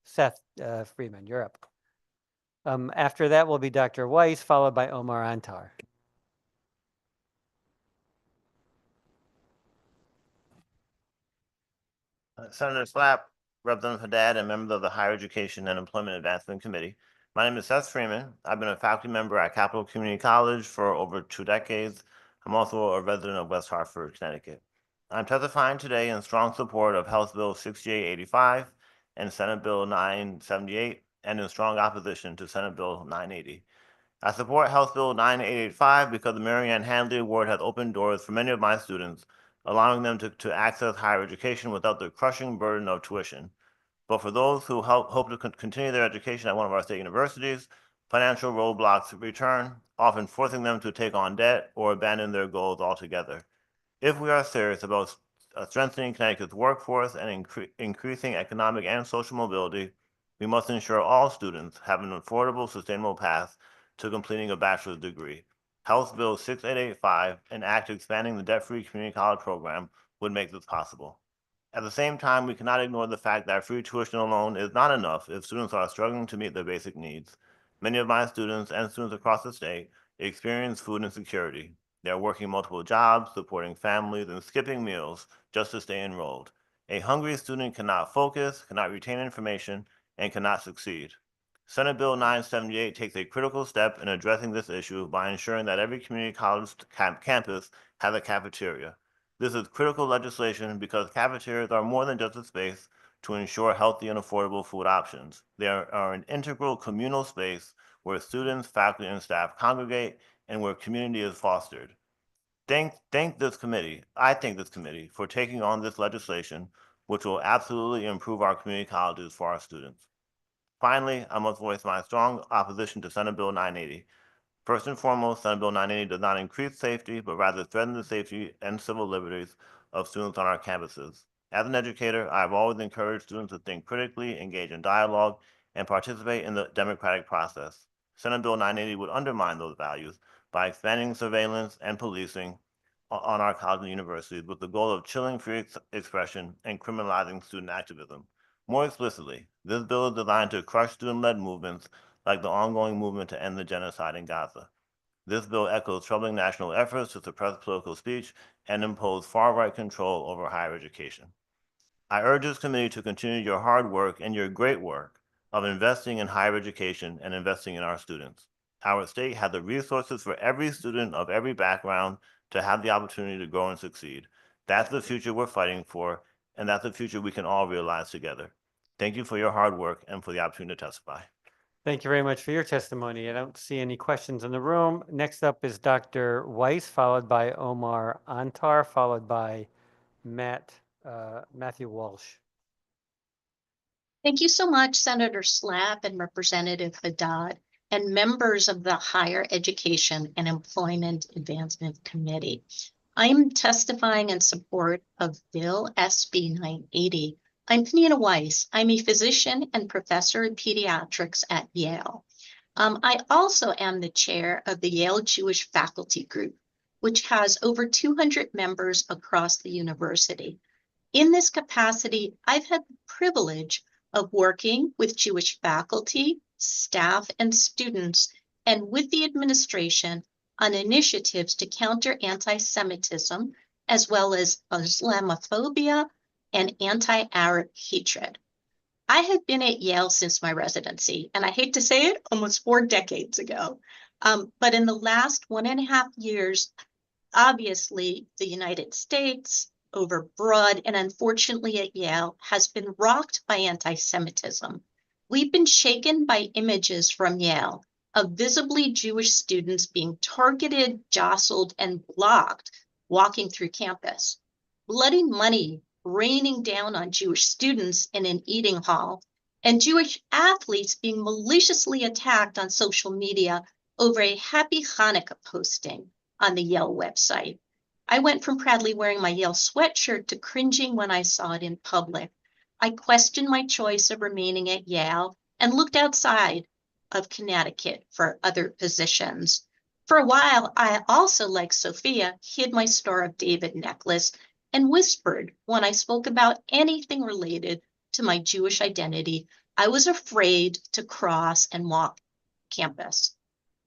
Seth Freeman, you're up. After that will be Dr. Weiss, followed by Omar Antar. Senator Slapp, Representative Haddad, and members of the Higher Education and Employment Advancement Committee. My name is Seth Freeman. I've been a faculty member at Capital Community College for over 2 decades. I'm also a resident of West Hartford, Connecticut. I'm testifying today in strong support of House Bill 6885 and Senate Bill 978, and in strong opposition to Senate Bill 980. I support House Bill 9885 because the Mary Ann Handley Award has opened doors for many of my students, allowing them to access higher education without the crushing burden of tuition. But for those who hope to continue their education at one of our state universities, financial roadblocks return, often forcing them to take on debt or abandon their goals altogether. If we are serious about strengthening Connecticut's workforce and increasing economic and social mobility, we must ensure all students have an affordable, sustainable path to completing a bachelor's degree. House Bill 6885, an act expanding the debt-free community college program, would make this possible. At the same time, we cannot ignore the fact that free tuition alone is not enough if students are struggling to meet their basic needs. Many of my students and students across the state experience food insecurity. They are working multiple jobs, supporting families, and skipping meals just to stay enrolled. A hungry student cannot focus, cannot retain information, and cannot succeed. Senate Bill 978 takes a critical step in addressing this issue by ensuring that every community college campus has a cafeteria. This is critical legislation because cafeterias are more than just a space to ensure healthy and affordable food options. They are an integral communal space where students, faculty, and staff congregate and where community is fostered. I thank this committee for taking on this legislation, which will absolutely improve our community colleges for our students. Finally, I must voice my strong opposition to Senate Bill 980. First and foremost, Senate Bill 980 does not increase safety, but rather threaten the safety and civil liberties of students on our campuses. As an educator, I have always encouraged students to think critically, engage in dialogue, and participate in the democratic process. Senate Bill 980 would undermine those values by expanding surveillance and policing on our colleges and universities with the goal of chilling free expression and criminalizing student activism. More explicitly, this bill is designed to crush student-led movements like the ongoing movement to end the genocide in Gaza. This bill echoes troubling national efforts to suppress political speech and impose far-right control over higher education. I urge this committee to continue your hard work and your great work of investing in higher education and investing in our students. Our state has the resources for every student of every background to have the opportunity to grow and succeed. That's the future we're fighting for, and that's the future we can all realize together. Thank you for your hard work and for the opportunity to testify. Thank you very much for your testimony. I don't see any questions in the room. Next up is Dr. Weiss, followed by Omar Antar, followed by Matthew Walsh. Thank you so much, Senator Slapp and Representative Haddad, and members of the Higher Education and Employment Advancement Committee. I'm testifying in support of Bill SB 980. I'm Penina Weiss. I'm a physician and professor in pediatrics at Yale. I also am the chair of the Yale Jewish Faculty Group, which has over 200 members across the university. In this capacity, I've had the privilege of working with Jewish faculty, staff, and students, and with the administration on initiatives to counter anti-Semitism, as well as Islamophobia and anti-Arab hatred. I have been at Yale since my residency, and I hate to say it, almost 4 decades ago. But in the last 1.5 years, Obviously, the United States, overbroad, and unfortunately at Yale, has been rocked by anti-Semitism. We've been shaken by images from Yale of visibly Jewish students being targeted, jostled, and blocked walking through campus. Bloody money raining down on Jewish students in an eating hall, and Jewish athletes being maliciously attacked on social media over a Happy Hanukkah posting on the Yale website. I went from proudly wearing my Yale sweatshirt to cringing when I saw it in public. I questioned my choice of remaining at Yale and looked outside of Connecticut for other positions. For a while, I also, like Sophia, hid my Star of David necklace and whispered when I spoke about anything related to my Jewish identity. I was afraid to cross and walk campus.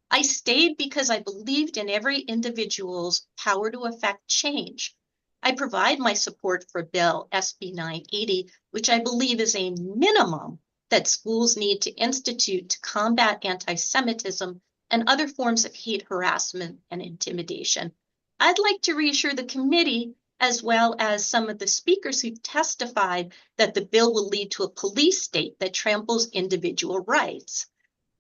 I stayed because I believed in every individual's power to affect change. I provide my support for Bill SB 980, which I believe is a minimum that schools need to institute to combat anti-Semitism and other forms of hate, harassment, and intimidation. I'd like to reassure the committee, as well as some of the speakers who testified, that the bill will lead to a police state that tramples individual rights.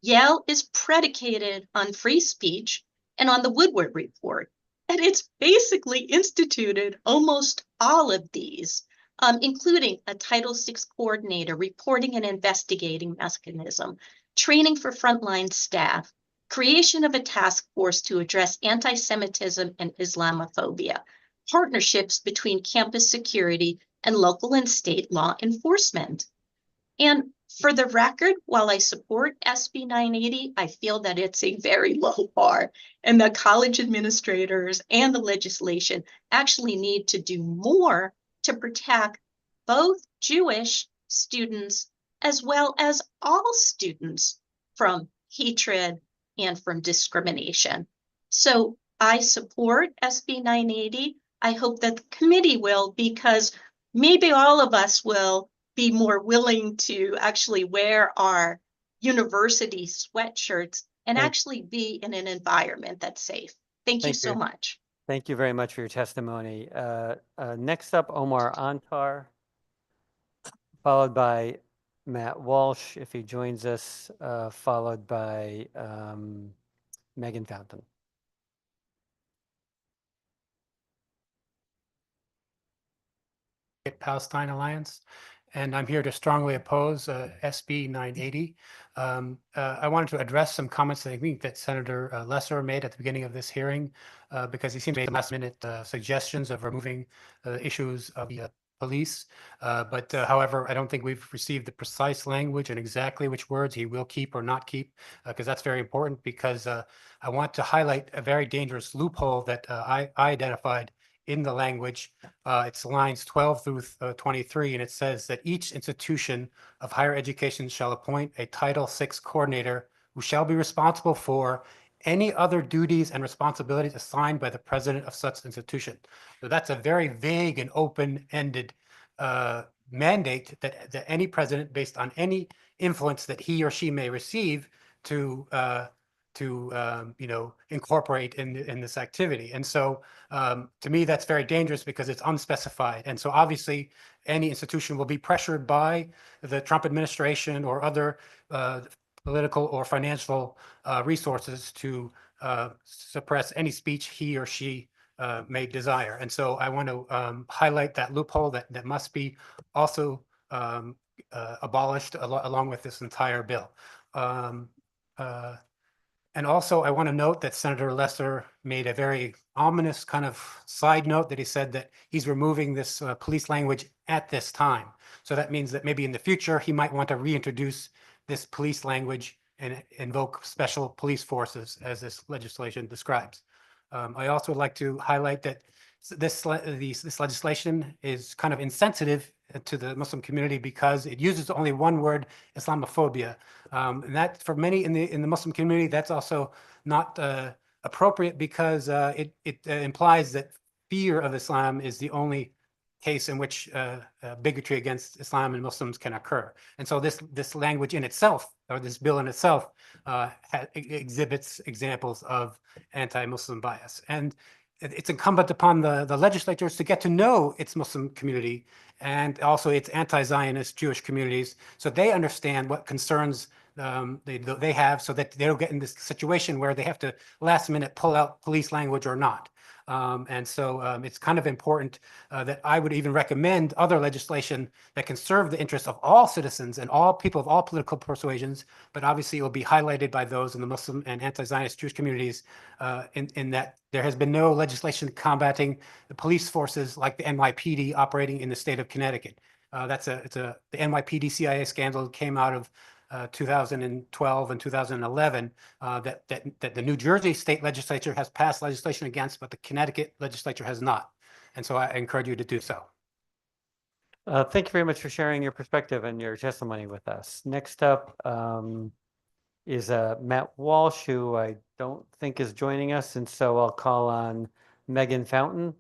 Yale is predicated on free speech and on the Woodward Report, and it's basically instituted almost all of these, including a Title VI coordinator, reporting and investigating mechanism, training for frontline staff, creation of a task force to address anti-Semitism and Islamophobia, partnerships between campus security and local and state law enforcement. And for the record, while I support SB 980, I feel that it's a very low bar and that college administrators and the legislation actually need to do more to protect both Jewish students as well as all students from hatred and from discrimination. So I support SB 980. I hope that the committee will, because maybe all of us will be more willing to actually wear our university sweatshirts and actually be in an environment that's safe. Thank you so much. Thank you very much for your testimony. Next up, Omar Antar, followed by Matt Walsh, if he joins us, followed by Megan Fountain. Palestine Alliance, and I'm here to strongly oppose SB 980. I wanted to address some comments that I think that Senator Lesser made at the beginning of this hearing, because he seemed to make last-minute suggestions of removing issues of the police. However, I don't think we've received the precise language and exactly which words he will keep or not keep, because that's very important, because I want to highlight a very dangerous loophole that I identified in the language. It's lines 12 through 23, and it says that each institution of higher education shall appoint a Title VI coordinator who shall be responsible for any other duties and responsibilities assigned by the president of such institution. So that's a very vague and open-ended mandate that any president, based on any influence that he or she may receive, to incorporate in this activity. And so to me, that's very dangerous because it's unspecified. And so obviously any institution will be pressured by the Trump administration or other political or financial resources to suppress any speech he or she may desire. And so I want to highlight that loophole that must be also abolished along with this entire bill. And also, I want to note that Senator Lesser made a very ominous kind of side note that he said that he's removing this police language at this time. So that means that maybe in the future, he might want to reintroduce this police language and invoke special police forces, as this legislation describes. I also would like to highlight that this legislation is kind of insensitive to the Muslim community because it uses only one word, Islamophobia. And that for many in the Muslim community, that's also not appropriate because it implies that fear of Islam is the only case in which bigotry against Islam and Muslims can occur. And so this language in itself, or this bill in itself, exhibits examples of anti-Muslim bias. And it's incumbent upon the legislatures to get to know its Muslim community and also its anti-Zionist Jewish communities, so they understand what concerns they have, so that they don't get in this situation where they have to last minute pull out police language or not. And so it's kind of important that I would even recommend other legislation that can serve the interests of all citizens and all people of all political persuasions, but obviously it will be highlighted by those in the Muslim and anti-Zionist Jewish communities, in that there has been no legislation combating the police forces like the NYPD operating in the state of Connecticut. The NYPD CIA scandal came out of 2012 and 2011 that the New Jersey state legislature has passed legislation against, but the Connecticut legislature has not. And so I encourage you to do so. Thank you very much for sharing your perspective and your testimony with us. Next up is Matt Walsh, who I don't think is joining us, and so I'll call on Megan Fountain.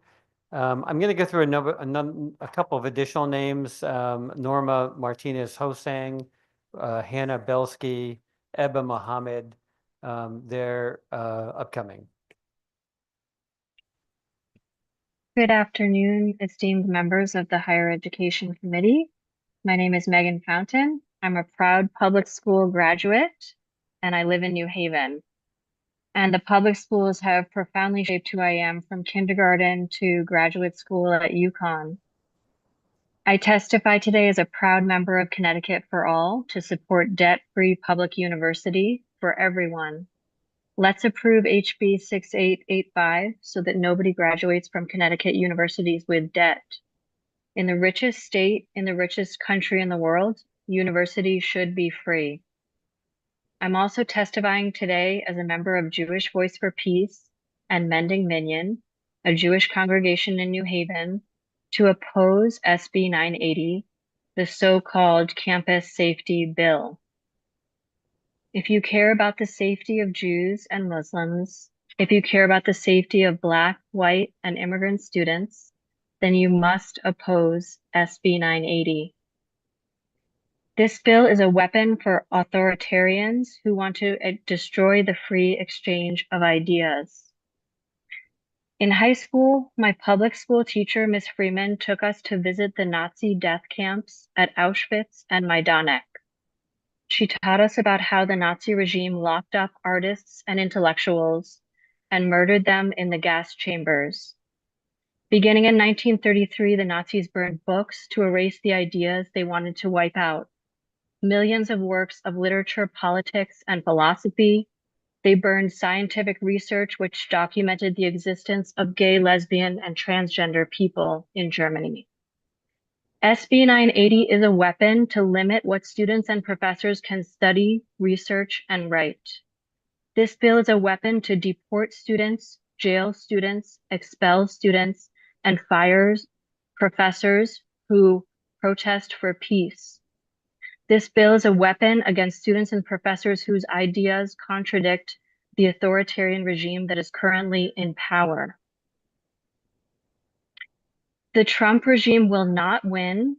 I'm going to go through a couple of additional names: Norma Martinez Hosang, Hannah Belsky, Ebba Mohammed. They're upcoming. Good afternoon, esteemed members of the Higher Education Committee. My name is Megan Fountain. I'm a proud public school graduate, and I live in New Haven. And the public schools have profoundly shaped who I am from kindergarten to graduate school at UConn. I testify today as a proud member of Connecticut for All to support debt-free public university for everyone. Let's approve HB 6885 so that nobody graduates from Connecticut universities with debt. In the richest state, in the richest country in the world, universities should be free. I'm also testifying today as a member of Jewish Voice for Peace and Mending Minyan, a Jewish congregation in New Haven, to oppose SB 980, the so-called campus safety bill. If you care about the safety of Jews and Muslims, if you care about the safety of Black, white, and immigrant students, then you must oppose SB 980. This bill is a weapon for authoritarians who want to destroy the free exchange of ideas. In high school, my public school teacher, Ms. Freeman, took us to visit the Nazi death camps at Auschwitz and Majdanek. She taught us about how the Nazi regime locked up artists and intellectuals and murdered them in the gas chambers. Beginning in 1933, the Nazis burned books to erase the ideas they wanted to wipe out. Millions of works of literature, politics, and philosophy. They burned scientific research which documented the existence of gay, lesbian, and transgender people in Germany. SB 980 is a weapon to limit what students and professors can study, research, and write. This bill is a weapon to deport students, jail students, expel students, and fire professors who protest for peace. This bill is a weapon against students and professors whose ideas contradict the authoritarian regime that is currently in power. The Trump regime will not win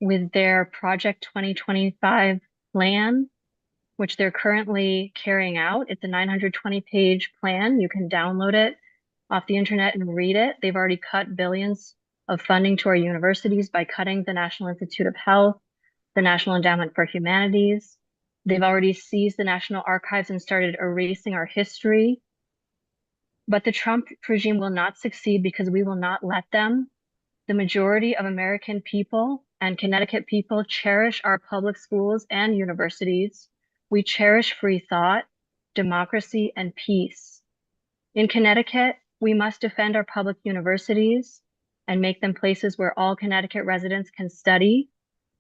with their Project 2025 plan, which they're currently carrying out. It's a 920-page plan. You can download it off the internet and read it. They've already cut billions of funding to our universities by cutting the National Institute of Health, the National Endowment for Humanities. They've already seized the National Archives and started erasing our history. But the Trump regime will not succeed because we will not let them. The majority of American people and Connecticut people cherish our public schools and universities. We cherish free thought, democracy, and peace. In Connecticut, we must defend our public universities and make them places where all Connecticut residents can study,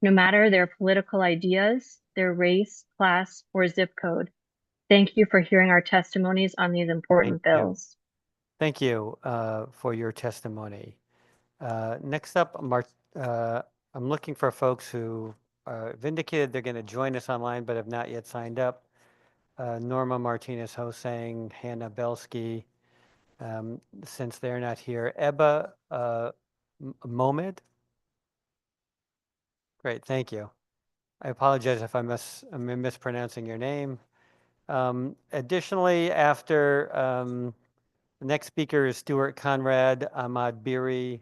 no matter their political ideas, their race, class, or zip code. Thank you for hearing our testimonies on these important bills. Thank you for your testimony. Next up, I'm looking for folks who have indicated they're going to join us online but have not yet signed up. Norma Martinez Hosang, Hannah Belsky, since they're not here. Ebba Mohamed. Great, thank you. I apologize if I'm mispronouncing your name. Additionally, after The next speaker is Stuart Conrad, Ahmad Biri,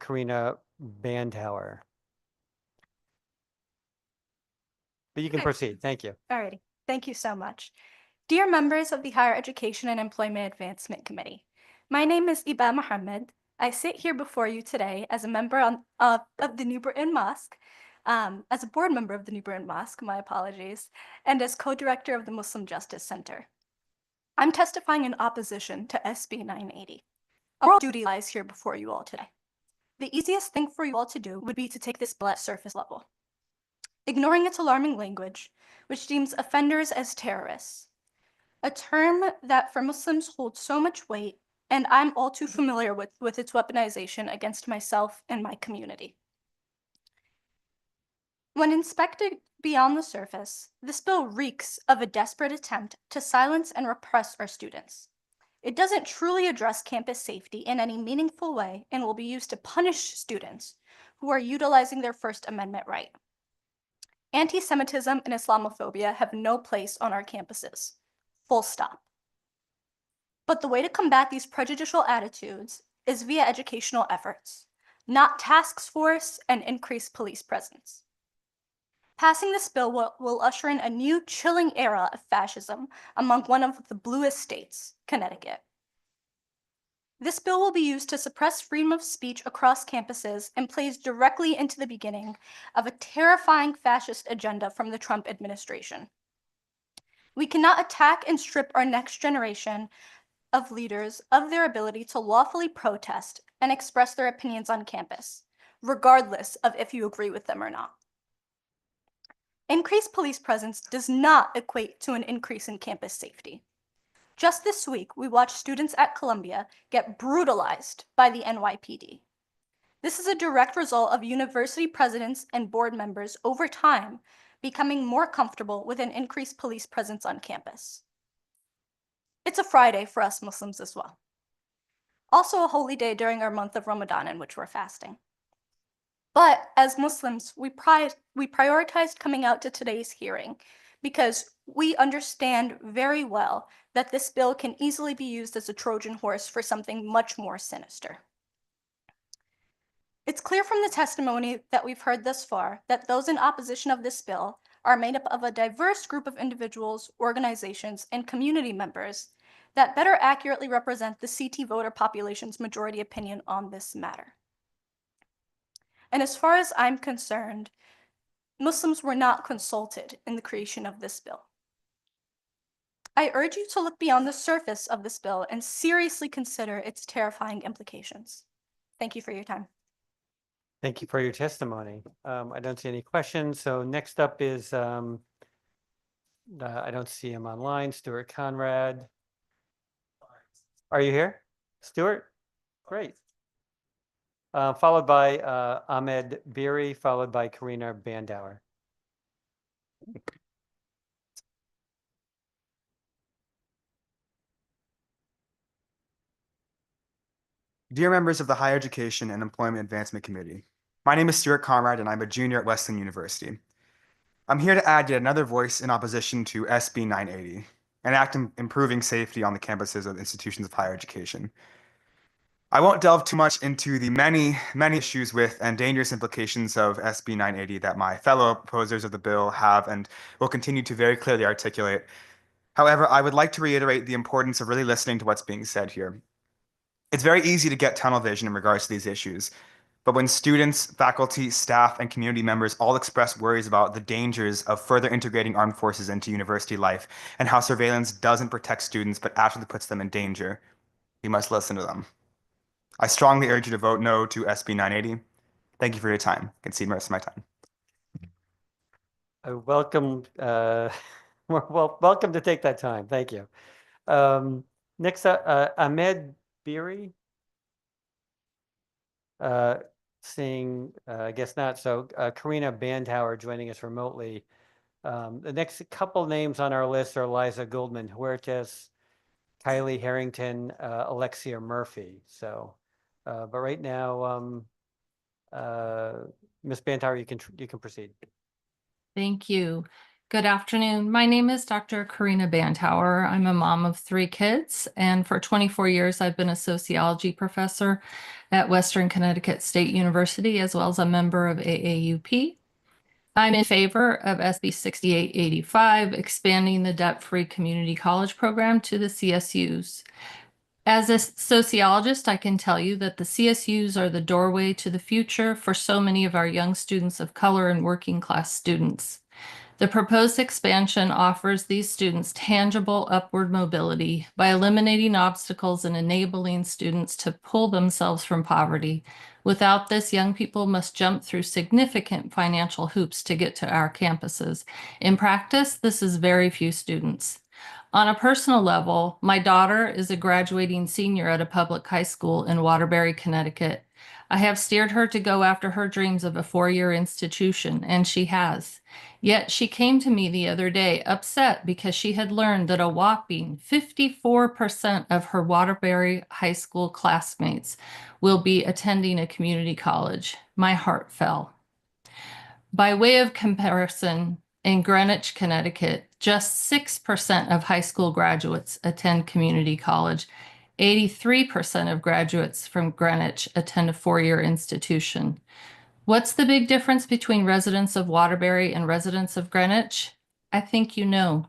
Karina Bandhauer. But you can Okay. proceed. Thank you. Alrighty, thank you so much. Dear members of the Higher Education and Employment Advancement Committee, my name is Iba Mohammed. I sit here before you today as a member of the New Britain Mosque, as a board member of the New Britain Mosque, my apologies, and as co-director of the Muslim Justice Center. I'm testifying in opposition to SB 980. A moral duty lies here before you all today. The easiest thing for you all to do would be to take this bill at surface level, ignoring its alarming language, which deems offenders as terrorists, a term that for Muslims holds so much weight, and I'm all too familiar with its weaponization against myself and my community. When inspected beyond the surface, this bill reeks of a desperate attempt to silence and repress our students. It doesn't truly address campus safety in any meaningful way and will be used to punish students who are utilizing their First Amendment right. Anti-Semitism and Islamophobia have no place on our campuses. Full stop. But the way to combat these prejudicial attitudes is via educational efforts, not task force and increased police presence. Passing this bill will usher in a new chilling era of fascism among one of the bluest states, Connecticut. This bill will be used to suppress freedom of speech across campuses and plays directly into the beginning of a terrifying fascist agenda from the Trump administration. We cannot attack and strip our next generation of leaders of their ability to lawfully protest and express their opinions on campus, regardless of if you agree with them or not. Increased police presence does not equate to an increase in campus safety. Just this week, we watched students at Columbia get brutalized by the NYPD. This is a direct result of university presidents and board members over time becoming more comfortable with an increased police presence on campus. It's a Friday for us Muslims as well. Also a holy day during our month of Ramadan in which we're fasting. But as Muslims, we prioritized coming out to today's hearing because we understand very well that this bill can easily be used as a Trojan horse for something much more sinister. It's clear from the testimony that we've heard thus far that those in opposition of this bill are made up of a diverse group of individuals, organizations, and community members that better accurately represent the CT voter population's majority opinion on this matter. And as far as I'm concerned, Muslims were not consulted in the creation of this bill. I urge you to look beyond the surface of this bill and seriously consider its terrifying implications. Thank you for your time. Thank you for your testimony. I don't see any questions. So next up is, I don't see him online, Stuart Conrad. Are you here? Stuart? Great. Followed by Ahmed Biri, followed by Karina Bandauer. Dear members of the Higher Education and Employment Advancement Committee, my name is Stuart Conrad and I'm a junior at Wesleyan University. I'm here to add yet another voice in opposition to SB 980, an act improving safety on the campuses of institutions of higher education. I won't delve too much into the many issues with and dangerous implications of SB 980 that my fellow opposers of the bill have and will continue to very clearly articulate. However, I would like to reiterate the importance of really listening to what's being said here. It's very easy to get tunnel vision in regards to these issues, but when students, faculty, staff, and community members all express worries about the dangers of further integrating armed forces into university life and how surveillance doesn't protect students but actually puts them in danger, we must listen to them. I strongly urge you to vote no to SB 980. Thank you for your time. I can see the rest of my time. Welcome, welcome to take that time. Thank you. Next up, Ahmed Biri. Seeing, I guess not. So Karina Bandhauer joining us remotely. The next couple names on our list are Liza Goldman Huertas, Kylie Harrington, Alexia Murphy. So, but right now, Ms. Bandhauer, you can proceed. Thank you. Good afternoon. My name is Dr. Karina Bantauer. I'm a mom of 3 kids, and for 24 years, I've been a sociology professor at Western Connecticut State University, as well as a member of AAUP. I'm in favor of SB 6885, expanding the debt-free community college program to the CSUs. As a sociologist, I can tell you that the CSUs are the doorway to the future for so many of our young students of color and working class students. The proposed expansion offers these students tangible upward mobility by eliminating obstacles and enabling students to pull themselves from poverty. Without this, young people must jump through significant financial hoops to get to our campuses. In practice, this is very few students. On a personal level, my daughter is a graduating senior at a public high school in Waterbury, Connecticut. I have steered her to go after her dreams of a 4-year institution, and she has. Yet she came to me the other day upset because she had learned that a whopping 54% of her Waterbury High School classmates will be attending a community college. My heart fell. By way of comparison, in Greenwich, Connecticut, just 6% of high school graduates attend community college. 83% of graduates from Greenwich attend a 4-year institution. What's the big difference between residents of Waterbury and residents of Greenwich? I think you know.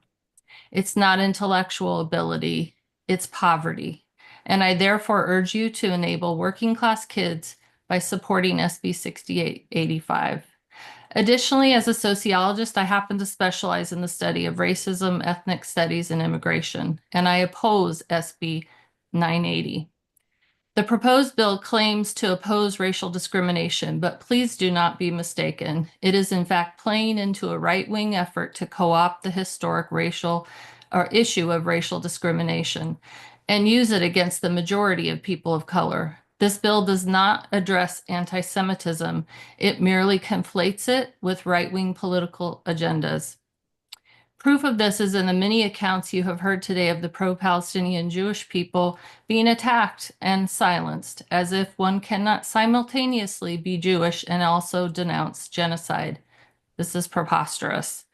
It's not intellectual ability, it's poverty. And I therefore urge you to enable working class kids by supporting SB 6885. Additionally, as a sociologist, I happen to specialize in the study of racism, ethnic studies, and immigration, and I oppose SB 980. The proposed bill claims to oppose racial discrimination, but please do not be mistaken. It is in fact playing into a right-wing effort to co-opt the historic racial or issue of racial discrimination and use it against the majority of people of color. This bill does not address anti-Semitism. It merely conflates it with right-wing political agendas. Proof of this is in the many accounts you have heard today of the pro-Palestinian Jewish people being attacked and silenced, as if one cannot simultaneously be Jewish and also denounce genocide. This is preposterous.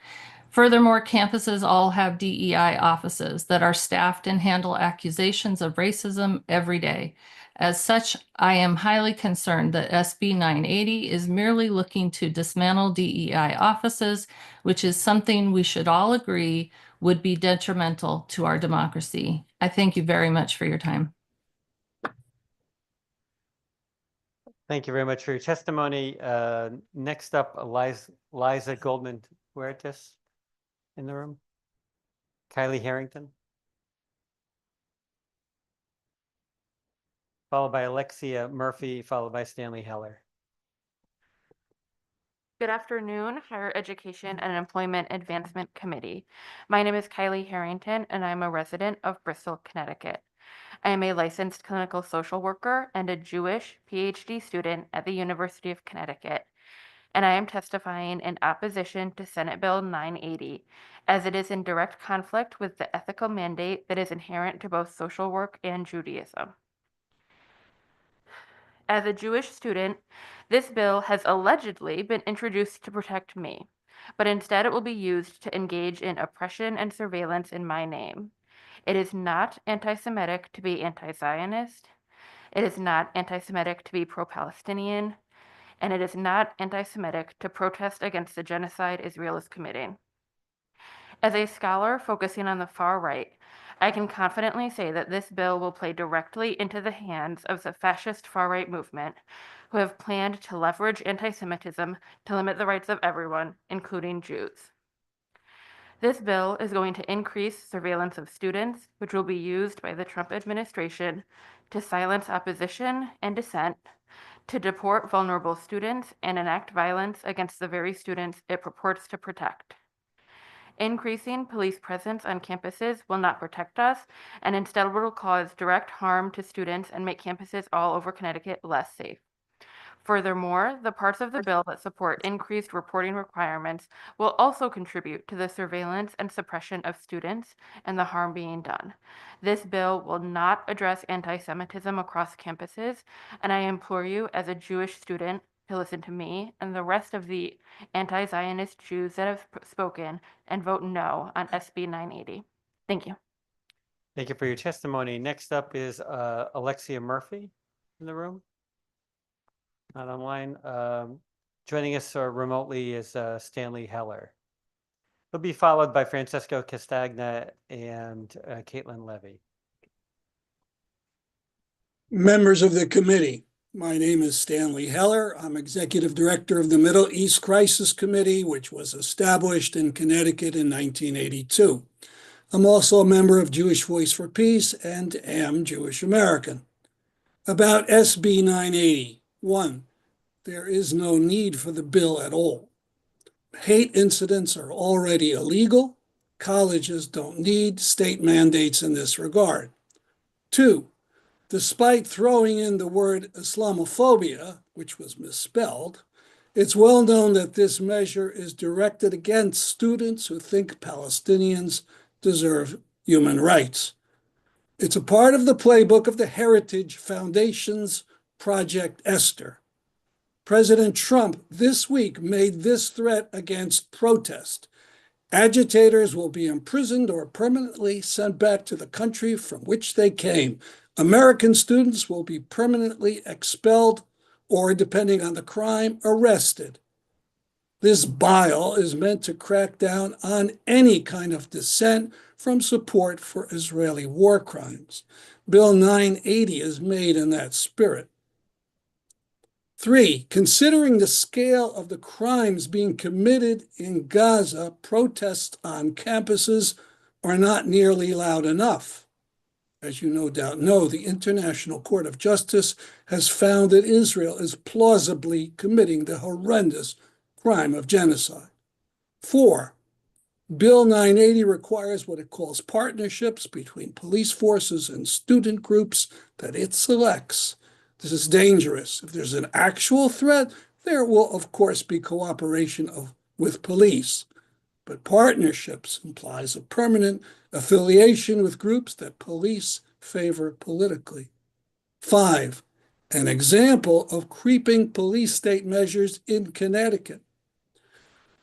Furthermore, campuses all have DEI offices that are staffed and handle accusations of racism every day. As such, I am highly concerned that SB 980 is merely looking to dismantle DEI offices, which is something we should all agree would be detrimental to our democracy. I thank you very much for your time. Thank you very much for your testimony. Next up, Liza Goldman Huertas in the room. Kylie Harrington. Followed by Alexia Murphy, followed by Stanley Heller. Good afternoon, Higher Education and Employment Advancement Committee. My name is Kylie Harrington, and I'm a resident of Bristol, Connecticut. I am a licensed clinical social worker and a Jewish PhD student at the University of Connecticut, and I am testifying in opposition to Senate Bill 980, as it is in direct conflict with the ethical mandate that is inherent to both social work and Judaism. As a Jewish student, this bill has allegedly been introduced to protect me, but instead it will be used to engage in oppression and surveillance in my name. It is not anti-Semitic to be anti-Zionist. It is not anti-Semitic to be pro-Palestinian. And it is not anti-Semitic to protest against the genocide Israel is committing. As a scholar focusing on the far right, I can confidently say that this bill will play directly into the hands of the fascist far-right movement, who have planned to leverage anti-Semitism to limit the rights of everyone, including Jews. This bill is going to increase surveillance of students, which will be used by the Trump administration to silence opposition and dissent, to deport vulnerable students, and enact violence against the very students it purports to protect. Increasing police presence on campuses will not protect us, and instead will cause direct harm to students and make campuses all over Connecticut less safe. Furthermore, the parts of the bill that support increased reporting requirements will also contribute to the surveillance and suppression of students and the harm being done. This bill will not address anti-Semitism across campuses, and I implore you as a Jewish student to listen to me and the rest of the anti-Zionist Jews that have spoken and vote no on SB 980. Thank you. Thank you for your testimony. Next up is Alexia Murphy in the room, not online. Joining us remotely is Stanley Heller. He'll be followed by Francesco Castagna and Caitlin Levy. Members of the committee, my name is Stanley Heller. I'm Executive Director of the Middle East Crisis Committee, which was established in Connecticut in 1982. I'm also a member of Jewish Voice for Peace and am Jewish American. About SB 980, 1, there is no need for the bill at all. Hate incidents are already illegal. Colleges don't need state mandates in this regard. 2, despite throwing in the word Islamophobia, which was misspelled, it's well known that this measure is directed against students who think Palestinians deserve human rights. It's a part of the playbook of the Heritage Foundation's Project Esther. President Trump this week made this threat against protest. Agitators will be imprisoned or permanently sent back to the country from which they came. American students will be permanently expelled or, depending on the crime, arrested. This bile is meant to crack down on any kind of dissent from support for Israeli war crimes. Bill 980 is made in that spirit. 3, considering the scale of the crimes being committed in Gaza, protests on campuses are not nearly loud enough. As you no doubt know, the International Court of Justice has found that Israel is plausibly committing the horrendous crime of genocide. 4, Bill 980 requires what it calls partnerships between police forces and student groups that it selects. This is dangerous. If there's an actual threat, there will, of course, be cooperation with police. But partnerships implies a permanent affiliation with groups that police favor politically. 5, an example of creeping police state measures in Connecticut.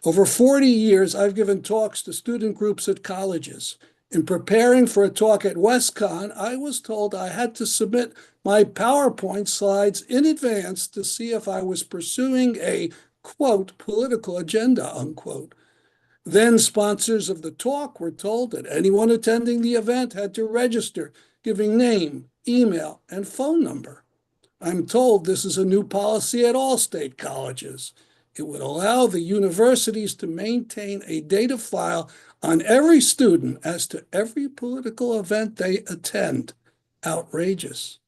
Over 40 years, I've given talks to student groups at colleges. In preparing for a talk at WestCon, I was told I had to submit my PowerPoint slides in advance to see if I was pursuing a, quote, political agenda, unquote. Then sponsors of the talk were told that anyone attending the event had to register, giving name, email, and phone number. I'm told this is a new policy at all state colleges. It would allow the universities to maintain a data file on every student as to every political event they attend. Outrageous.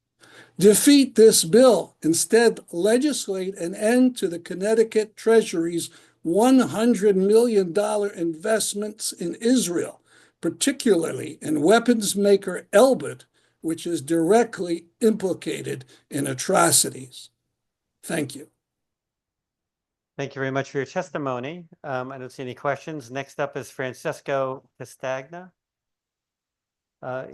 Defeat this bill. Instead, legislate an end to the Connecticut Treasury's $100 million investments in Israel, particularly in weapons maker Elbit, which is directly implicated in atrocities. Thank you. Thank you very much for your testimony. I don't see any questions. Next up is Francesco Castagna.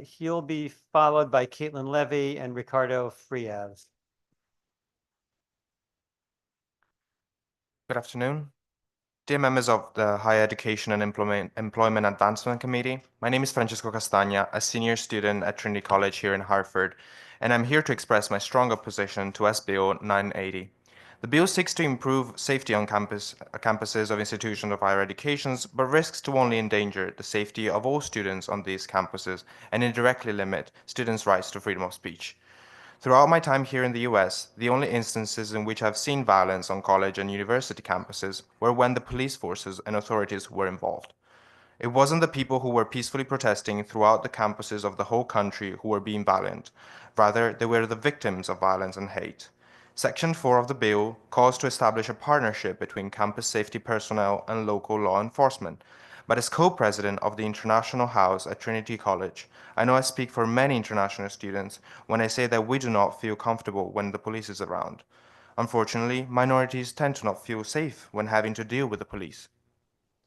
He'll be followed by Caitlin Levy and Ricardo Frias. Good afternoon. Dear members of the Higher Education and Employment Advancement Committee, my name is Francesco Castagna, a senior student at Trinity College here in Hartford, and I'm here to express my strong opposition to SBO 980. The bill seeks to improve safety on campuses of institutions of higher education, but risks to only endanger the safety of all students on these campuses and indirectly limit students' rights to freedom of speech. Throughout my time here in the US, the only instances in which I've seen violence on college and university campuses were when the police forces and authorities were involved. It wasn't the people who were peacefully protesting throughout the campuses of the whole country who were being violent. Rather, they were the victims of violence and hate. Section 4 of the bill calls to establish a partnership between campus safety personnel and local law enforcement. But as co-president of the International House at Trinity College, I know I speak for many international students when I say that we do not feel comfortable when the police is around. Unfortunately, minorities tend to not feel safe when having to deal with the police.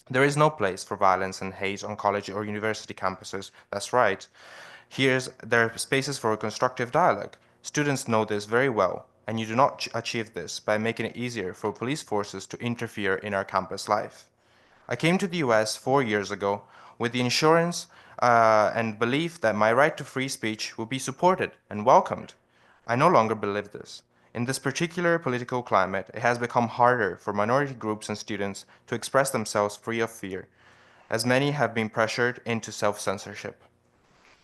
There is no place for violence and hate on college or university campuses, that's right. There are spaces for constructive dialogue. Students know this very well. and you do not achieve this by making it easier for police forces to interfere in our campus life. I came to the US 4 years ago with the assurance and belief that my right to free speech would be supported and welcomed. I no longer believe this. In this particular political climate, it has become harder for minority groups and students to express themselves free of fear, as many have been pressured into self-censorship.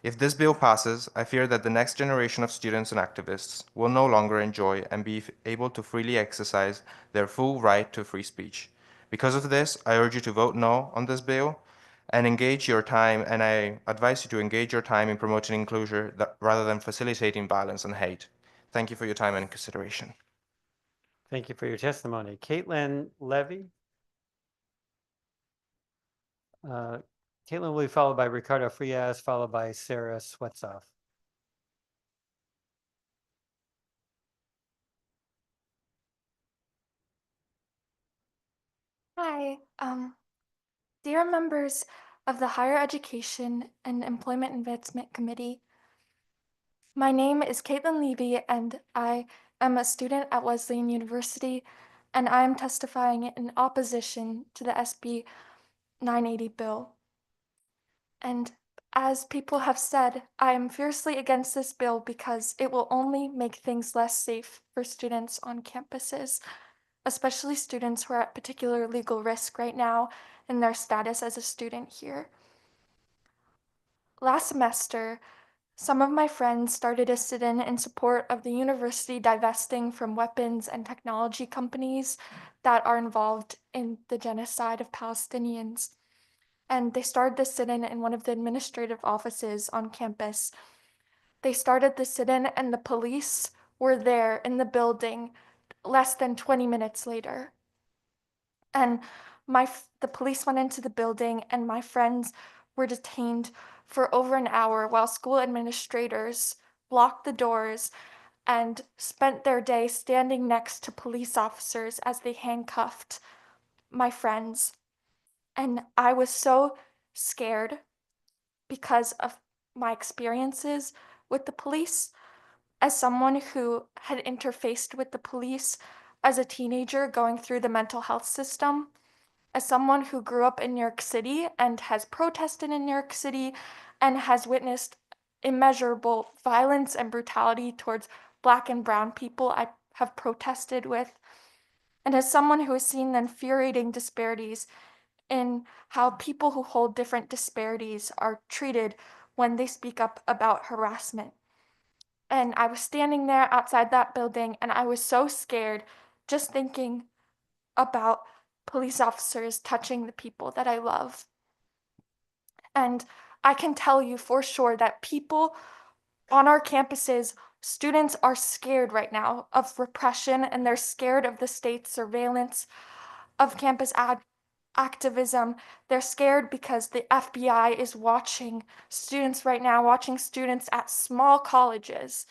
If this bill passes, I fear that the next generation of students and activists will no longer enjoy and be able to freely exercise their full right to free speech. Because of this, I urge you to vote no on this bill and engage your time, and I advise you to engage your time in promoting inclusion rather than facilitating violence and hate. Thank you for your time and consideration. Thank you for your testimony. Caitlin Levy. Caitlin will be followed by Ricardo Frias, followed by Sarah Swetzoff. Hi, dear members of the Higher Education and Employment Advancement Committee. My name is Caitlin Levy, and I am a student at Wesleyan University, and I am testifying in opposition to the SB 980 bill. And as people have said, I am fiercely against this bill because it will only make things less safe for students on campuses, especially students who are at particular legal risk right now in their status as a student here. Last semester, some of my friends started a sit-in in support of the university divesting from weapons and technology companies that are involved in the genocide of Palestinians. And they started the sit-in in one of the administrative offices on campus. They started the sit-in and the police were there in the building less than 20 minutes later. And the police went into the building and my friends were detained for over an hour while school administrators blocked the doors and spent their day standing next to police officers as they handcuffed my friends. And I was so scared because of my experiences with the police. As someone who had interfaced with the police as a teenager going through the mental health system, as someone who grew up in New York City and has protested in New York City and has witnessed immeasurable violence and brutality towards Black and Brown people I have protested with, and as someone who has seen the infuriating disparities in how people who hold different disparities are treated when they speak up about harassment. And I was standing there outside that building and I was so scared just thinking about police officers touching the people that I love. And I can tell you for sure that people on our campuses, students are scared right now of repression and they're scared of the state's surveillance of campus activism. They're scared because the FBI is watching students right now, watching students at small colleges.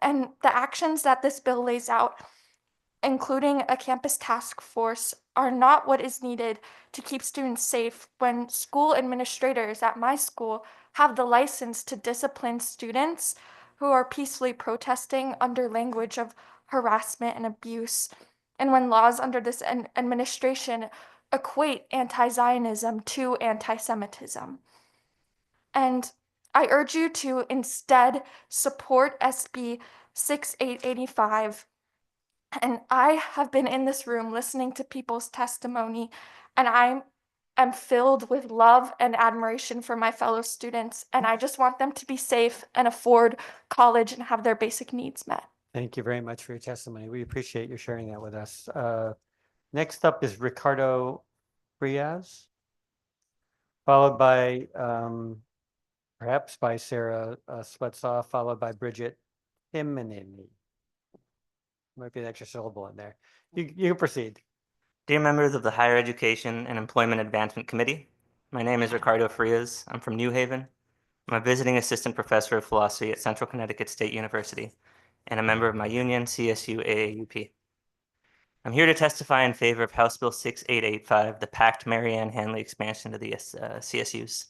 And the actions that this bill lays out, including a campus task force, are not what is needed to keep students safe when school administrators at my school have the license to discipline students who are peacefully protesting under language of harassment and abuse, and when laws under this administration equate anti-Zionism to anti-Semitism. And I urge you to instead support SB 6885. And I have been in this room listening to people's testimony, and I am filled with love and admiration for my fellow students, and I just want them to be safe and afford college and have their basic needs met. Thank you very much for your testimony. We appreciate you sharing that with us. Next up is Ricardo Frias, followed by perhaps by Sarah Swetzoff, followed by Bridget Himenini. Might be an extra syllable in there. You can proceed. Dear members of the Higher Education and Employment Advancement Committee, my name is Ricardo Frias. I'm from New Haven. I'm a visiting assistant professor of philosophy at Central Connecticut State University and a member of my union, CSU AAUP. I'm here to testify in favor of House Bill 6885, the packed Marianne Hanley expansion to the CSUs.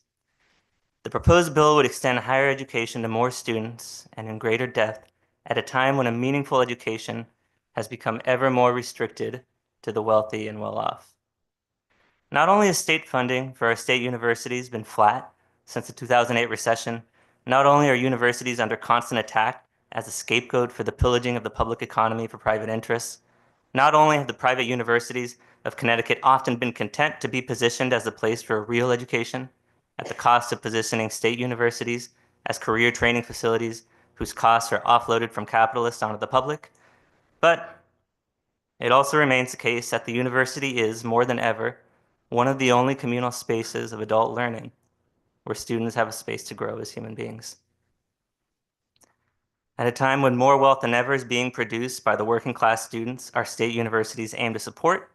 The proposed bill would extend higher education to more students and in greater depth at a time when a meaningful education has become ever more restricted to the wealthy and well-off. Not only has state funding for our state universities been flat since the 2008 recession, not only are universities under constant attack as a scapegoat for the pillaging of the public economy for private interests, not only have the private universities of Connecticut often been content to be positioned as the place for a real education at the cost of positioning state universities as career training facilities whose costs are offloaded from capitalists onto the public, but it also remains the case that the university is, more than ever, one of the only communal spaces of adult learning where students have a space to grow as human beings. At a time when more wealth than ever is being produced by the working class students our state universities aim to support,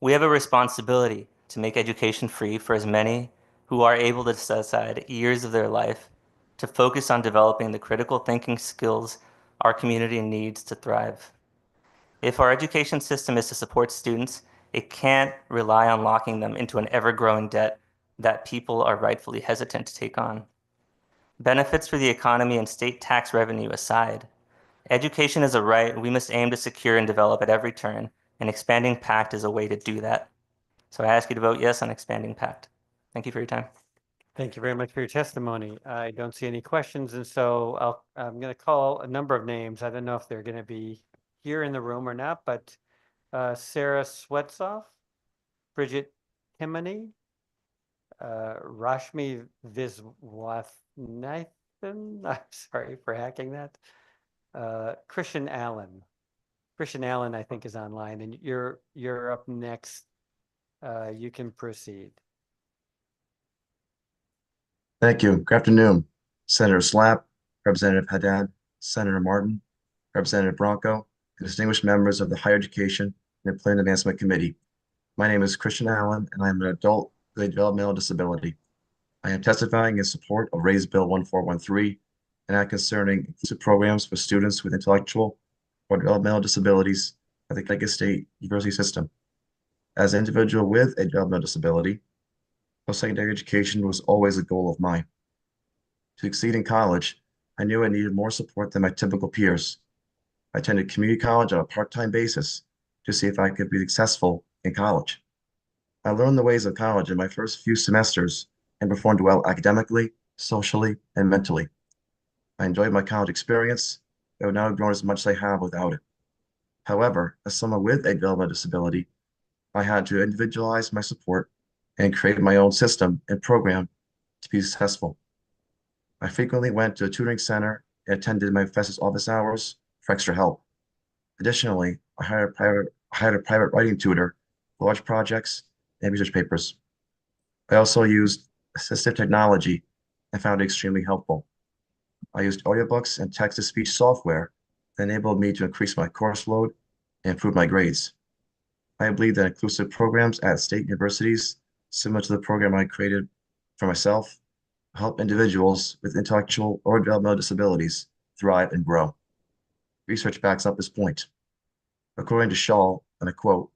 we have a responsibility to make education free for as many who are able to set aside years of their life to focus on developing the critical thinking skills our community needs to thrive. If our education system is to support students, it can't rely on locking them into an ever-growing debt that people are rightfully hesitant to take on. Benefits for the economy and state tax revenue aside, education is a right we must aim to secure and develop at every turn, and expanding PACT is a way to do that. So I ask you to vote yes on expanding PACT. Thank you for your time. Thank you very much for your testimony. I don't see any questions, and so I'm going to call a number of names. I don't know if they're going to be here in the room or not, but Sarah Swetzoff, Bridget Timoney, Rashmi Viswanathan, I'm sorry for hacking that, Christian Allen. Christian Allen, I think, is online, and you're up next. You can proceed. Thank you. Good afternoon, Senator Slapp, Representative Haddad, Senator Martin, Representative Bronco, and distinguished members of the Higher Education and Employment Advancement Committee. My name is Christian Allen, and I am an adult with a developmental disability. I am testifying in support of Raise Bill 1413, an act concerning inclusive programs for students with intellectual or developmental disabilities at the Connecticut State University system. As an individual with a developmental disability, post-secondary education was always a goal of mine. To succeed in college, I knew I needed more support than my typical peers. I attended community college on a part-time basis to see if I could be successful in college. I learned the ways of college in my first few semesters and performed well academically, socially, and mentally. I enjoyed my college experience, but would not have grown as much as I have without it. However, as someone with a developmental disability, I had to individualize my support and create my own system and program to be successful. I frequently went to a tutoring center and attended my professor's office hours for extra help. Additionally, I hired a private writing tutor for large projects and research papers. I also used assistive technology and found it extremely helpful. I used audiobooks and text-to-speech software that enabled me to increase my course load and improve my grades. I believe that inclusive programs at state universities, similar to the program I created for myself, help individuals with intellectual or developmental disabilities thrive and grow. Research backs up this point. According to Shaw, and I quote,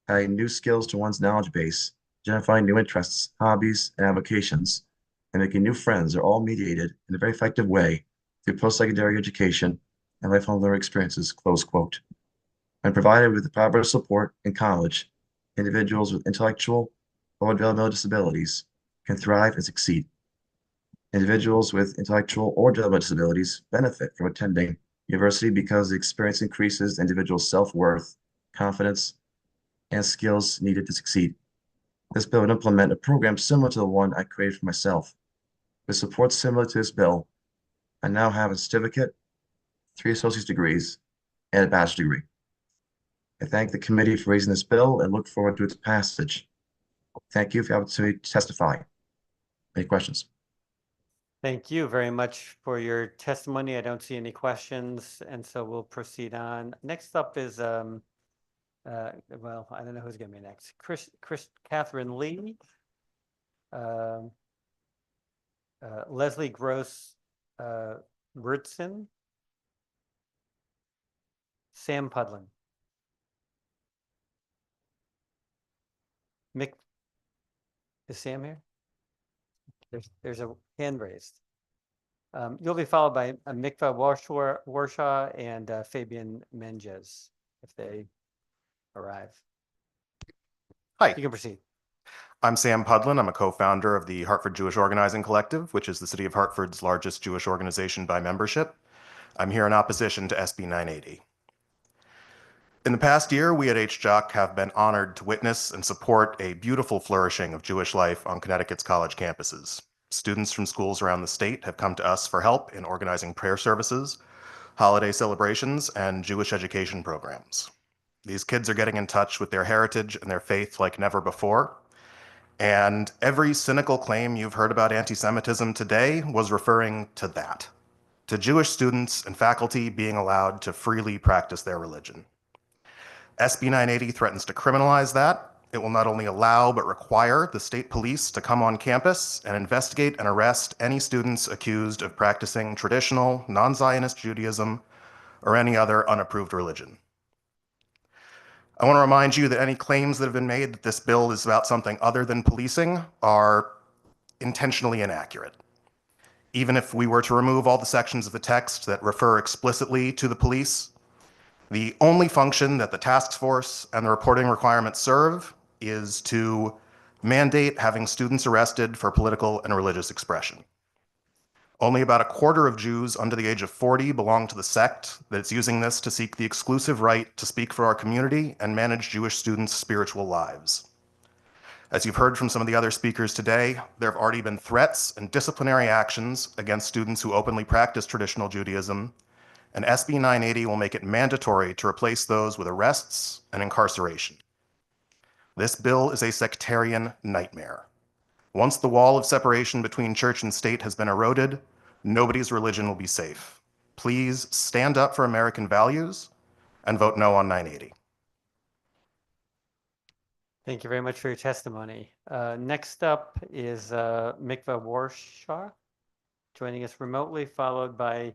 adding new skills to one's knowledge base, identifying new interests, hobbies, and avocations, and making new friends are all mediated in a very effective way through post-secondary education and lifelong learning experiences, close quote. When provided with the proper support in college, individuals with intellectual or developmental disabilities can thrive and succeed. Individuals with intellectual or developmental disabilities benefit from attending university because the experience increases individuals' self-worth, confidence, and skills needed to succeed. This bill would implement a program similar to the one I created for myself. With support similar to this bill, I now have a certificate, 3 associate's degrees, and a bachelor's degree. I thank the committee for raising this bill and look forward to its passage. Thank you for the opportunity to testify. Any questions? Thank you very much for your testimony. I don't see any questions, and so we'll proceed on. Next up is, well, I don't know who's going to be next. Catherine Lee, Leslie Gross Ritson, Sam Pudlin. Mick, is Sam here? There's a hand raised. You'll be followed by Mikva Warshaw and Fabian Menges if they arrive. Hi. You can proceed. I'm Sam Pudlin. I'm a co-founder of the Hartford Jewish Organizing Collective, which is the city of Hartford's largest Jewish organization by membership. I'm here in opposition to SB 980. In the past year, we at HJOC have been honored to witness and support a beautiful flourishing of Jewish life on Connecticut's college campuses. Students from schools around the state have come to us for help in organizing prayer services, holiday celebrations, and Jewish education programs. These kids are getting in touch with their heritage and their faith like never before. And every cynical claim you've heard about anti-Semitism today was referring to that, to Jewish students and faculty being allowed to freely practice their religion. SB 980 threatens to criminalize that. It will not only allow but require the state police to come on campus and investigate and arrest any students accused of practicing traditional, non-Zionist Judaism or any other unapproved religion. I want to remind you that any claims that have been made that this bill is about something other than policing are intentionally inaccurate. Even if we were to remove all the sections of the text that refer explicitly to the police, the only function that the task force and the reporting requirements serve is to mandate having students arrested for political and religious expression. Only about a quarter of Jews under the age of 40 belong to the sect that's using this to seek the exclusive right to speak for our community and manage Jewish students' spiritual lives. As you've heard from some of the other speakers today, there have already been threats and disciplinary actions against students who openly practice traditional Judaism, and SB 980 will make it mandatory to replace those with arrests and incarceration. This bill is a sectarian nightmare. Once the wall of separation between church and state has been eroded, nobody's religion will be safe. Please stand up for American values and vote no on 980. Thank you very much for your testimony. Next up is Mikva Warshaw, joining us remotely, followed by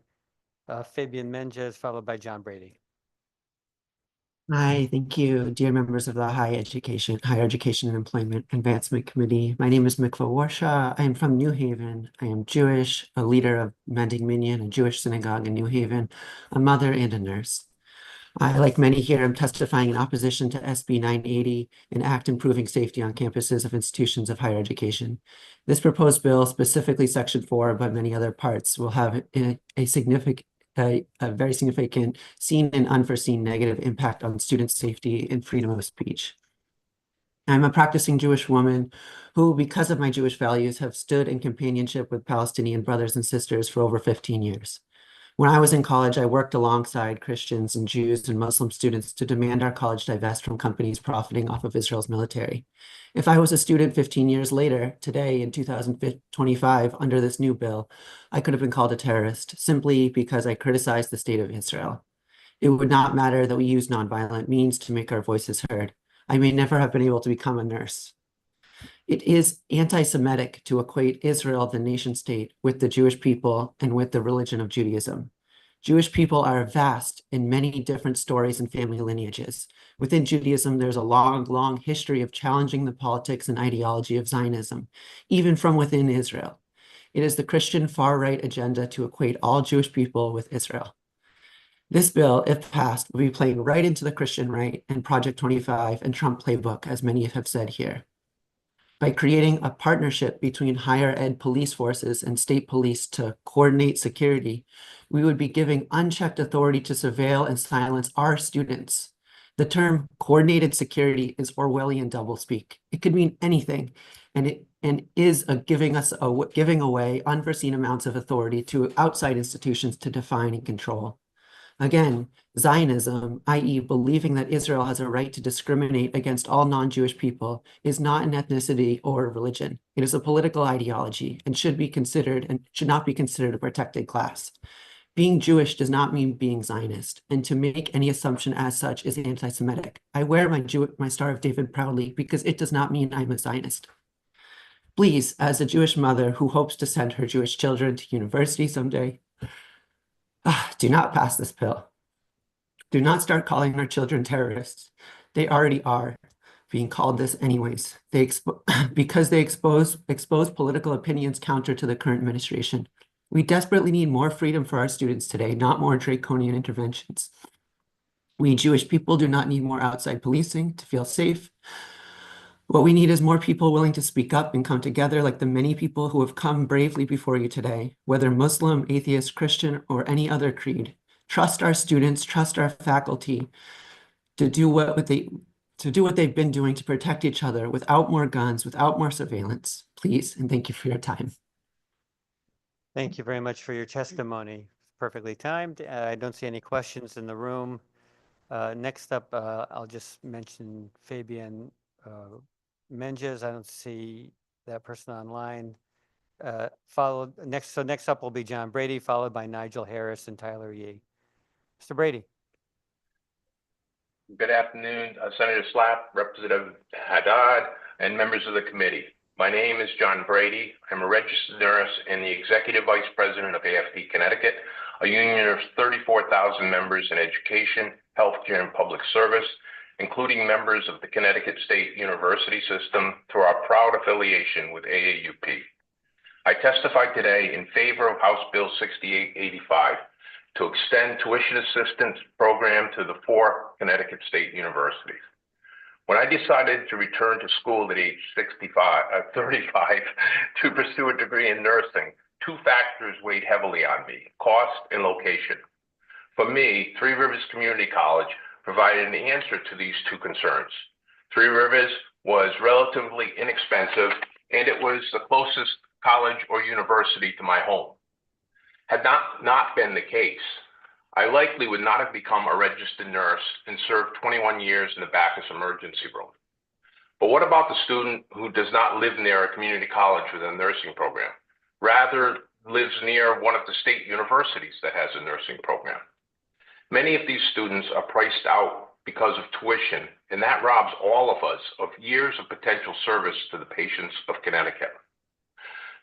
Fabian Menges, followed by John Brady. Hi, thank you, dear members of the Higher Education and Employment Advancement Committee. My name is Mikva Warshaw. I am from New Haven. I am Jewish, a leader of Mending Minyan, a Jewish synagogue in New Haven, a mother and a nurse. I, like many here, am testifying in opposition to SB 980, an act improving safety on campuses of institutions of higher education. This proposed bill, specifically Section 4, but many other parts, will have a very significant seen and unforeseen negative impact on student safety and freedom of speech. I'm a practicing Jewish woman who, because of my Jewish values, have stood in companionship with Palestinian brothers and sisters for over 15 years. When I was in college, I worked alongside Christians and Jews and Muslim students to demand our college divest from companies profiting off of Israel's military. If I was a student 15 years later, today in 2025, under this new bill, I could have been called a terrorist simply because I criticized the state of Israel. It would not matter that we use nonviolent means to make our voices heard. I may never have been able to become a nurse. It is anti-Semitic to equate Israel, the nation state, with the Jewish people and with the religion of Judaism. Jewish people are vast in many different stories and family lineages. Within Judaism, there's a long, long history of challenging the politics and ideology of Zionism, even from within Israel. It is the Christian far-right agenda to equate all Jewish people with Israel. This bill, if passed, will be playing right into the Christian right and Project 25 and Trump playbook, as many have said here. By creating a partnership between higher ed police forces and state police to coordinate security, we would be giving unchecked authority to surveil and silence our students. The term coordinated security is Orwellian doublespeak. It could mean anything, and is giving away unforeseen amounts of authority to outside institutions to define and control. Again, Zionism, i.e. believing that Israel has a right to discriminate against all non-Jewish people, is not an ethnicity or a religion. It is a political ideology and should not be considered a protected class. Being Jewish does not mean being Zionist, and to make any assumption as such is anti-Semitic. I wear my Star of David proudly because it does not mean I'm a Zionist. Please, as a Jewish mother who hopes to send her Jewish children to university someday, do not pass this bill. Do not start calling our children terrorists. They already are being called this anyways. Because they expose political opinions counter to the current administration. We desperately need more freedom for our students today, not more draconian interventions. We Jewish people do not need more outside policing to feel safe. What we need is more people willing to speak up and come together like the many people who have come bravely before you today, whether Muslim, atheist, Christian, or any other creed. Trust our students, trust our faculty to do what they've been doing to protect each other without more guns, without more surveillance. Please, and thank you for your time. Thank you very much for your testimony. Perfectly timed. I don't see any questions in the room. Next up, I'll just mention Fabian Menges. I don't see that person online. Next up will be John Brady, followed by Nigel Harris and Tyler Yee. Mr. Brady. Good afternoon, Senator Slapp, Representative Haddad, and members of the committee. My name is John Brady. I'm a registered nurse and the Executive Vice President of AFD Connecticut, a union of 34,000 members in education, healthcare, and public service, including members of the Connecticut State University system through our proud affiliation with AAUP. I testify today in favor of House Bill 6885 to extend tuition assistance program to the 4 Connecticut State universities. When I decided to return to school at age 35 to pursue a degree in nursing, 2 factors weighed heavily on me: cost and location. For me, Three Rivers Community College provided an answer to these 2 concerns. Three Rivers was relatively inexpensive, and it was the closest college or university to my home. Had not been the case, I likely would not have become a registered nurse and served 21 years in the Bacchus emergency room. But what about the student who does not live near a community college with a nursing program, rather lives near one of the state universities that has a nursing program? Many of these students are priced out because of tuition, and that robs all of us of years of potential service to the patients of Connecticut.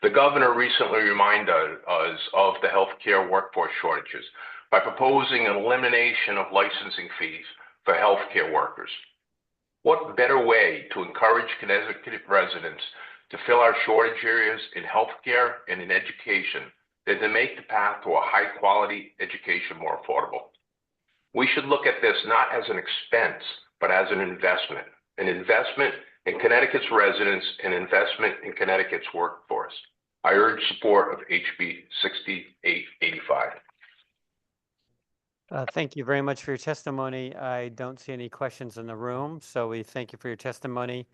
The governor recently reminded us of the healthcare workforce shortages by proposing an elimination of licensing fees for healthcare workers. What better way to encourage Connecticut residents to fill our shortage areas in healthcare and in education than to make the path to a high-quality education more affordable? We should look at this not as an expense, but as an investment in Connecticut's residents and investment in Connecticut's workforce. I urge support of HB 6885. Thank you very much for your testimony. I don't see any questions in the room, so we thank you for your testimony.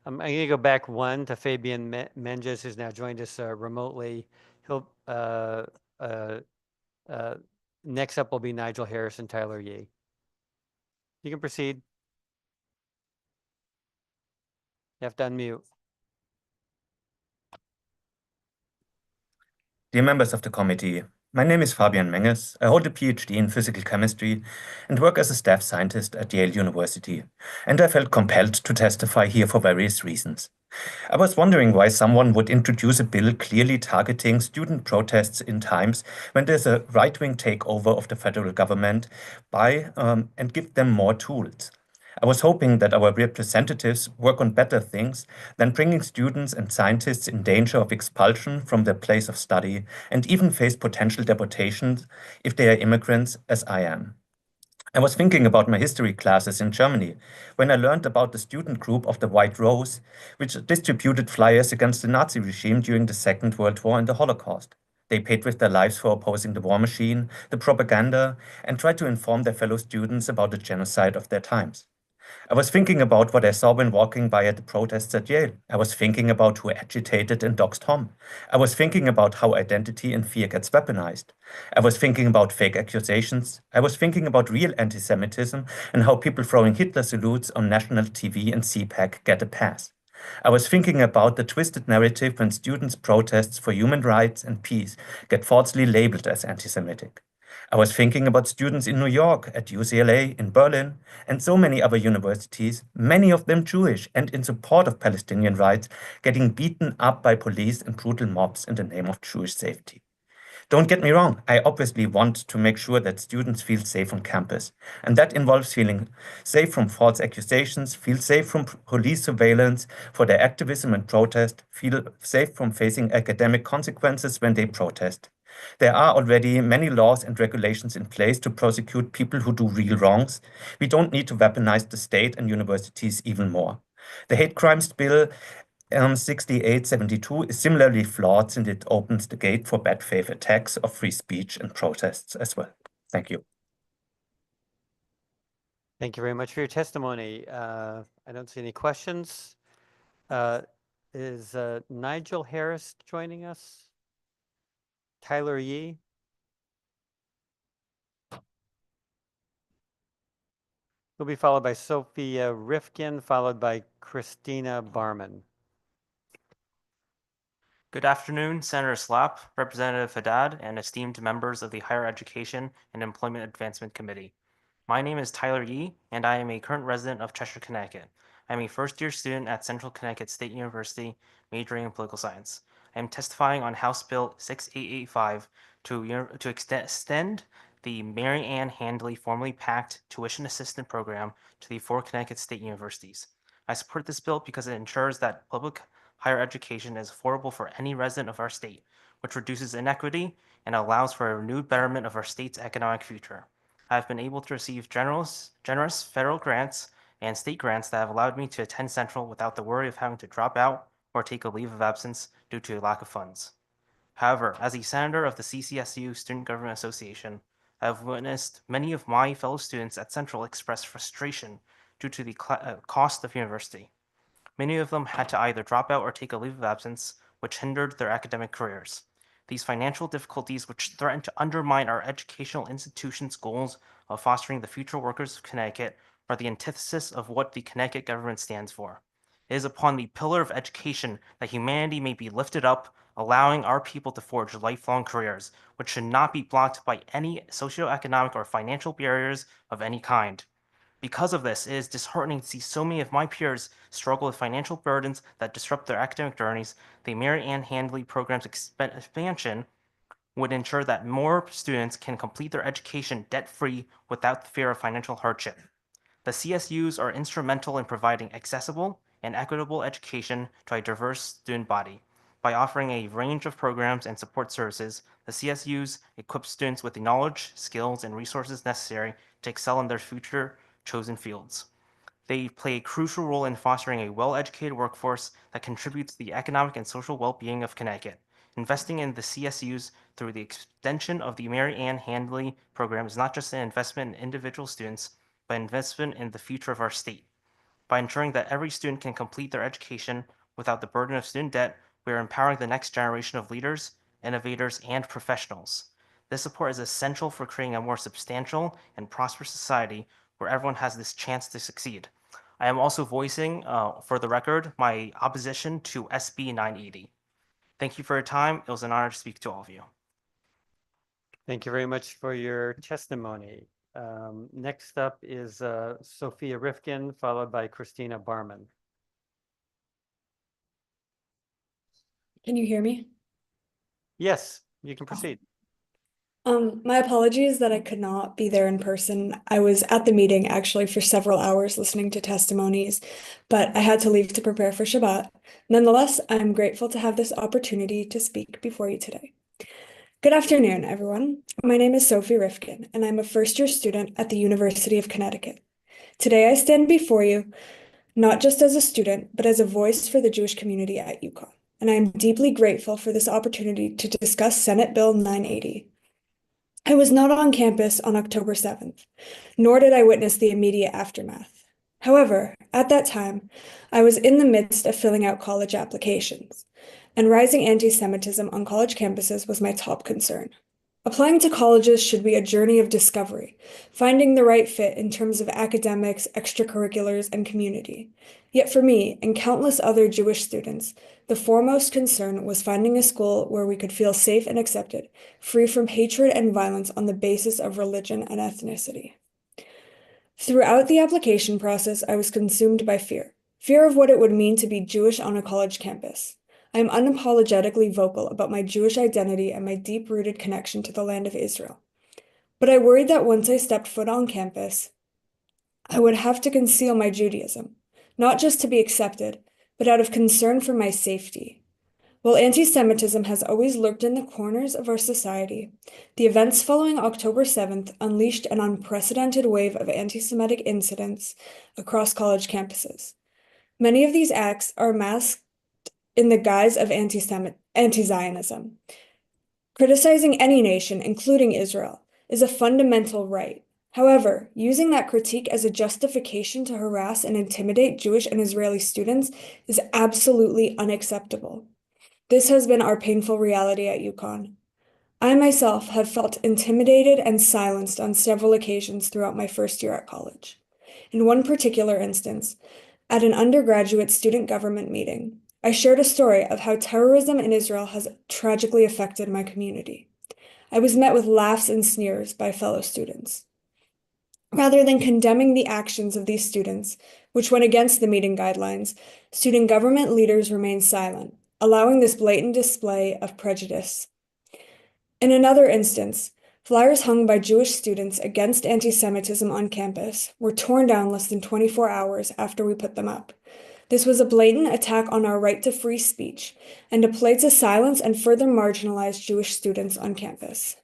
I'm going to go back one to Fabian Menges, who's now joined us remotely. Next up will be Nigel Harris and Tyler Yee. You can proceed. You have to unmute. Dear members of the committee, my name is Fabian Menges. I hold a PhD in physical chemistry and work as a staff scientist at Yale University, and I felt compelled to testify here for various reasons. I was wondering why someone would introduce a bill clearly targeting student protests in times when there's a right-wing takeover of the federal government and give them more tools. I was hoping that our representatives work on better things than bringing students and scientists in danger of expulsion from their place of study and even face potential deportations if they are immigrants, as I am. I was thinking about my history classes in Germany when I learned about the student group of the White Rose, which distributed flyers against the Nazi regime during the Second World War and the Holocaust. They paid with their lives for opposing the war machine, the propaganda, and tried to inform their fellow students about the genocide of their times. I was thinking about what I saw when walking by at the protests at Yale. I was thinking about who agitated and doxed Tom. I was thinking about how identity and fear gets weaponized. I was thinking about fake accusations. I was thinking about real anti-Semitism and how people throwing Hitler salutes on national TV and CPAC get a pass. I was thinking about the twisted narrative when students' protests for human rights and peace get falsely labeled as anti-Semitic. I was thinking about students in New York, at UCLA, in Berlin, and so many other universities, many of them Jewish and in support of Palestinian rights, getting beaten up by police and brutal mobs in the name of Jewish safety. Don't get me wrong, I obviously want to make sure that students feel safe on campus, and that involves feeling safe from false accusations, feel safe from police surveillance for their activism and protest, feel safe from facing academic consequences when they protest. There are already many laws and regulations in place to prosecute people who do real wrongs. We don't need to weaponize the state and universities even more. The hate crimes bill 6872 is similarly flawed since it opens the gate for bad faith attacks of free speech and protests as well. Thank you. Thank you very much for your testimony. I don't see any questions. Is Nigel Harris joining us? Tyler Yee? Will be followed by Sophia Rifkin, followed by Christina Barman. Good afternoon, Senator Slapp, Representative Haddad, and esteemed members of the Higher Education and Employment Advancement Committee. My name is Tyler Yee, and I am a current resident of Cheshire, Connecticut. I am a first-year student at Central Connecticut State University, majoring in political science. I am testifying on House Bill 6885 to extend the Mary Ann Handley formerly PACT tuition assistance program to the 4 Connecticut State Universities. I support this bill because it ensures that public higher education is affordable for any resident of our state, which reduces inequity and allows for a renewed betterment of our state's economic future. I have been able to receive generous federal grants and state grants that have allowed me to attend Central without the worry of having to drop out or take a leave of absence due to a lack of funds. However, as a senator of the CCSU Student Government Association, I have witnessed many of my fellow students at Central express frustration due to the cost of university. Many of them had to either drop out or take a leave of absence, which hindered their academic careers. These financial difficulties, which threaten to undermine our educational institutions' goals of fostering the future workers of Connecticut, are the antithesis of what the Connecticut government stands for. It is upon the pillar of education that humanity may be lifted up, allowing our people to forge lifelong careers, which should not be blocked by any socioeconomic or financial barriers of any kind. Because of this, it is disheartening to see so many of my peers struggle with financial burdens that disrupt their academic journeys. The Mary Ann Handley program's expansion would ensure that more students can complete their education debt-free without the fear of financial hardship. The CSUs are instrumental in providing accessible and equitable education to a diverse student body. By offering a range of programs and support services, the CSUs equip students with the knowledge, skills, and resources necessary to excel in their future chosen fields. They play a crucial role in fostering a well-educated workforce that contributes to the economic and social well-being of Connecticut. Investing in the CSUs through the extension of the Mary Ann Handley program is not just an investment in individual students, but investment in the future of our state. By ensuring that every student can complete their education without the burden of student debt, we are empowering the next generation of leaders, innovators, and professionals. This support is essential for creating a more substantial and prosperous society where everyone has this chance to succeed. I am also voicing, for the record, my opposition to SB 980. Thank you for your time. It was an honor to speak to all of you. Thank you very much for your testimony. Next up is Sophia Rifkin, followed by Christina Barman. Can you hear me? Yes, you can proceed. My apologies that I could not be there in person. I was at the meeting actually for several hours listening to testimonies, but I had to leave to prepare for Shabbat. Nonetheless, I'm grateful to have this opportunity to speak before you today. Good afternoon, everyone. My name is Sophie Rifkin, and I'm a first-year student at the University of Connecticut. Today, I stand before you not just as a student, but as a voice for the Jewish community at UConn. And I am deeply grateful for this opportunity to discuss Senate Bill 980. I was not on campus on October 7th, nor did I witness the immediate aftermath. However, at that time, I was in the midst of filling out college applications, and rising anti-Semitism on college campuses was my top concern. Applying to colleges should be a journey of discovery, finding the right fit in terms of academics, extracurriculars, and community. Yet for me and countless other Jewish students, the foremost concern was finding a school where we could feel safe and accepted, free from hatred and violence on the basis of religion and ethnicity. Throughout the application process, I was consumed by fear of what it would mean to be Jewish on a college campus. I am unapologetically vocal about my Jewish identity and my deep-rooted connection to the land of Israel. But I worried that once I stepped foot on campus, I would have to conceal my Judaism, not just to be accepted, but out of concern for my safety. While anti-Semitism has always lurked in the corners of our society, the events following October 7th unleashed an unprecedented wave of anti-Semitic incidents across college campuses. Many of these acts are masked in the guise of anti-Zionism. Criticizing any nation, including Israel, is a fundamental right. However, using that critique as a justification to harass and intimidate Jewish and Israeli students is absolutely unacceptable. This has been our painful reality at UConn. I myself have felt intimidated and silenced on several occasions throughout my first year at college. In one particular instance, at an undergraduate student government meeting, I shared a story of how terrorism in Israel has tragically affected my community. I was met with laughs and sneers by fellow students. Rather than condemning the actions of these students, which went against the meeting guidelines, student government leaders remained silent, allowing this blatant display of prejudice. In another instance, flyers hung by Jewish students against anti-Semitism on campus were torn down less than 24 hours after we put them up. This was a blatant attack on our right to free speech and a play to silence and further marginalize Jewish students on campus.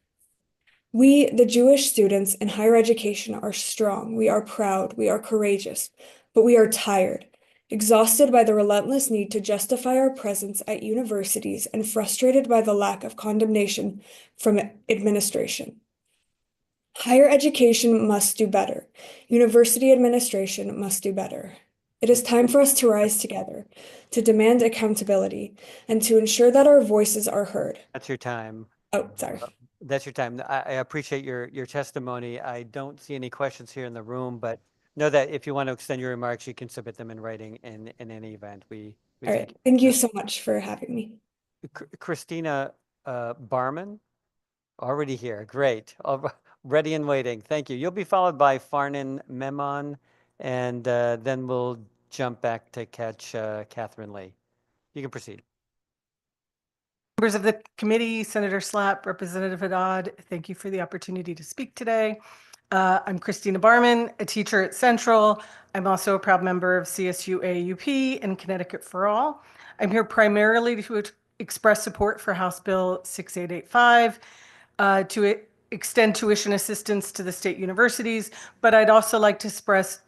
We, the Jewish students in higher education, are strong, we are proud, we are courageous, but we are tired, exhausted by the relentless need to justify our presence at universities and frustrated by the lack of condemnation from administration. Higher education must do better. University administration must do better. It is time for us to rise together, to demand accountability, and to ensure that our voices are heard. That's your time. Oh, sorry. That's your time. I appreciate your testimony. I don't see any questions here in the room, but know that if you want to extend your remarks, you can submit them in writing in any event. We All right. Thank you so much for having me. Christina Barman, already here. Great. Ready and waiting. Thank you. You'll be followed by Farnan Memon, and then we'll jump back to catch Catherine Lee. You can proceed. Members of the committee, Senator Slapp, Representative Haddad, thank you for the opportunity to speak today. I'm Christina Barman, a teacher at Central. I'm also a proud member of CSU AUP and Connecticut for All. I'm here primarily to express support for House Bill 6885 to extend tuition assistance to the state universities, but I'd also like to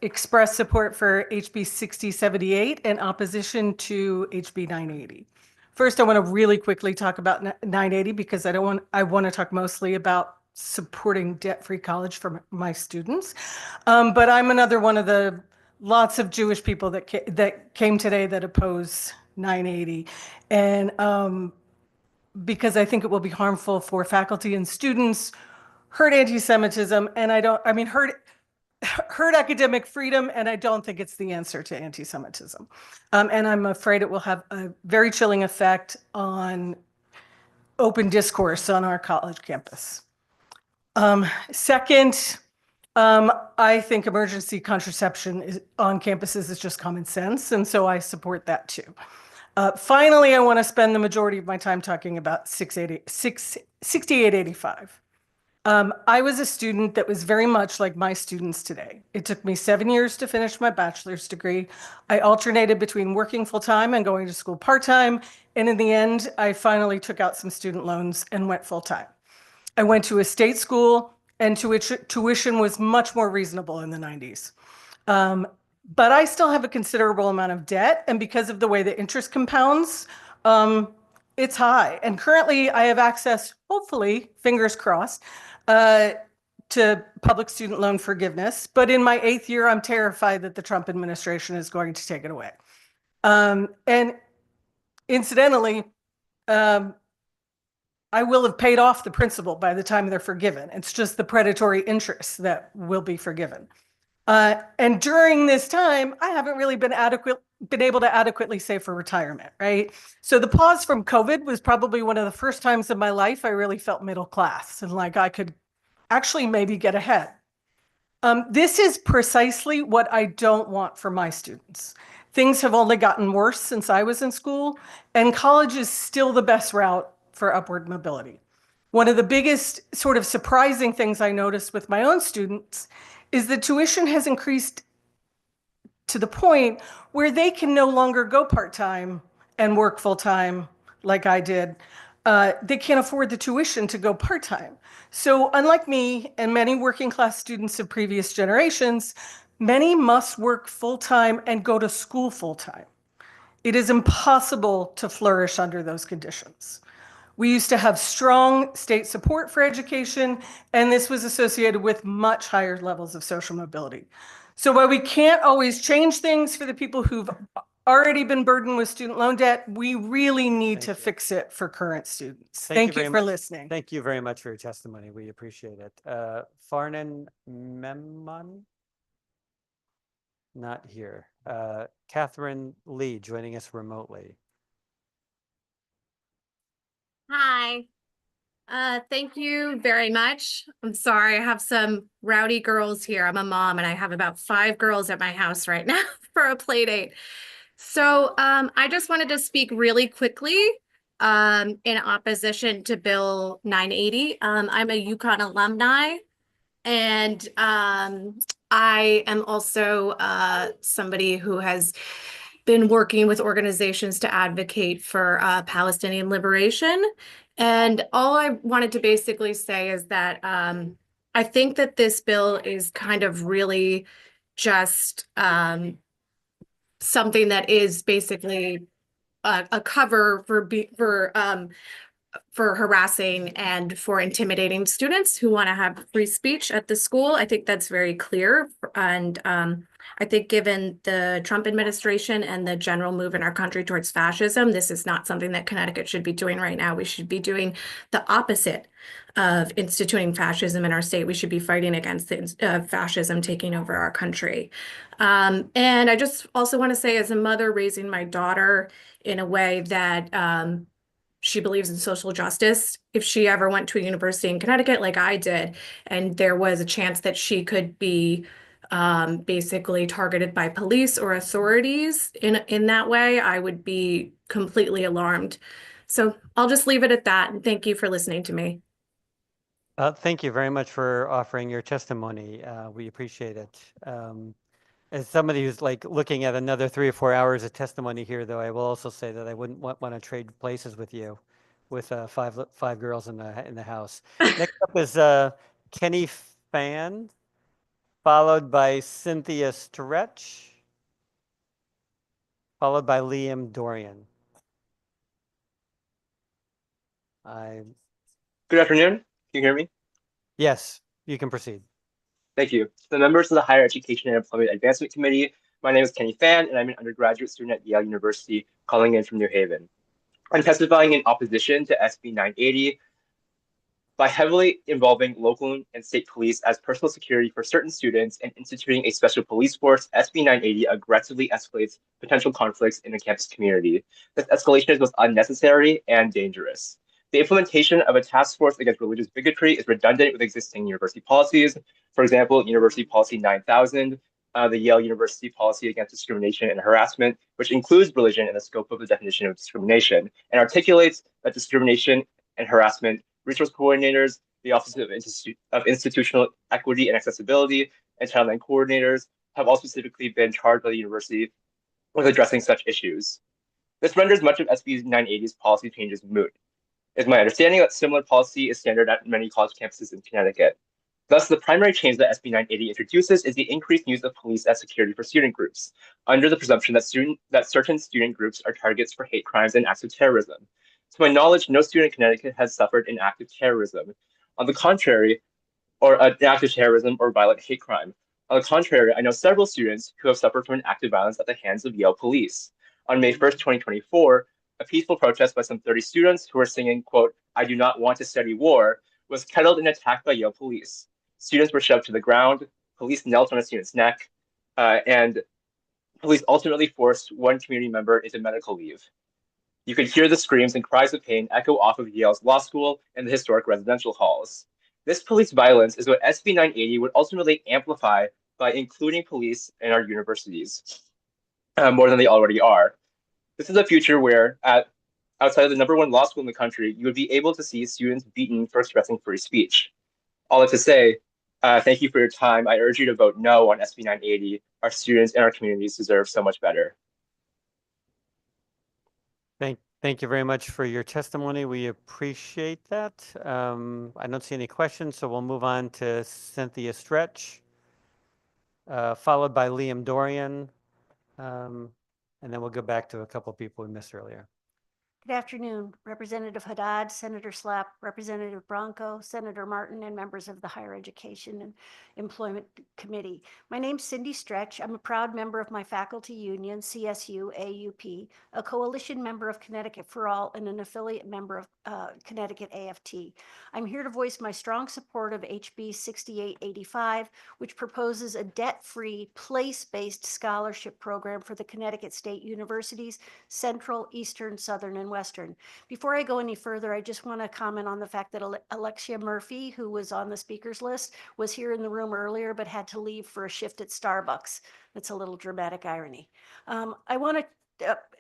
express support for HB 6078 and opposition to HB 980. First, I want to really quickly talk about 980 because I want to talk mostly about supporting debt-free college for my students. But I'm another one of the lots of Jewish people that came today that oppose 980. And because I think it will be harmful for faculty and students, hurt anti-Semitism, and hurt academic freedom, and I don't think it's the answer to anti-Semitism. And I'm afraid it will have a very chilling effect on open discourse on our college campus. Second, I think emergency contraception on campuses is just common sense, and so I support that too. Finally, I want to spend the majority of my time talking about 6885. I was a student that was very much like my students today. It took me 7 years to finish my bachelor's degree. I alternated between working full-time and going to school part-time. And in the end, I finally took out some student loans and went full-time. I went to a state school and tuition was much more reasonable in the 90s. But I still have a considerable amount of debt. And because of the way the interest compounds, it's high. And currently I have access, hopefully, fingers crossed, to public student loan forgiveness. But in my 8th year, I'm terrified that the Trump administration is going to take it away. And incidentally, I will have paid off the principal by the time they're forgiven. It's just the predatory interest that will be forgiven. And during this time, I haven't really been able to adequately save for retirement, right? So the pause from COVID was probably one of the first times in my life I really felt middle class and like I could actually maybe get ahead. This is precisely what I don't want for my students. Things have only gotten worse since I was in school, and college is still the best route for upward mobility. One of the biggest sort of surprising things I noticed with my own students is that tuition has increased to the point where they can no longer go part-time and work full-time like I did, they can't afford the tuition to go part-time. So unlike me and many working class students of previous generations, many must work full-time and go to school full-time. It is impossible to flourish under those conditions. We used to have strong state support for education, and this was associated with much higher levels of social mobility. So while we can't always change things for the people who've already been burdened with student loan debt, we really need to fix it for current students. Thank you for listening. Thank you very much for your testimony. We appreciate it. Farnan Memon? Not here. Catherine Lee joining us remotely. Hi. Thank you very much. I'm sorry, I have some rowdy girls here. I'm a mom and I have about 5 girls at my house right now for a play date. So I just wanted to speak really quickly in opposition to Bill 980. I'm a UConn alumni, and I am also somebody who has been working with organizations to advocate for Palestinian liberation. And all I wanted to basically say is that I think that this bill is kind of really just something that is basically a cover for harassing and for intimidating students who want to have free speech at the school. I think that's very clear. And I think given the Trump administration and the general move in our country towards fascism, this is not something that Connecticut should be doing right now. We should be doing the opposite of instituting fascism in our state. We should be fighting against the fascism taking over our country. And I just also want to say, as a mother raising my daughter in a way that she believes in social justice, if she ever went to a university in Connecticut like I did, and there was a chance that she could be basically targeted by police or authorities in that way, I would be completely alarmed. So I'll just leave it at that. And thank you for listening to me. Thank you very much for offering your testimony. We appreciate it. As somebody who's like looking at another 3 or 4 hours of testimony here, though, I will also say that I wouldn't want to trade places with you, with five girls in the house. Next up is Kenny Fan, followed by Cynthia Stretch, followed by Liam Dorian. Good afternoon. Can you hear me? Yes, you can proceed. Thank you. To the members of the Higher Education and Employment Advancement Committee, my name is Kenny Fan, and I'm an undergraduate student at Yale University, calling in from New Haven. I'm testifying in opposition to SB 980 by heavily involving local and state police as personal security for certain students and instituting a special police force. SB 980 aggressively escalates potential conflicts in the campus community. This escalation is both unnecessary and dangerous. The implementation of a task force against religious bigotry is redundant with existing university policies. For example, University Policy 9000, the Yale University Policy Against Discrimination and Harassment, which includes religion in the scope of the definition of discrimination, and articulates that discrimination and harassment resource coordinators, the Office of Institutional Equity and Accessibility, and Child Line coordinators have all specifically been charged by the university with addressing such issues. This renders much of SB 980's policy changes moot. It's my understanding that similar policy is standard at many college campuses in Connecticut. Thus, the primary change that SB 980 introduces is the increased use of police as security for student groups, under the presumption that certain student groups are targets for hate crimes and acts of terrorism. To my knowledge, no student in Connecticut has suffered an act of terrorism. On the contrary, or an act of terrorism or violent hate crime. On the contrary, I know several students who have suffered from an act of violence at the hands of Yale police. On May 1st, 2024, a peaceful protest by some 30 students who were singing, quote, "I do not want to study war," was kettled and attacked by Yale police. Students were shoved to the ground, police knelt on a student's neck, and police ultimately forced one community member into medical leave. You could hear the screams and cries of pain echo off of Yale's law school and the historic residential halls. This police violence is what SB 980 would ultimately amplify by including police in our universities more than they already are. This is a future where, outside of the #1 law school in the country, you would be able to see students beaten for expressing free speech. All that to say, thank you for your time. I urge you to vote no on SB 980. Our students and our communities deserve so much better. Thank you very much for your testimony. We appreciate that. I don't see any questions, so we'll move on to Cynthia Stretch, followed by Liam Dorian, and then we'll go back to a couple people we missed earlier. Good afternoon, Representative Haddad, Senator Slapp, Representative Bronco, Senator Martin, and members of the Higher Education and Employment Committee. My name's Cindy Stretch. I'm a proud member of my faculty union, CSU AUP, a coalition member of Connecticut for All, and an affiliate member of Connecticut AFT. I'm here to voice my strong support of HB 6885, which proposes a debt-free, place-based scholarship program for the Connecticut State Universities, Central, Eastern, Southern, and Western. Before I go any further, I just want to comment on the fact that Alexia Murphy, who was on the speakers list, was here in the room earlier but had to leave for a shift at Starbucks. That's a little dramatic irony.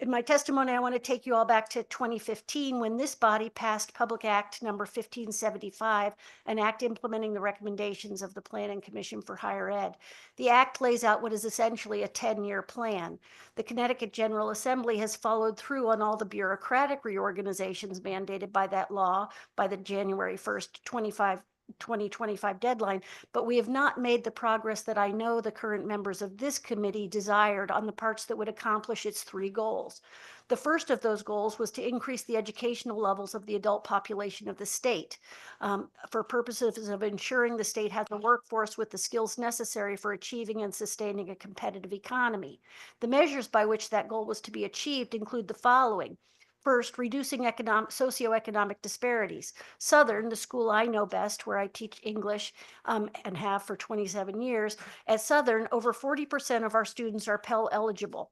In my testimony, I want to take you all back to 2015 when this body passed Public Act number 1575, an act implementing the recommendations of the Planning Commission for Higher Ed. The act lays out what is essentially a 10-year plan. The Connecticut General Assembly has followed through on all the bureaucratic reorganizations mandated by that law by the January 1st, 2025 deadline, but we have not made the progress that I know the current members of this committee desired on the parts that would accomplish its three goals. The first of those goals was to increase the educational levels of the adult population of the state for purposes of ensuring the state has a workforce with the skills necessary for achieving and sustaining a competitive economy. The measures by which that goal was to be achieved include the following. First, reducing socioeconomic disparities. Southern, the school I know best, where I teach English and have for 27 years, at Southern, over 40% of our students are Pell eligible.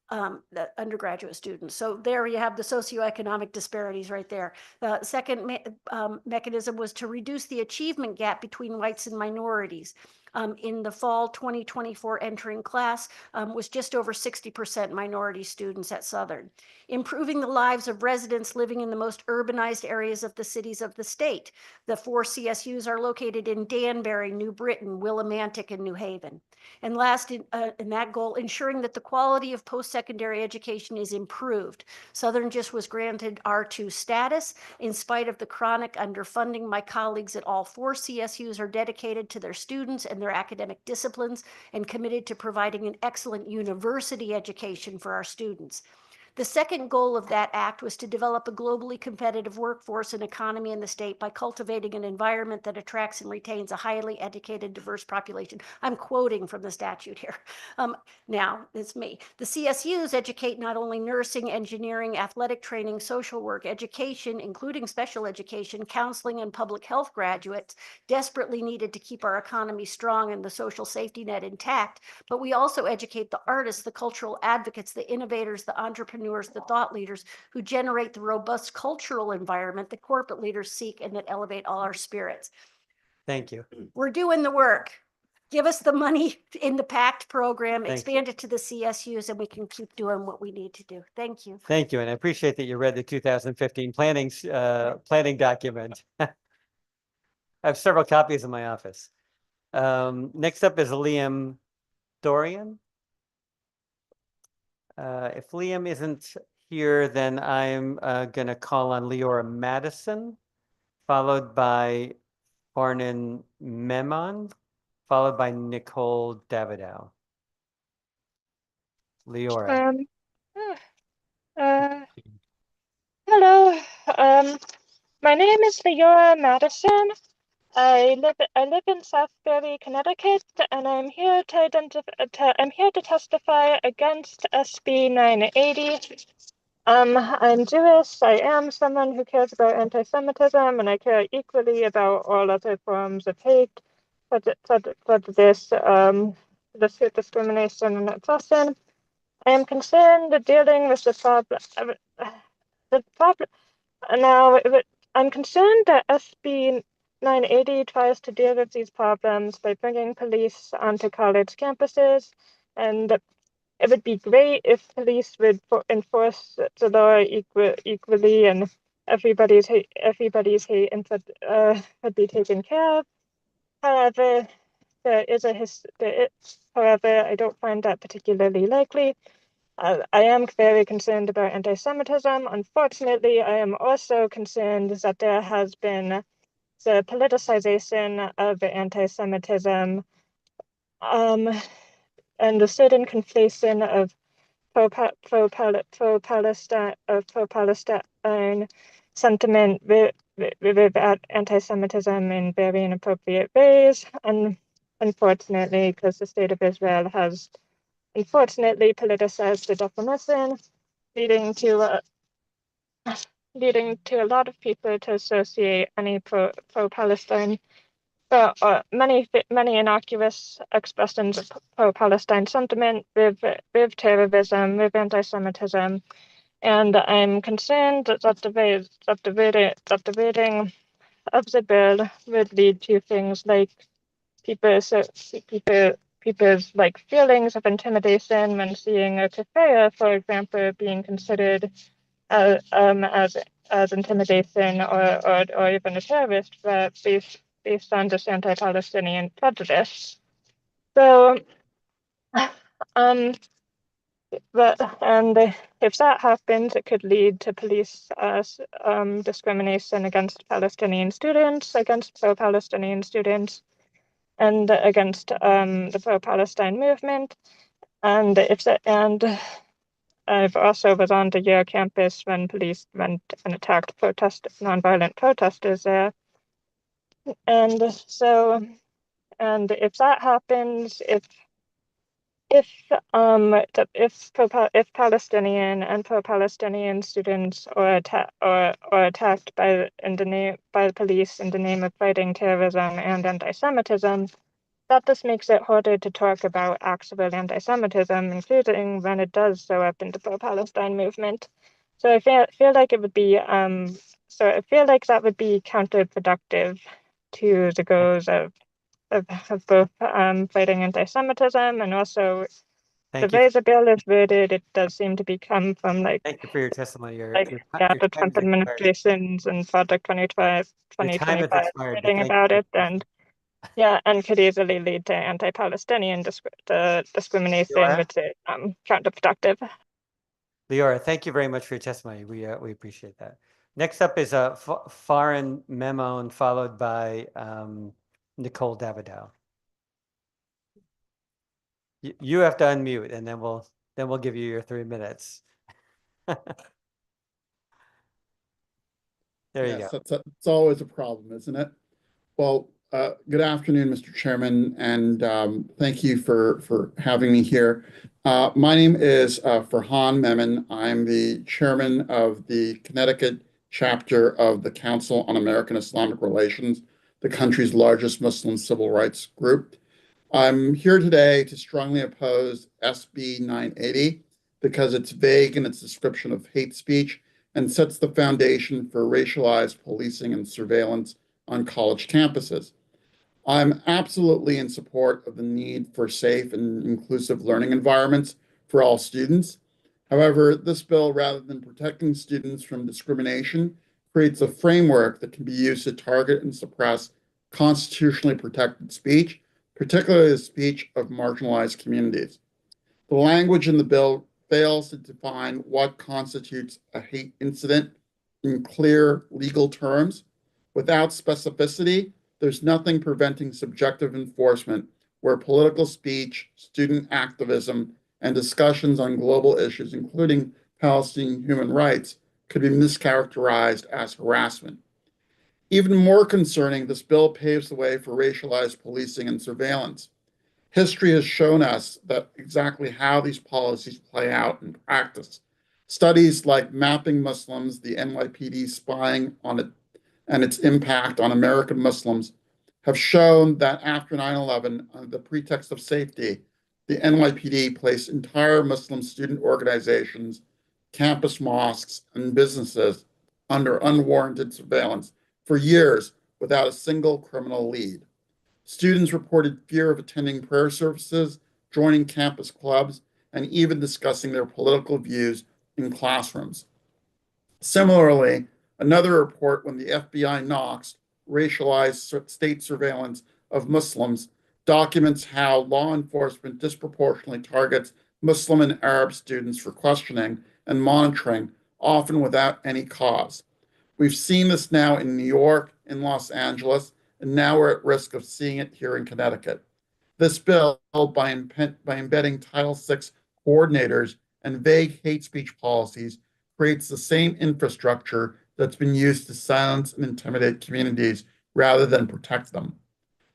The undergraduate students. So there you have the socioeconomic disparities right there. The second mechanism was to reduce the achievement gap between whites and minorities. In the fall 2024 entering class was just over 60% minority students at Southern. Improving the lives of residents living in the most urbanized areas of the cities of the state. The 4 CSUs are located in Danbury, New Britain, Willimantic, and New Haven. And last in that goal, ensuring that the quality of post-secondary education is improved. Southern just was granted R2 status. In spite of the chronic underfunding, my colleagues at all 4 CSUs are dedicated to their students and their academic disciplines and committed to providing an excellent university education for our students. The second goal of that act was to develop a globally competitive workforce and economy in the state by cultivating an environment that attracts and retains a highly educated, diverse population. I'm quoting from the statute here. Now, it's me. The CSUs educate not only nursing, engineering, athletic training, social work, education, including special education, counseling, and public health graduates, desperately needed to keep our economy strong and the social safety net intact, but we also educate the artists, the cultural advocates, the innovators, the entrepreneurs, the thought leaders who generate the robust cultural environment that corporate leaders seek and that elevate all our spirits. Thank you. We're doing the work. Give us the money in the PACT program, expand it to the CSUs, and we can keep doing what we need to do. Thank you. Thank you, and I appreciate that you read the 2015 planning document. I have several copies in my office. Next up is Liam Dorian. If Liam isn't here, then I'm going to call on Leora Madison, followed by Barnan Memon, followed by Nicole Davidow. Leora. Hello. My name is Leora Madison. I live in Southbury, Connecticut, and I'm here to testify against SB 980. I'm Jewish. I am someone who cares about anti-Semitism, and I care equally about all other forms of hate, such this discrimination and oppression. I am concerned dealing with the problem. Now, I'm concerned that SB 980 tries to deal with these problems by bringing police onto college campuses, and it would be great if police would enforce the law equally, and everybody's hate would be taken care of. However, however, I don't find that particularly likely. I am very concerned about anti-Semitism. Unfortunately, I am also concerned that there has been the politicization of anti-Semitism, and a certain conflation of pro-Palestine sentiment with anti-Semitism in very inappropriate ways. And unfortunately, because the state of Israel has unfortunately politicized the definition, leading to a lot of people to associate any pro-Palestine many innocuous expressions of pro-Palestine sentiment with terrorism, with anti-Semitism, and I'm concerned that the reading of the bill would lead to things like people's like feelings of intimidation when seeing a kafaya, for example, being considered as intimidation or even a terrorist threat based on this anti-Palestinian prejudice. So, and if that happens, it could lead to police discrimination against Palestinian students, against pro-Palestinian students, and against the pro-Palestine movement. And I've also was on the Yale campus when police went and attacked nonviolent protesters there. And so, and if that happens, if Palestinian and pro-Palestinian students are attacked by the police in the name of fighting terrorism and anti-Semitism, that just makes it harder to talk about actual anti-Semitism, including when it does show up in the pro-Palestine movement. So I feel like it would be that would be counterproductive to the goals of both fighting anti-Semitism and also the way the bill is worded. It does seem to be come from Thank you for your testimony. the Your time Trump has expired. administrations and Project 2025 Your time has expired, but reading thank about you. it, and and could easily lead to anti-Palestinian discrimination, Leora? which is counterproductive. Leora, thank you very much for your testimony. We appreciate that. Next up is Farin Memon, followed by Nicole Davidow. You have to unmute, and then we'll give you your 3 minutes. There you go. It's always a problem, isn't it? Well, good afternoon, Mr. Chairman, and thank you for having me here. My name is Farhan Memon. I'm the chairman of the Connecticut chapter of the Council on American Islamic Relations, the country's largest Muslim civil rights group. I'm here today to strongly oppose SB 980 because it's vague in its description of hate speech and sets the foundation for racialized policing and surveillance on college campuses. I'm absolutely in support of the need for safe and inclusive learning environments for all students. However, this bill, rather than protecting students from discrimination, creates a framework that can be used to target and suppress constitutionally protected speech, particularly the speech of marginalized communities. The language in the bill fails to define what constitutes a hate incident in clear legal terms. Without specificity, there's nothing preventing subjective enforcement where political speech, student activism, and discussions on global issues, including Palestinian human rights, could be mischaracterized as harassment. Even more concerning, this bill paves the way for racialized policing and surveillance. History has shown us that exactly how these policies play out in practice. Studies like Mapping Muslims, the NYPD spying on it and its impact on American Muslims, have shown that after 9/11, under the pretext of safety, the NYPD placed entire Muslim student organizations, campus mosques, and businesses under unwarranted surveillance for years without a single criminal lead. Students reported fear of attending prayer services, joining campus clubs, and even discussing their political views in classrooms. Similarly, another report when the FBI NOx, racialized state surveillance of Muslims, documents how law enforcement disproportionately targets Muslim and Arab students for questioning and monitoring, often without any cause. We've seen this now in New York, in Los Angeles, and now we're at risk of seeing it here in Connecticut. This bill, by embedding Title VI coordinators and vague hate speech policies, creates the same infrastructure that's been used to silence and intimidate communities rather than protect them.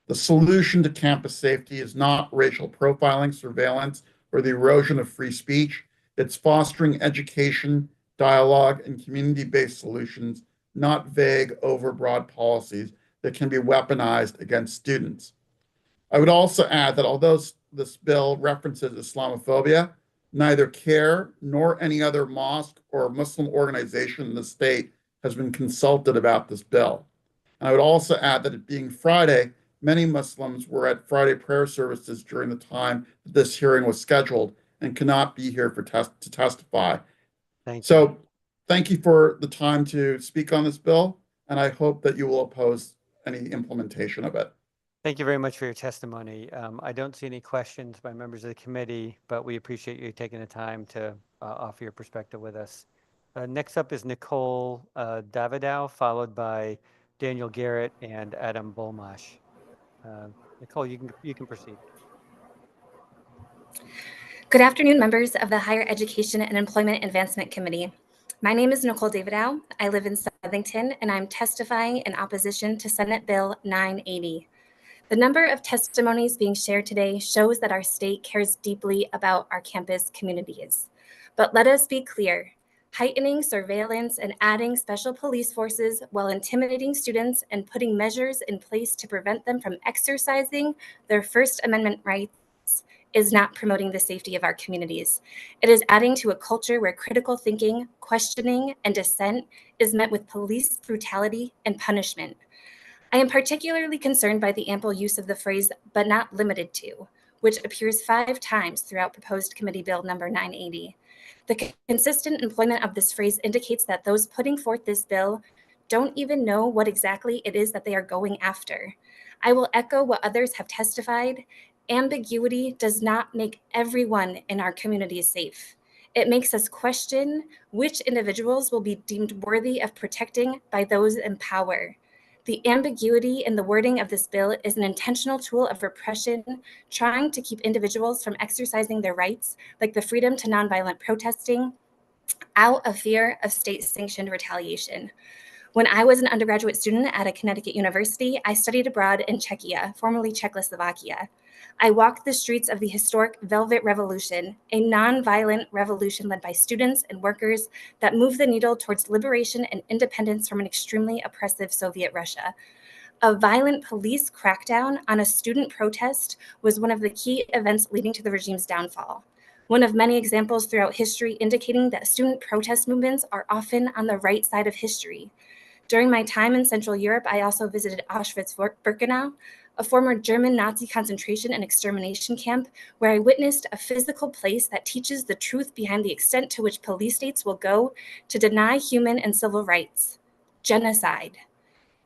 The solution to campus safety is not racial profiling, surveillance, or the erosion of free speech. It's fostering education, dialogue, and community-based solutions, not vague, overbroad policies that can be weaponized against students. I would also add that although this bill references Islamophobia, neither CARE nor any other mosque or Muslim organization in the state has been consulted about this bill. And I would also add that it being Friday, many Muslims were at Friday prayer services during the time that this hearing was scheduled and cannot be here to testify. So thank you for the time to speak on this bill, and I hope that you will oppose any implementation of it. Thank you very much for your testimony. I don't see any questions by members of the committee, but we appreciate you taking the time to offer your perspective with us. Next up is Nicole Davidow, followed by Daniel Garrett and Adam Bolmash. Nicole, you can proceed. Good afternoon, members of the Higher Education and Employment Advancement Committee. My name is Nicole Davidow. I live in Southington, and I'm testifying in opposition to Senate Bill 980. The number of testimonies being shared today shows that our state cares deeply about our campus communities. But let us be clear, heightening surveillance and adding special police forces while intimidating students and putting measures in place to prevent them from exercising their First Amendment rights is not promoting the safety of our communities. It is adding to a culture where critical thinking, questioning, and dissent is met with police brutality and punishment. I am particularly concerned by the ample use of the phrase, but not limited to, which appears 5 times throughout proposed committee bill number 980. The consistent employment of this phrase indicates that those putting forth this bill don't even know what exactly it is that they are going after. I will echo what others have testified. Ambiguity does not make everyone in our communities safe. It makes us question which individuals will be deemed worthy of protecting by those in power. The ambiguity in the wording of this bill is an intentional tool of repression, trying to keep individuals from exercising their rights, like the freedom to nonviolent protesting, out of fear of state-sanctioned retaliation. When I was an undergraduate student at a Connecticut university, I studied abroad in Czechia, formerly Czechoslovakia. I walked the streets of the historic Velvet Revolution, a nonviolent revolution led by students and workers that moved the needle towards liberation and independence from an extremely oppressive Soviet Russia. A violent police crackdown on a student protest was one of the key events leading to the regime's downfall. One of many examples throughout history indicating that student protest movements are often on the right side of history. During my time in Central Europe, I also visited Auschwitz-Birkenau, a former German Nazi concentration and extermination camp, where I witnessed a physical place that teaches the truth behind the extent to which police states will go to deny human and civil rights: genocide.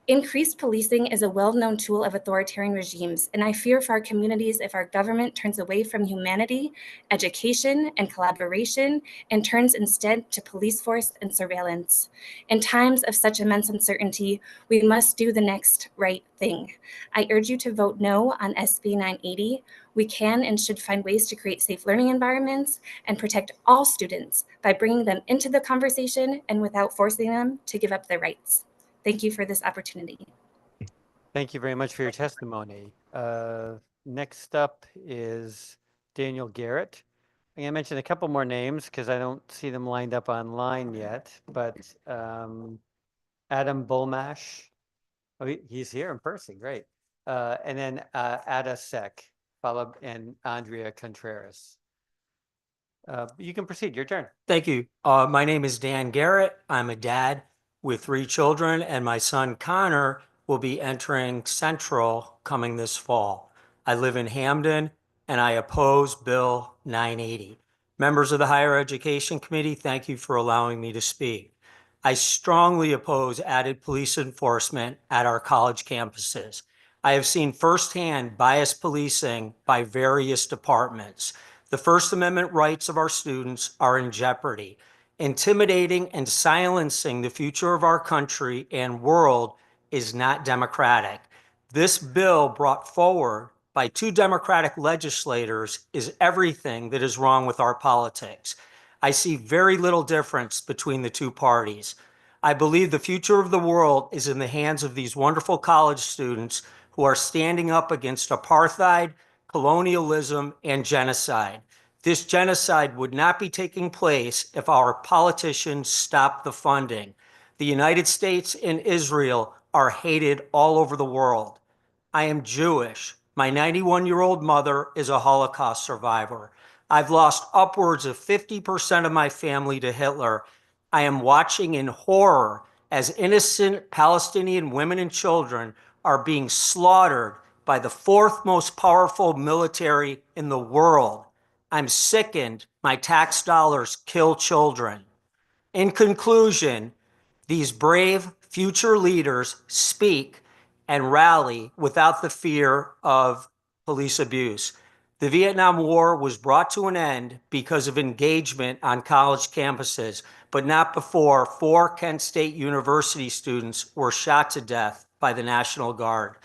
Increased policing is a well-known tool of authoritarian regimes, and I fear for our communities if our government turns away from humanity, education, and collaboration, and turns instead to police force and surveillance. In times of such immense uncertainty, we must do the next right thing. I urge you to vote no on SB 980. We can and should find ways to create safe learning environments and protect all students by bringing them into the conversation and without forcing them to give up their rights. Thank you for this opportunity. Thank you very much for your testimony. Next up is Daniel Garrett. I'm going to mention a couple more names because I don't see them lined up online yet, but Adam Bolmash, oh, he's here in person, great. And then Ada Sek, followed, and Andrea Contreras. You can proceed, your turn. Thank you. My name is Dan Garrett. I'm a dad with 3 children, and my son Connor will be entering Central coming this fall. I live in Hamden, and I oppose Bill 980. Members of the Higher Education Committee, thank you for allowing me to speak. I strongly oppose added police enforcement at our college campuses. I have seen firsthand biased policing by various departments. The First Amendment rights of our students are in jeopardy. Intimidating and silencing the future of our country and world is not democratic. This bill brought forward by two Democratic legislators is everything that is wrong with our politics. I see very little difference between the two parties. I believe the future of the world is in the hands of these wonderful college students who are standing up against apartheid, colonialism, and genocide. This genocide would not be taking place if our politicians stopped the funding. The United States and Israel are hated all over the world. I am Jewish. My 91-year-old mother is a Holocaust survivor. I've lost upwards of 50% of my family to Hitler. I am watching in horror as innocent Palestinian women and children are being slaughtered by the fourth most powerful military in the world. I'm sickened my tax dollars kill children. In conclusion, these brave future leaders speak and rally without the fear of police abuse. The Vietnam War was brought to an end because of engagement on college campuses, but not before 4 Kent State University students were shot to death by the National Guard.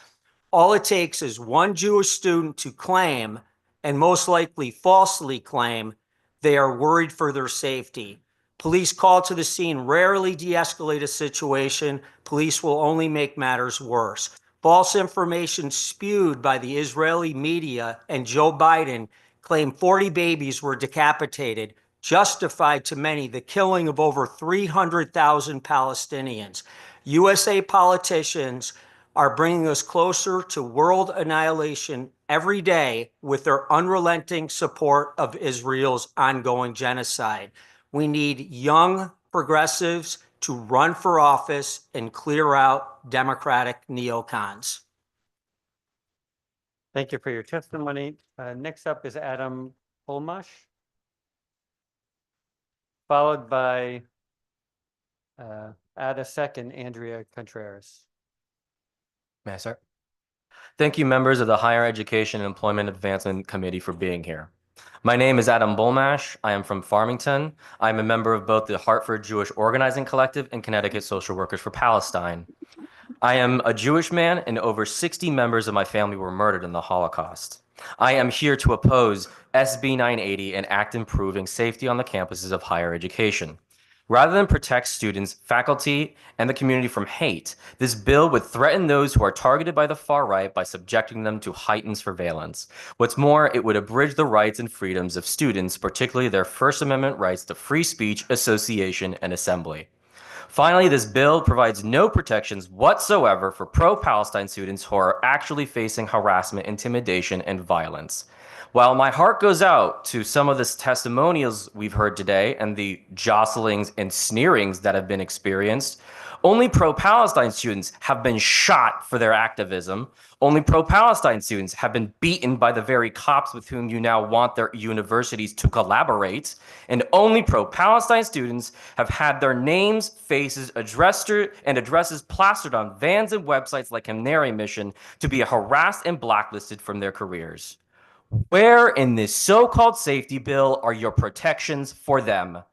All it takes is one Jewish student to claim, and most likely falsely claim, they are worried for their safety. Police called to the scene rarely de-escalate a situation. Police will only make matters worse. False information spewed by the Israeli media and Joe Biden claimed 40 babies were decapitated, justified to many the killing of over 300,000 Palestinians. USA politicians are bringing us closer to world annihilation every day with their unrelenting support of Israel's ongoing genocide. We need young progressives to run for office and clear out Democratic neocons. Thank you for your testimony. Next up is Adam Holmash, followed by add a second, Andrea Contreras. May I start? Thank you, members of the Higher Education and Employment Advancement Committee, for being here. My name is Adam Bolmash. I am from Farmington. I'm a member of both the Hartford Jewish Organizing Collective and Connecticut Social Workers for Palestine. I am a Jewish man, and over 60 members of my family were murdered in the Holocaust. I am here to oppose SB 980 and act improving safety on the campuses of higher education. Rather than protect students, faculty, and the community from hate, this bill would threaten those who are targeted by the far right by subjecting them to heightened surveillance. What's more, it would abridge the rights and freedoms of students, particularly their First Amendment rights to free speech, association, and assembly. Finally, this bill provides no protections whatsoever for pro-Palestine students who are actually facing harassment, intimidation, and violence. While my heart goes out to some of the testimonials we've heard today and the jostlings and sneerings that have been experienced, only pro-Palestine students have been shot for their activism. Only pro-Palestine students have been beaten by the very cops with whom you now want their universities to collaborate. And only pro-Palestine students have had their names, faces, addresses plastered on vans and websites like Canary Mission to be harassed and blacklisted from their careers. Where in this so-called safety bill are your protections for them?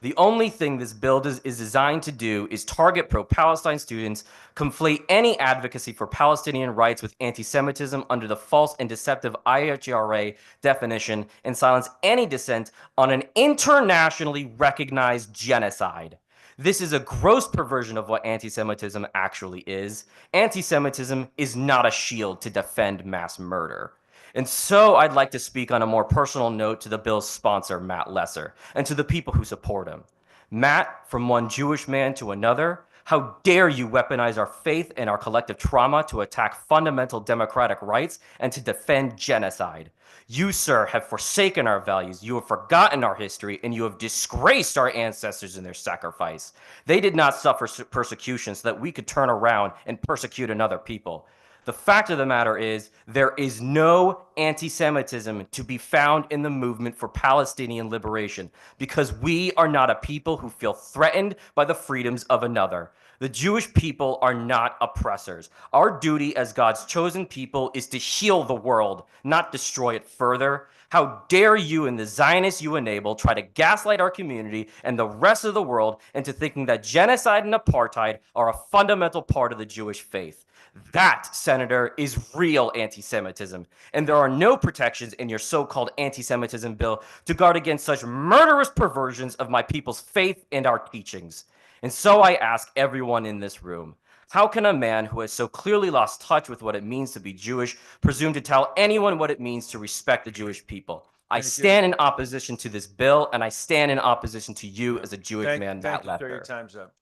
The only thing this bill is designed to do is target pro-Palestine students, conflate any advocacy for Palestinian rights with anti-Semitism under the false and deceptive IHRA definition, and silence any dissent on an internationally recognized genocide. This is a gross perversion of what anti-Semitism actually is. Anti-Semitism is not a shield to defend mass murder. And so I'd like to speak on a more personal note to the bill's sponsor, Matt Lesser, and to the people who support him. Matt, from one Jewish man to another, how dare you weaponize our faith and our collective trauma to attack fundamental democratic rights and to defend genocide? You, sir, have forsaken our values, you have forgotten our history, and you have disgraced our ancestors in their sacrifice. They did not suffer persecution so that we could turn around and persecute another people. The fact of the matter is, there is no anti-Semitism to be found in the movement for Palestinian liberation because we are not a people who feel threatened by the freedoms of another. The Jewish people are not oppressors. Our duty as God's chosen people is to heal the world, not destroy it further. How dare you and the Zionists you enable try to gaslight our community and the rest of the world into thinking that genocide and apartheid are a fundamental part of the Jewish faith. That, Senator, is real anti-Semitism, and there are no protections in your so-called anti-Semitism bill to guard against such murderous perversions of my people's faith and our teachings. And so I ask everyone in this room, how can a man who has so clearly lost touch with what it means to be Jewish presume to tell anyone what it means to respect the Jewish people? I stand in opposition to this bill, and I stand in opposition to you as a Jewish man, Matt Thank you, sir. Your Leffer. time's up.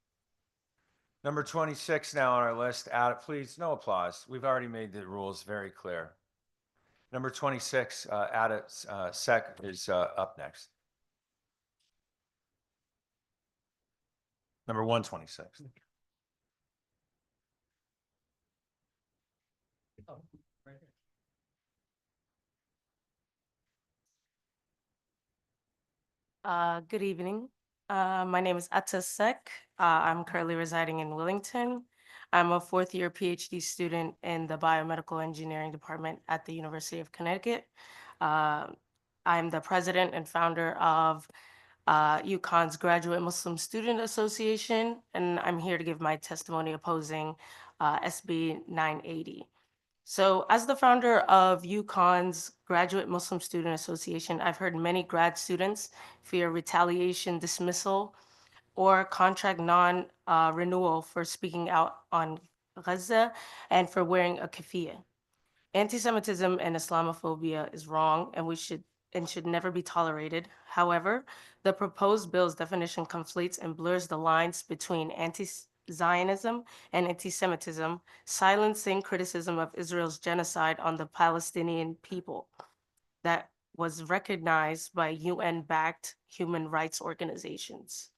Number 26 now on our list. Please, no applause. We've already made the rules very clear. Number 26, Ada Sek is up next. Number 126. Good evening. My name is Atta Sek. I'm currently residing in Wellington. I'm a fourth-year PhD student in the Biomedical Engineering Department at the University of Connecticut. I'm the president and founder of UConn's Graduate Muslim Student Association, and I'm here to give my testimony opposing SB 980. So as the founder of UConn's Graduate Muslim Student Association, I've heard many grad students fear retaliation, dismissal, or contract non-renewal for speaking out on Gaza and for wearing a keffiyeh. Anti-Semitism and Islamophobia is wrong and should never be tolerated. However, the proposed bill's definition conflates and blurs the lines between anti-Zionism and anti-Semitism, silencing criticism of Israel's genocide on the Palestinian people that was recognized by UN-backed human rights organizations.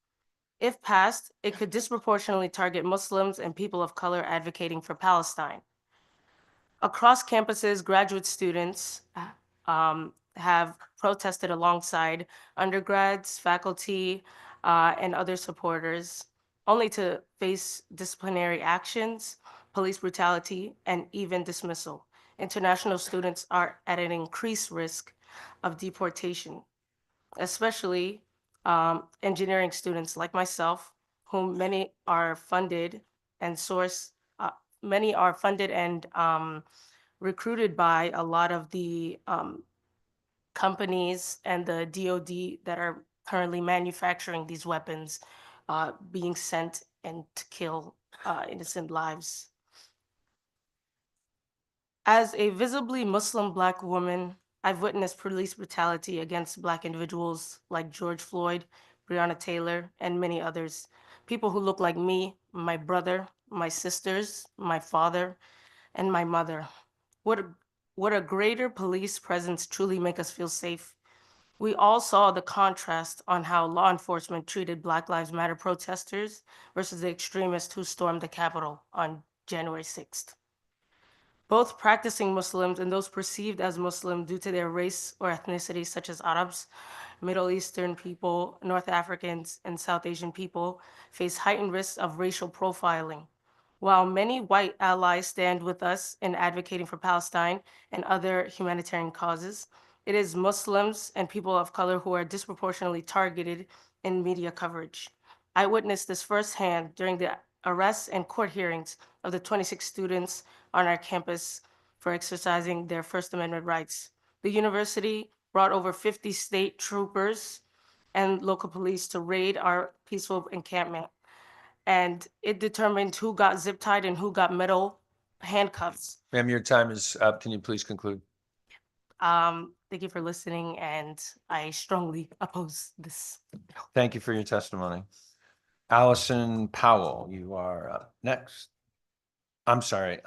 If passed, it could disproportionately target Muslims and people of color advocating for Palestine. Across campuses, graduate students have protested alongside undergrads, faculty, and other supporters, only to face disciplinary actions, police brutality, and even dismissal. International students are at an increased risk of deportation, especially engineering students like myself, whom many are funded and recruited by a lot of the companies and the DoD that are currently manufacturing these weapons being sent and to kill innocent lives. As a visibly Muslim Black woman, I've witnessed police brutality against Black individuals like George Floyd, Breonna Taylor, and many others. People who look like me, my brother, my sisters, my father, and my mother. Would a greater police presence truly make us feel safe? We all saw the contrast on how law enforcement treated Black Lives Matter protesters versus the extremists who stormed the Capitol on January 6th. Both practicing Muslims and those perceived as Muslim due to their race or ethnicity, such as Arabs, Middle Eastern people, North Africans, and South Asian people, face heightened risks of racial profiling. While many white allies stand with us in advocating for Palestine and other humanitarian causes, it is Muslims and people of color who are disproportionately targeted in media coverage. I witnessed this firsthand during the arrests and court hearings of the 26 students on our campus for exercising their First Amendment rights. The university brought over 50 state troopers and local police to raid our peaceful encampment. And it determined who got zip tied and who got metal handcuffs. Ma'am, your time is up. Can you please conclude? Thank you for listening, and I strongly oppose this. Thank you for your testimony. Allison Powell, you are up next. I'm sorry,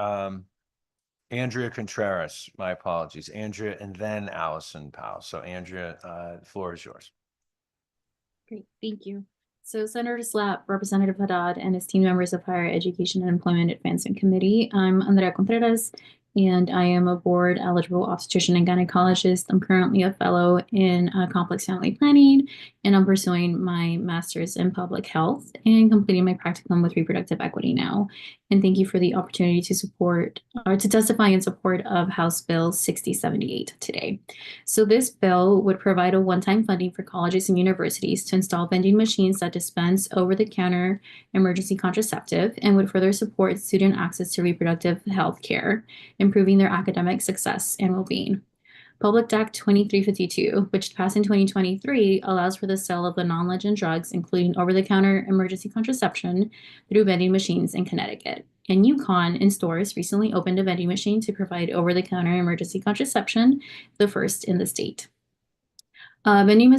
Andrea Contreras, my apologies. Andrea and then Allison Powell. So Andrea, the floor is yours. Great, thank you. So Senator Slapp, Representative Haddad, and esteemed members of Higher Education and Employment Advancement Committee, I'm Andrea Contreras, and I am a board eligible obstetrician and gynecologist. I'm currently a fellow in complex family planning, and I'm pursuing my master's in public health and completing my practicum with reproductive equity now. And thank you for the opportunity to support or to testify in support of House Bill 6078 today. So this bill would provide a one-time funding for colleges and universities to install vending machines that dispense over-the-counter emergency contraceptive and would further support student access to reproductive health care, improving their academic success and well-being. Public Act 2352, which passed in 2023, allows for the sale of the non-legend drugs, including over-the-counter emergency contraception, through vending machines in Connecticut. And Yukon, in stores, recently opened a vending machine to provide over-the-counter emergency contraception, the first in the state. Vending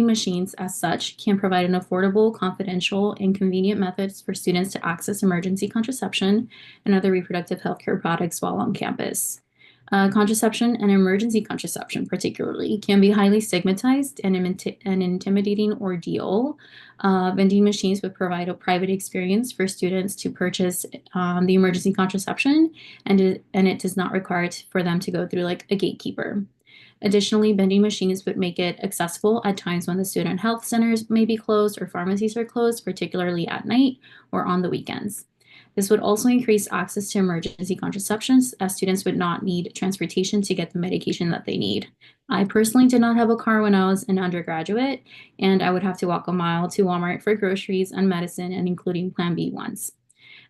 machines, as such, can provide an affordable, confidential, and convenient methods for students to access emergency contraception and other reproductive healthcare products while on campus. Contraception and emergency contraception, particularly, can be highly stigmatized and an intimidating ordeal. Vending machines would provide a private experience for students to purchase the emergency contraception, and it does not require for them to go through like a gatekeeper. Additionally, vending machines would make it accessible at times when the student health centers may be closed or pharmacies are closed, particularly at night or on the weekends. This would also increase access to emergency contraceptions, as students would not need transportation to get the medication that they need. I personally did not have a car when I was an undergraduate, and I would have to walk a mile to Walmart for groceries and medicine, and including Plan B ones.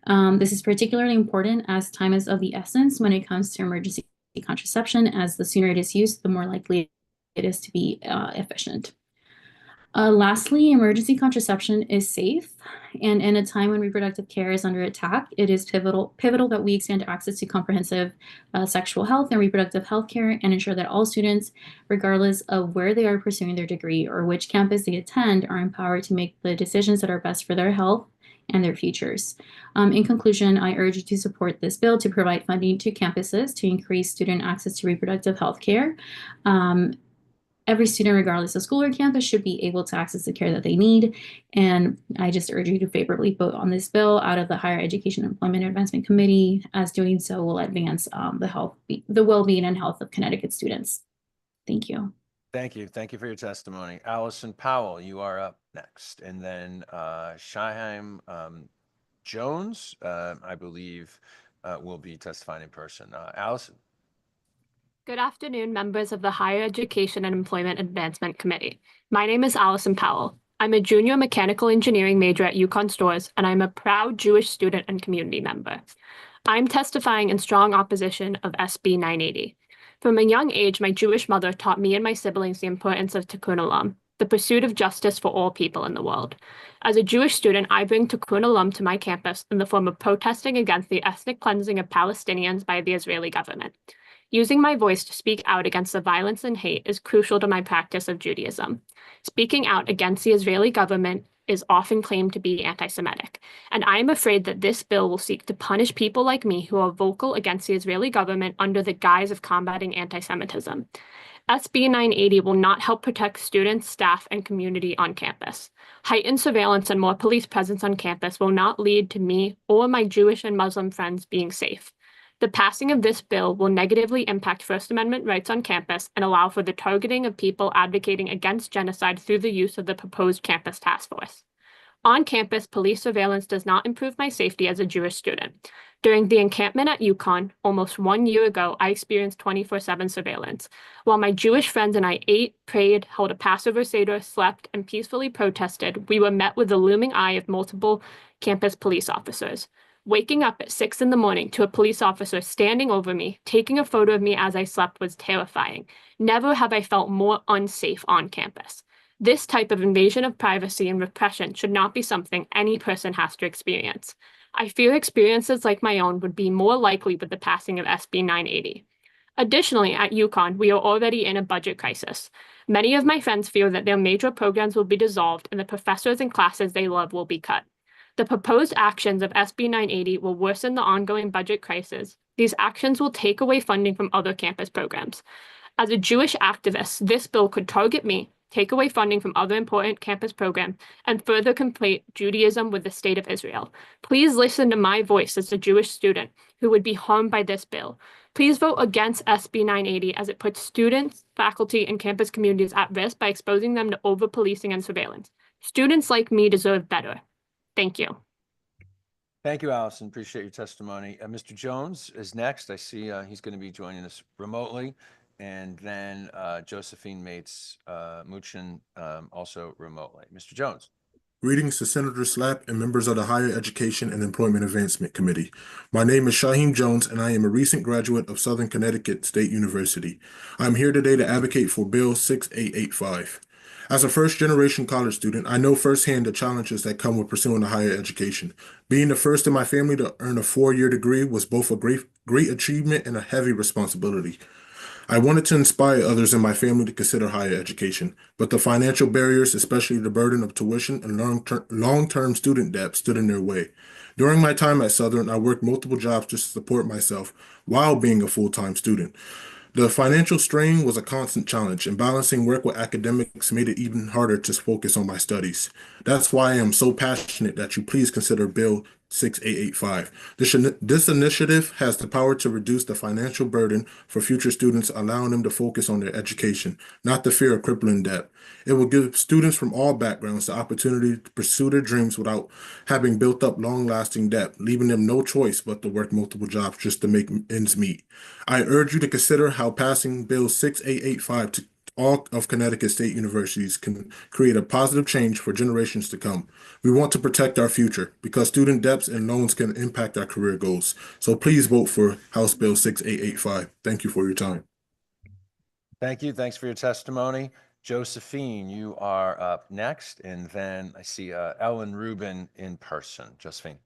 This is particularly important as time is of the essence when it comes to emergency contraception, as the sooner it is used, the more likely it is to be efficient. Lastly, emergency contraception is safe, and in a time when reproductive care is under attack, it is pivotal that we expand access to comprehensive sexual health and reproductive health care and ensure that all students, regardless of where they are pursuing their degree or which campus they attend, are empowered to make the decisions that are best for their health and their futures. In conclusion, I urge you to support this bill to provide funding to campuses to increase student access to reproductive health care. Every student, regardless of school or campus, should be able to access the care that they need. And I just urge you to favorably vote on this bill out of the Higher Education and Employment Advancement Committee, as doing so will advance the well-being and health of Connecticut students. Thank you. Thank you. Thank you for your testimony. Allison Powell, you are up next. And then Shyheim Jones, I believe, will be testifying in person. Allison. Good afternoon, members of the Higher Education and Employment Advancement Committee. My name is Allison Powell. I'm a junior mechanical engineering major at Yukon Stores, and I'm a proud Jewish student and community member. I'm testifying in strong opposition of SB 980. From a young age, my Jewish mother taught me and my siblings the importance of Tikkun Olam, the pursuit of justice for all people in the world. As a Jewish student, I bring Tikkun Olam to my campus in the form of protesting against the ethnic cleansing of Palestinians by the Israeli government. Using my voice to speak out against the violence and hate is crucial to my practice of Judaism. Speaking out against the Israeli government is often claimed to be anti-Semitic, and I am afraid that this bill will seek to punish people like me who are vocal against the Israeli government under the guise of combating anti-Semitism. SB 980 will not help protect students, staff, and community on campus. Heightened surveillance and more police presence on campus will not lead to me or my Jewish and Muslim friends being safe. The passing of this bill will negatively impact First Amendment rights on campus and allow for the targeting of people advocating against genocide through the use of the proposed campus task force. On campus, police surveillance does not improve my safety as a Jewish student. During the encampment at Yukon, almost 1 year ago, I experienced 24/7 surveillance. While my Jewish friends and I ate, prayed, held a Passover Seder, slept, and peacefully protested, we were met with the looming eye of multiple campus police officers. Waking up at 6 in the morning to a police officer standing over me, taking a photo of me as I slept was terrifying. Never have I felt more unsafe on campus. This type of invasion of privacy and repression should not be something any person has to experience. I fear experiences like my own would be more likely with the passing of SB 980. Additionally, at Yukon, we are already in a budget crisis. Many of my friends fear that their major programs will be dissolved and the professors and classes they love will be cut. The proposed actions of SB 980 will worsen the ongoing budget crisis. These actions will take away funding from other campus programs. As a Jewish activist, this bill could target me, take away funding from other important campus programs, and further conflate Judaism with the state of Israel. Please listen to my voice as a Jewish student who would be harmed by this bill. Please vote against SB 980 as it puts students, faculty, and campus communities at risk by exposing them to over-policing and surveillance. Students like me deserve better. Thank you. Thank you, Allison. Appreciate your testimony. Mr. Jones is next. I see he's going to be joining us remotely. And then Josephine Muchin also remotely. Mr. Jones. Greetings to Senator Slapp and members of the Higher Education and Employment Advancement Committee. My name is Shaheem Jones, and I am a recent graduate of Southern Connecticut State University. I'm here today to advocate for Bill 6885. As a first-generation college student, I know firsthand the challenges that come with pursuing a higher education. Being the first in my family to earn a 4-year degree was both a great achievement and a heavy responsibility. I wanted to inspire others in my family to consider higher education, but the financial barriers, especially the burden of tuition and long-term student debt, stood in their way. During my time at Southern, I worked multiple jobs to support myself while being a full-time student. The financial strain was a constant challenge, and balancing work with academics made it even harder to focus on my studies. That's why I am so passionate that you please consider Bill 6885. This initiative has the power to reduce the financial burden for future students, allowing them to focus on their education, not the fear of crippling debt. It will give students from all backgrounds the opportunity to pursue their dreams without having built up long-lasting debt, leaving them no choice but to work multiple jobs just to make ends meet. I urge you to consider how passing Bill 6885 to all of Connecticut state universities can create a positive change for generations to come. We want to protect our future because student debts and loans can impact our career goals. So please vote for House Bill 6885. Thank you for your time. Thank you. Thanks for your testimony. Josephine, you are up next. And then I see Ellen Rubin in person. Josephine.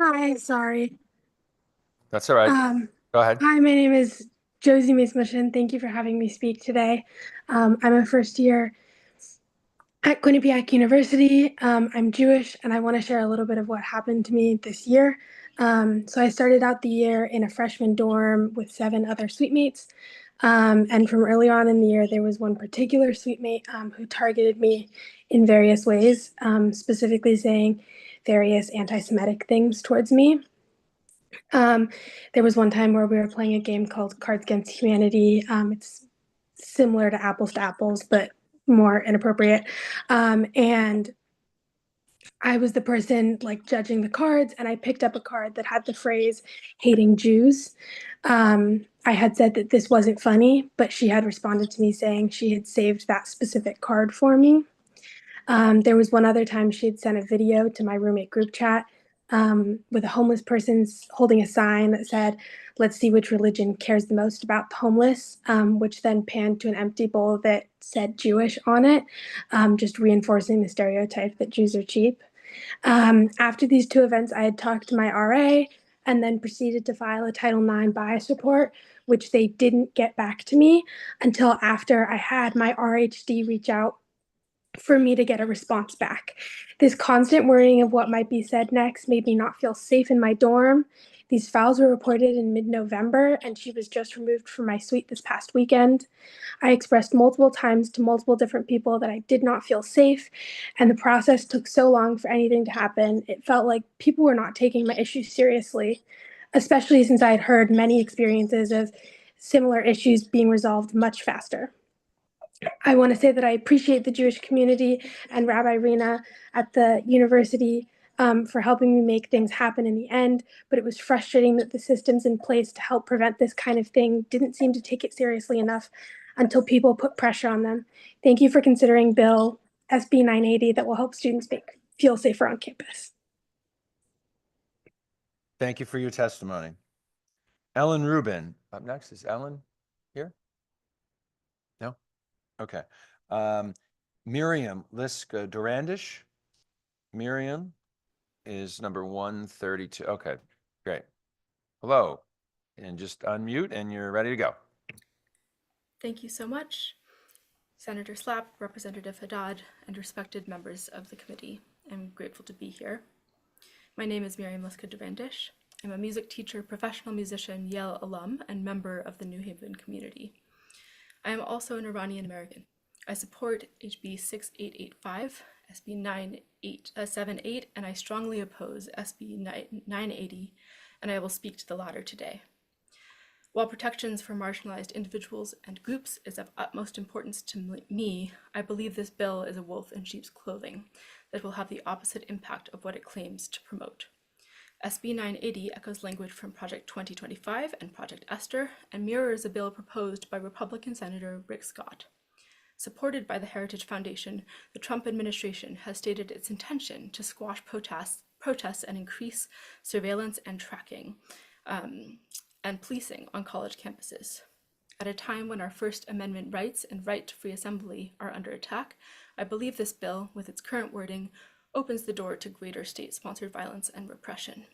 Hi, sorry. That's all right. Go ahead. Hi, my name is Josie Mace-Mushin. Thank you for having me speak today. I'm a first year at Quinnipiac University. I'm Jewish, and I want to share a little bit of what happened to me this year. So I started out the year in a freshman dorm with 7 other suite mates. And from early on in the year, there was one particular suite mate who targeted me in various ways, specifically saying various anti-Semitic things towards me. There was one time where we were playing a game called Cards Against Humanity. It's similar to Apples, but more inappropriate. And I was the person like judging the cards, and I picked up a card that had the phrase hating Jews. I had said that this wasn't funny, but she had responded to me saying she had saved that specific card for me. There was one other time she had sent a video to my roommate group chat with a homeless person holding a sign that said, "Let's see which religion cares the most about the homeless," which then panned to an empty bowl that said Jewish on it, just reinforcing the stereotype that Jews are cheap. After these 2 events, I had talked to my RA and then proceeded to file a Title IX bias report, which they didn't get back to me until after I had my RHD reach out for me to get a response back. This constant worrying of what might be said next made me not feel safe in my dorm. These files were reported in mid-November, and she was just removed from my suite this past weekend. I expressed multiple times to multiple different people that I did not feel safe, and the process took so long for anything to happen. It felt like people were not taking my issues seriously, especially since I had heard many experiences of similar issues being resolved much faster. I want to say that I appreciate the Jewish community and Rabbi Rena at the university for helping me make things happen in the end, but it was frustrating that the systems in place to help prevent this kind of thing didn't seem to take it seriously enough until people put pressure on them. Thank you for considering Bill SB 980 that will help students feel safer on campus. Thank you for your testimony. Ellen Rubin, up next. Is Ellen here? No? Okay. Miriam Liska-Durandish. Miriam is number 132. Okay, great. Hello. And just unmute and you're ready to go. Thank you so much, Senator Slapp, Representative Haddad, and respected members of the committee. I'm grateful to be here. My name is Miriam Liska-Durandish. I'm a music teacher, professional musician, Yale alum, and member of the New Haven community. I am also an Iranian American. I support HB 6885 SB 978, and I strongly oppose SB 980, and I will speak to the latter today. While protections for marginalized individuals and groups is of utmost importance to me, I believe this bill is a wolf in sheep's clothing that will have the opposite impact of what it claims to promote. SB 980 echoes language from Project 2025 and Project Esther and mirrors a bill proposed by Republican Senator Rick Scott. Supported by the Heritage Foundation, the Trump administration has stated its intention to squash protests and increase surveillance and tracking and policing on college campuses. At a time when our First Amendment rights and right to free assembly are under attack, I believe this bill, with its current wording, opens the door to greater state-sponsored violence and repression.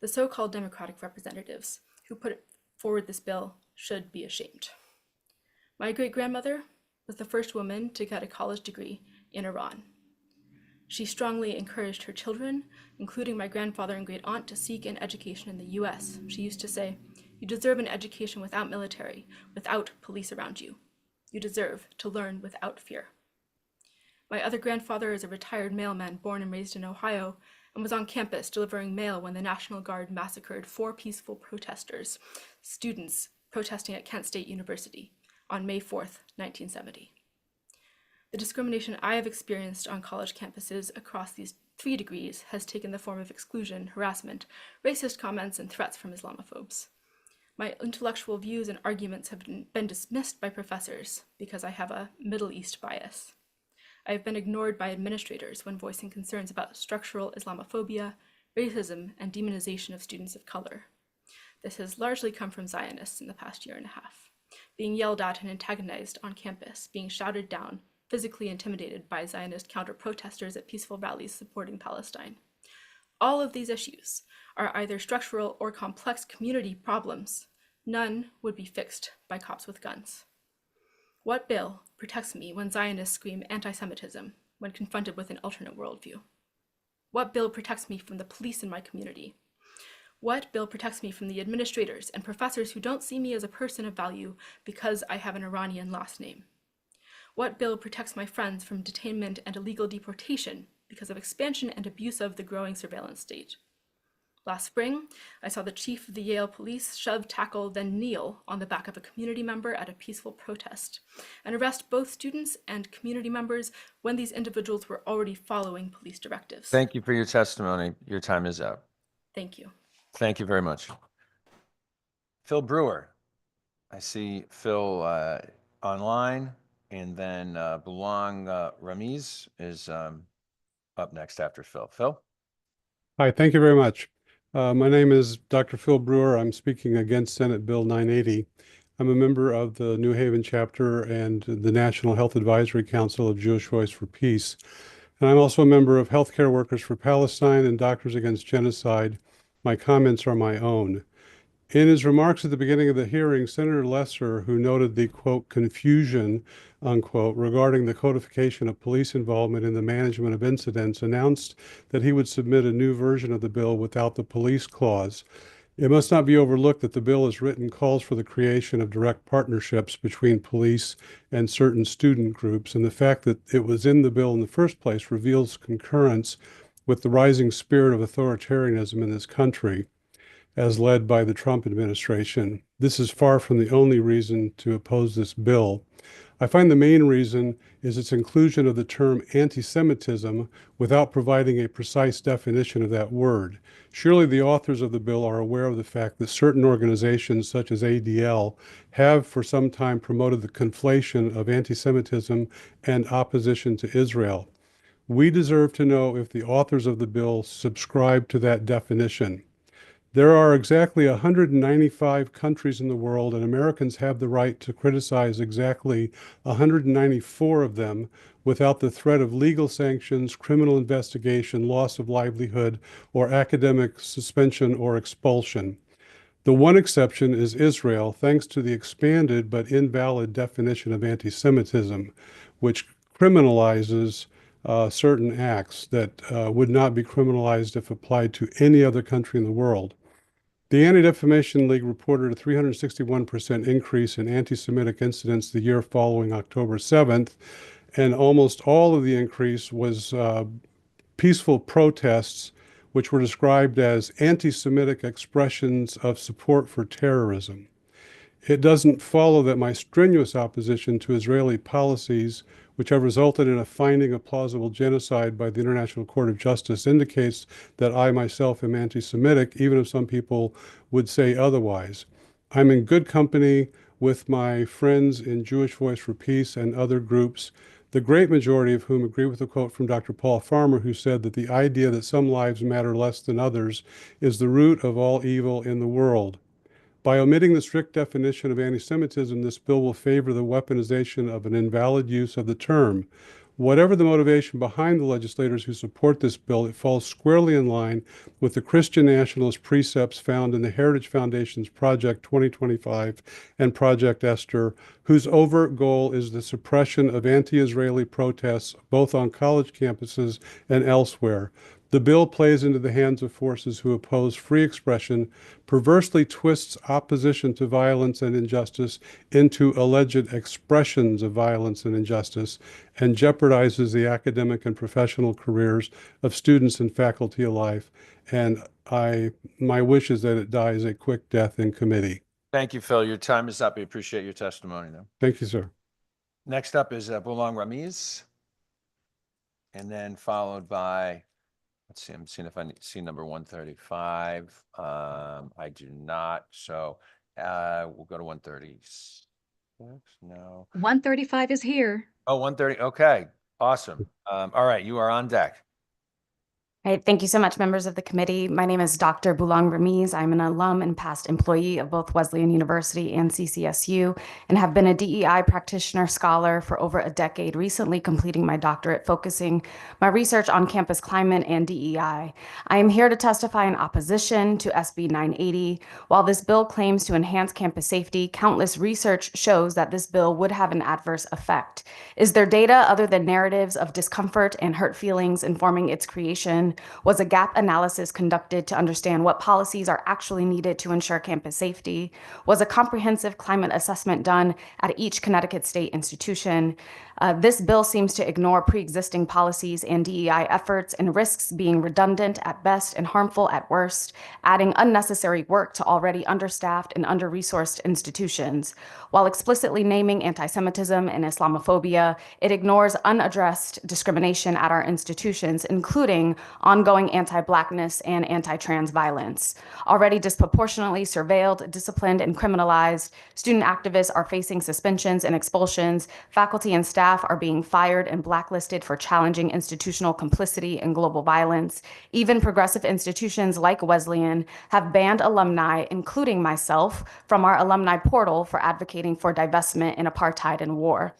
The so-called Democratic representatives who put forward this bill should be ashamed. My great-grandmother was the first woman to get a college degree in Iran. She strongly encouraged her children, including my grandfather and great-aunt, to seek an education in the US. She used to say, "You deserve an education without military, without police around you. You deserve to learn without fear." My other grandfather is a retired mailman born and raised in Ohio and was on campus delivering mail when the National Guard massacred 4 peaceful protesters, students protesting at Kent State University on May 4th, 1970. The discrimination I have experienced on college campuses across these 3 degrees has taken the form of exclusion, harassment, racist comments, and threats from Islamophobes. My intellectual views and arguments have been dismissed by professors because I have a Middle East bias. I have been ignored by administrators when voicing concerns about structural Islamophobia, racism, and demonization of students of color. This has largely come from Zionists in the past year and a half, being yelled at and antagonized on campus, being shouted down, physically intimidated by Zionist counter-protesters at peaceful rallies supporting Palestine. All of these issues are either structural or complex community problems. None would be fixed by cops with guns. What bill protects me when Zionists scream anti-Semitism when confronted with an alternate worldview? What bill protects me from the police in my community? What bill protects me from the administrators and professors who don't see me as a person of value because I have an Iranian last name? What bill protects my friends from detainment and illegal deportation because of expansion and abuse of the growing surveillance state? Last spring, I saw the chief of the Yale police shove, tackle, then kneel on the back of a community member at a peaceful protest and arrest both students and community members when these individuals were already following police directives. Thank you for your testimony. Your time is up. Thank you. Thank you very much. Phil Brewer. I see Phil online, and then Belong Ramiz is up next after Phil. Phil? Hi, thank you very much. My name is Dr. Phil Brewer. I'm speaking against Senate Bill 980. I'm a member of the New Haven chapter and the National Health Advisory Council of Jewish Voice for Peace. And I'm also a member of Healthcare Workers for Palestine and Doctors Against Genocide. My comments are my own. In his remarks at the beginning of the hearing, Senator Lesser, who noted the, quote, confusion, unquote, regarding the codification of police involvement in the management of incidents, announced that he would submit a new version of the bill without the police clause. It must not be overlooked that the bill as written calls for the creation of direct partnerships between police and certain student groups, and the fact that it was in the bill in the first place reveals concurrence with the rising spirit of authoritarianism in this country, as led by the Trump administration. This is far from the only reason to oppose this bill. I find the main reason is its inclusion of the term anti-Semitism without providing a precise definition of that word. Surely the authors of the bill are aware of the fact that certain organizations such as ADL have for some time promoted the conflation of anti-Semitism and opposition to Israel. We deserve to know if the authors of the bill subscribe to that definition. There are exactly 195 countries in the world, and Americans have the right to criticize exactly 194 of them without the threat of legal sanctions, criminal investigation, loss of livelihood, or academic suspension or expulsion. The one exception is Israel, thanks to the expanded but invalid definition of anti-Semitism, which criminalizes certain acts that would not be criminalized if applied to any other country in the world. The Anti-Defamation League reported a 361% increase in anti-Semitic incidents the year following October 7th, and almost all of the increase was peaceful protests, which were described as anti-Semitic expressions of support for terrorism. It doesn't follow that my strenuous opposition to Israeli policies, which have resulted in a finding of plausible genocide by the International Court of Justice, indicates that I myself am anti-Semitic, even if some people would say otherwise. I'm in good company with my friends in Jewish Voice for Peace and other groups, the great majority of whom agree with the quote from Dr. Paul Farmer, who said that the idea that some lives matter less than others is the root of all evil in the world. By omitting the strict definition of anti-Semitism, this bill will favor the weaponization of an invalid use of the term. Whatever the motivation behind the legislators who support this bill, it falls squarely in line with the Christian nationalist precepts found in the Heritage Foundation's Project 2025 and Project Esther, whose overt goal is the suppression of anti-Israeli protests both on college campuses and elsewhere. The bill plays into the hands of forces who oppose free expression, perversely twists opposition to violence and injustice into alleged expressions of violence and injustice, and jeopardizes the academic and professional careers of students and faculty alike. And my wish is that it dies a quick death in committee. Thank you, Phil. Your time is up. We appreciate your testimony, though. Thank you, sir. Next up is Boulang Ramiz, and then followed by, let's see, I'm seeing if I see number 135. I do not. So we'll go to 136. No. 135 is here. Oh, 130. Okay. Awesome. All right. You are on deck. All right, thank you so much, members of the committee. My name is Dr. Boulang Ramiz. I'm an alum and past employee of both Wesleyan University and CCSU, and have been a DEI practitioner scholar for over a decade, recently completing my doctorate, focusing my research on campus climate and DEI. I am here to testify in opposition to SB 980. While this bill claims to enhance campus safety, countless research shows that this bill would have an adverse effect. Is there data other than narratives of discomfort and hurt feelings informing its creation? Was a gap analysis conducted to understand what policies are actually needed to ensure campus safety? Was a comprehensive climate assessment done at each Connecticut state institution? This bill seems to ignore pre-existing policies and DEI efforts and risks being redundant at best and harmful at worst, adding unnecessary work to already understaffed and under-resourced institutions. While explicitly naming anti-Semitism and Islamophobia, it ignores unaddressed discrimination at our institutions, including ongoing anti-Blackness and anti-trans violence. Already disproportionately surveilled, disciplined, and criminalized, student activists are facing suspensions and expulsions. Faculty and staff are being fired and blacklisted for challenging institutional complicity and global violence. Even progressive institutions like Wesleyan have banned alumni, including myself, from our alumni portal for advocating for divestment in apartheid and war.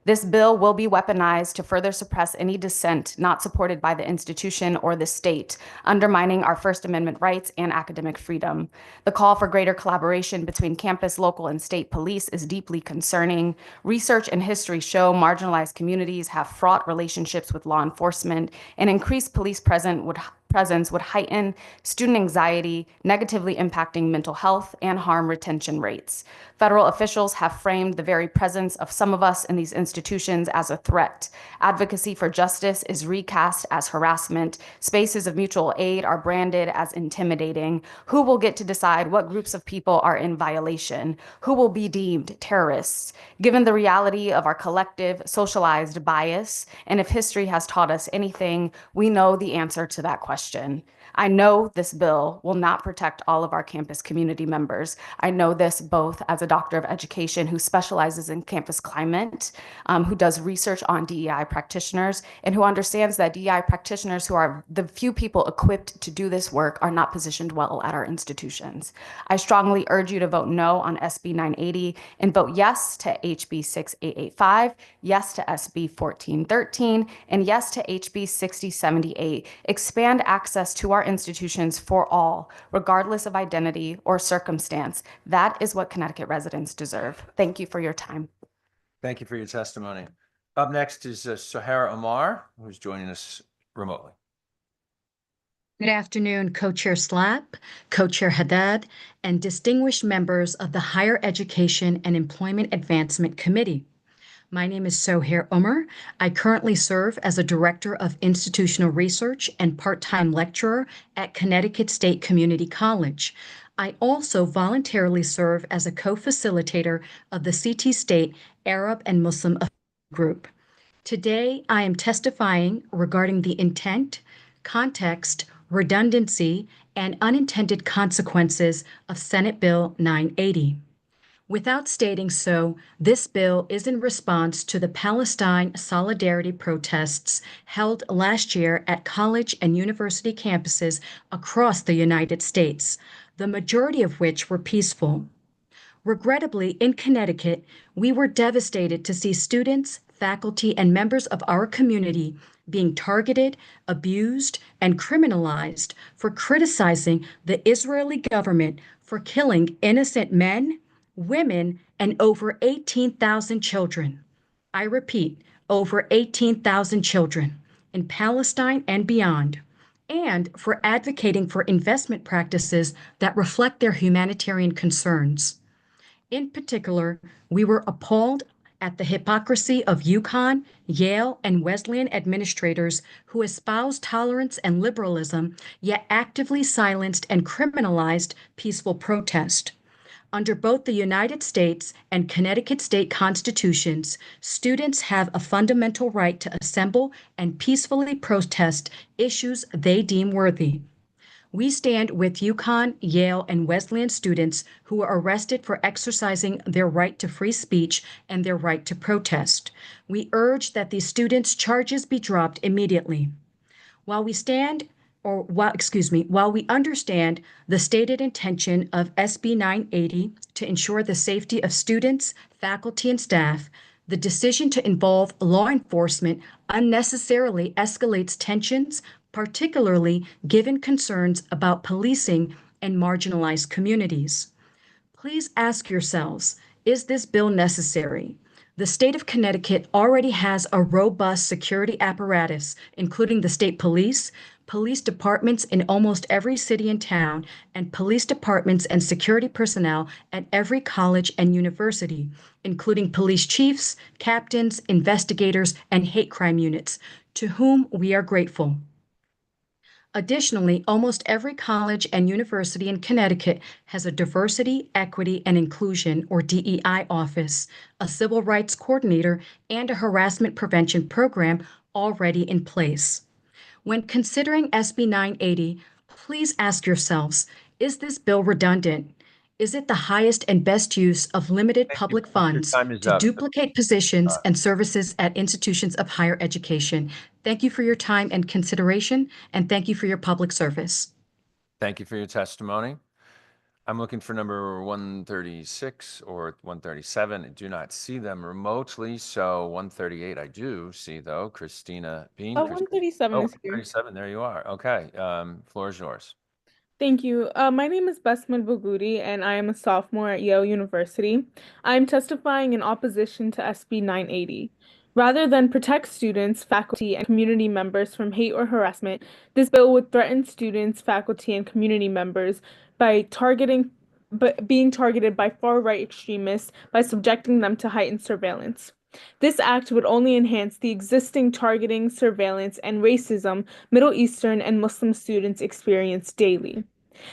This bill will be weaponized to further suppress any dissent not supported by the institution or the state, undermining our First Amendment rights and academic freedom. The call for greater collaboration between campus, local, and state police is deeply concerning. Research and history show marginalized communities have fraught relationships with law enforcement, and increased police presence would heighten student anxiety, negatively impacting mental health and harm retention rates. Federal officials have framed the very presence of some of us in these institutions as a threat. Advocacy for justice is recast as harassment. Spaces of mutual aid are branded as intimidating. Who will get to decide what groups of people are in violation? Who will be deemed terrorists? Given the reality of our collective socialized bias, and if history has taught us anything, we know the answer to that question. I know this bill will not protect all of our campus community members. I know this both as a doctor of education who specializes in campus climate, who does research on DEI practitioners, and who understands that DEI practitioners, who are the few people equipped to do this work, are not positioned well at our institutions. I strongly urge you to vote no on SB 980 and vote yes to HB 6885, yes to SB 1413, and yes to HB 6078. Expand access to our institutions for all, regardless of identity or circumstance. That is what Connecticut residents deserve. Thank you for your time. Thank you for your testimony. Up next is Sahara Amar, who's joining us remotely. Good afternoon, Co-Chair Slapp, Co-Chair Haddad, and distinguished members of the Higher Education and Employment Advancement Committee. My name is Sohair Omer. I currently serve as a Director of Institutional Research and part-time lecturer at Connecticut State Community College. I also voluntarily serve as a co-facilitator of the CT State Arab and Muslim Group. Today, I am testifying regarding the intent, context, redundancy, and unintended consequences of Senate Bill 980. Without stating so, this bill is in response to the Palestine solidarity protests held last year at college and university campuses across the United States, the majority of which were peaceful. Regrettably, in Connecticut, we were devastated to see students, faculty, and members of our community being targeted, abused, and criminalized for criticizing the Israeli government for killing innocent men, women, and over 18,000 children. I repeat, over 18,000 children in Palestine and beyond, and for advocating for investment practices that reflect their humanitarian concerns. In particular, we were appalled at the hypocrisy of UConn, Yale, and Wesleyan administrators who espoused tolerance and liberalism, yet actively silenced and criminalized peaceful protest. Under both the United States and Connecticut state constitutions, students have a fundamental right to assemble and peacefully protest issues they deem worthy. We stand with UConn, Yale, and Wesleyan students who were arrested for exercising their right to free speech and their right to protest. We urge that these students' charges be dropped immediately. While we understand the stated intention of SB 980 to ensure the safety of students, faculty, and staff, the decision to involve law enforcement unnecessarily escalates tensions, particularly given concerns about policing and marginalized communities. Please ask yourselves, is this bill necessary? The state of Connecticut already has a robust security apparatus, including the state police, police departments in almost every city and town, and police departments and security personnel at every college and university, including police chiefs, captains, investigators, and hate crime units, to whom we are grateful. Additionally, almost every college and university in Connecticut has a diversity, equity, and inclusion, or DEI office, a civil rights coordinator, and a harassment prevention program already in place. When considering SB 980, please ask yourselves, is this bill redundant? Is it the highest and best use of limited public funds Time is to up. duplicate positions and services at institutions of higher education? Thank you for your time and consideration, and thank you for your public service. Thank you for your testimony. I'm looking for number 136 or 137. I do not see them remotely, so 138 I do see, though. Christina Bean. 137 is here. 137, there you are. Okay, floor is yours. Thank you. My name is Basma Bogoudi, and I am a sophomore at Yale University. I am testifying in opposition to SB 980. Rather than protect students, faculty, and community members from hate or harassment, this bill would threaten students, faculty, and community members by being targeted by far-right extremists by subjecting them to heightened surveillance. This act would only enhance the existing targeting, surveillance, and racism Middle Eastern and Muslim students experience daily.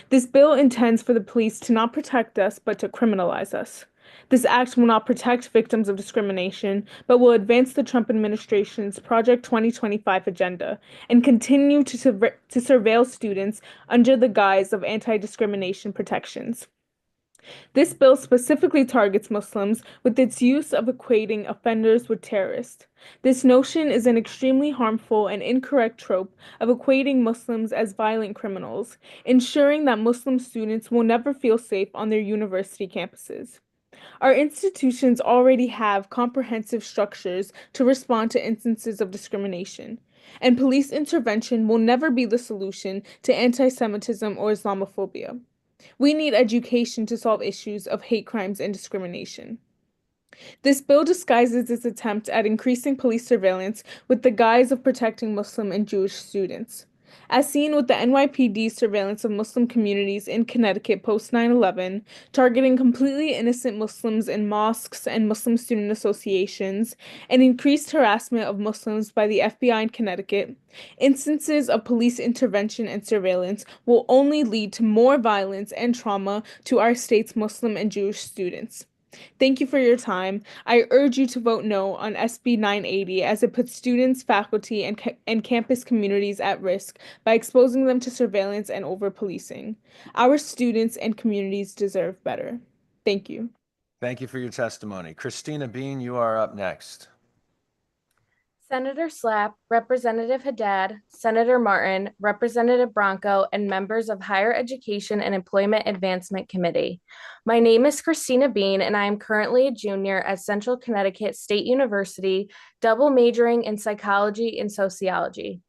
This bill intends for the police to not protect us, but to criminalize us. This act will not protect victims of discrimination, but will advance the Trump administration's Project 2025 agenda and continue to surveil students under the guise of anti-discrimination protections. This bill specifically targets Muslims with its use of equating offenders with terrorists. This notion is an extremely harmful and incorrect trope of equating Muslims as violent criminals, ensuring that Muslim students will never feel safe on their university campuses. Our institutions already have comprehensive structures to respond to instances of discrimination, and police intervention will never be the solution to anti-Semitism or Islamophobia. We need education to solve issues of hate crimes and discrimination. This bill disguises its attempt at increasing police surveillance with the guise of protecting Muslim and Jewish students. as seen with the NYPD surveillance of Muslim communities in Connecticut post 9/11, targeting completely innocent Muslims in mosques and Muslim student associations, and increased harassment of Muslims by the FBI in Connecticut, instances of police intervention and surveillance will only lead to more violence and trauma to our state's Muslim and Jewish students. Thank you for your time. I urge you to vote no on SB 980 as it puts students, faculty, and campus communities at risk by exposing them to surveillance and over-policing. Our students and communities deserve better. Thank you. Thank you for your testimony. Christina Bean, you are up next. Senator Slapp, Representative Haddad, Senator Martin, Representative Bronco, and members of Higher Education and Employment Advancement Committee. My name is Christina Bean, and I am currently a junior at Central Connecticut State University, double majoring in psychology and sociology.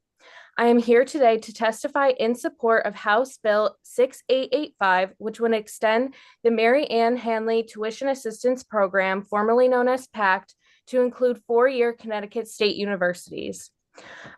I am here today to testify in support of House Bill 6885, which would extend the Mary Ann Hanley Tuition Assistance Program, formerly known as PACT, to include four-year Connecticut State universities.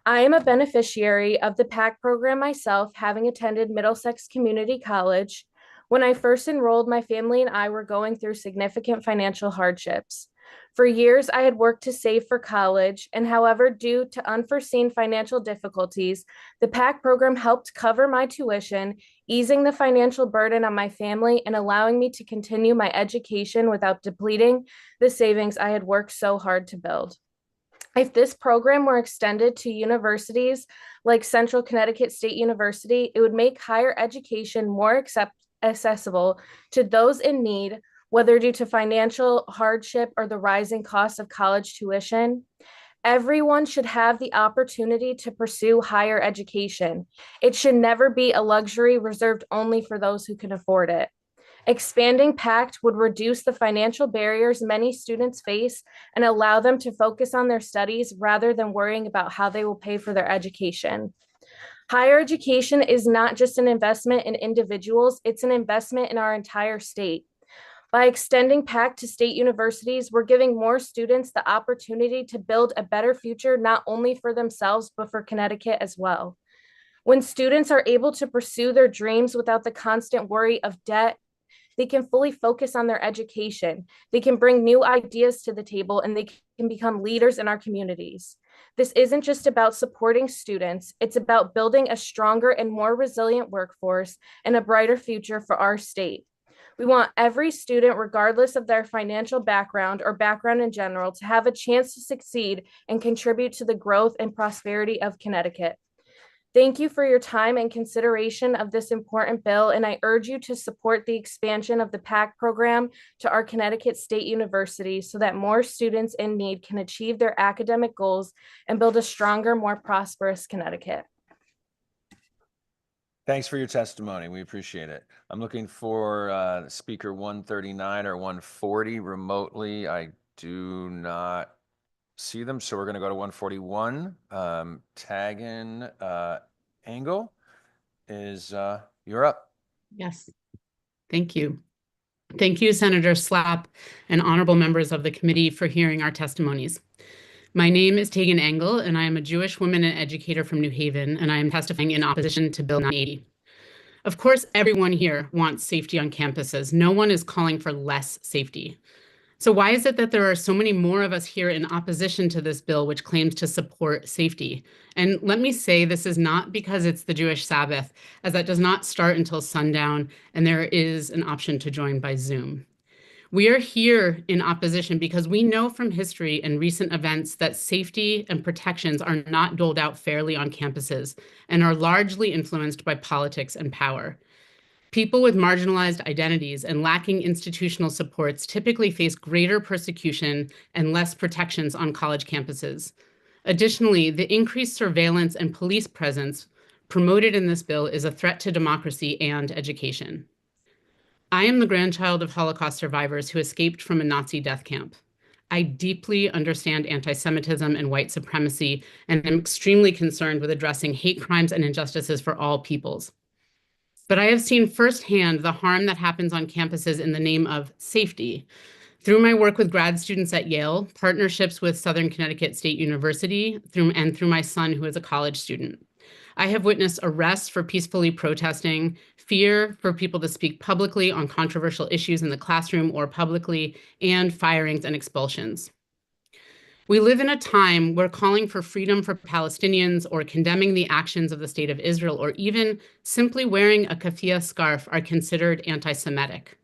I am a beneficiary of the PACT program myself, having attended Middlesex Community College. When I first enrolled, my family and I were going through significant financial hardships. For years, I had worked to save for college, and however, due to unforeseen financial difficulties, the PACT program helped cover my tuition, easing the financial burden on my family and allowing me to continue my education without depleting the savings I had worked so hard to build. If this program were extended to universities like Central Connecticut State University, it would make higher education more accessible to those in need, whether due to financial hardship or the rising cost of college tuition. Everyone should have the opportunity to pursue higher education. It should never be a luxury reserved only for those who can afford it. Expanding PACT would reduce the financial barriers many students face and allow them to focus on their studies rather than worrying about how they will pay for their education. Higher education is not just an investment in individuals, it's an investment in our entire state. By extending PACT to state universities, we're giving more students the opportunity to build a better future, not only for themselves, but for Connecticut as well. When students are able to pursue their dreams without the constant worry of debt, they can fully focus on their education. They can bring new ideas to the table, and they can become leaders in our communities. This isn't just about supporting students, it's about building a stronger and more resilient workforce and a brighter future for our state. We want every student, regardless of their financial background or background in general, to have a chance to succeed and contribute to the growth and prosperity of Connecticut. Thank you for your time and consideration of this important bill, and I urge you to support the expansion of the PACT program to our Connecticut State University so that more students in need can achieve their academic goals and build a stronger, more prosperous Connecticut. Thanks for your testimony. We appreciate it. I'm looking for speaker 139 or 140 remotely. I do not see them, so we're going to go to 141. Tagan Angle is you're up. Yes. Thank you. Thank you, Senator Slapp and honorable members of the committee for hearing our testimonies. My name is Tagan Engel, and I am a Jewish woman and educator from New Haven, and I am testifying in opposition to Bill 980. Of course, everyone here wants safety on campuses. No one is calling for less safety. So why is it that there are so many more of us here in opposition to this bill, which claims to support safety? And let me say, this is not because it's the Jewish Sabbath, as that does not start until sundown, and there is an option to join by Zoom. We are here in opposition because we know from history and recent events that safety and protections are not doled out fairly on campuses and are largely influenced by politics and power. People with marginalized identities and lacking institutional supports typically face greater persecution and less protections on college campuses. Additionally, the increased surveillance and police presence promoted in this bill is a threat to democracy and education. I am the grandchild of Holocaust survivors who escaped from a Nazi death camp. I deeply understand anti-Semitism and white supremacy, and am extremely concerned with addressing hate crimes and injustices for all peoples. But I have seen firsthand the harm that happens on campuses in the name of safety. Through my work with grad students at Yale, partnerships with Southern Connecticut State University, and through my son, who is a college student. I have witnessed arrests for peacefully protesting, fear for people to speak publicly on controversial issues in the classroom or publicly, and firings and expulsions. We live in a time where calling for freedom for Palestinians or condemning the actions of the state of Israel or even simply wearing a keffiyeh scarf are considered anti-Semitic.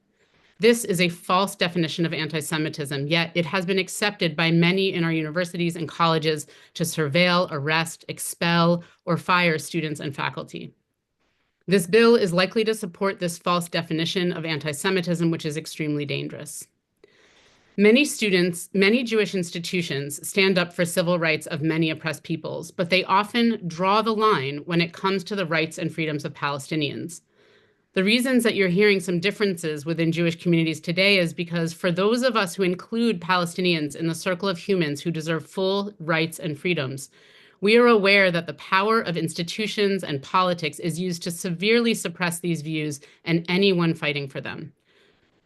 This is a false definition of anti-Semitism, yet it has been accepted by many in our universities and colleges to surveil, arrest, expel, or fire students and faculty. This bill is likely to support this false definition of anti-Semitism, which is extremely dangerous. Many Jewish institutions stand up for civil rights of many oppressed peoples, but they often draw the line when it comes to the rights and freedoms of Palestinians. The reasons that you're hearing some differences within Jewish communities today is because for those of us who include Palestinians in the circle of humans who deserve full rights and freedoms, we are aware that the power of institutions and politics is used to severely suppress these views and anyone fighting for them.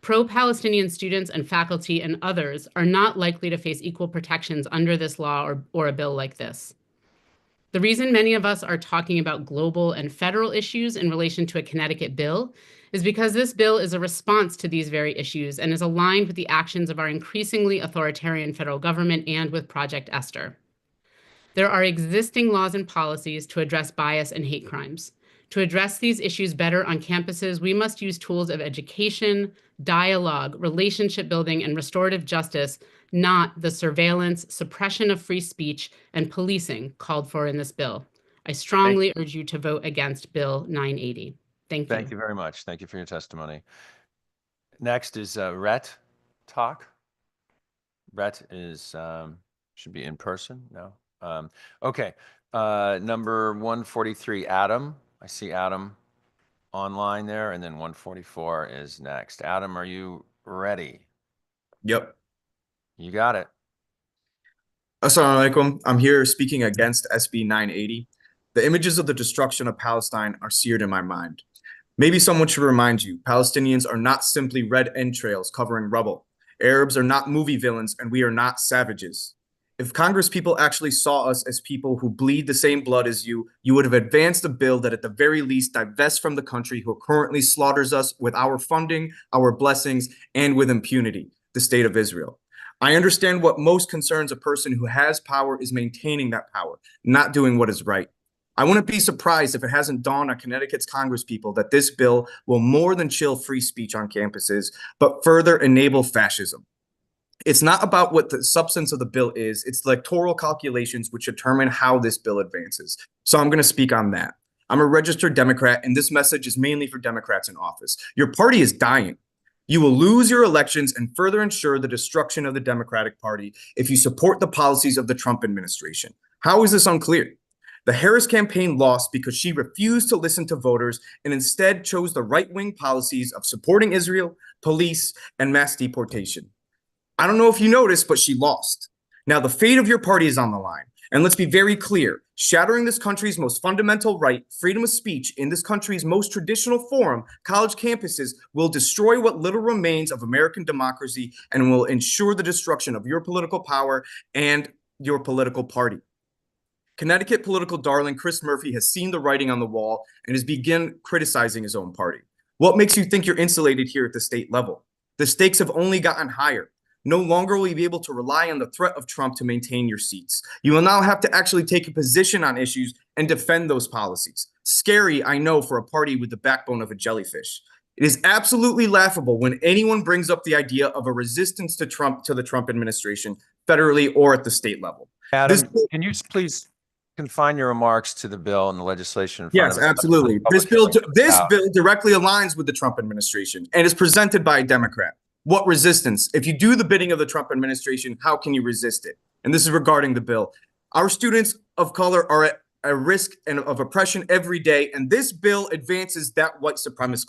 Pro-Palestinian students and faculty and others are not likely to face equal protections under this law or a bill like this. The reason many of us are talking about global and federal issues in relation to a Connecticut bill is because this bill is a response to these very issues and is aligned with the actions of our increasingly authoritarian federal government and with Project Esther. There are existing laws and policies to address bias and hate crimes. To address these issues better on campuses, we must use tools of education, dialogue, relationship building, and restorative justice, not the surveillance, suppression of free speech, and policing called for in this bill. I strongly urge you to vote against Bill 980. Thank you. Thank you very much. Thank you for your testimony. Next is Rhett Talk. Rhett is should be in person. No. Okay. Number 143, Adam. I see Adam online there, and then 144 is next. Adam, are you ready? Yep. You got it. Assalamu alaikum. I'm here speaking against SB 980. The images of the destruction of Palestine are seared in my mind. Maybe someone should remind you, Palestinians are not simply red entrails covering rubble. Arabs are not movie villains, and we are not savages. If Congress people actually saw us as people who bleed the same blood as you, you would have advanced a bill that at the very least divests from the country who currently slaughters us with our funding, our blessings, and with impunity, the state of Israel. I understand what most concerns a person who has power is maintaining that power, not doing what is right. I wouldn't be surprised if it hasn't dawned on Connecticut's Congress people that this bill will more than chill free speech on campuses, but further enable fascism. It's not about what the substance of the bill is, it's electoral calculations which determine how this bill advances. So I'm going to speak on that. I'm a registered Democrat, and this message is mainly for Democrats in office. Your party is dying. You will lose your elections and further ensure the destruction of the Democratic Party if you support the policies of the Trump administration. How is this unclear? The Harris campaign lost because she refused to listen to voters and instead chose the right-wing policies of supporting Israel, police, and mass deportation. I don't know if you noticed, but she lost. Now, the fate of your party is on the line. And let's be very clear, shattering this country's most fundamental right, freedom of speech, in this country's most traditional forum, college campuses, will destroy what little remains of American democracy and will ensure the destruction of your political power and your political party. Connecticut political darling Chris Murphy has seen the writing on the wall and has begun criticizing his own party. What makes you think you're insulated here at the state level? The stakes have only gotten higher. No longer will you be able to rely on the threat of Trump to maintain your seats. You will now have to actually take a position on issues and defend those policies. Scary, I know, for a party with the backbone of a jellyfish. It is absolutely laughable when anyone brings up the idea of a resistance to the Trump administration, federally or at the state level. Adam, can you please confine your remarks to the bill and the legislation in front of us? Yes, absolutely. This bill directly aligns with the Trump administration and is presented by a Democrat. What resistance? If you do the bidding of the Trump administration, how can you resist it? And this is regarding the bill. Our students of color are at a risk of oppression every day, and this bill advances that white supremacist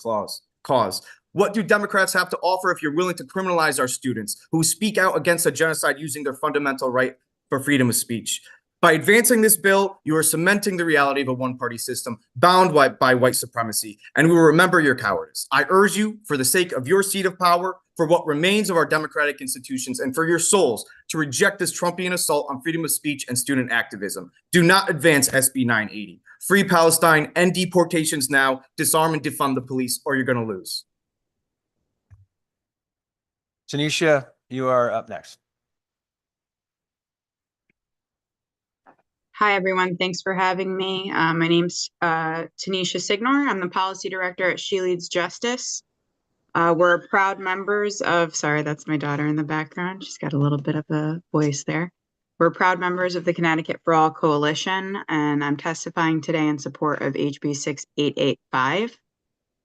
cause. What do Democrats have to offer if you're willing to criminalize our students who speak out against a genocide using their fundamental right for freedom of speech? By advancing this bill, you are cementing the reality of a one-party system bound by white supremacy, and we will remember your cowardice. I urge you, for the sake of your seat of power, for what remains of our democratic institutions, and for your souls, to reject this Trumpian assault on freedom of speech and student activism. Do not advance SB 980. Free Palestine, end deportations now, disarm and defund the police, or you're going to lose. Tanisha, you are up next. Hi, everyone. Thanks for having me. My name's Tanisha Signor. I'm the policy director at She Leads Justice. We're proud members of, sorry, that's my daughter in the background. She's got a little bit of a voice there. We're proud members of the Connecticut for All Coalition, and I'm testifying today in support of HB 6885.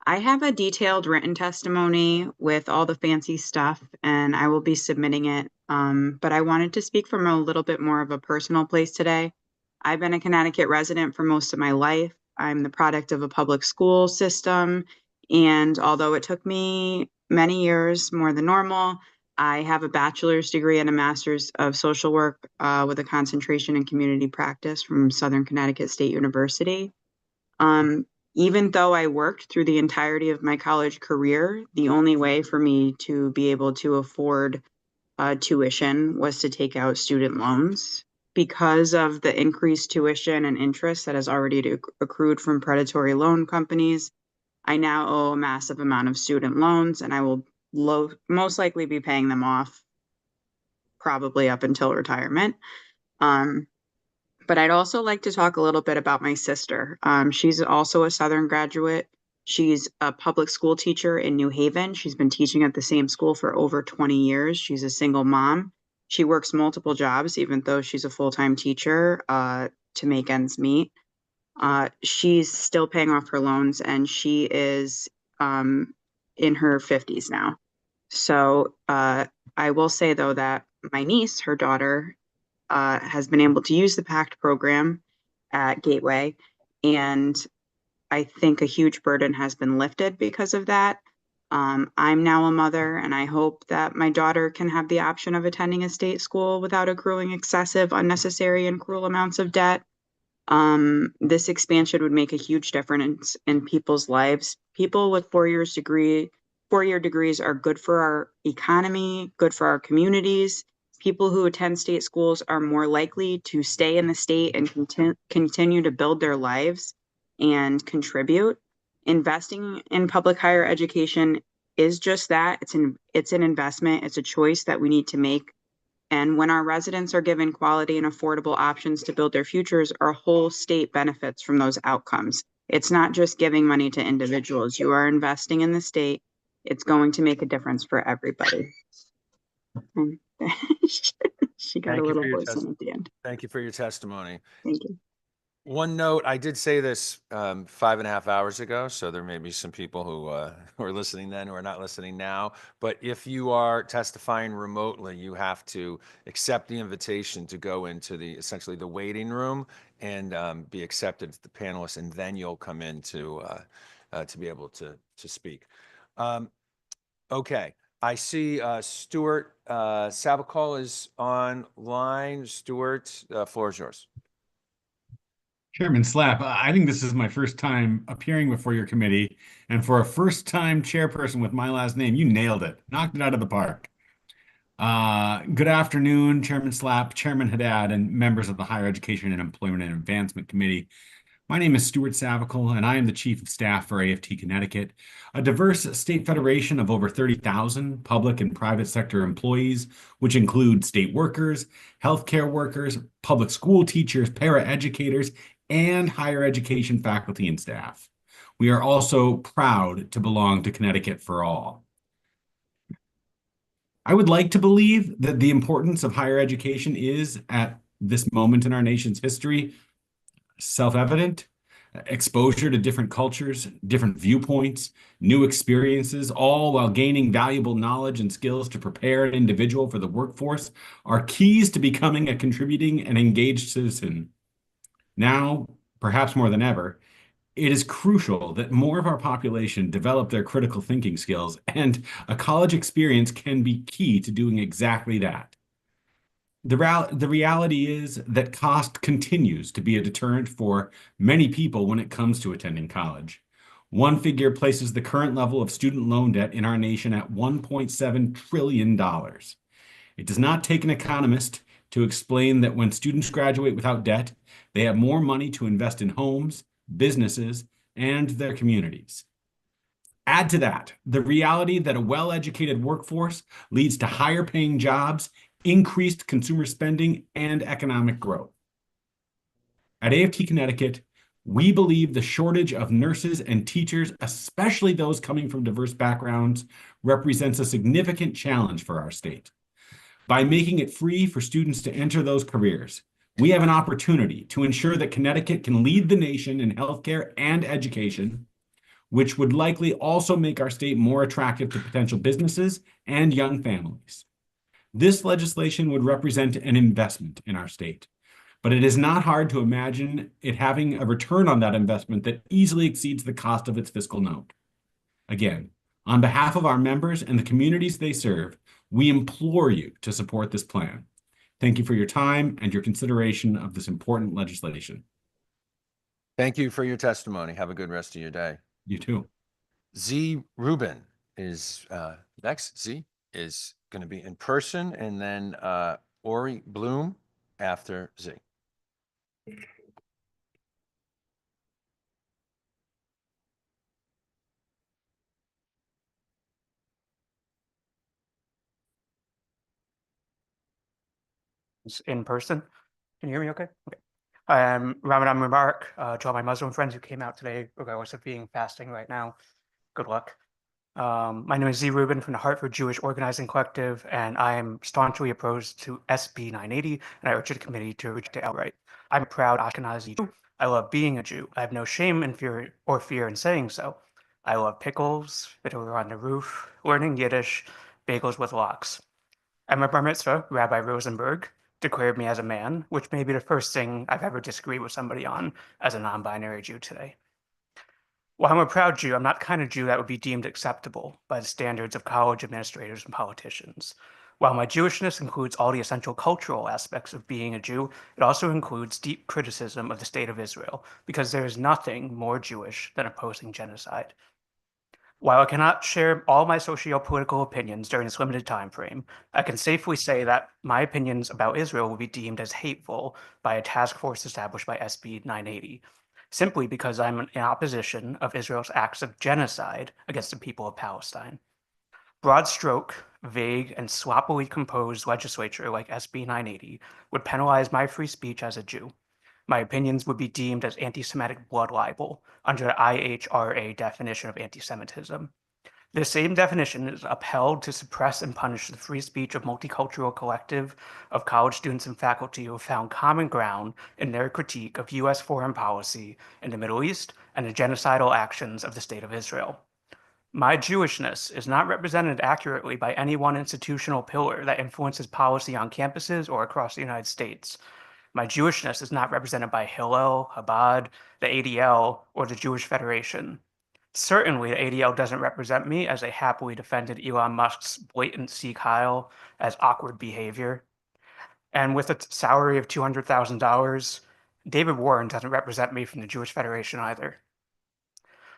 I have a detailed written testimony with all the fancy stuff, and I will be submitting it. But I wanted to speak from a little bit more of a personal place today. I've been a Connecticut resident for most of my life. I'm the product of a public school system, and although it took me many years, more than normal, I have a bachelor's degree and a master's of social work with a concentration in community practice from Southern Connecticut State University. Even though I worked through the entirety of my college career, the only way for me to be able to afford tuition was to take out student loans. Because of the increased tuition and interest that has already accrued from predatory loan companies, I now owe a massive amount of student loans, and I will most likely be paying them off probably up until retirement. But I'd also like to talk a little bit about my sister. She's also a Southern graduate. She's a public school teacher in New Haven. She's been teaching at the same school for over 20 years. She's a single mom. She works multiple jobs, even though she's a full-time teacher, to make ends meet. She's still paying off her loans, and she is in her 50s now. So I will say, though, that my niece, her daughter, has been able to use the PACT program at Gateway, and I think a huge burden has been lifted because of that. I'm now a mother, and I hope that my daughter can have the option of attending a state school without accruing excessive, unnecessary, and cruel amounts of debt. This expansion would make a huge difference in people's lives. People with four-year degrees are good for our economy, good for our communities. People who attend state schools are more likely to stay in the state and continue to build their lives and contribute. Investing in public higher education is just that. It's an investment. It's a choice that we need to make. And when our residents are given quality and affordable options to build their futures, our whole state benefits from those outcomes. It's not just giving money to individuals. You are investing in the state. It's going to make a difference for everybody. She got a little voice in at the end. Thank you for your testimony. Thank you. One note, I did say this 5.5 hours ago, so there may be some people who are listening then who are not listening now. But if you are testifying remotely, you have to accept the invitation to go into essentially the waiting room and be accepted as the panelist, and then you'll come in to be able to speak. Okay, I see Stuart Sabacol is online. Stuart, the floor is yours. Chairman Slapp, I think this is my first time appearing before your committee, and for a first-time chairperson with my last name, you nailed it, knocked it out of the park. Good afternoon, Chairman Slapp, Chairman Haddad, and members of the Higher Education and Employment and Advancement Committee. My name is Stuart Savicle, and I am the Chief of Staff for AFT Connecticut, a diverse state federation of over 30,000 public and private sector employees, which include state workers, healthcare workers, public school teachers, paraeducators, and higher education faculty and staff. We are also proud to belong to Connecticut for All. I would like to believe that the importance of higher education is, at this moment in our nation's history, self-evident. Exposure to different cultures, different viewpoints, new experiences, all while gaining valuable knowledge and skills to prepare an individual for the workforce are keys to becoming a contributing and engaged citizen. Now, perhaps more than ever, it is crucial that more of our population develop their critical thinking skills, and a college experience can be key to doing exactly that. The reality is that cost continues to be a deterrent for many people when it comes to attending college. One figure places the current level of student loan debt in our nation at $1.7 trillion. It does not take an economist to explain that when students graduate without debt, they have more money to invest in homes, businesses, and their communities. Add to that the reality that a well-educated workforce leads to higher paying jobs, increased consumer spending, and economic growth. At AFT Connecticut, we believe the shortage of nurses and teachers, especially those coming from diverse backgrounds, represents a significant challenge for our state. By making it free for students to enter those careers, we have an opportunity to ensure that Connecticut can lead the nation in healthcare and education, which would likely also make our state more attractive to potential businesses and young families. This legislation would represent an investment in our state, but it is not hard to imagine it having a return on that investment that easily exceeds the cost of its fiscal note. Again, on behalf of our members and the communities they serve, we implore you to support this plan. Thank you for your time and your consideration of this important legislation. Thank you for your testimony. Have a good rest of your day. You too. Z Rubin is next. Z is going to be in person, and then Ori Bloom after Z. In person. Can you hear me okay? Okay. Ramadan Mubarak to all my Muslim friends who came out today, regardless of being fasting right now. Good luck. My name is Z Rubin from the Hartford Jewish Organizing Collective, and I am staunchly opposed to SB 980, and I urge the committee to reject it outright. I'm a proud Ashkenazi Jew. I love being a Jew. I have no shame and fear in saying so. I love pickles, Fiddler on the Roof, learning Yiddish, bagels with lox. At my bar mitzvah, Rabbi Rosenberg declared me as a man, which may be the first thing I've ever disagreed with somebody on as a non-binary Jew today. While I'm a proud Jew, I'm not the kind of Jew that would be deemed acceptable by the standards of college administrators and politicians. While my Jewishness includes all the essential cultural aspects of being a Jew, it also includes deep criticism of the state of Israel, because there is nothing more Jewish than opposing genocide. While I cannot share all my socio-political opinions during this limited time frame, I can safely say that my opinions about Israel will be deemed as hateful by a task force established by SB 980, simply because I'm in opposition of Israel's acts of genocide against the people of Palestine. Broad stroke, vague, and sloppily composed legislature like SB 980 would penalize my free speech as a Jew. My opinions would be deemed as anti-Semitic blood libel under the IHRA definition of anti-Semitism. The same definition is upheld to suppress and punish the free speech of multicultural collective of college students and faculty who have found common ground in their critique of U.S. foreign policy in the Middle East and the genocidal actions of the State of Israel. My Jewishness is not represented accurately by any one institutional pillar that influences policy on campuses or across the United States. My Jewishness is not represented by Hillel, Chabad, the ADL, or the Jewish Federation. Certainly, the ADL doesn't represent me, as they happily defended Elon Musk's blatant Sikh Heil as awkward behavior. And with a salary of $200,000, David Warren doesn't represent me from the Jewish Federation either.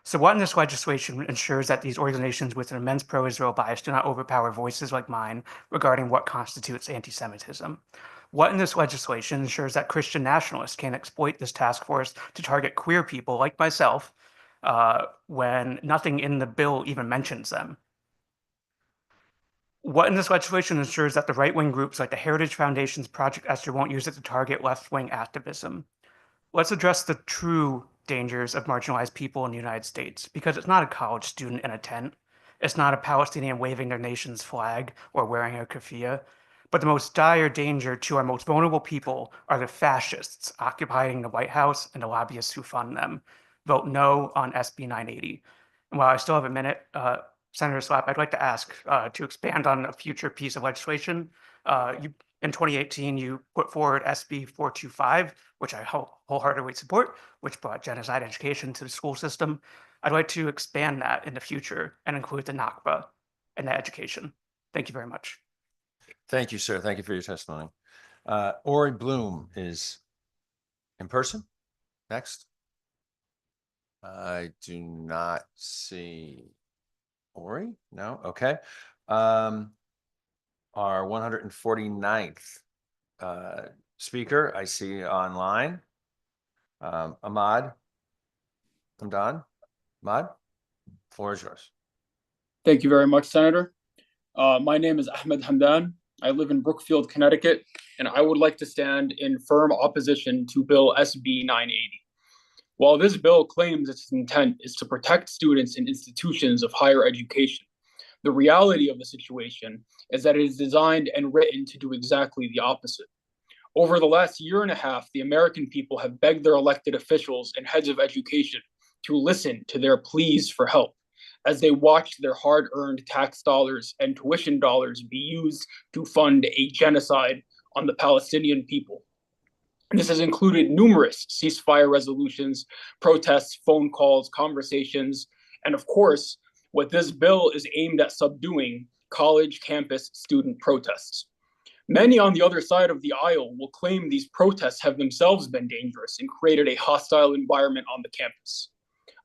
So what in this legislation ensures that these organizations with an immense pro-Israel bias do not overpower voices like mine regarding what constitutes anti-Semitism? What in this legislation ensures that Christian nationalists can exploit this task force to target queer people like myself when nothing in the bill even mentions them? What in this legislation ensures that the right-wing groups like the Heritage Foundation's Project Esther won't use it to target left-wing activism? Let's address the true dangers of marginalized people in the United States, because it's not a college student in a tent. It's not a Palestinian waving their nation's flag or wearing a keffiyeh. But the most dire danger to our most vulnerable people are the fascists occupying the White House and the lobbyists who fund them. Vote no on SB 980. And while I still have a minute, Senator Slapp, I'd like to ask to expand on a future piece of legislation. In 2018, you put forward SB 425, which I wholeheartedly support, which brought genocide education to the school system. I'd like to expand that in the future and include the Nakba in that education. Thank you very much. Thank you, sir. Thank you for your testimony. Ori Bloom is in person. Next. I do not see Ori. No. Okay. Our 149th speaker I see online, Ahmad Hamdan, Ahmad, floor is yours. Thank you very much, Senator. My name is Ahmed Hamdan. I live in Brookfield, Connecticut, and I would like to stand in firm opposition to Bill SB 980. While this bill claims its intent is to protect students in institutions of higher education, the reality of the situation is that it is designed and written to do exactly the opposite. Over the last year and a half, the American people have begged their elected officials and heads of education to listen to their pleas for help as they watched their hard-earned tax dollars and tuition dollars be used to fund a genocide on the Palestinian people. This has included numerous ceasefire resolutions, protests, phone calls, conversations, and of course, what this bill is aimed at subduing: college campus student protests. Many on the other side of the aisle will claim these protests have themselves been dangerous and created a hostile environment on the campus.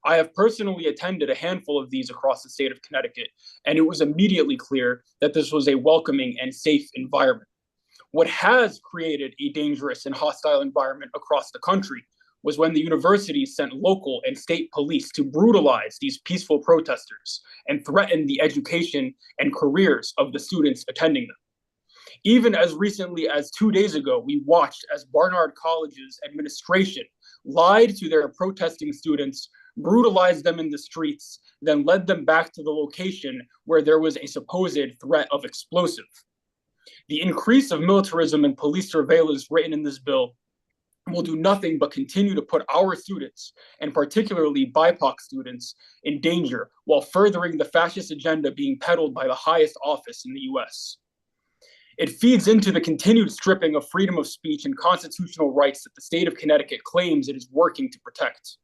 I have personally attended a handful of these across the state of Connecticut, and it was immediately clear that this was a welcoming and safe environment. What has created a dangerous and hostile environment across the country was when the universities sent local and state police to brutalize these peaceful protesters and threaten the education and careers of the students attending them. Even as recently as 2 days ago, we watched as Barnard College's administration lied to their protesting students, brutalized them in the streets, then led them back to the location where there was a supposed threat of explosive. The increase of militarism and police surveillance written in this bill will do nothing but continue to put our students, and particularly BIPOC students, in danger while furthering the fascist agenda being peddled by the highest office in the US. It feeds into the continued stripping of freedom of speech and constitutional rights that the state of Connecticut claims it is working to protect.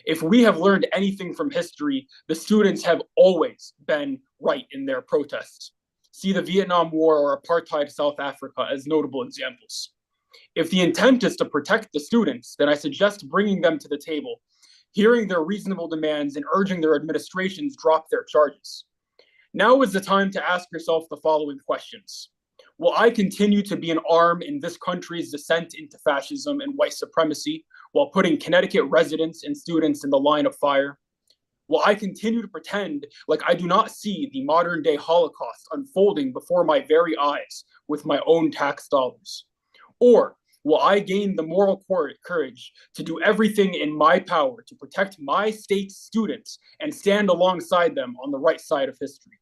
If we have learned anything from history, the students have always been right in their protests. See the Vietnam War or apartheid South Africa as notable examples. If the intent is to protect the students, then I suggest bringing them to the table, hearing their reasonable demands, and urging their administrations drop their charges. Now is the time to ask yourself the following questions. Will I continue to be an arm in this country's descent into fascism and white supremacy while putting Connecticut residents and students in the line of fire? Will I continue to pretend like I do not see the modern-day Holocaust unfolding before my very eyes with my own tax dollars? Or will I gain the moral courage to do everything in my power to protect my state's students and stand alongside them on the right side of history?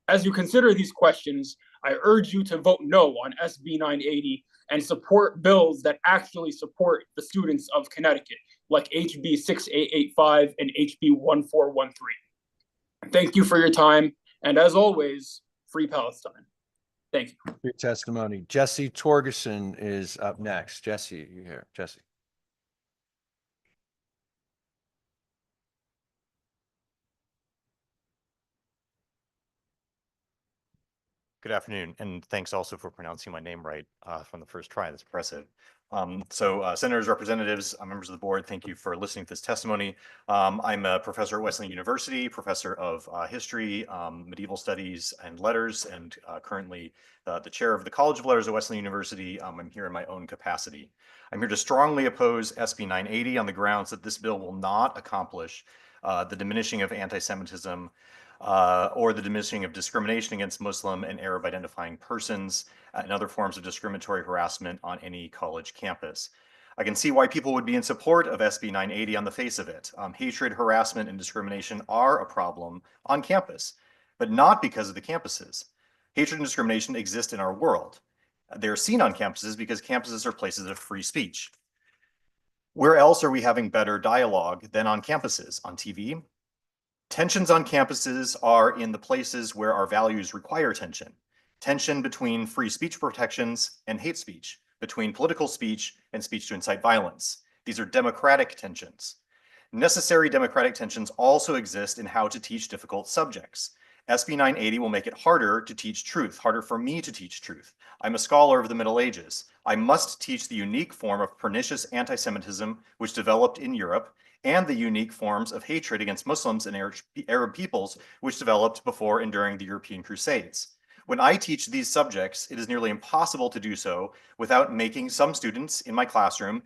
As you consider these questions, I urge you to vote no on SB 980 and support bills that actually support the students of Connecticut, like HB 6885 and HB 1413. Thank you for your time, and as always, free Palestine. Thank you. Your testimony. Jesse Torgerson is up next. Jesse, you here? Jesse. Good afternoon, and thanks also for pronouncing my name right from the first try. That's impressive. Senators, representatives, members of the board, thank you for listening to this testimony. I'm a professor at Wesleyan University, professor of history, medieval studies, and letters, and currently the chair of the College of Letters at Wesleyan University. I'm here in my own capacity. I'm here to strongly oppose SB 980 on the grounds that this bill will not accomplish the diminishing of anti-Semitism or the diminishing of discrimination against Muslim and Arab identifying persons and other forms of discriminatory harassment on any college campus. I can see why people would be in support of SB 980 on the face of it. Hatred, harassment, and discrimination are a problem on campus, but not because of the campuses. Hatred and discrimination exist in our world. They're seen on campuses because campuses are places of free speech. Where else are we having better dialogue than on campuses? On TV? Tensions on campuses are in the places where our values require tension. Tension between free speech protections and hate speech, between political speech and speech to incite violence. These are democratic tensions. Necessary democratic tensions also exist in how to teach difficult subjects. SB 980 will make it harder to teach truth, harder for me to teach truth. I'm a scholar of the Middle Ages. I must teach the unique form of pernicious anti-Semitism which developed in Europe and the unique forms of hatred against Muslims and Arab peoples which developed before and during the European Crusades. When I teach these subjects, it is nearly impossible to do so without making some students in my classroom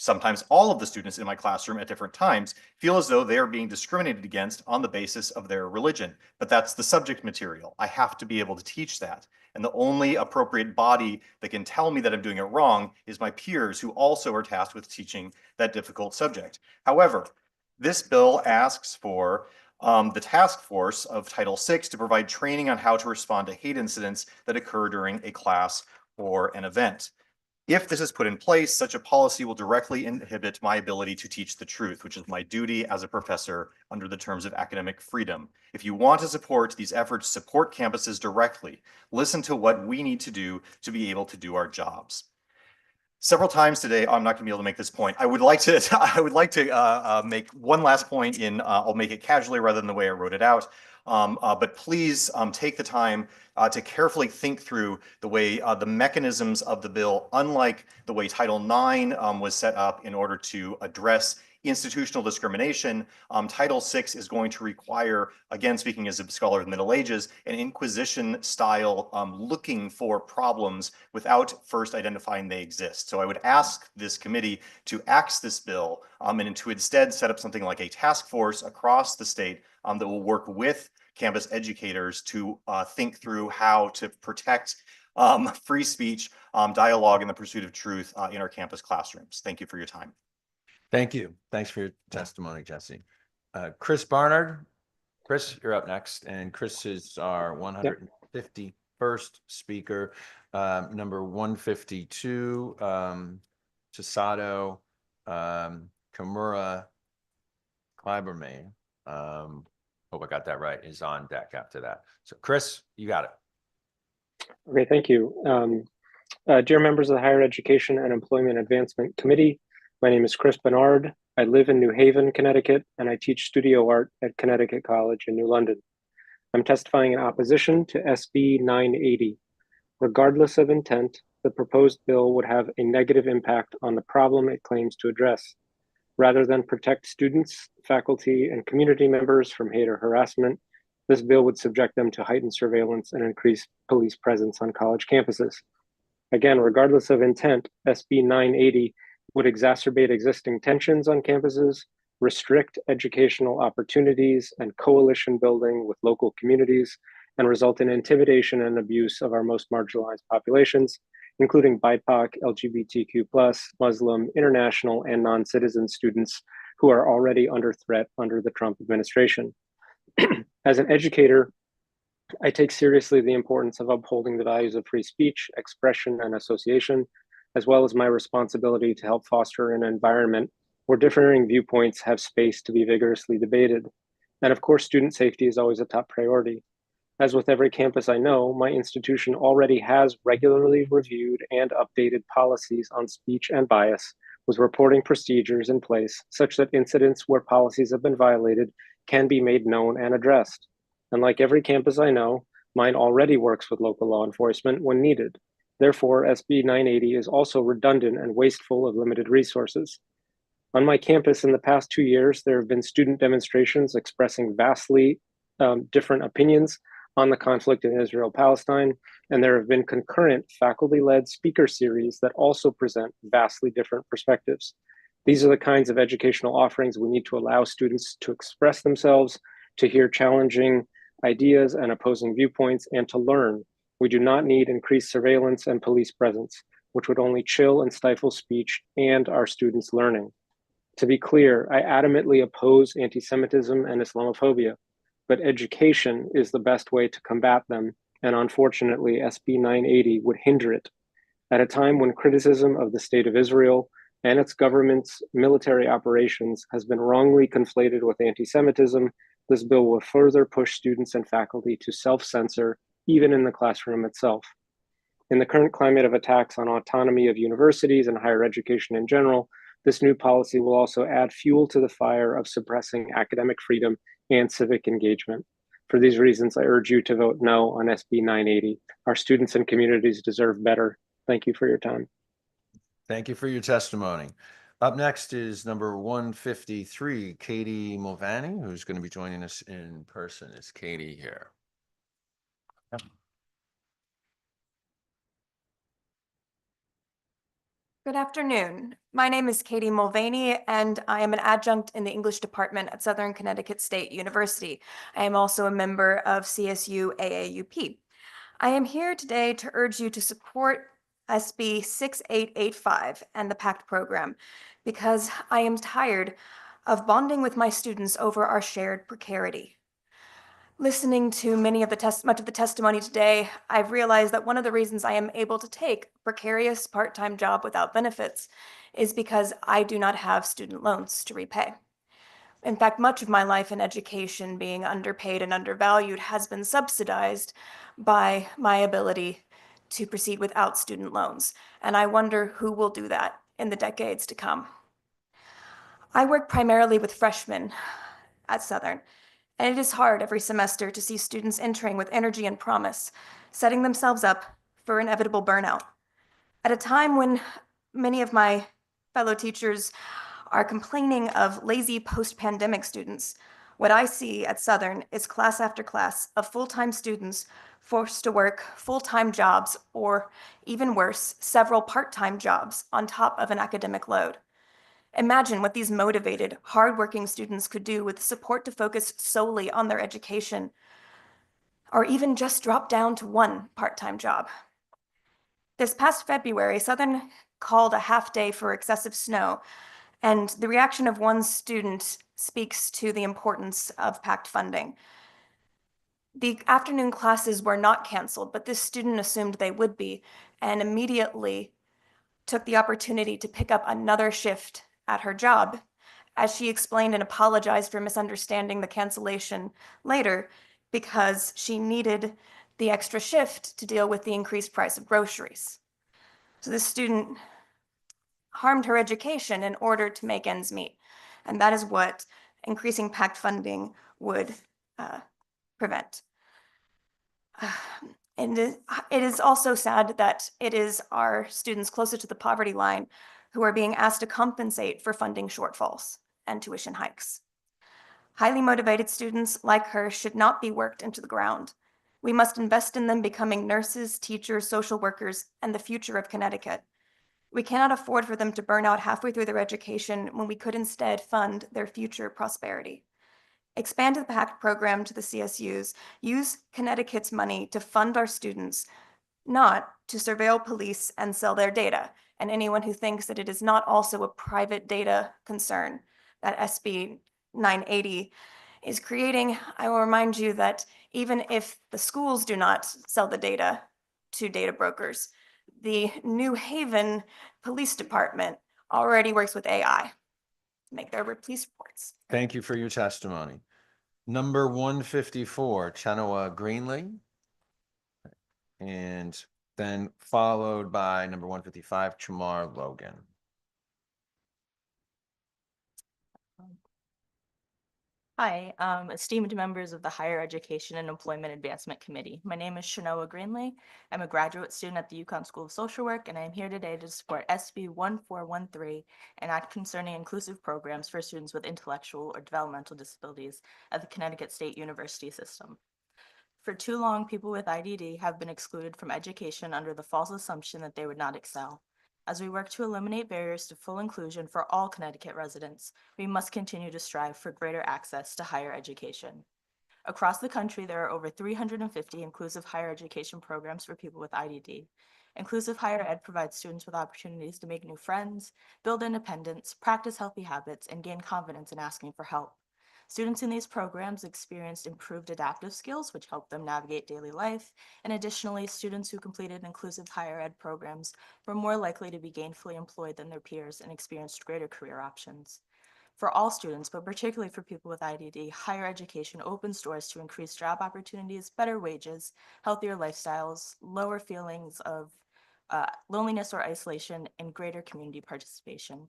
Sometimes all of the students in my classroom at different times feel as though they are being discriminated against on the basis of their religion, but that's the subject material. I have to be able to teach that. And the only appropriate body that can tell me that I'm doing it wrong is my peers, who also are tasked with teaching that difficult subject. However, this bill asks for the task force of Title VI to provide training on how to respond to hate incidents that occur during a class or an event. If this is put in place, such a policy will directly inhibit my ability to teach the truth, which is my duty as a professor under the terms of academic freedom. If you want to support these efforts, support campuses directly. Listen to what we need to do to be able to do our jobs. Several times today, I'm not going to be able to make this point. I would like to make one last point in, I'll make it casually rather than the way I wrote it out. But please take the time to carefully think through the way the mechanisms of the bill, unlike the way Title IX was set up in order to address institutional discrimination. Title VI is going to require, again, speaking as a scholar of the Middle Ages, an Inquisition style looking for problems without first identifying they exist. So I would ask this committee to axe this bill and to instead set up something like a task force across the state that will work with campus educators to think through how to protect free speech, dialogue, and the pursuit of truth in our campus classrooms. Thank you for your time. Thank you. Thanks for your testimony, Jesse. Chris Barnard. Chris, you're up next. And Chris is our 151st speaker. Number 152, Chisato, Kimura, Kleiberman. Hope I got that right, is on deck after that. So Chris, you got it. Okay, thank you. Dear members of the Higher Education and Employment Advancement Committee, my name is Chris Barnard. I live in New Haven, Connecticut, and I teach studio art at Connecticut College in New London. I'm testifying in opposition to SB 980. Regardless of intent, the proposed bill would have a negative impact on the problem it claims to address. Rather than protect students, faculty, and community members from hate or harassment, this bill would subject them to heightened surveillance and increase police presence on college campuses. Again, regardless of intent, SB 980 would exacerbate existing tensions on campuses, restrict educational opportunities and coalition building with local communities, and result in intimidation and abuse of our most marginalized populations, including BIPOC, LGBTQ+, Muslim, international, and non-citizen students who are already under threat under the Trump administration. As an educator, I take seriously the importance of upholding the values of free speech, expression, and association, as well as my responsibility to help foster an environment where differing viewpoints have space to be vigorously debated. And of course, student safety is always a top priority. As with every campus I know, my institution already has regularly reviewed and updated policies on speech and bias, with reporting procedures in place such that incidents where policies have been violated can be made known and addressed. And like every campus I know, mine already works with local law enforcement when needed. Therefore, SB 980 is also redundant and wasteful of limited resources. On my campus in the past 2 years, there have been student demonstrations expressing vastly different opinions on the conflict in Israel-Palestine, and there have been concurrent faculty-led speaker series that also present vastly different perspectives. These are the kinds of educational offerings we need to allow students to express themselves, to hear challenging ideas and opposing viewpoints, and to learn. We do not need increased surveillance and police presence, which would only chill and stifle speech and our students' learning. To be clear, I adamantly oppose anti-Semitism and Islamophobia, but education is the best way to combat them, and unfortunately, SB 980 would hinder it. At a time when criticism of the State of Israel and its government's military operations has been wrongly conflated with anti-Semitism, this bill will further push students and faculty to self-censor, even in the classroom itself. In the current climate of attacks on autonomy of universities and higher education in general, this new policy will also add fuel to the fire of suppressing academic freedom and civic engagement. For these reasons, I urge you to vote no on SB 980. Our students and communities deserve better. Thank you for your time. Thank you for your testimony. Up next is number 153, Katie Mulvaney, who's going to be joining us in person. Is Katie here? Yep. Good afternoon. My name is Katie Mulvaney, and I am an adjunct in the English department at Southern Connecticut State University. I am also a member of CSU AAUP. I am here today to urge you to support SB 6885 and the PACT program because I am tired of bonding with my students over our shared precarity. Listening to much of the testimony today, I've realized that one of the reasons I am able to take a precarious part-time job without benefits is because I do not have student loans to repay. In fact, much of my life in education, being underpaid and undervalued, has been subsidized by my ability to proceed without student loans. And I wonder who will do that in the decades to come. I work primarily with freshmen at Southern, and it is hard every semester to see students entering with energy and promise, setting themselves up for inevitable burnout. At a time when many of my fellow teachers are complaining of lazy post-pandemic students, what I see at Southern is class after class of full-time students forced to work full-time jobs, or even worse, several part-time jobs on top of an academic load. Imagine what these motivated, hardworking students could do with support to focus solely on their education, or even just drop down to one part-time job. This past February, Southern called a half day for excessive snow, and the reaction of one student speaks to the importance of PACT funding. The afternoon classes were not canceled, but this student assumed they would be, and immediately took the opportunity to pick up another shift at her job, as she explained and apologized for misunderstanding the cancellation later because she needed the extra shift to deal with the increased price of groceries. So this student harmed her education in order to make ends meet. And that is what increasing PACT funding would prevent. And it is also sad that it is our students closest to the poverty line who are being asked to compensate for funding shortfalls and tuition hikes. Highly motivated students like her should not be worked into the ground. We must invest in them becoming nurses, teachers, social workers, and the future of Connecticut. We cannot afford for them to burn out halfway through their education when we could instead fund their future prosperity. Expand the PACT program to the CSUs. Use Connecticut's money to fund our students, not to surveil, police, and sell their data. And anyone who thinks that it is not also a private data concern that SB 980 is creating, I will remind you that even if the schools do not sell the data to data brokers, the New Haven Police Department already works with AI to make their police reports. Thank you for your testimony. Number 154, Chenoa Greenlee. And then followed by number 155, Chamar Logan. Hi, esteemed members of the Higher Education and Employment Advancement Committee. My name is Chenoa Greenlee. I'm a graduate student at the UConn School of Social Work, and I am here today to support SB 1413, an act concerning inclusive programs for students with intellectual or developmental disabilities at the Connecticut State University system. For too long, people with IDD have been excluded from education under the false assumption that they would not excel. As we work to eliminate barriers to full inclusion for all Connecticut residents, we must continue to strive for greater access to higher education. Across the country, there are over 350 inclusive higher education programs for people with IDD. Inclusive higher ed provides students with opportunities to make new friends, build independence, practice healthy habits, and gain confidence in asking for help. Students in these programs experienced improved adaptive skills, which help them navigate daily life. And additionally, students who completed inclusive higher ed programs were more likely to be gainfully employed than their peers and experienced greater career options. For all students, but particularly for people with IDD, higher education opens doors to increased job opportunities, better wages, healthier lifestyles, lower feelings of loneliness or isolation, and greater community participation.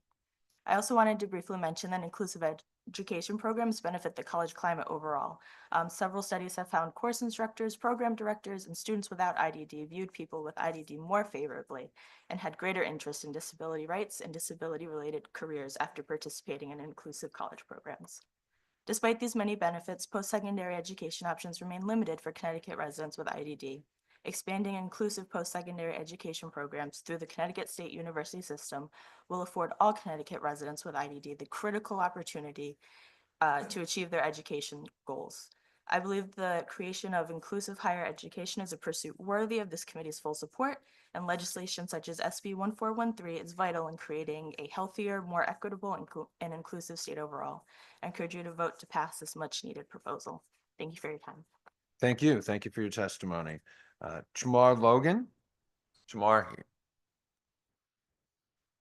I also wanted to briefly mention that inclusive education programs benefit the college climate overall. Several studies have found course instructors, program directors, and students without IDD viewed people with IDD more favorably and had greater interest in disability rights and disability-related careers after participating in inclusive college programs. Despite these many benefits, post-secondary education options remain limited for Connecticut residents with IDD. Expanding inclusive post-secondary education programs through the Connecticut State University system will afford all Connecticut residents with IDD the critical opportunity to achieve their education goals. I believe the creation of inclusive higher education is a pursuit worthy of this committee's full support, and legislation such as SB 1413 is vital in creating a healthier, more equitable, and inclusive state overall. I encourage you to vote to pass this much-needed proposal. Thank you for your time. Thank you. Thank you for your testimony. Jamar Logan? Jamar?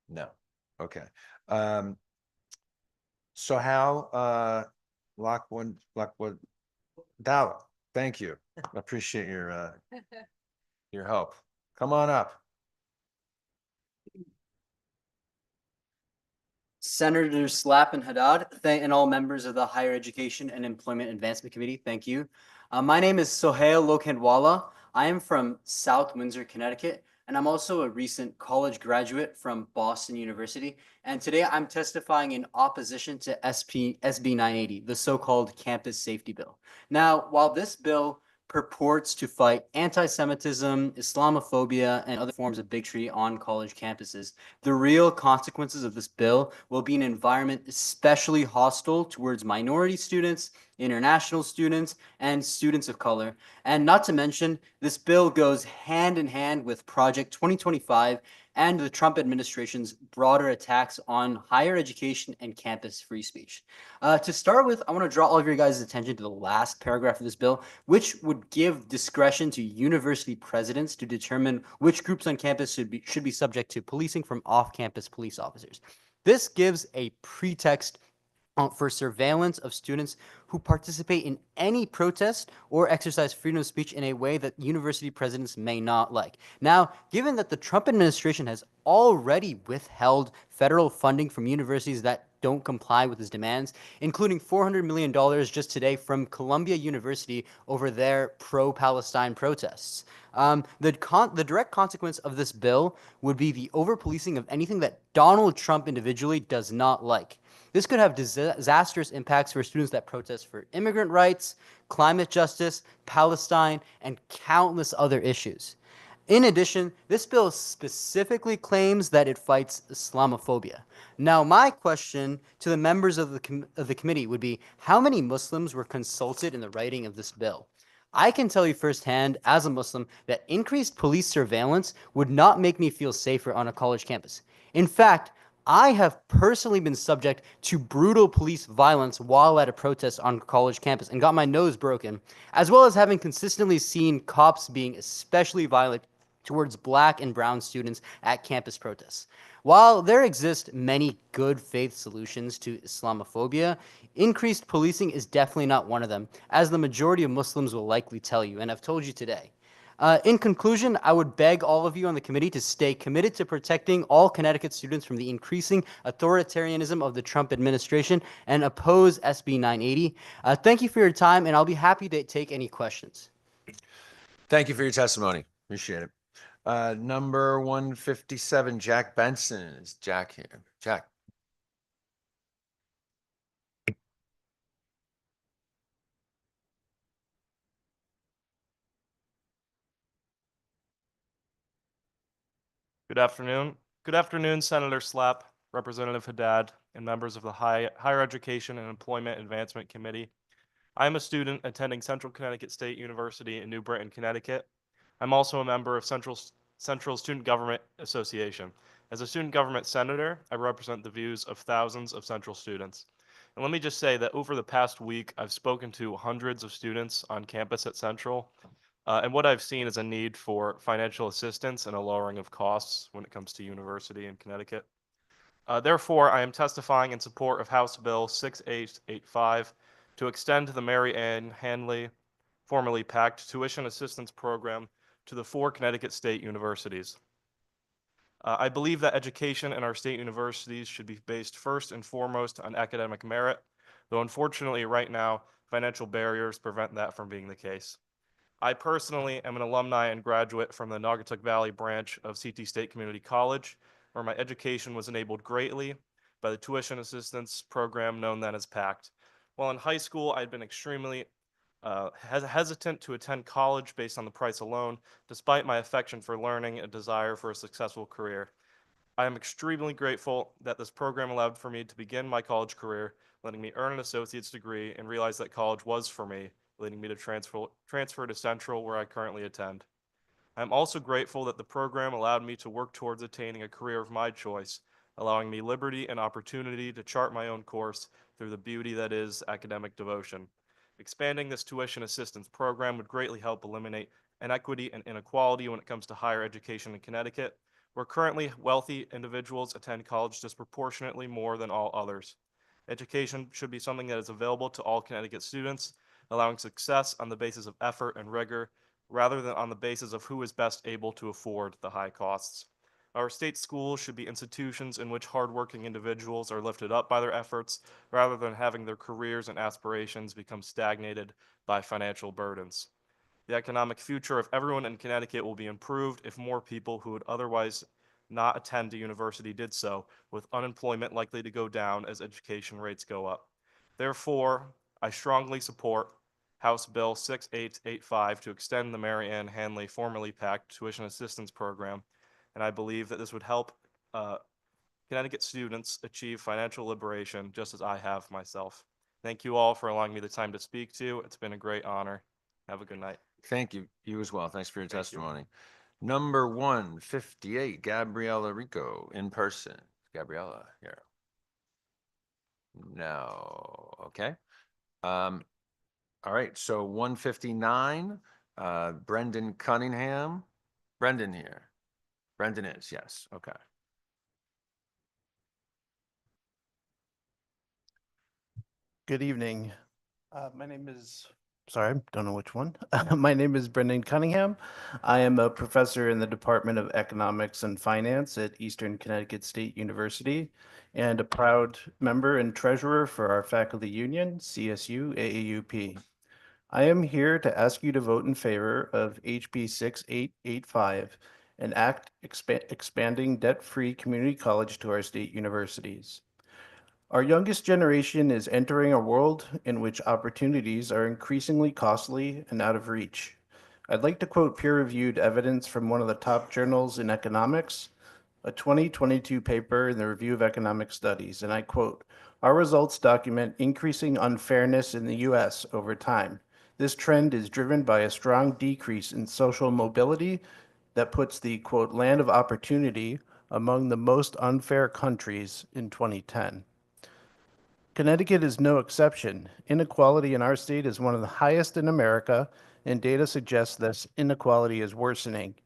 No. Okay. So Lockwood Dowd, thank you. I appreciate your help. Come on up. Senators Slapp and Haddad, and all members of the Higher Education and Employment Advancement Committee, thank you. My name is Sohail Lokhandwala. I am from South Windsor, Connecticut, and I'm also a recent college graduate from Boston University. And today I'm testifying in opposition to SB 980, the so-called Campus Safety Bill. Now, while this bill purports to fight anti-Semitism, Islamophobia, and other forms of bigotry on college campuses, the real consequences of this bill will be an environment especially hostile towards minority students, international students, and students of color. And not to mention, this bill goes hand in hand with Project 2025 and the Trump administration's broader attacks on higher education and campus free speech. To start with, I want to draw all of your guys' attention to the last paragraph of this bill, which would give discretion to university presidents to determine which groups on campus should be subject to policing from off-campus police officers. This gives a pretext for surveillance of students who participate in any protest or exercise freedom of speech in a way that university presidents may not like. Now, given that the Trump administration has already withheld federal funding from universities that don't comply with his demands, including $400 million just today from Columbia University over their pro-Palestine protests. The direct consequence of this bill would be the over-policing of anything that Donald Trump individually does not like. This could have disastrous impacts for students that protest for immigrant rights, climate justice, Palestine, and countless other issues. In addition, this bill specifically claims that it fights Islamophobia. Now, my question to the members of the committee would be, how many Muslims were consulted in the writing of this bill? I can tell you firsthand, as a Muslim, that increased police surveillance would not make me feel safer on a college campus. In fact, I have personally been subject to brutal police violence while at a protest on college campus and got my nose broken, as well as having consistently seen cops being especially violent towards Black and brown students at campus protests. While there exist many good faith solutions to Islamophobia, increased policing is definitely not one of them, as the majority of Muslims will likely tell you, and I've told you today. In conclusion, I would beg all of you on the committee to stay committed to protecting all Connecticut students from the increasing authoritarianism of the Trump administration and oppose SB 980. Thank you for your time, and I'll be happy to take any questions. Thank you for your testimony. Appreciate it. Number 157, Jack Benson. Is Jack here? Jack. Good afternoon. Good afternoon, Senator Slapp, Representative Haddad, and members of the Higher Education and Employment Advancement Committee. I am a student attending Central Connecticut State University in New Britain, Connecticut. I'm also a member of Central Student Government Association. As a student government senator, I represent the views of thousands of Central students. And let me just say that over the past week, I've spoken to hundreds of students on campus at Central. And what I've seen is a need for financial assistance and a lowering of costs when it comes to university in Connecticut. Therefore, I am testifying in support of House Bill 6885 to extend the Mary Ann Handley, formerly PACT, tuition assistance program to the 4 Connecticut state universities. I believe that education in our state universities should be based first and foremost on academic merit, though unfortunately right now, financial barriers prevent that from being the case. I personally am an alumni and graduate from the Naugatuck Valley branch of CT State Community College, where my education was enabled greatly by the tuition assistance program known then as PACT. While in high school, I'd been extremely hesitant to attend college based on the price alone, despite my affection for learning and a desire for a successful career. I am extremely grateful that this program allowed for me to begin my college career, letting me earn an associate's degree and realize that college was for me, leading me to transfer to Central, where I currently attend. I am also grateful that the program allowed me to work towards attaining a career of my choice, allowing me liberty and opportunity to chart my own course through the beauty that is academic devotion. Expanding this tuition assistance program would greatly help eliminate inequity and inequality when it comes to higher education in Connecticut, where currently wealthy individuals attend college disproportionately more than all others. Education should be something that is available to all Connecticut students, allowing success on the basis of effort and rigor, rather than on the basis of who is best able to afford the high costs. Our state schools should be institutions in which hardworking individuals are lifted up by their efforts, rather than having their careers and aspirations become stagnated by financial burdens. The economic future of everyone in Connecticut will be improved if more people who would otherwise not attend a university did so, with unemployment likely to go down as education rates go up. Therefore, I strongly support House Bill 6885 to extend the Mary Ann Hanley formerly PACT tuition assistance program, and I believe that this would help Connecticut students achieve financial liberation just as I have myself. Thank you all for allowing me the time to speak to you. It's been a great honor. Have a good night. Thank you. You as well. Thanks for your testimony. Number 158, Gabriella Rico, in person. Gabriella, here. No. Okay. All right. So 159, Brendan Cunningham. Brendan here. Brendan is, yes. Okay. Good evening. My name is, sorry, don't know which one. My name is Brendan Cunningham. I am a professor in the Department of Economics and Finance at Eastern Connecticut State University and a proud member and treasurer for our faculty union, CSU AAUP. I am here to ask you to vote in favor of HB 6885, an act expanding debt-free community college to our state universities. Our youngest generation is entering a world in which opportunities are increasingly costly and out of reach. I'd like to quote peer-reviewed evidence from one of the top journals in economics, a 2022 paper in the Review of Economic Studies, and I quote, "Our results document increasing unfairness in the US over time. This trend is driven by a strong decrease in social mobility that puts the, quote, land of opportunity among the most unfair countries in 2010. Connecticut is no exception. Inequality in our state is one of the highest in America, and data suggests this inequality is worsening.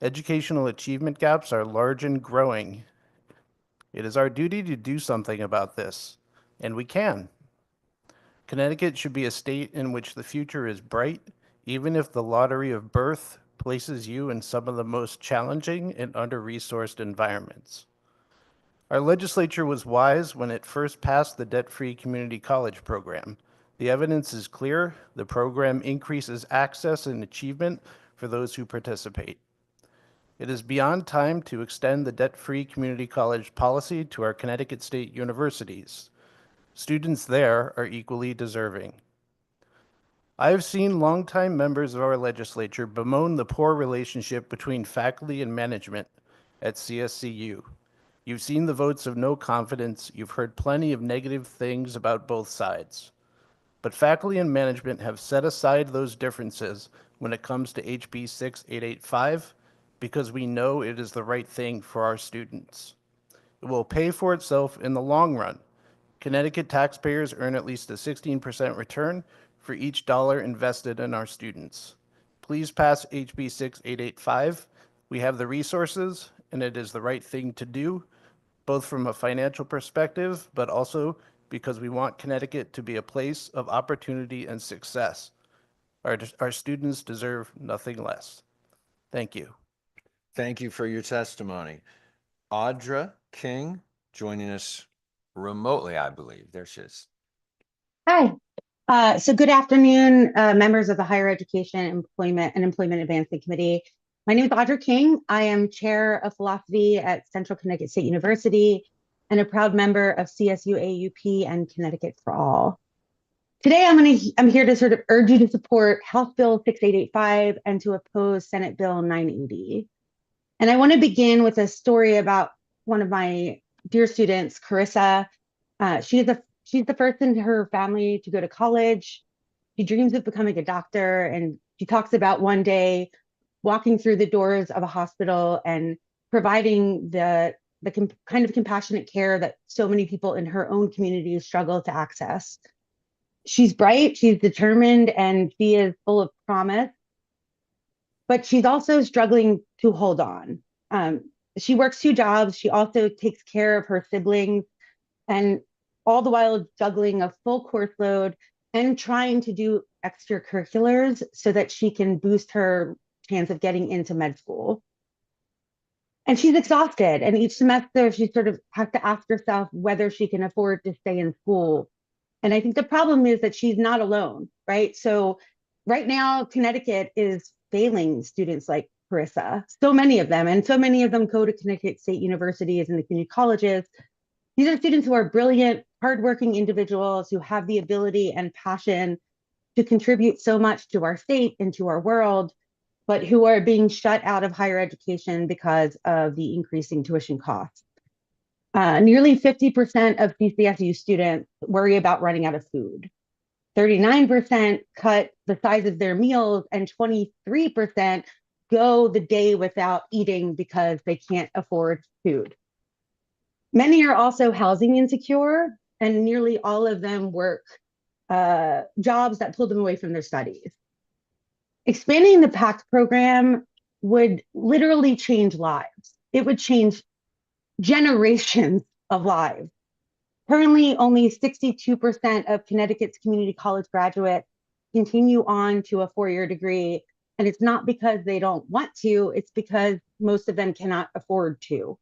Educational achievement gaps are large and growing. It is our duty to do something about this, and we can. Connecticut should be a state in which the future is bright, even if the lottery of birth places you in some of the most challenging and under-resourced environments. Our legislature was wise when it first passed the debt-free community college program. The evidence is clear. The program increases access and achievement for those who participate. It is beyond time to extend the debt-free community college policy to our Connecticut State universities. Students there are equally deserving. I have seen longtime members of our legislature bemoan the poor relationship between faculty and management at CSCU. You've seen the votes of no confidence. You've heard plenty of negative things about both sides. But faculty and management have set aside those differences when it comes to HB 6885 because we know it is the right thing for our students. It will pay for itself in the long run. Connecticut taxpayers earn at least a 16% return for each dollar invested in our students. Please pass HB 6885. We have the resources, and it is the right thing to do, both from a financial perspective, but also because we want Connecticut to be a place of opportunity and success. Our students deserve nothing less. Thank you. Thank you for your testimony. Audra King joining us remotely, I believe. There she is. Hi. So good afternoon, members of the Higher Education, Employment, and Employment Advancement Committee. My name is Audra King. I am Chair of Philosophy at Central Connecticut State University and a proud member of CSU AUP and Connecticut for All. Today, I'm here to sort of urge you to support House Bill 6885 and to oppose Senate Bill 980. And I want to begin with a story about one of my dear students, Carissa. She's the first in her family to go to college. She dreams of becoming a doctor, and she talks about one day walking through the doors of a hospital and providing the kind of compassionate care that so many people in her own community struggle to access. She's bright, she's determined, and she is full of promise, but she's also struggling to hold on. She works 2 jobs. She also takes care of her siblings, and all the while juggling a full course load and trying to do extracurriculars so that she can boost her chance of getting into med school. And she's exhausted. And each semester, she sort of has to ask herself whether she can afford to stay in school. And I think the problem is that she's not alone, right? So right now, Connecticut is failing students like Carissa, so many of them, and so many of them go to Connecticut State Universities and the community colleges. These are students who are brilliant, hardworking individuals who have the ability and passion to contribute so much to our state and to our world, but who are being shut out of higher education because of the increasing tuition costs. Nearly 50% of CCSU students worry about running out of food. 39% cut the size of their meals, and 23% go the day without eating because they can't afford food. Many are also housing insecure, and nearly all of them work jobs that pull them away from their studies. Expanding the PACT program would literally change lives. It would change generations of lives. Currently, only 62% of Connecticut's community college graduates continue on to a 4-year degree. And it's not because they don't want to, it's because most of them cannot afford to.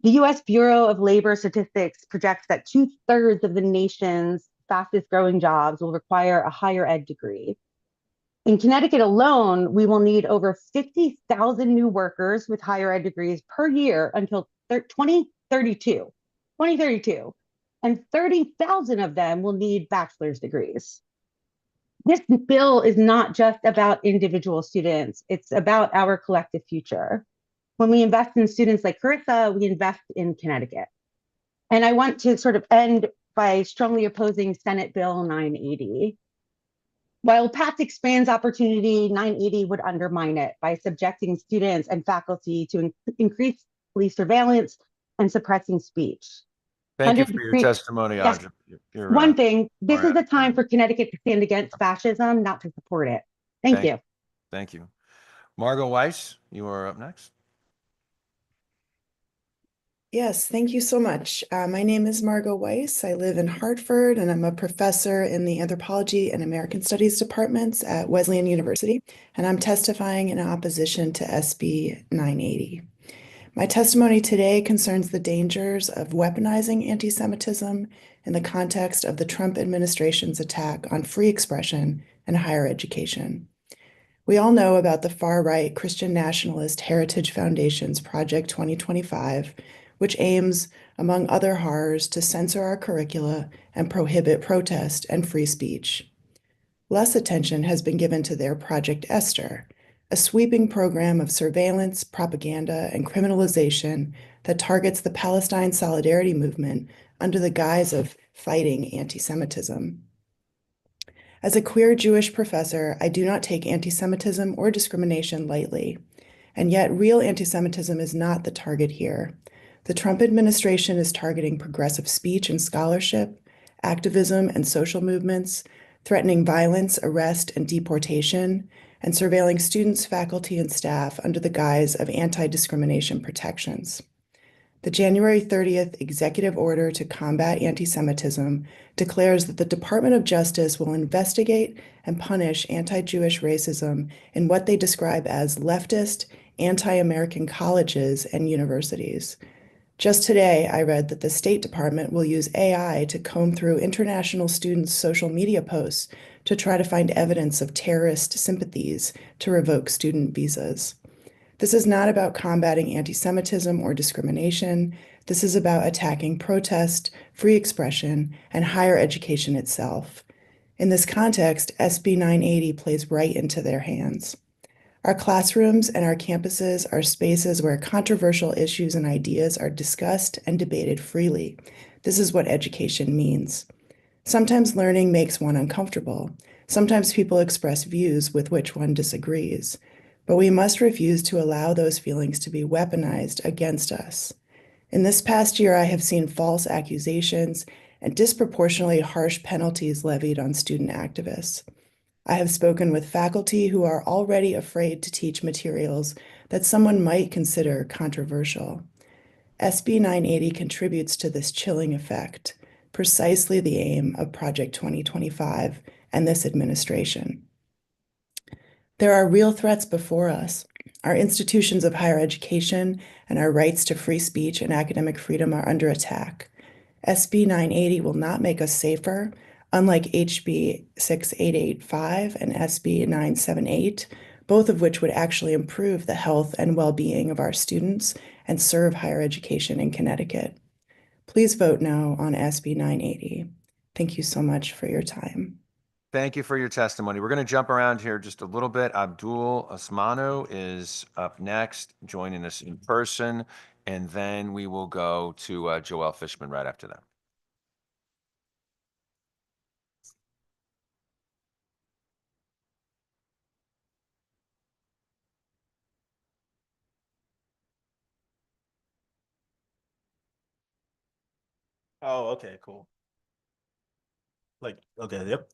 The US Bureau of Labor Statistics projects that 2/3 of the nation's fastest growing jobs will require a higher ed degree. In Connecticut alone, we will need over 50,000 new workers with higher ed degrees per year until 2032, and 30,000 of them will need bachelor's degrees. This bill is not just about individual students, it's about our collective future. When we invest in students like Carissa, we invest in Connecticut. And I want to sort of end by strongly opposing Senate Bill 980. While PACT expands opportunity, 980 would undermine it by subjecting students and faculty to increased police surveillance and suppressing speech. Thank you for your testimony, Yes. Audra. One thing, this All is right. a time for Connecticut to stand against fascism, not to support it. Thank you. Thank you. Margot Weiss, you are up next. Yes, thank you so much. My name is Margot Weiss. I live in Hartford, and I'm a professor in the Anthropology and American Studies departments at Wesleyan University, and I'm testifying in opposition to SB 980. My testimony today concerns the dangers of weaponizing anti-Semitism in the context of the Trump administration's attack on free expression and higher education. We all know about the far-right Christian nationalist Heritage Foundation's Project 2025, which aims, among other horrors, to censor our curricula and prohibit protest and free speech. Less attention has been given to their Project Esther, a sweeping program of surveillance, propaganda, and criminalization that targets the Palestine Solidarity Movement under the guise of fighting anti-Semitism. As a queer Jewish professor, I do not take anti-Semitism or discrimination lightly, and yet real anti-Semitism is not the target here. The Trump administration is targeting progressive speech and scholarship, activism and social movements, threatening violence, arrest, and deportation, and surveilling students, faculty, and staff under the guise of anti-discrimination protections. The January 30th executive order to combat anti-Semitism declares that the Department of Justice will investigate and punish anti-Jewish racism in what they describe as leftist, anti-American colleges and universities. Just today, I read that the State Department will use AI to comb through international students' social media posts to try to find evidence of terrorist sympathies to revoke student visas. This is not about combating anti-Semitism or discrimination. This is about attacking protest, free expression, and higher education itself. In this context, SB 980 plays right into their hands. Our classrooms and our campuses are spaces where controversial issues and ideas are discussed and debated freely. This is what education means. Sometimes learning makes one uncomfortable. Sometimes people express views with which one disagrees. But we must refuse to allow those feelings to be weaponized against us. In this past year, I have seen false accusations and disproportionately harsh penalties levied on student activists. I have spoken with faculty who are already afraid to teach materials that someone might consider controversial. SB 980 contributes to this chilling effect, precisely the aim of Project 2025 and this administration. There are real threats before us. Our institutions of higher education and our rights to free speech and academic freedom are under attack. SB 980 will not make us safer, unlike HB 6885 and SB 978, both of which would actually improve the health and well-being of our students and serve higher education in Connecticut. Please vote no on SB 980. Thank you so much for your time. Thank you for your testimony. We're going to jump around here just a little bit. Abdul Osmano is up next, joining us in person, and then we will go to Joelle Fishman right after that. Oh, okay, cool. Okay, yep,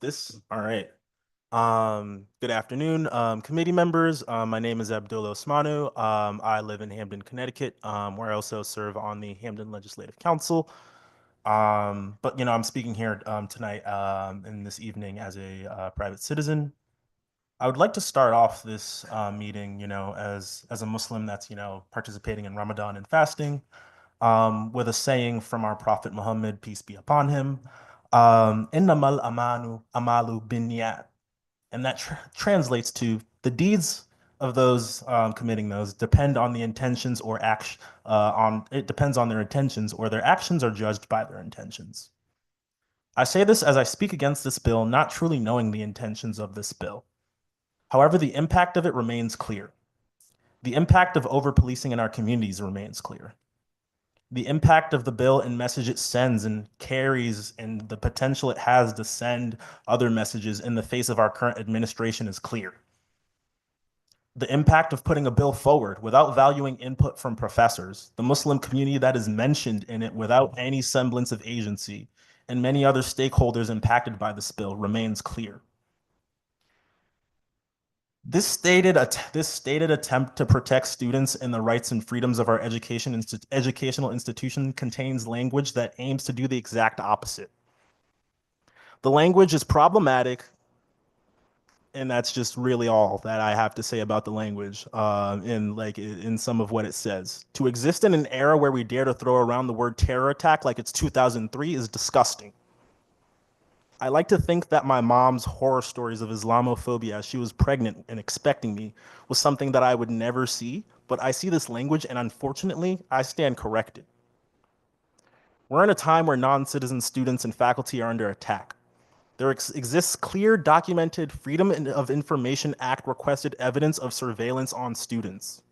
all right. Good afternoon, committee members. My name is Abdul Osmanu. I live in Hamden, Connecticut, where I also serve on the Hamden Legislative Council. But I'm speaking here tonight and this evening as a private citizen. I would like to start off this meeting, as a Muslim that's participating in Ramadan and fasting, with a saying from our Prophet Muhammad, peace be upon him, "Innamal amalu binniyat," and that translates to the deeds of those committing those depend on the intentions or action. It depends on their intentions, or their actions are judged by their intentions. I say this as I speak against this bill, not truly knowing the intentions of this bill. However, the impact of it remains clear. The impact of over-policing in our communities remains clear. The impact of the bill and message it sends and carries, and the potential it has to send other messages in the face of our current administration is clear. The impact of putting a bill forward without valuing input from professors, the Muslim community that is mentioned in it without any semblance of agency, and many other stakeholders impacted by this bill remains clear. This stated attempt to protect students and the rights and freedoms of our educational institution contains language that aims to do the exact opposite. The language is problematic, and that's just really all that I have to say about the language in some of what it says. To exist in an era where we dare to throw around the word terror attack like it's 2003 is disgusting. I like to think that my mom's horror stories of Islamophobia as she was pregnant and expecting me was something that I would never see, but I see this language and unfortunately, I stand corrected. We're in a time where non-citizen students and faculty are under attack. There exists clear documented Freedom of Information Act requested evidence of surveillance on students.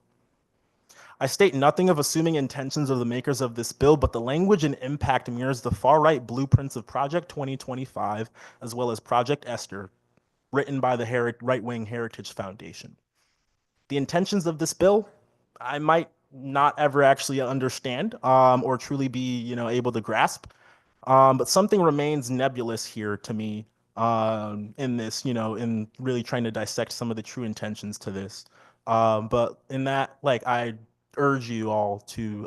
I state nothing of assuming intentions of the makers of this bill, but the language and impact mirrors the far-right blueprints of Project 2025, as well as Project Esther, written by the right-wing Heritage Foundation. The intentions of this bill, I might not ever actually understand or truly be, able to grasp, but something remains nebulous here to me in this, in really trying to dissect some of the true intentions to this. But in that, I urge you all to,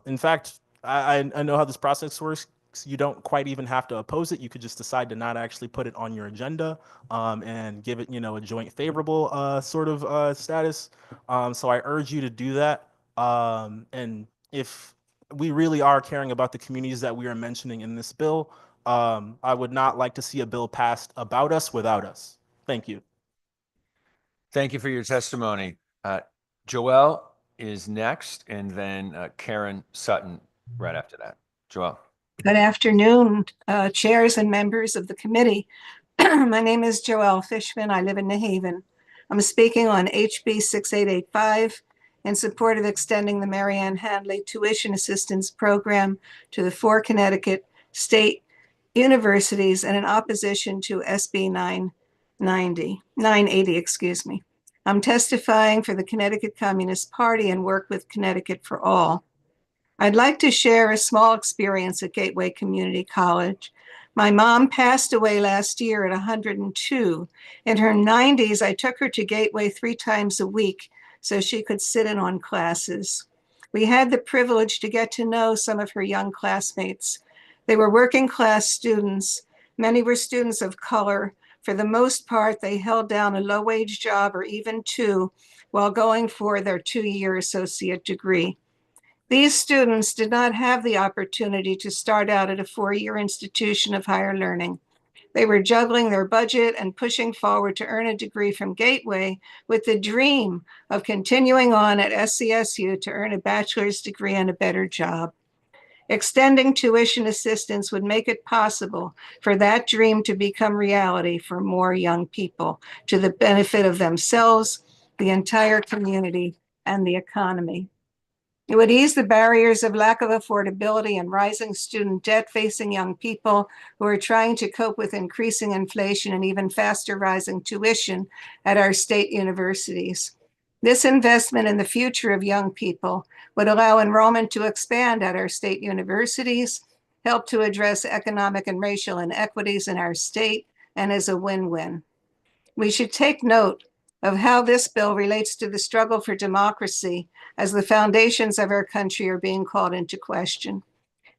in fact, I know how this process works. You don't quite even have to oppose it. You could just decide to not actually put it on your agenda and give it, a joint favorable sort of status. So I urge you to do that. And if we really are caring about the communities that we are mentioning in this bill, I would not like to see a bill passed about us without us. Thank you. Thank you for your testimony. Joelle is next, and then Karen Sutton right after that. Joelle. Good afternoon, chairs and members of the committee. My name is Joelle Fishman. I live in New Haven. I'm speaking on HB 6885 in support of extending the Marianne Handley Tuition Assistance Program to the 4 Connecticut state universities and in opposition to SB 980, excuse me. I'm testifying for the Connecticut Communist Party and work with Connecticut for All. I'd like to share a small experience at Gateway Community College. My mom passed away last year at 102. In her 90s, I took her to Gateway 3 times a week so she could sit in on classes. We had the privilege to get to know some of her young classmates. They were working class students. Many were students of color. For the most part, they held down a low-wage job or even 2 while going for their 2-year associate degree. These students did not have the opportunity to start out at a 4-year institution of higher learning. They were juggling their budget and pushing forward to earn a degree from Gateway with the dream of continuing on at SCSU to earn a bachelor's degree and a better job. Extending tuition assistance would make it possible for that dream to become reality for more young people, to the benefit of themselves, the entire community, and the economy. It would ease the barriers of lack of affordability and rising student debt facing young people who are trying to cope with increasing inflation and even faster rising tuition at our state universities. This investment in the future of young people would allow enrollment to expand at our state universities, help to address economic and racial inequities in our state, and is a win-win. We should take note of how this bill relates to the struggle for democracy as the foundations of our country are being called into question.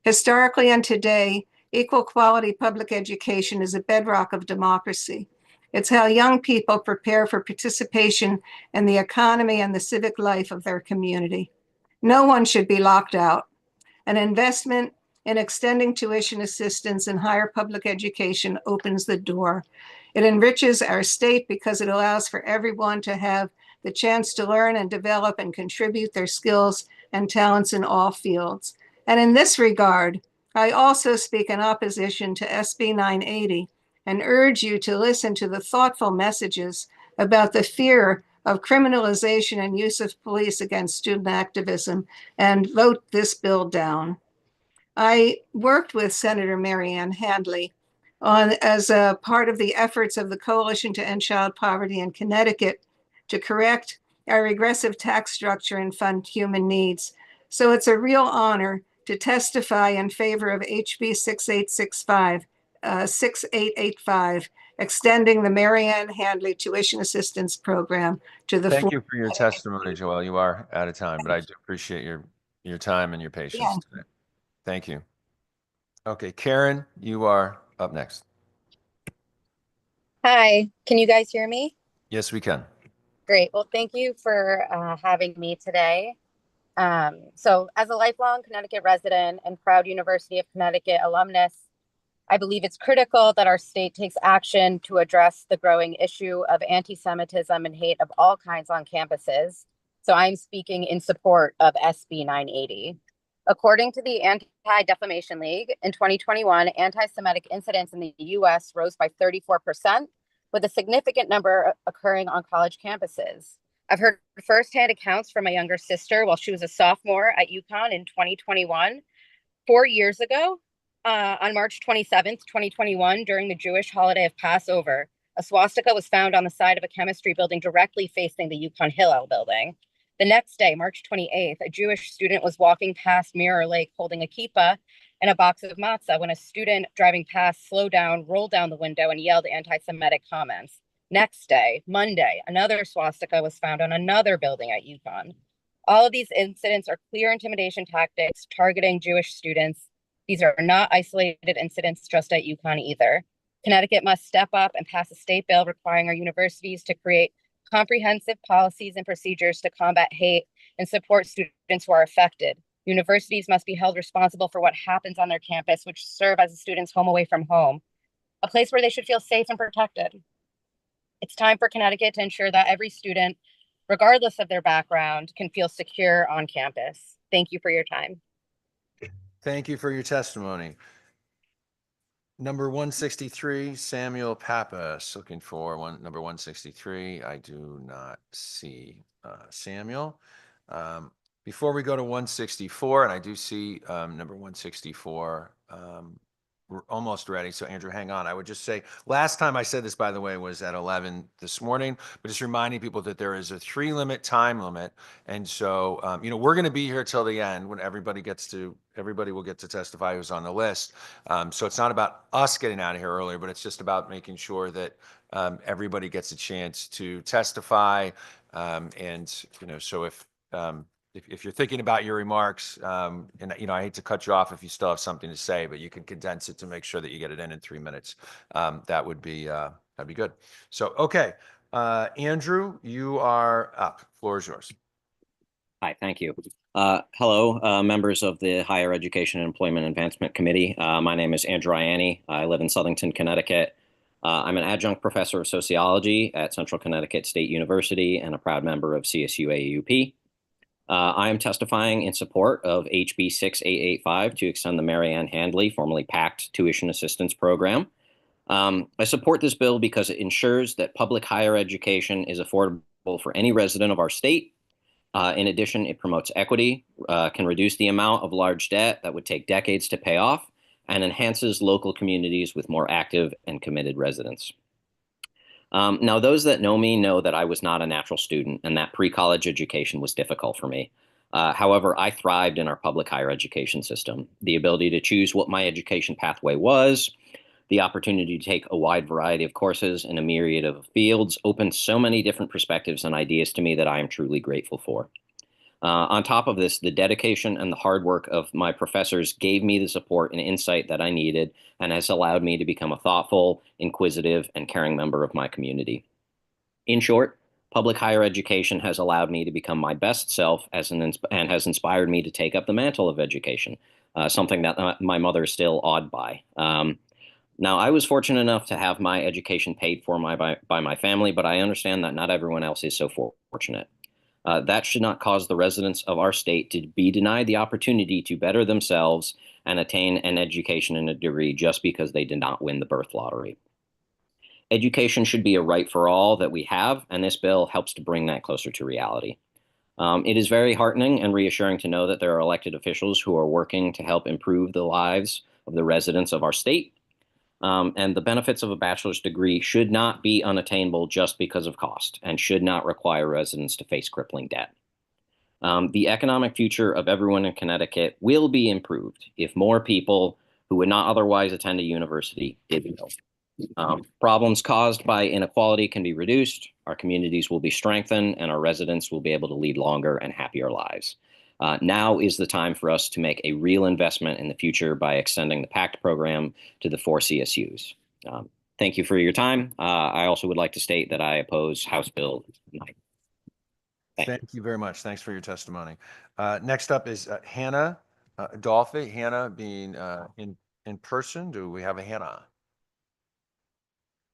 Historically and today, equal quality public education is a bedrock of democracy. It's how young people prepare for participation in the economy and the civic life of their community. No one should be locked out. An investment in extending tuition assistance in higher public education opens the door. It enriches our state because it allows for everyone to have the chance to learn and develop and contribute their skills and talents in all fields. And in this regard, I also speak in opposition to SB 980 and urge you to listen to the thoughtful messages about the fear of criminalization and use of police against student activism and vote this bill down. I worked with Senator Marianne Handley as a part of the efforts of the Coalition to End Child Poverty in Connecticut to correct our regressive tax structure and fund human needs. So it's a real honor to testify in favor of HB 6885, extending the Marianne Handley Tuition Assistance Program to the Thank you for your testimony, Joelle. You are out of time, but I do appreciate your time and your patience today. Thank you. Okay, Karen, you are up next. Hi, can you guys hear me? Yes, we can. Great. Well, thank you for having me today. So as a lifelong Connecticut resident and proud University of Connecticut alumnus, I believe it's critical that our state takes action to address the growing issue of anti-Semitism and hate of all kinds on campuses. So I'm speaking in support of SB 980. According to the Anti-Defamation League, in 2021, anti-Semitic incidents in the US rose by 34%, with a significant number occurring on college campuses. I've heard firsthand accounts from my younger sister while she was a sophomore at UConn in 2021. 4 years ago, on March 27th, 2021, during the Jewish holiday of Passover, a swastika was found on the side of a chemistry building directly facing the UConn Hillel building. The next day, March 28th, a Jewish student was walking past Mirror Lake holding a kippah and a box of matzah when a student driving past slowed down, rolled down the window, and yelled anti-Semitic comments. Next day, Monday, another swastika was found on another building at UConn. All of these incidents are clear intimidation tactics targeting Jewish students. These are not isolated incidents just at UConn either. Connecticut must step up and pass a state bill requiring our universities to create comprehensive policies and procedures to combat hate and support students who are affected. Universities must be held responsible for what happens on their campus, which serve as a student's home away from home, a place where they should feel safe and protected. It's time for Connecticut to ensure that every student, regardless of their background, can feel secure on campus. Thank you for your time. Thank you for your testimony. Number 163, Samuel Pappas, looking for number 163. I do not see Samuel. Before we go to 164, and I do see number 164, we're almost ready. So Andrew, hang on. I would just say, last time I said this, by the way, was at 11 this morning, but just reminding people that there is a 3-minute time limit. And so, we're going to be here till the end when everybody will get to testify who's on the list. So it's not about us getting out of here earlier, but it's just about making sure that everybody gets a chance to testify. So if you're thinking about your remarks, and I hate to cut you off if you still have something to say, but you can condense it to make sure that you get it in 3 minutes. That would be that'd be good. So okay, Andrew, you are up. Floor is yours. Hi, thank you. Hello, members of the Higher Education and Employment Advancement Committee. My name is Andrew Ianni. I live in Southington, Connecticut. I'm an adjunct professor of sociology at Central Connecticut State University and a proud member of CSU AAUP. I am testifying in support of HB 6885 to extend the Mary Ann Handley, formerly PACT, tuition assistance program. I support this bill because it ensures that public higher education is affordable for any resident of our state. In addition, it promotes equity, can reduce the amount of large debt that would take decades to pay off, and enhances local communities with more active and committed residents. Now, those that know me know that I was not a natural student and that pre-college education was difficult for me. However, I thrived in our public higher education system. The ability to choose what my education pathway was, the opportunity to take a wide variety of courses in a myriad of fields opened so many different perspectives and ideas to me that I am truly grateful for. On top of this, the dedication and the hard work of my professors gave me the support and insight that I needed and has allowed me to become a thoughtful, inquisitive, and caring member of my community. In short, public higher education has allowed me to become my best self and has inspired me to take up the mantle of education, something that my mother is still awed by. Now, I was fortunate enough to have my education paid for by my family, but I understand that not everyone else is so fortunate. That should not cause the residents of our state to be denied the opportunity to better themselves and attain an education and a degree just because they did not win the birth lottery. Education should be a right for all that we have, and this bill helps to bring that closer to reality. It is very heartening and reassuring to know that there are elected officials who are working to help improve the lives of the residents of our state. And the benefits of a bachelor's degree should not be unattainable just because of cost and should not require residents to face crippling debt. The economic future of everyone in Connecticut will be improved if more people who would not otherwise attend a university did so. Problems caused by inequality can be reduced, our communities will be strengthened, and our residents will be able to lead longer and happier lives. Now is the time for us to make a real investment in the future by extending the PACT program to the 4 CSUs. Thank you for your time. I also would like to state that I oppose House Bill 9. Thank you very much. Thanks for your testimony. Next up is Hannah Adolphe. Hannah being in person. Do we have a Hannah?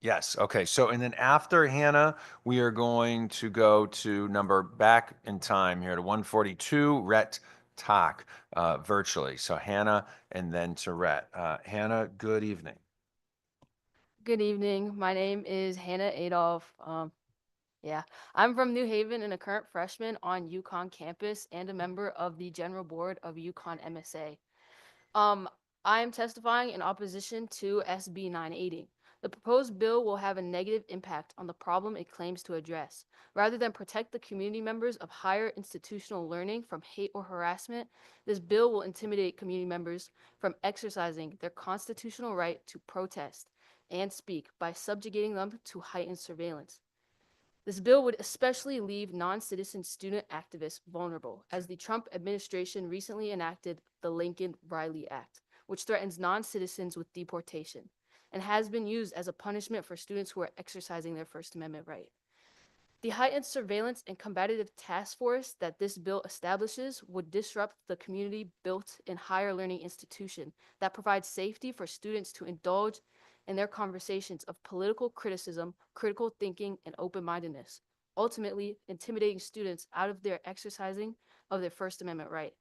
Yes. Okay. So, and then after Hannah, we are going to go to number back in time here to 142, Rhett Tak, virtually. So Hannah and then to Rhett. Hannah, good evening. Good evening. My name is Hannah Adolph. I'm from New Haven and a current freshman on UConn campus and a member of the General Board of UConn MSA. I am testifying in opposition to SB 980. The proposed bill will have a negative impact on the problem it claims to address. Rather than protect the community members of higher institutional learning from hate or harassment, this bill will intimidate community members from exercising their constitutional right to protest and speak by subjugating them to heightened surveillance. This bill would especially leave non-citizen student activists vulnerable, as the Trump administration recently enacted the Lincoln-Riley Act, which threatens non-citizens with deportation and has been used as a punishment for students who are exercising their First Amendment right. The heightened surveillance and combative task force that this bill establishes would disrupt the community built in higher learning institution that provides safety for students to indulge in their conversations of political criticism, critical thinking, and open-mindedness, ultimately intimidating students out of their exercising of their First Amendment right.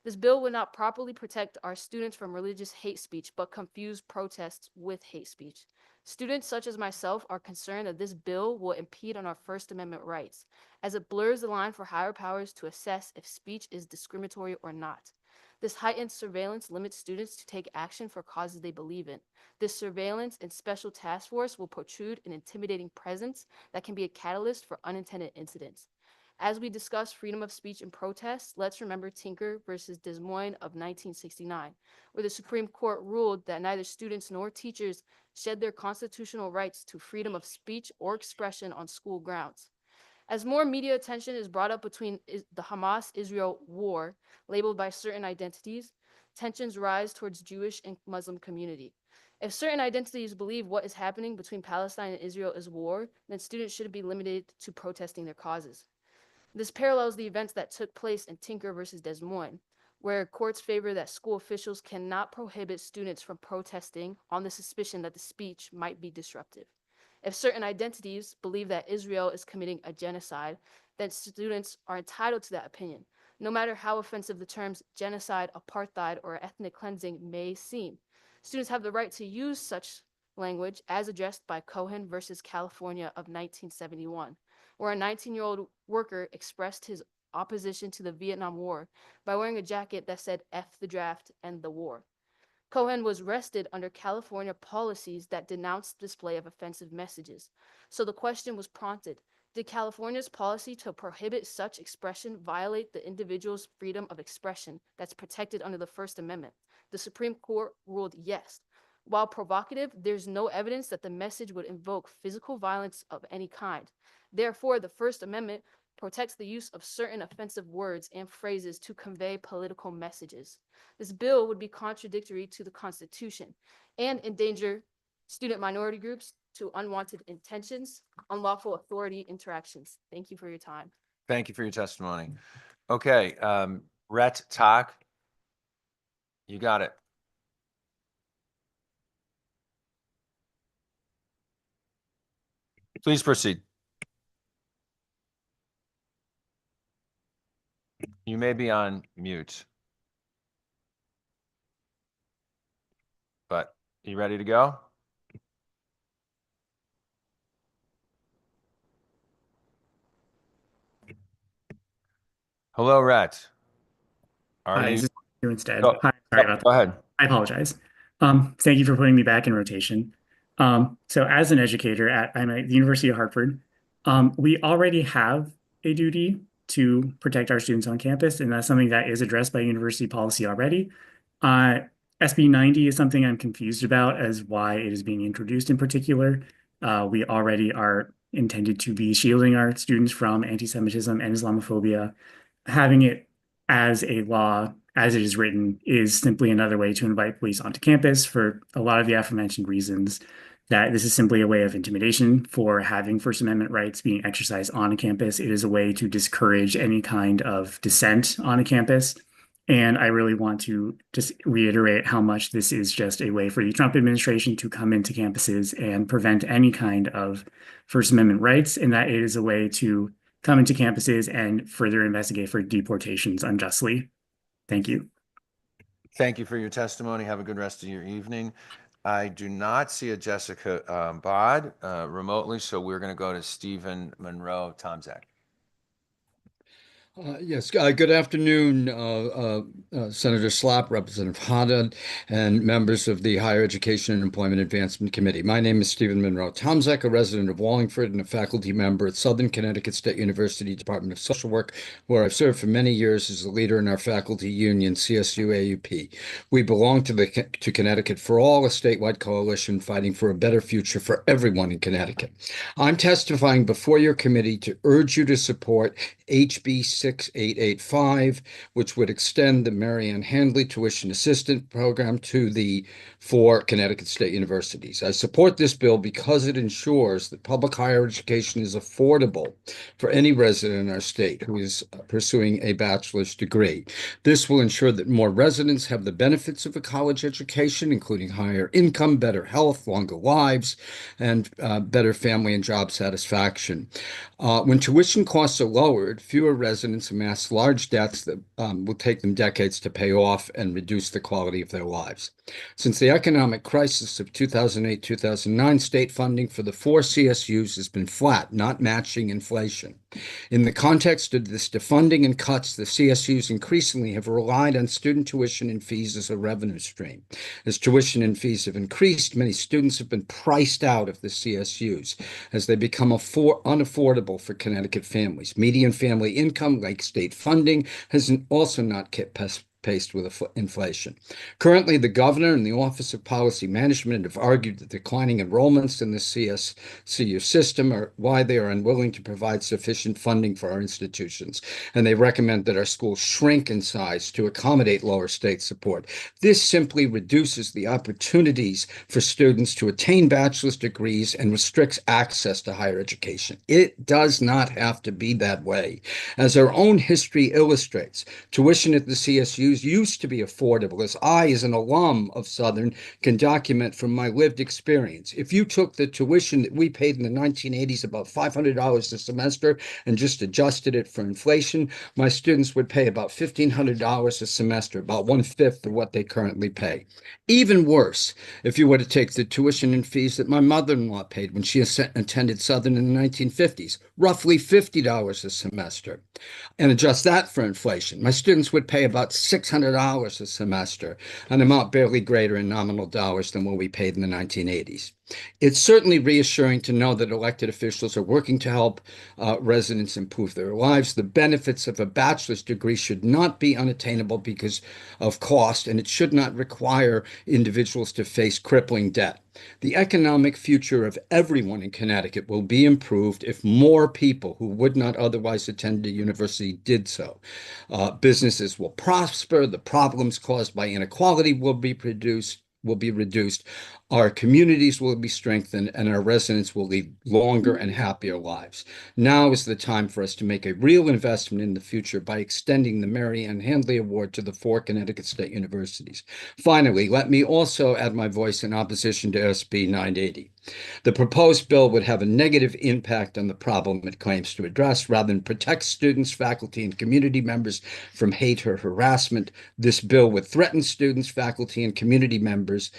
This bill would not properly protect our students from religious hate speech, but confuse protests with hate speech. Students such as myself are concerned that this bill will impede on our First Amendment rights, as it blurs the line for higher powers to assess if speech is discriminatory or not. This heightened surveillance limits students to take action for causes they believe in. This surveillance and special task force will protrude an intimidating presence that can be a catalyst for unintended incidents. As we discuss freedom of speech and protest, let's remember Tinker versus Des Moines of 1969, where the Supreme Court ruled that neither students nor teachers shed their constitutional rights to freedom of speech or expression on school grounds. As more media attention is brought up between the Hamas-Israel war, labeled by certain identities, tensions rise towards Jewish and Muslim community. If certain identities believe what is happening between Palestine and Israel is war, then students should be limited to protesting their causes. This parallels the events that took place in Tinker versus Des Moines, where courts favor that school officials cannot prohibit students from protesting on the suspicion that the speech might be disruptive. If certain identities believe that Israel is committing a genocide, then students are entitled to that opinion, no matter how offensive the terms genocide, apartheid, or ethnic cleansing may seem. Students have the right to use such language as addressed by Cohen versus California of 1971, where a 19-year-old worker expressed his opposition to the Vietnam War by wearing a jacket that said F the draft and the war. Cohen was arrested under California policies that denounced display of offensive messages. So the question was prompted, did California's policy to prohibit such expression violate the individual's freedom of expression that's protected under the First Amendment? The Supreme Court ruled yes. While provocative, there's no evidence that the message would invoke physical violence of any kind. Therefore, the First Amendment protects the use of certain offensive words and phrases to convey political messages. This bill would be contradictory to the Constitution and endanger student minority groups to unwanted intentions, unlawful authority interactions. Thank you for your time. Thank you for your testimony. Okay, Rhett Tak, you got it. Please proceed. You may be on mute. But you ready to go? Hello, Rhett. Are Hi, you? is this you instead? Go, Hi, sorry about go that. ahead. I apologize. Thank you for putting me back in rotation. So as an educator I'm at the University of Hartford, we already have a duty to protect our students on campus, and that's something that is addressed by university policy already. SB 90 is something I'm confused about as why it is being introduced in particular. We already are intended to be shielding our students from anti-Semitism and Islamophobia. Having it as a law, as it is written, is simply another way to invite police onto campus for a lot of the aforementioned reasons, that this is simply a way of intimidation for having First Amendment rights being exercised on a campus. It is a way to discourage any kind of dissent on a campus. And I really want to just reiterate how much this is just a way for the Trump administration to come into campuses and prevent any kind of First Amendment rights, and that it is a way to come into campuses and further investigate for deportations unjustly. Thank you. Thank you for your testimony. Have a good rest of your evening. I do not see a Jessica Bod remotely, so we're going to go to Stephen Monroe Tomzak. Yes, good afternoon, Senator Slapp, Representative Haddad, and members of the Higher Education and Employment Advancement Committee. My name is Stephen Monroe Tomzak, a resident of Wallingford and a faculty member at Southern Connecticut State University Department of Social Work, where I've served for many years as a leader in our faculty union, CSU AUP. We belong to Connecticut for All, a statewide coalition fighting for a better future for everyone in Connecticut. I'm testifying before your committee to urge you to support HB 6885, which would extend the Marianne Handley Tuition Assistance Program to the 4 Connecticut State Universities. I support this bill because it ensures that public higher education is affordable for any resident in our state who is pursuing a bachelor's degree. This will ensure that more residents have the benefits of a college education, including higher income, better health, longer lives, and better family and job satisfaction. When tuition costs are lowered, fewer residents students amass large debts that will take them decades to pay off and reduce the quality of their lives. Since the economic crisis of 2008-2009, state funding for the 4 CSUs has been flat, not matching inflation. In the context of this defunding and cuts, the CSUs increasingly have relied on student tuition and fees as a revenue stream. As tuition and fees have increased, many students have been priced out of the CSUs as they become unaffordable for Connecticut families. Median family income, like state funding, has also not kept pace with inflation. Currently, the governor and the Office of Policy Management have argued that declining enrollments in the CSCU system are why they are unwilling to provide sufficient funding for our institutions, and they recommend that our schools shrink in size to accommodate lower state support. This simply reduces the opportunities for students to attain bachelor's degrees and restricts access to higher education. It does not have to be that way. As our own history illustrates, tuition at the CSUs used to be affordable, as I, as an alum of Southern, can document from my lived experience. If you took the tuition that we paid in the 1980s, about $500 a semester, and just adjusted it for inflation, my students would pay about $1,500 a semester, about 1/5 of what they currently pay. Even worse, if you were to take the tuition and fees that my mother-in-law paid when she attended Southern in the 1950s, roughly $50 a semester, and adjust that for inflation, my students would pay about $600 a semester, an amount barely greater in nominal dollars than what we paid in the 1980s. It's certainly reassuring to know that elected officials are working to help residents improve their lives. The benefits of a bachelor's degree should not be unattainable because of cost, and it should not require individuals to face crippling debt. The economic future of everyone in Connecticut will be improved if more people who would not otherwise attend a university did so. Businesses will prosper, the problems caused by inequality will be reduced, our communities will be strengthened, and our residents will lead longer and happier lives. Now is the time for us to make a real investment in the future by extending the Mary Ann Handley Award to the 4 Connecticut State Universities. Finally, let me also add my voice in opposition to SB 980. The proposed bill would have a negative impact on the problem it claims to address. Rather than protect students, faculty, and community members from hate or harassment, this bill would threaten students, faculty, and community members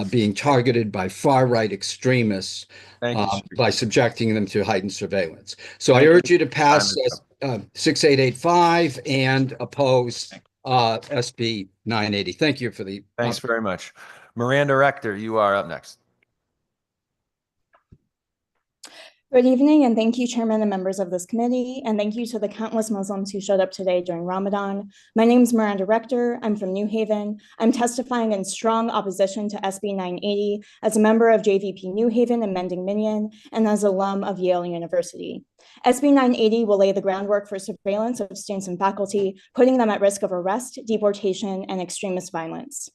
being targeted by far-right extremists by subjecting them to heightened surveillance. So I urge you to pass 6885 and oppose SB 980. Thank you for the. Thanks very much. Miranda Rector, you are up next. Good evening, and thank you, Chairman and members of this committee, and thank you to the countless Muslims who showed up today during Ramadan. My name is Miranda Rector. I'm from New Haven. I'm testifying in strong opposition to SB 980 as a member of JVP New Haven and Mending Minion, and as alum of Yale University. SB 980 will lay the groundwork for surveillance of students and faculty, putting them at risk of arrest, deportation, and extremist violence.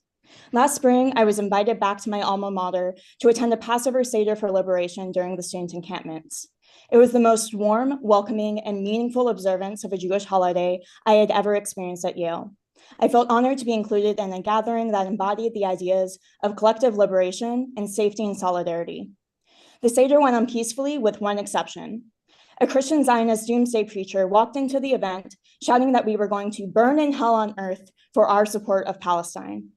Last spring, I was invited back to my alma mater to attend a Passover Seder for Liberation during the student encampments. It was the most warm, welcoming, and meaningful observance of a Jewish holiday I had ever experienced at Yale. I felt honored to be included in a gathering that embodied the ideas of collective liberation and safety and solidarity. The Seder went on peacefully with one exception. A Christian Zionist doomsday preacher walked into the event shouting that we were going to burn in hell on earth for our support of Palestine.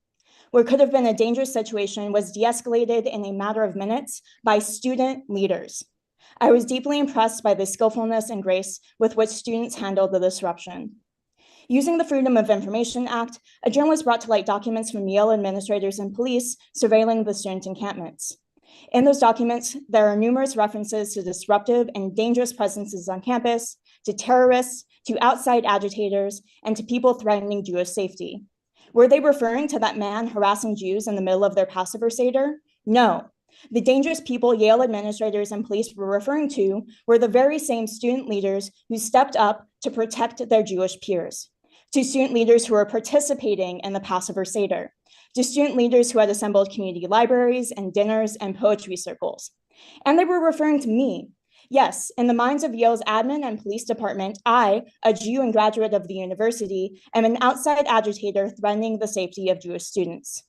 What could have been a dangerous situation was de-escalated in a matter of minutes by student leaders. I was deeply impressed by the skillfulness and grace with which students handled the disruption. Using the Freedom of Information Act, a journalist brought to light documents from Yale administrators and police surveilling the student encampments. In those documents, there are numerous references to disruptive and dangerous presences on campus, to terrorists, to outside agitators, and to people threatening Jewish safety. Were they referring to that man harassing Jews in the middle of their Passover Seder? No. The dangerous people Yale administrators and police were referring to were the very same student leaders who stepped up to protect their Jewish peers, to student leaders who were participating in the Passover Seder, to student leaders who had assembled community libraries and dinners and poetry circles. And they were referring to me. Yes, in the minds of Yale's admin and police department, I, a Jew and graduate of the university, am an outside agitator threatening the safety of Jewish students.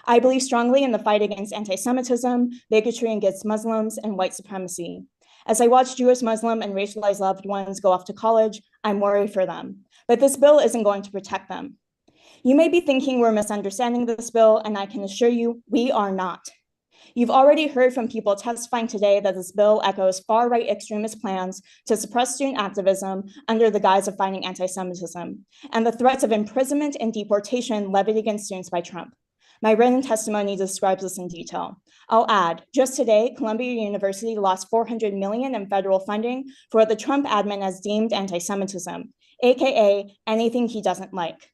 I believe strongly in the fight against anti-Semitism, bigotry against Muslims, and white supremacy. As I watch Jewish, Muslim, and racialized loved ones go off to college, I'm worried for them. But this bill isn't going to protect them. You may be thinking we're misunderstanding this bill, and I can assure you we are not. You've already heard from people testifying today that this bill echoes far-right extremist plans to suppress student activism under the guise of fighting anti-Semitism, and the threats of imprisonment and deportation levied against students by Trump. My written testimony describes this in detail. I'll add, just today, Columbia University lost $400 million in federal funding for what the Trump admin has deemed anti-Semitism, AKA anything he doesn't like.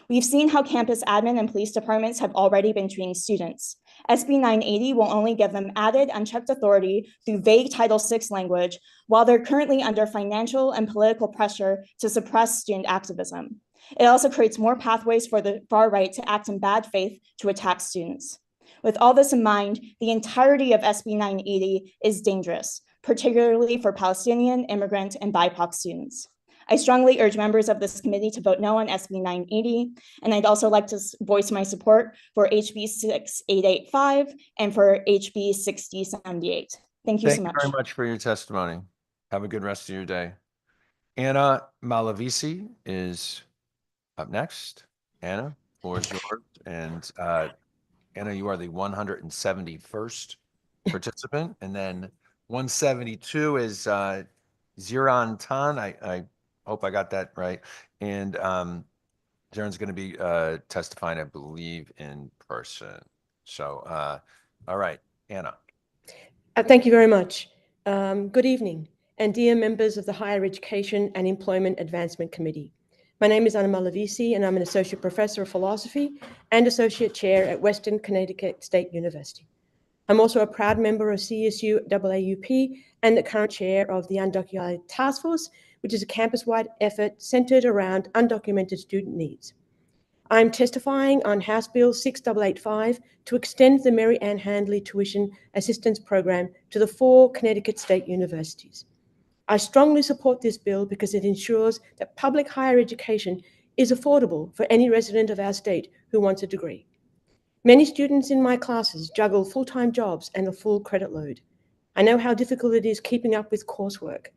We've seen how campus admin and police departments have already been treating students. SB 980 will only give them added unchecked authority through vague Title VI language, while they're currently under financial and political pressure to suppress student activism. It also creates more pathways for the far right to act in bad faith to attack students. With all this in mind, the entirety of SB 980 is dangerous, particularly for Palestinian, immigrant, and BIPOC students. I strongly urge members of this committee to vote no on SB 980, and I'd also like to voice my support for HB 6885 and for HB 6078. Thank you so much. Thank you very much for your testimony. Have a good rest of your day. Anna Malavisi is up next. Anna, floor is yours. And Anna, you are the 171st participant, and then 172 is Ziran Tan. I hope I got that right. And Jaren's going to be testifying, I believe, in person. So, all right, Anna. Thank you very much. Good evening, and dear members of the Higher Education and Employment Advancement Committee. My name is Anna Malavisi, and I'm an Associate Professor of Philosophy and Associate Chair at Western Connecticut State University. I'm also a proud member of CSU AAUP and the current chair of the Undocumented Task Force, which is a campus-wide effort centered around undocumented student needs. I'm testifying on House Bill 6885 to extend the Mary Ann Handley Tuition Assistance Program to the 4 Connecticut state universities. I strongly support this bill because it ensures that public higher education is affordable for any resident of our state who wants a degree. Many students in my classes juggle full-time jobs and a full credit load. I know how difficult it is keeping up with coursework.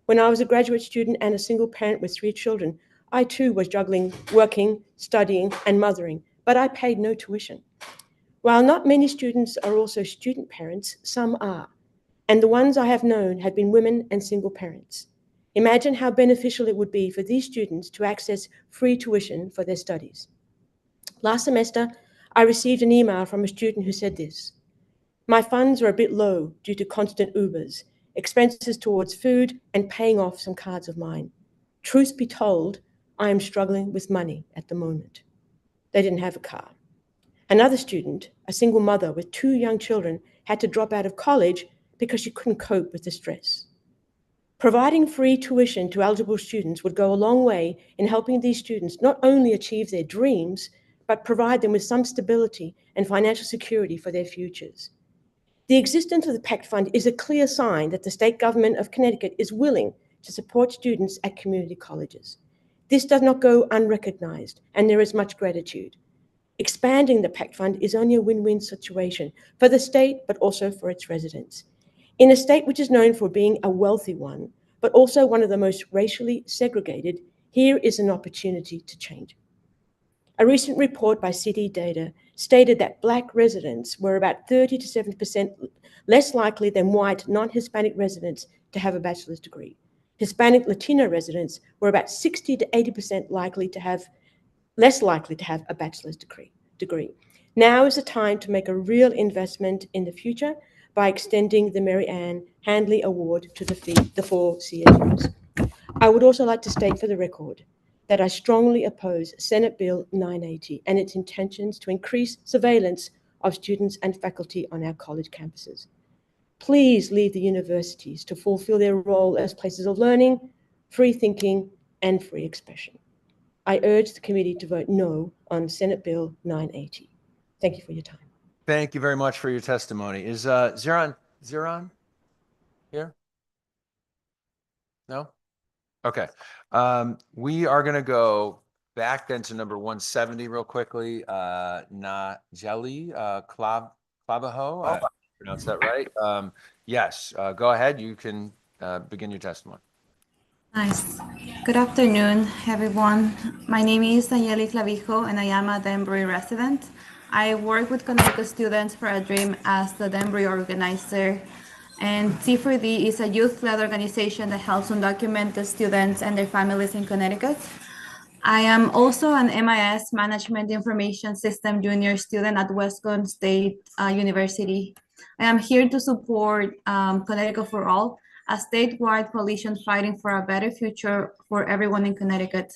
When I was a graduate student and a single parent with 3 children, I too was juggling working, studying, and mothering, but I paid no tuition. While not many students are also student parents, some are. And the ones I have known have been women and single parents. Imagine how beneficial it would be for these students to access free tuition for their studies. Last semester, I received an email from a student who said this: "My funds are a bit low due to constant Ubers, expenses towards food, and paying off some cards of mine. Truth be told, I am struggling with money at the moment." They didn't have a car. Another student, a single mother with 2 young children, had to drop out of college because she couldn't cope with the stress. Providing free tuition to eligible students would go a long way in helping these students not only achieve their dreams, but provide them with some stability and financial security for their futures. The existence of the PACT Fund is a clear sign that the state government of Connecticut is willing to support students at community colleges. This does not go unrecognized, and there is much gratitude. Expanding the PACT Fund is only a win-win situation for the state, but also for its residents. In a state which is known for being a wealthy one, but also one of the most racially segregated, here is an opportunity to change. A recent report by City Data stated that Black residents were about 30 to 70% less likely than white non-Hispanic residents to have a bachelor's degree. Hispanic Latino residents were about 60 to 80% less likely to have a bachelor's degree. Now is the time to make a real investment in the future by extending the Mary Ann Handley Award to the 4 CSUs. I would also like to state for the record that I strongly oppose Senate Bill 980 and its intentions to increase surveillance of students and faculty on our college campuses. Please leave the universities to fulfill their role as places of learning, free thinking, and free expression. I urge the committee to vote no on Senate Bill 980. Thank you for your time. Thank you very much for your testimony. Is Ziran here? No? Okay. We are going to go back then to number 170 real quickly. Najeli Clavajo. I pronounced that right. Yes, go ahead. You can begin your testimony. Nice. Good afternoon, everyone. My name is Nayeli Clavijo, and I am a Danbury resident. I work with Connecticut Students for a Dream as the Danbury organizer. And T4D is a youth-led organization that helps undocumented the students and their families in Connecticut. I am also an MIS Management Information System junior student at Westcon State University. I am here to support Connecticut for All, a statewide coalition fighting for a better future for everyone in Connecticut.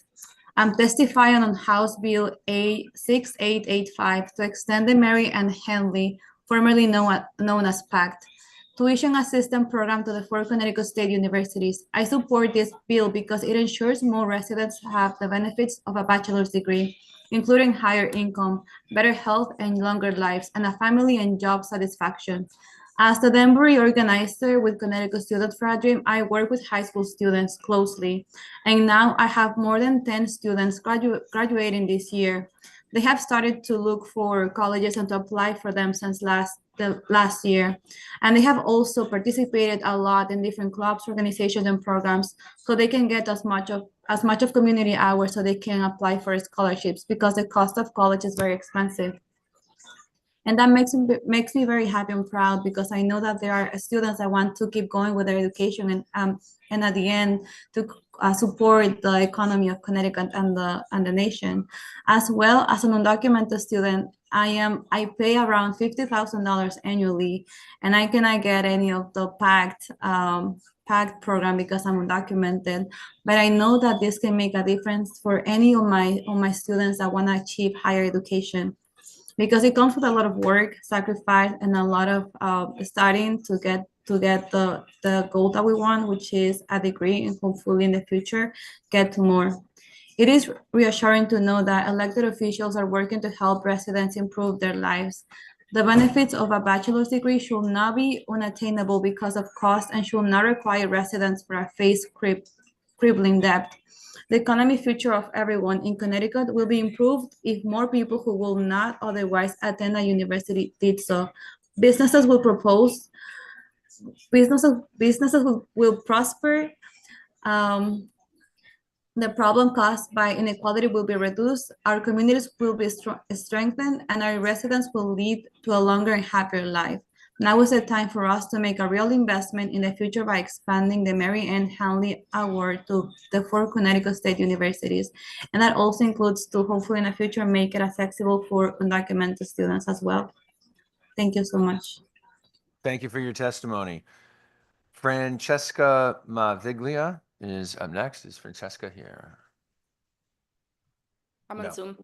I'm testifying on House Bill A6885 to extend the Mary Ann Henley, formerly known as PACT, tuition assistance program to the 4 Connecticut State Universities. I support this bill because it ensures more residents have the benefits of a bachelor's degree, including higher income, better health and longer lives, and a family and job satisfaction. As the Danbury organizer with Connecticut Students for a Dream, I work with high school students closely, and now I have more than 10 students graduating this year. They have started to look for colleges and to apply for them since last year, and they have also participated a lot in different clubs, organizations, and programs, so they can get as much of community hours so they can apply for scholarships because the cost of college is very expensive. And that makes me very happy and proud because I know that there are students that want to keep going with their education and at the end to support the economy of Connecticut and the nation. As well as an undocumented student, I pay around $50,000 annually, and I cannot get any of the PACT program because I'm undocumented. But I know that this can make a difference for any of my students that want to achieve higher education, because it comes with a lot of work, sacrifice, and a lot of studying to get the goal that we want, which is a degree, and hopefully in the future get to more. It is reassuring to know that elected officials are working to help residents improve their lives. The benefits of a bachelor's degree should not be unattainable because of cost and should not require residents to face crippling debt. The economic future of everyone in Connecticut will be improved if more people who will not otherwise attend a university did so. Businesses will will prosper. The problem caused by inequality will be reduced, our communities will be strengthened, and our residents will lead to a longer and happier life. Now is the time for us to make a real investment in the future by expanding the Mary Ann Hanley Award to the 4 Connecticut State Universities. And that also includes to hopefully in the future make it accessible for undocumented students as well. Thank you so much. Thank you for your testimony. Francesca Maviglia is up next. Is Francesca here? I'm on Zoom.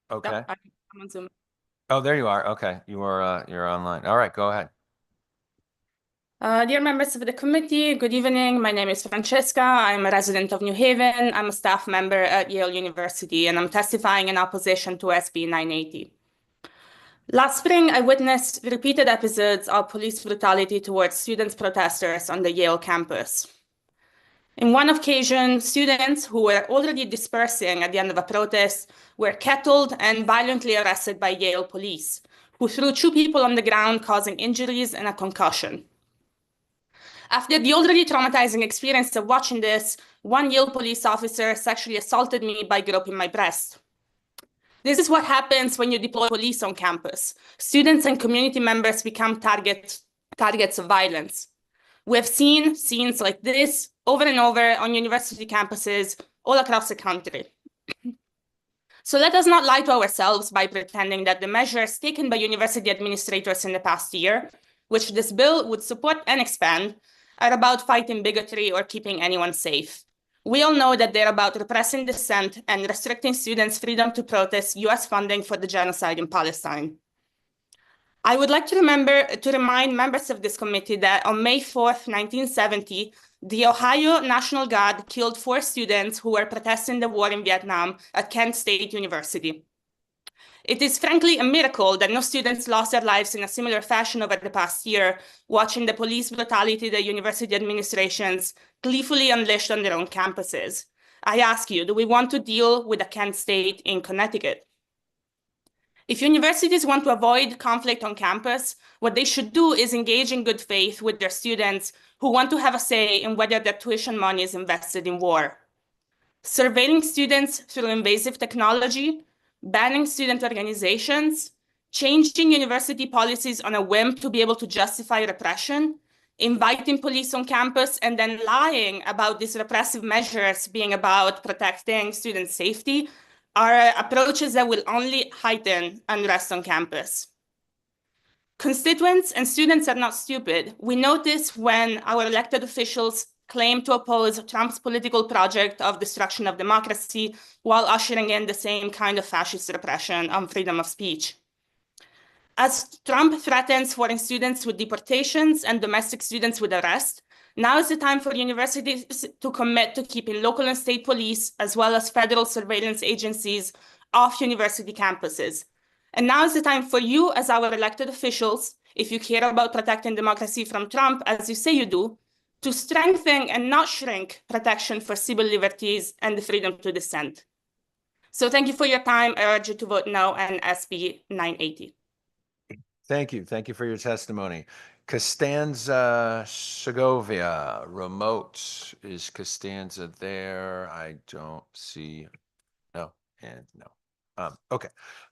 Okay. No, I'm on Zoom. Oh, there you are. Okay. You're online. All right, go ahead. Dear members of the committee, good evening. My name is Francesca. I'm a resident of New Haven. I'm a staff member at Yale University, and I'm testifying in opposition to SB 980. Last spring, I witnessed repeated episodes of police brutality towards students protesters on the Yale campus. In one occasion, students who were already dispersing at the end of a protest were kettled and violently arrested by Yale police, who threw 2 people on the ground, causing injuries and a concussion. After the already traumatizing experience of watching this, one Yale police officer sexually assaulted me by groping my breast. This is what happens when you deploy police on campus. Students and community members become targets of violence. We have seen scenes like this over and over on university campuses all across the country. So let us not lie to ourselves by pretending that the measures taken by university administrators in the past year, which this bill would support and expand, are about fighting bigotry or keeping anyone safe. We all know that they're about repressing dissent and restricting students' freedom to protest US funding for the genocide in Palestine. I would like to remind members of this committee that on May 4th, 1970, the Ohio National Guard killed 4 students who were protesting the war in Vietnam at Kent State University. It is frankly a miracle that no students lost their lives in a similar fashion over the past year, watching the police brutality the university administrations gleefully unleashed on their own campuses. I ask you, do we want to deal with a Kent State in Connecticut? If universities want to avoid conflict on campus, what they should do is engage in good faith with their students who want to have a say in whether their tuition money is invested in war. Surveilling students through invasive technology, banning student organizations, changing university policies on a whim to be able to justify repression, inviting police on campus, and then lying about these repressive measures being about protecting student safety are approaches that will only heighten unrest on campus. Constituents and students are not stupid. We notice when our elected officials claim to oppose Trump's political project of destruction of democracy while ushering in the same kind of fascist repression on freedom of speech. As Trump threatens foreign students with deportations and domestic students with arrest, now is the time for universities to commit to keeping local and state police, as well as federal surveillance agencies, off university campuses. And now is the time for you, as our elected officials, if you care about protecting democracy from Trump, as you say you do, to strengthen and not shrink protection for civil liberties and the freedom to dissent. So thank you for your time. I urge you to vote no on SB 980. Thank you. Thank you for your testimony. Costanza Segovia, remote. Is Costanza there? I don't see. No, and no. Okay.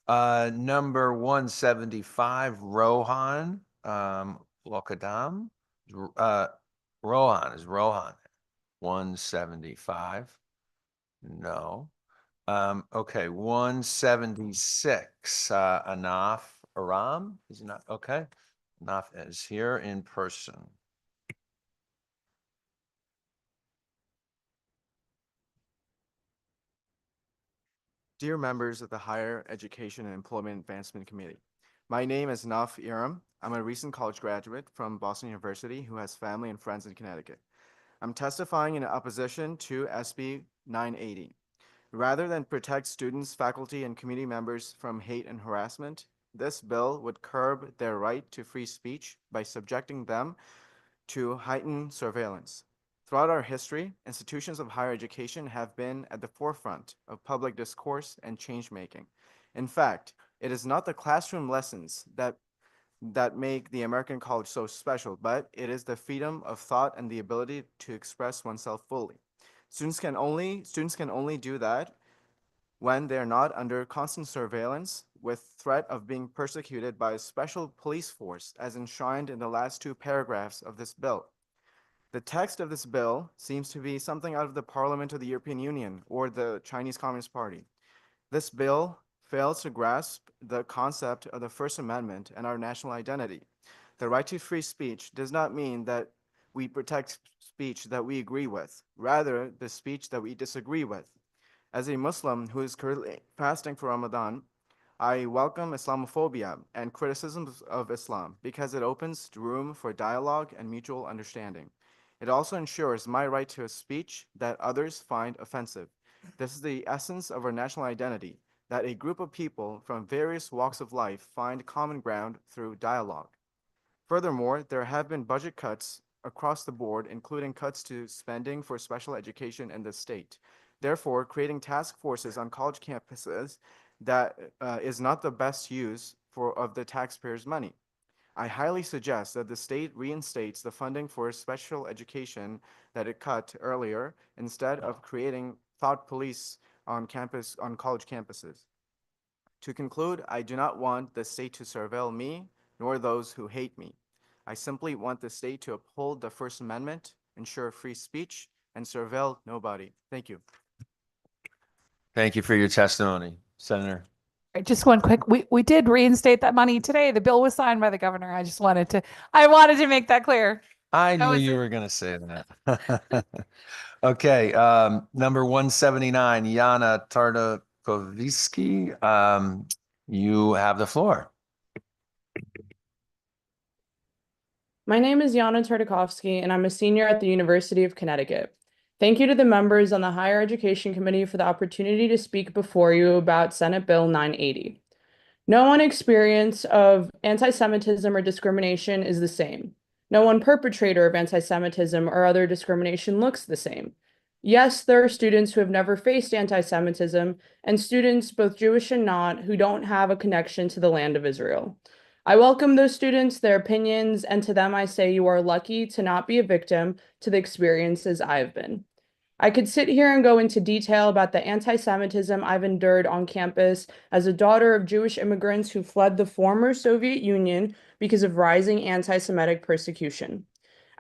Number 175, Rohan Lokadam. Rohan, is Rohan 175? No. Okay, 176, Anaf Aram, is he not? Okay, Anaf is here in person. Dear members of the Higher Education and Employment Advancement Committee, my name is Naf Iram. I'm a recent college graduate from Boston University who has family and friends in Connecticut. I'm testifying in opposition to SB 980. Rather than protect students, faculty, and community members from hate and harassment, this bill would curb their right to free speech by subjecting them to heightened surveillance. Throughout our history, institutions of higher education have been at the forefront of public discourse and change-making. In fact, it is not the classroom lessons that make the American college so special, but it is the freedom of thought and the ability to express oneself fully. Students can only do that when they're not under constant surveillance with threat of being persecuted by a special police force as enshrined in the last two paragraphs of this bill. The text of this bill seems to be something out of the Parliament of the European Union or the Chinese Communist Party. This bill fails to grasp the concept of the First Amendment and our national identity. The right to free speech does not mean that we protect speech that we agree with, rather the speech that we disagree with. As a Muslim who is currently fasting for Ramadan, I welcome Islamophobia and criticisms of Islam because it opens room for dialogue and mutual understanding. It also ensures my right to a speech that others find offensive. This is the essence of our national identity, that a group of people from various walks of life find common ground through dialogue. Furthermore, there have been budget cuts across the board, including cuts to spending for special education in the state. Therefore, creating task forces on college campuses that is not the best use of the taxpayers' money. I highly suggest that the state reinstates the funding for special education that it cut earlier instead of creating thought police on college campuses. To conclude, I do not want the state to surveil me nor those who hate me. I simply want the state to uphold the First Amendment, ensure free speech, and surveil nobody. Thank you. Thank you for your testimony, Senator. Just one quick, we did reinstate that money today. The bill was signed by the governor. I wanted to make that clear. I knew you were going to say that. Okay, number 179, Yana Tartakovsky. You have the floor. My name is Yana Tartakovsky, and I'm a senior at the University of Connecticut. Thank you to the members on the Higher Education Committee for the opportunity to speak before you about Senate Bill 980. No one experience of anti-Semitism or discrimination is the same. No one perpetrator of anti-Semitism or other discrimination looks the same. Yes, there are students who have never faced anti-Semitism and students, both Jewish and not, who don't have a connection to the land of Israel. I welcome those students, their opinions, and to them I say you are lucky to not be a victim to the experiences I've been. I could sit here and go into detail about the anti-Semitism I've endured on campus as a daughter of Jewish immigrants who fled the former Soviet Union because of rising anti-Semitic persecution.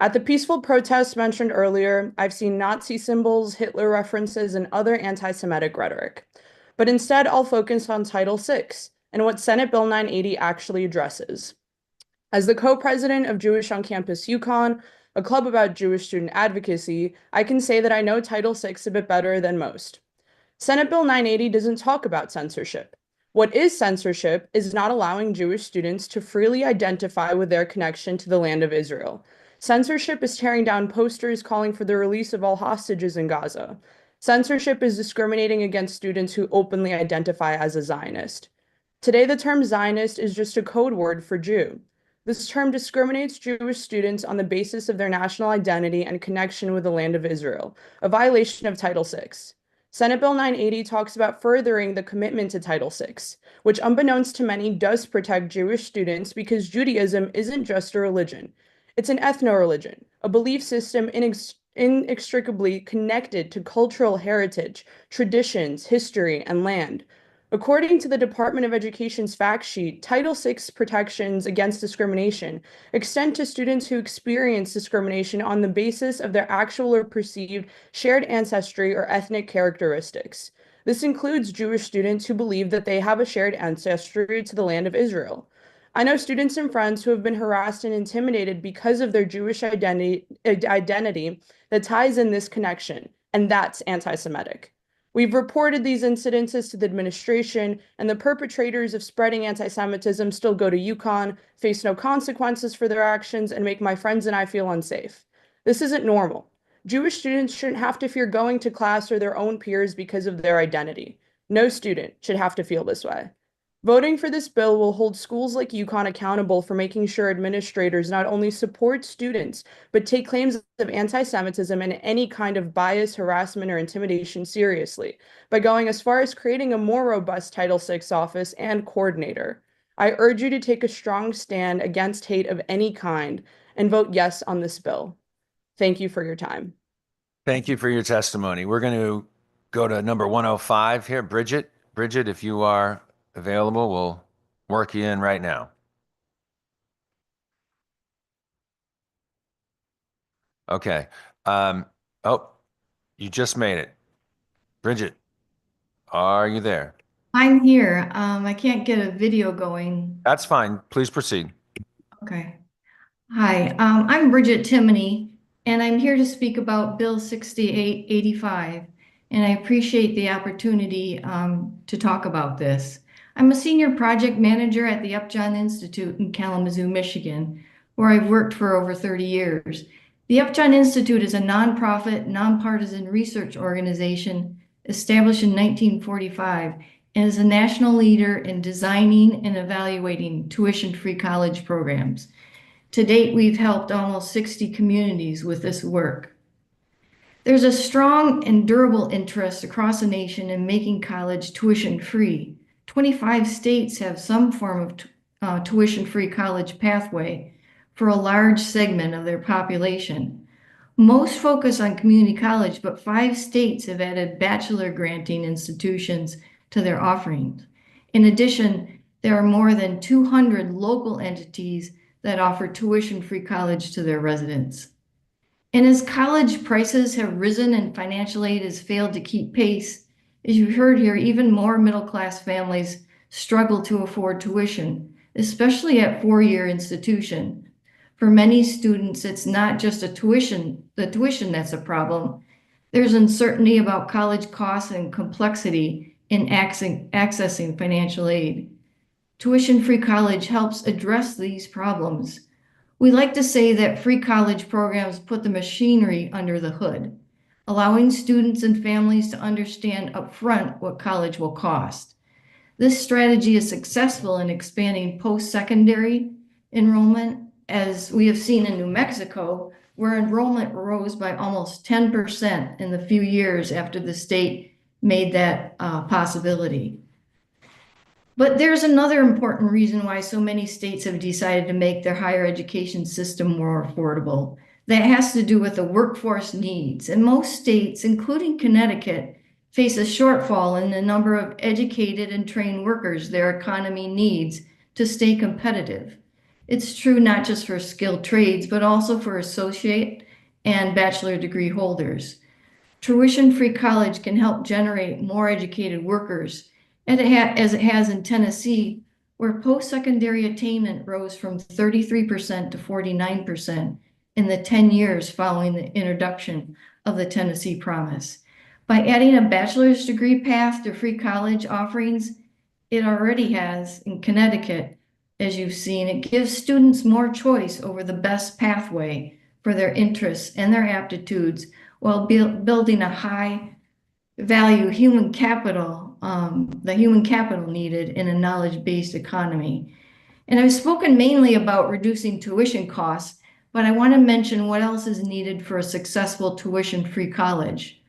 At the peaceful protests mentioned earlier, I've seen Nazi symbols, Hitler references, and other anti-Semitic rhetoric. But instead, I'll focus on Title VI and what Senate Bill 980 actually addresses. As the co-president of Jewish on Campus UConn, a club about Jewish student advocacy, I can say that I know Title VI a bit better than most. Senate Bill 980 doesn't talk about censorship. What is censorship is not allowing Jewish students to freely identify with their connection to the land of Israel. Censorship is tearing down posters calling for the release of all hostages in Gaza. Censorship is discriminating against students who openly identify as a Zionist. Today, the term Zionist is just a code word for Jew. This term discriminates Jewish students on the basis of their national identity and connection with the land of Israel, a violation of Title VI. Senate Bill 980 talks about furthering the commitment to Title VI, which unbeknownst to many does protect Jewish students because Judaism isn't just a religion. It's an ethno-religion, a belief system inextricably connected to cultural heritage, traditions, history, and land. According to the Department of Education's fact sheet, Title VI protections against discrimination extend to students who experience discrimination on the basis of their actual or perceived shared ancestry or ethnic characteristics. This includes Jewish students who believe that they have a shared ancestry to the land of Israel. I know students and friends who have been harassed and intimidated because of their Jewish identity that ties in this connection, and that's anti-Semitic. We've reported these incidences to the administration, and the perpetrators of spreading anti-Semitism still go to UConn, face no consequences for their actions, and make my friends and I feel unsafe. This isn't normal. Jewish students shouldn't have to fear going to class or their own peers because of their identity. No student should have to feel this way. Voting for this bill will hold schools like UConn accountable for making sure administrators not only support students, but take claims of anti-Semitism and any kind of bias, harassment, or intimidation seriously by going as far as creating a more robust Title VI office and coordinator. I urge you to take a strong stand against hate of any kind and vote yes on this bill. Thank you for your time. Thank you for your testimony. We're going to go to number 105 here. Bridget. Bridget, if you are available, we'll work you in right now. Okay. Oh, you just made it. Bridget, are you there? I'm here. I can't get a video going. That's fine. Please proceed. Okay. Hi, I'm Bridget Timoney, and I'm here to speak about Bill 6885, and I appreciate the opportunity to talk about this. I'm a senior project manager at the Upjohn Institute in Kalamazoo, Michigan, where I've worked for over 30 years. The Upjohn Institute is a nonprofit, nonpartisan research organization established in 1945 and is a national leader in designing and evaluating tuition-free college programs. To date, we've helped almost 60 communities with this work. There's a strong and durable interest across the nation in making college tuition-free. 25 states have some form of tuition-free college pathway for a large segment of their population. Most focus on community college, but 5 states have added bachelor granting institutions to their offerings. In addition, there are more than 200 local entities that offer tuition-free college to their residents. And as college prices have risen and financial aid has failed to keep pace, as you've heard here, even more middle-class families struggle to afford tuition, especially at four-year institutions. For many students, it's not just the tuition that's a problem. There's uncertainty about college costs and complexity in accessing financial aid. Tuition-free college helps address these problems. We like to say that free college programs put the machinery under the hood, allowing students and families to understand upfront what college will cost. This strategy is successful in expanding post-secondary enrollment, as we have seen in New Mexico, where enrollment rose by almost 10% in the few years after the state made that possibility. But there's another important reason why so many states have decided to make their higher education system more affordable. That has to do with the workforce needs. And most states, including Connecticut, face a shortfall in the number of educated and trained workers their economy needs to stay competitive. It's true not just for skilled trades, but also for associate and bachelor degree holders. Tuition-free college can help generate more educated workers, and as it has in Tennessee, where post-secondary attainment rose from 33% to 49% in the 10 years following the introduction of the Tennessee Promise. By adding a bachelor's degree path to free college offerings, it already has in Connecticut, as you've seen, it gives students more choice over the best pathway for their interests and their aptitudes while building a high value human capital, the human capital needed in a knowledge-based economy. And I've spoken mainly about reducing tuition costs, but I want to mention what else is needed for a successful tuition-free college.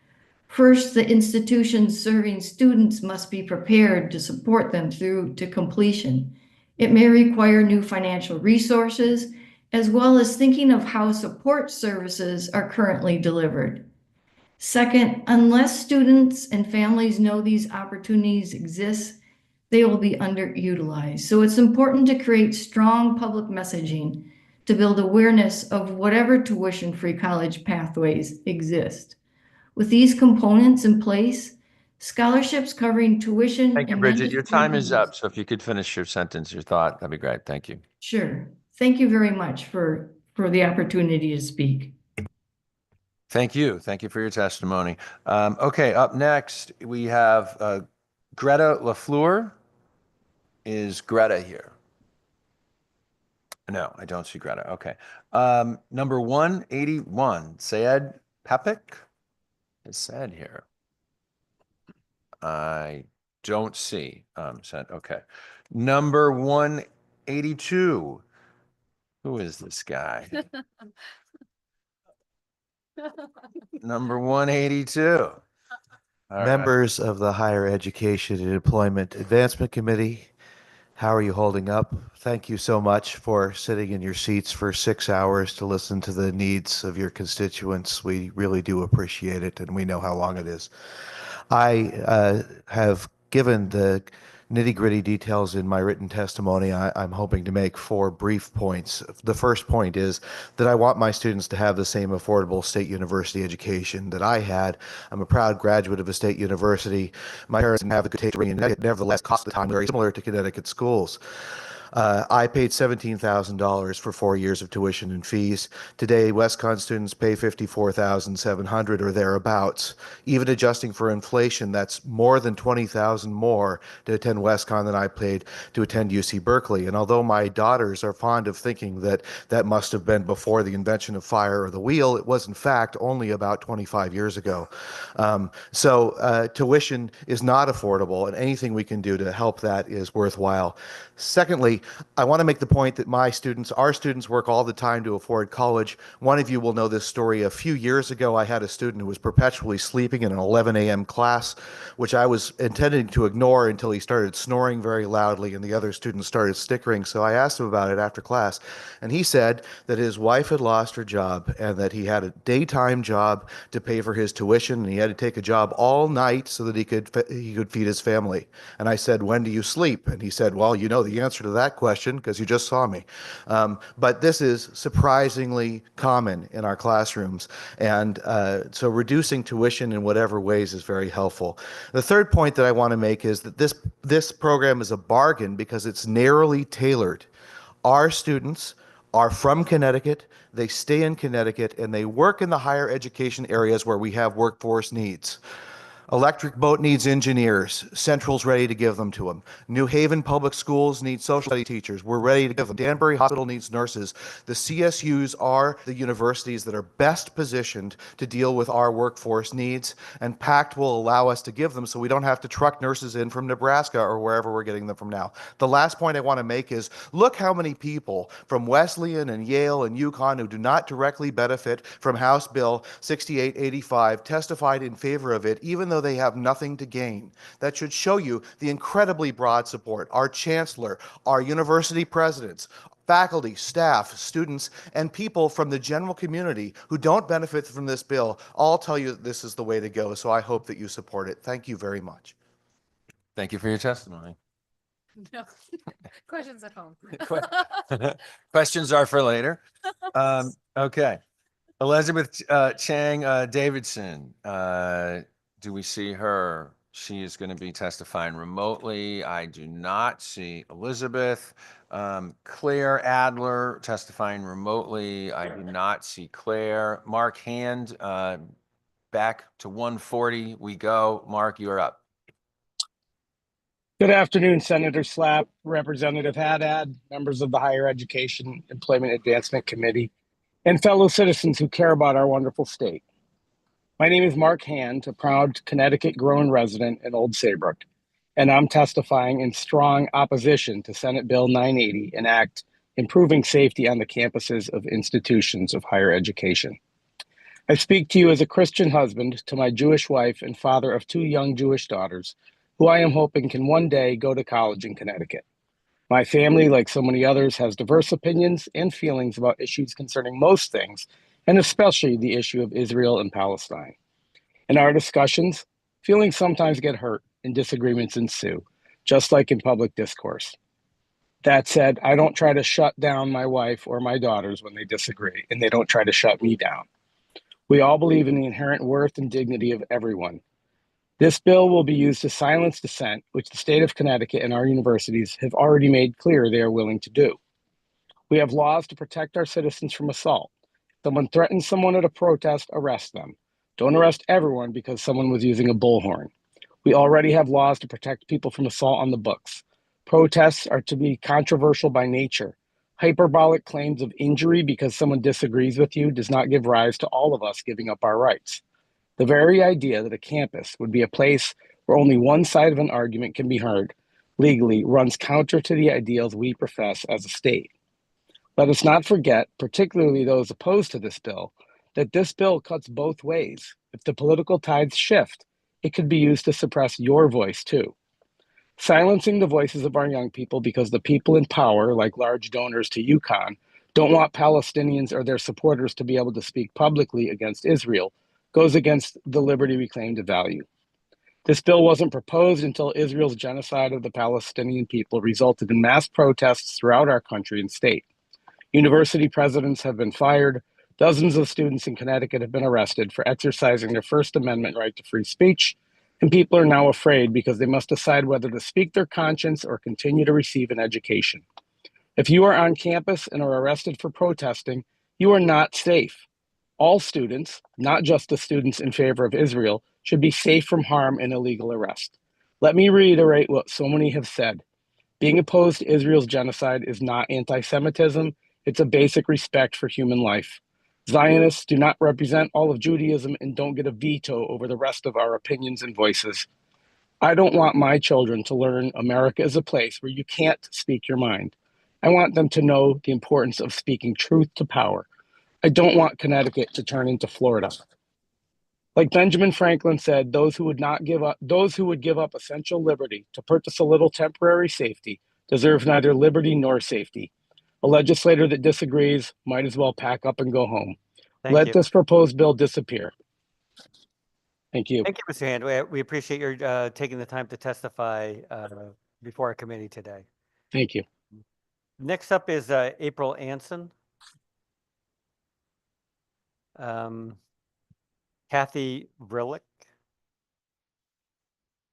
First, the institutions serving students must be prepared to support them through to completion. It may require new financial resources, as well as thinking of how support services are currently delivered. Second, unless students and families know these opportunities exist, they will be underutilized. So it's important to create strong public messaging to build awareness of whatever tuition-free college pathways exist. With these components in place, scholarships covering tuition Thank you, and Bridget. Your time is mentorship. up. So if you could finish your sentence, your thought, that'd be great. Thank you. Sure. Thank you very much for the opportunity to speak. Thank you. Thank you for your testimony. Okay, up next, we have Greta LaFleur. Is Greta here? No, I don't see Greta. Okay. Number 181, Syed Papik. Is Syed here? I don't see Syed. Okay. Number 182. Who is this guy? Number 182. All Members of the Higher Education and Employment Advancement Committee, how are you holding up? Thank you so much for sitting in your seats for 6 hours to listen to the needs of your constituents. We really do appreciate it, and we know how long it is. I have given the nitty-gritty details in my written testimony. I'm hoping to make 4 brief points. The first point is that I want my students to have the same affordable state university education that I had. I'm a proud graduate of a state university. My parents didn't have the good taste to bring in Connecticut. Nevertheless, cost of the time very similar to Connecticut schools. I paid $17,000 for 4 years of tuition and fees. Today, WestCon students pay $54,700 or thereabouts. Even adjusting for inflation, that's more than $20,000 more to attend WestCon than I paid to attend UC Berkeley. And although my daughters are fond of thinking that that must have been before the invention of fire or the wheel, it was in fact only about 25 years ago. Tuition is not affordable, and anything we can do to help that is worthwhile. Secondly, I want to make the point that our students work all the time to afford college. One of you will know this story. A few years ago, I had a student who was perpetually sleeping in an 11 a.m. class, which I was intending to ignore until he started snoring very loudly and the other students started snickering. So I asked him about it after class, and he said that his wife had lost her job and that he had a daytime job to pay for his tuition, and he had to take a job all night so that he could feed his family. And I said, "When do you sleep?" And he said, "Well, you know the answer to that question because you just saw me." But this is surprisingly common in our classrooms. And so reducing tuition in whatever ways is very helpful. The third point that I want to make is that this program is a bargain because it's narrowly tailored. Our students are from Connecticut, they stay in Connecticut, and they work in the higher education areas where we have workforce needs. Electric Boat needs engineers. Central's ready to give them to them. New Haven Public Schools need social studies teachers. We're ready to give them. Danbury Hospital needs nurses. The CSUs are the universities that are best positioned to deal with our workforce needs, and PACT will allow us to give them so we don't have to truck nurses in from Nebraska or wherever we're getting them from now. The last point I want to make is look how many people from Wesleyan and Yale and UConn who do not directly benefit from House Bill 6885 testified in favor of it, even though they have nothing to gain. That should show you the incredibly broad support. Our chancellor, our university presidents, faculty, staff, students, and people from the general community who don't benefit from this bill all tell you that this is the way to go. So I hope that you support it. Thank you very much. Thank you for your testimony. No. Questions at home. Questions are for later. Okay. Elizabeth Chang Davidson, do we see her? She is going to be testifying remotely. I do not see Elizabeth. Claire Adler testifying remotely. I do not see Claire. Mark Hand, back to 140 we go. Mark, you're up. Good afternoon, Senator Slapp, Representative Haddad, members of the Higher Education Employment Advancement Committee, and fellow citizens who care about our wonderful state. My name is Mark Hand, a proud Connecticut-grown resident in Old Saybrook, and I'm testifying in strong opposition to Senate Bill 980, an act improving safety on the campuses of institutions of higher education. I speak to you as a Christian husband to my Jewish wife and father of 2 young Jewish daughters, who I am hoping can one day go to college in Connecticut. My family, like so many others, has diverse opinions and feelings about issues concerning most things, and especially the issue of Israel and Palestine. In our discussions, feelings sometimes get hurt and disagreements ensue, just like in public discourse. That said, I don't try to shut down my wife or my daughters when they disagree, and they don't try to shut me down. We all believe in the inherent worth and dignity of everyone. This bill will be used to silence dissent, which the state of Connecticut and our universities have already made clear they are willing to do. We have laws to protect our citizens from assault. If someone threatens someone at a protest, arrest them. Don't arrest everyone because someone was using a bullhorn. We already have laws to protect people from assault on the books. Protests are to be controversial by nature. Hyperbolic claims of injury because someone disagrees with you does not give rise to all of us giving up our rights. The very idea that a campus would be a place where only one side of an argument can be heard legally runs counter to the ideals we profess as a state. Let us not forget, particularly those opposed to this bill, that this bill cuts both ways. If the political tides shift, it could be used to suppress your voice too. Silencing the voices of our young people because the people in power, like large donors to UConn, don't want Palestinians or their supporters to be able to speak publicly against Israel goes against the liberty we claim to value. This bill wasn't proposed until Israel's genocide of the Palestinian people resulted in mass protests throughout our country and state. University presidents have been fired. Dozens of students in Connecticut have been arrested for exercising their First Amendment right to free speech, and people are now afraid because they must decide whether to speak their conscience or continue to receive an education. If you are on campus and are arrested for protesting, you are not safe. All students, not just the students in favor of Israel, should be safe from harm and illegal arrest. Let me reiterate what so many have said. Being opposed to Israel's genocide is not anti-Semitism, it's a basic respect for human life. Zionists do not represent all of Judaism and don't get a veto over the rest of our opinions and voices. I don't want my children to learn America is a place where you can't speak your mind. I want them to know the importance of speaking truth to power. I don't want Connecticut to turn into Florida. Like Benjamin Franklin said, those who would give up essential liberty to purchase a little temporary safety deserve neither liberty nor safety. A legislator that disagrees might as well pack up and go home. Let this proposed bill disappear. Thank you. Thank you, Mr. Hand. We appreciate your taking the time to testify before our committee today. Thank you. Next up is April Anson. Kathy Brillick.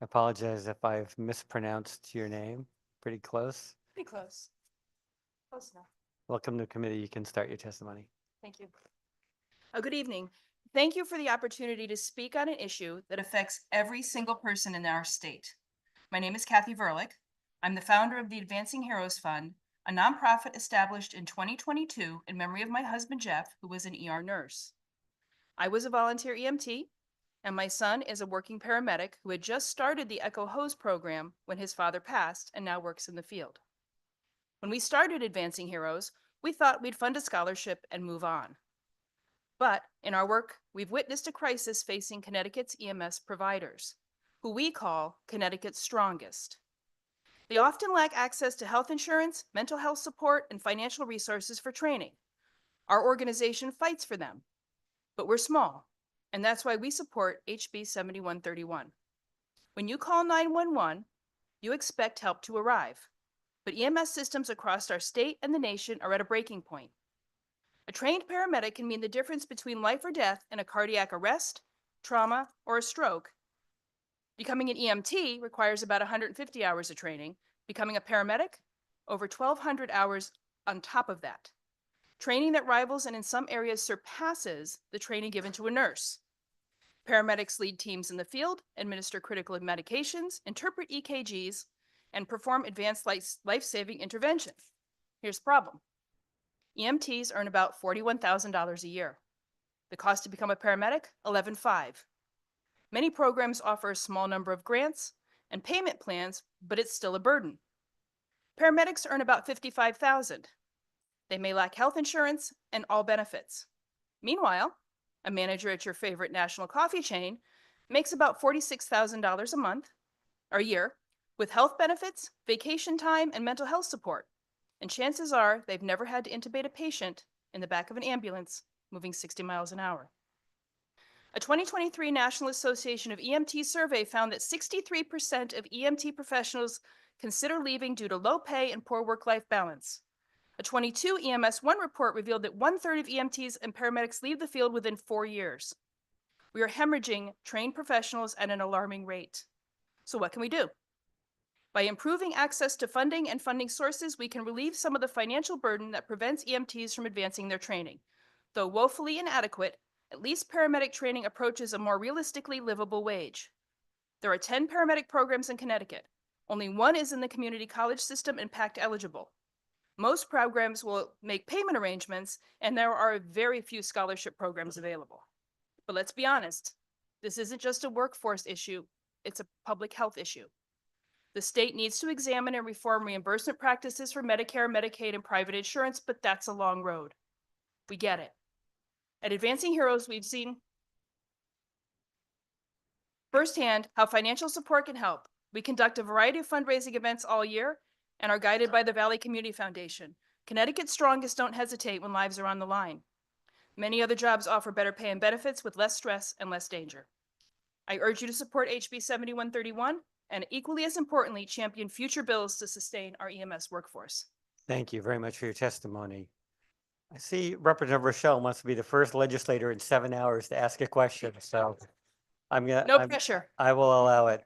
I apologize if I've mispronounced your name. Pretty close. Pretty close. Close enough. Welcome to the committee. You can start your testimony. Thank you. Good evening. Thank you for the opportunity to speak on an issue that affects every single person in our state. My name is Kathy Verlick. I'm the founder of the Advancing Heroes Fund, a nonprofit established in 2022 in memory of my husband, Jeff, who was an ER nurse. I was a volunteer EMT, and my son is a working paramedic who had just started the Echo Hose program when his father passed and now works in the field. When we started Advancing Heroes, we thought we'd fund a scholarship and move on. But in our work, we've witnessed a crisis facing Connecticut's EMS providers, who we call Connecticut's strongest. They often lack access to health insurance, mental health support, and financial resources for training. Our organization fights for them, but we're small, and that's why we support HB 7131. When you call 911, you expect help to arrive, but EMS systems across our state and the nation are at a breaking point. A trained paramedic can mean the difference between life or death in a cardiac arrest, trauma, or a stroke. Becoming an EMT requires about 150 hours of training. Becoming a paramedic, over 1,200 hours on top of that. Training that rivals and in some areas surpasses the training given to a nurse. Paramedics lead teams in the field, administer critical medications, interpret EKGs, and perform advanced life-saving interventions. Here's the problem. EMTs earn about $41,000 a year. The cost to become a paramedic, $11,500. Many programs offer a small number of grants and payment plans, but it's still a burden. Paramedics earn about $55,000. They may lack health insurance and all benefits. Meanwhile, a manager at your favorite national coffee chain makes about $46,000 a month or a year with health benefits, vacation time, and mental health support. And chances are they've never had to intubate a patient in the back of an ambulance moving 60 miles an hour. A 2023 National Association of EMT survey found that 63% of EMT professionals consider leaving due to low pay and poor work-life balance. A 22 EMS 1 report revealed that 1/3 of EMTs and paramedics leave the field within 4 years. We are hemorrhaging trained professionals at an alarming rate. So what can we do? By improving access to funding and funding sources, we can relieve some of the financial burden that prevents EMTs from advancing their training. Though woefully inadequate, at least paramedic training approaches a more realistically livable wage. There are 10 paramedic programs in Connecticut. Only 1 is in the community college system and PACT eligible. Most programs will make payment arrangements, and there are very few scholarship programs available. But let's be honest, this isn't just a workforce issue, it's a public health issue. The state needs to examine and reform reimbursement practices for Medicare, Medicaid, and private insurance, but that's a long road. We get it. At Advancing Heroes, we've seen firsthand how financial support can help. We conduct a variety of fundraising events all year and are guided by the Valley Community Foundation. Connecticut's strongest don't hesitate when lives are on the line. Many other jobs offer better pay and benefits with less stress and less danger. I urge you to support HB 7131 and equally as importantly, champion future bills to sustain our EMS workforce. Thank you very much for your testimony. I see Representative Rochelle wants to be the first legislator in 7 hours to ask a question, so No pressure. I will allow it.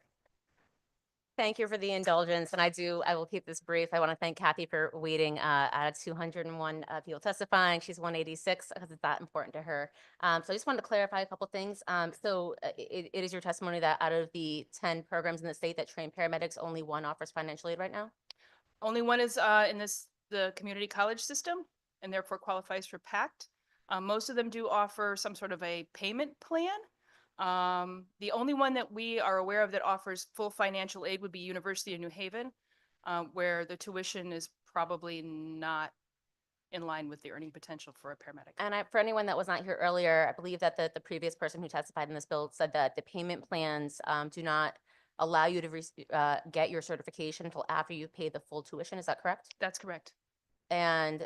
Thank you for the indulgence, and I will keep this brief. I want to thank Kathy for waiting at 201 people testifying. She's 186 because it's that important to her. So I just wanted to clarify a couple things. It is your testimony that out of the 10 programs in the state that train paramedics, only 1 offers financial aid right now? Only 1 is in the community college system and therefore qualifies for PACT. Most of them do offer some sort of a payment plan. The only one that we are aware of that offers full financial aid would be University of New Haven, where the tuition is probably not in line with the earning potential for a paramedic. And for anyone that was not here earlier, I believe that the previous person who testified in this bill said that the payment plans do not allow you to get your certification until after you pay the full tuition. Is that correct? That's correct. And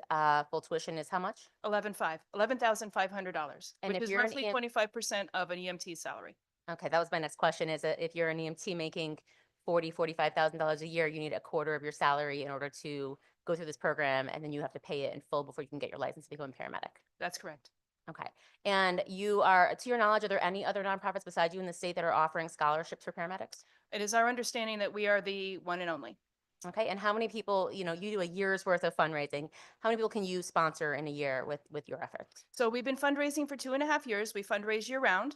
full tuition is how much? $11,500, which is roughly 25% of an EMT salary. Okay, that was my next question. Is that if you're an EMT making $45,000 a year, you need a quarter of your salary in order to go through this program, and then you have to pay it in full before you can get your license to become a paramedic? That's correct. Okay. And you are, to your knowledge, are there any other nonprofits besides you in the state that are offering scholarships for paramedics? It is our understanding that we are the one and only. Okay, and how many people, you do a year's worth of fundraising. How many people can you sponsor in a year with your efforts? So we've been fundraising for 2.5 years. We fundraise year round.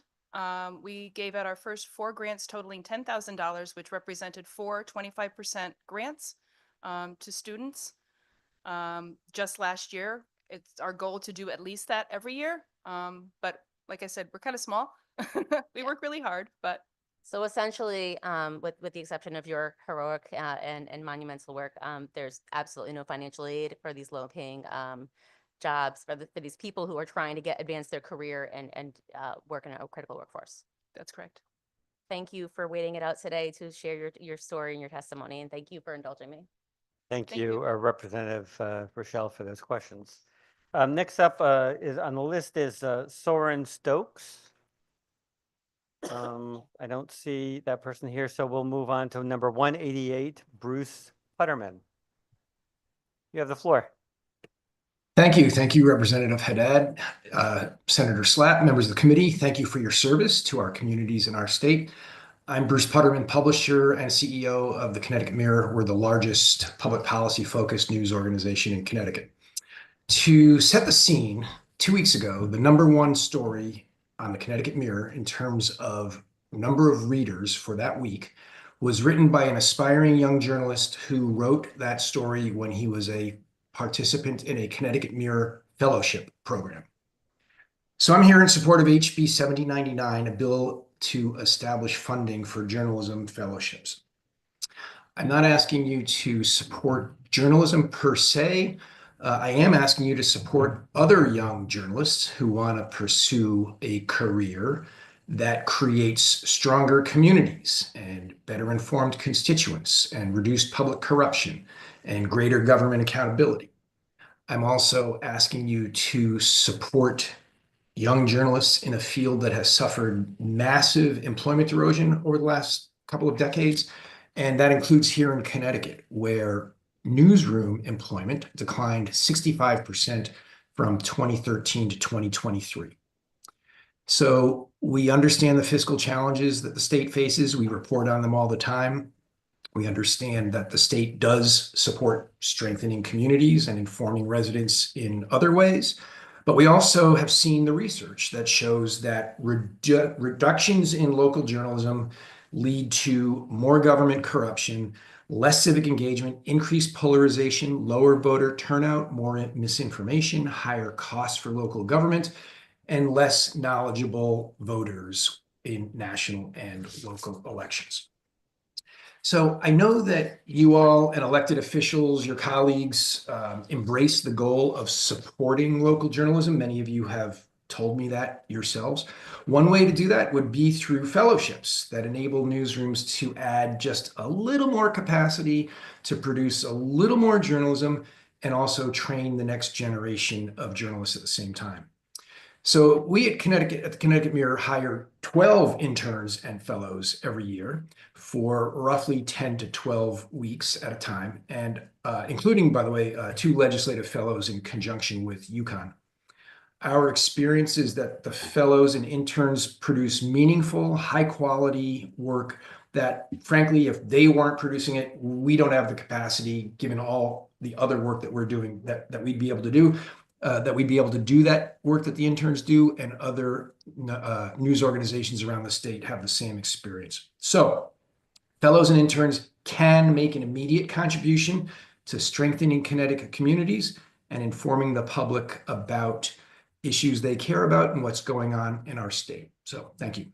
We gave out our first 4 grants totaling $10,000, which represented 4 25% grants to students. Just last year, it's our goal to do at least that every year. But like I said, we're kind of small. We work really hard, but So essentially, with the exception of your heroic and monumental work, there's absolutely no financial aid for these low-paying jobs for these people who are trying to advance their career and work in a critical workforce. That's correct. Thank you for waiting it out today to share your story and your testimony, and thank you for indulging me. Thank you, Representative Rochelle, for those questions. Next up is on the list is Soren Stokes. I don't see that person here, so we'll move on to number 188, Bruce Putterman. You have the floor. Thank you. Thank you, Representative Haddad, Senator Slapp, members of the committee. Thank you for your service to our communities and our state. I'm Bruce Putterman, publisher and CEO of the Connecticut Mirror. We're the largest public policy-focused news organization in Connecticut. To set the scene, 2 weeks ago, the #1 story on the Connecticut Mirror in terms of number of readers for that week was written by an aspiring young journalist who wrote that story when he was a participant in a Connecticut Mirror fellowship program. So I'm here in support of HB 7099, a bill to establish funding for journalism fellowships. I'm not asking you to support journalism per se. I am asking you to support other young journalists who want to pursue a career that creates stronger communities and better informed constituents and reduced public corruption and greater government accountability. I'm also asking you to support young journalists in a field that has suffered massive employment erosion over the last couple of decades. And that includes here in Connecticut, where newsroom employment declined 65% from 2013 to 2023. So we understand the fiscal challenges that the state faces. We report on them all the time. We understand that the state does support strengthening communities and informing residents in other ways. But we also have seen the research that shows that reductions in local journalism lead to more government corruption, less civic engagement, increased polarization, lower voter turnout, more misinformation, higher costs for local government, and less knowledgeable voters in national and local elections. So I know that you all and elected officials, your colleagues, embrace the goal of supporting local journalism. Many of you have told me that yourselves. One way to do that would be through fellowships that enable newsrooms to add just a little more capacity to produce a little more journalism and also train the next generation of journalists at the same time. So we at the Connecticut Mirror hire 12 interns and fellows every year for roughly 10 to 12 weeks at a time, and including, by the way, 2 legislative fellows in conjunction with UConn. Our experience is that the fellows and interns produce meaningful, high-quality work that, frankly, if they weren't producing it, we don't have the capacity, given all the other work that we're doing, that we'd be able to do. That we'd be able to do that work that the interns do, and other news organizations around the state have the same experience. So fellows and interns can make an immediate contribution to strengthening Connecticut communities and informing the public about issues they care about and what's going on in our state. So thank you.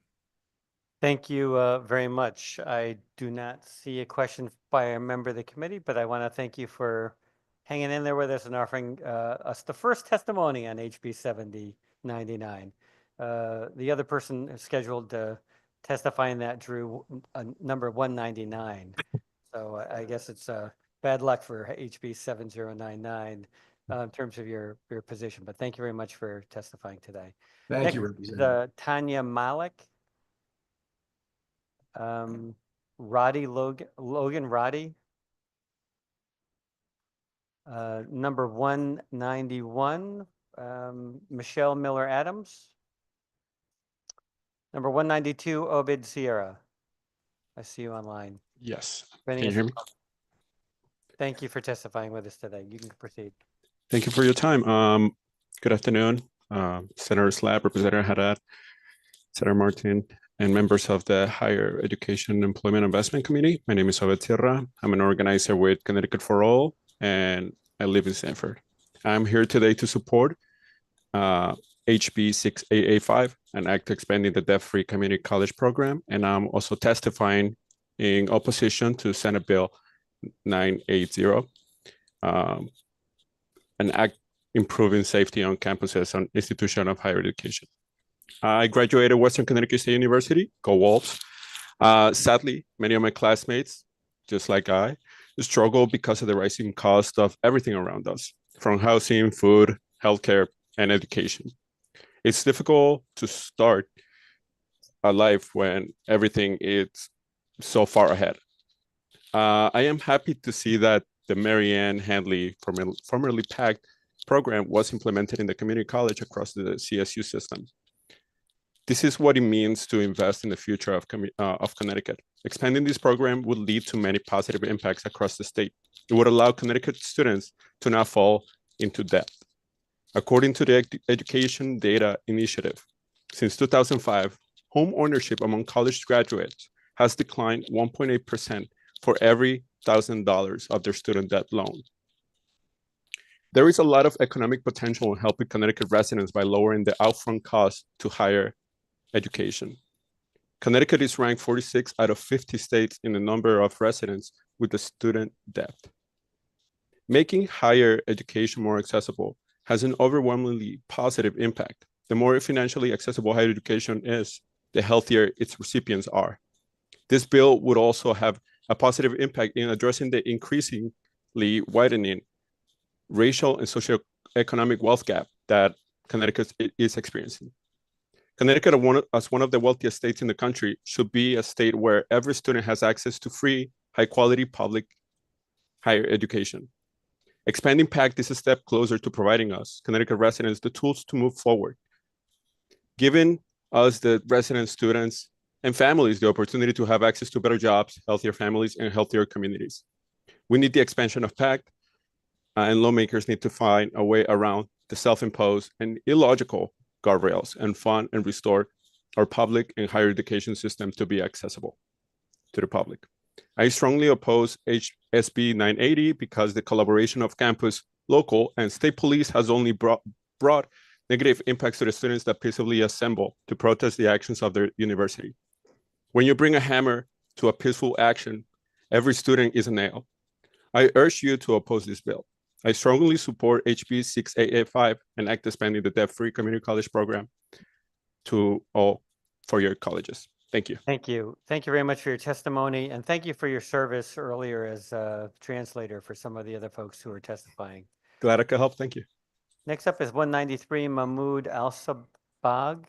Thank you very much. I do not see a question by a member of the committee, but I want to thank you for hanging in there with us and offering us the first testimony on HB 7099. The other person scheduled to testify in that drew number 199. So I guess it's bad luck for HB 7099 in terms of your position. But thank you very much for testifying today. Thank you, Representative. Tanya Malik. Logan Roddy. Number 191, Michelle Miller Adams. Number 192, Obed Sierra. I see you online. Yes. Can you hear me? Thank you for testifying with us today. You can proceed. Thank you for your time. Good afternoon, Senator Slab, Representative Haddad, Senator Martin, and members of the Higher Education and Employment Investment Committee. My name is Obed Sierra. I'm an organizer with Connecticut for All, and I live in Stanford. I'm here today to support HB 6885, an act expanding the debt-free community college program, and I'm also testifying in opposition to Senate Bill 980, an act improving safety on campuses and institutions of higher education. I graduated Western Connecticut State University, go Wolves. Sadly, many of my classmates, just like I, struggle because of the rising cost of everything around us, from housing, food, healthcare, and education. It's difficult to start a life when everything is so far ahead. I am happy to see that the Mary Ann Handley, formerly PACT program, was implemented in the community college across the CSU system. This is what it means to invest in the future of Connecticut. Expanding this program would lead to many positive impacts across the state. It would allow Connecticut students to not fall into debt. According to the Education Data Initiative, since 2005, home ownership among college graduates has declined 1.8% for every $1,000 of their student debt loan. There is a lot of economic potential in helping Connecticut residents by lowering the upfront cost to higher education. Connecticut is ranked 46 out of 50 states in the number of residents with the student debt. Making higher education more accessible has an overwhelmingly positive impact. The more financially accessible higher education is, the healthier its recipients are. This bill would also have a positive impact in addressing the increasingly widening racial and socioeconomic wealth gap that Connecticut is experiencing. Connecticut, as one of the wealthiest states in the country, should be a state where every student has access to free, high-quality public higher education. Expanding PACT is a step closer to providing us, Connecticut residents, the tools to move forward, giving us, the resident students and families, the opportunity to have access to better jobs, healthier families, and healthier communities. We need the expansion of PACT, and lawmakers need to find a way around the self-imposed and illogical guardrails and fund and restore our public and higher education system to be accessible to the public. I strongly oppose SB 980 because the collaboration of campus, local, and state police has only brought negative impacts to the students that peacefully assemble to protest the actions of their university. When you bring a hammer to a peaceful action, every student is a nail. I urge you to oppose this bill. I strongly support HB 6885, an act expanding the debt-free community college program to all four-year colleges. Thank you. Thank you. Thank you very much for your testimony, and thank you for your service earlier as a translator for some of the other folks who are testifying. Glad I could help. Thank you. Next up is 193, Mahmoud Al-Sabag.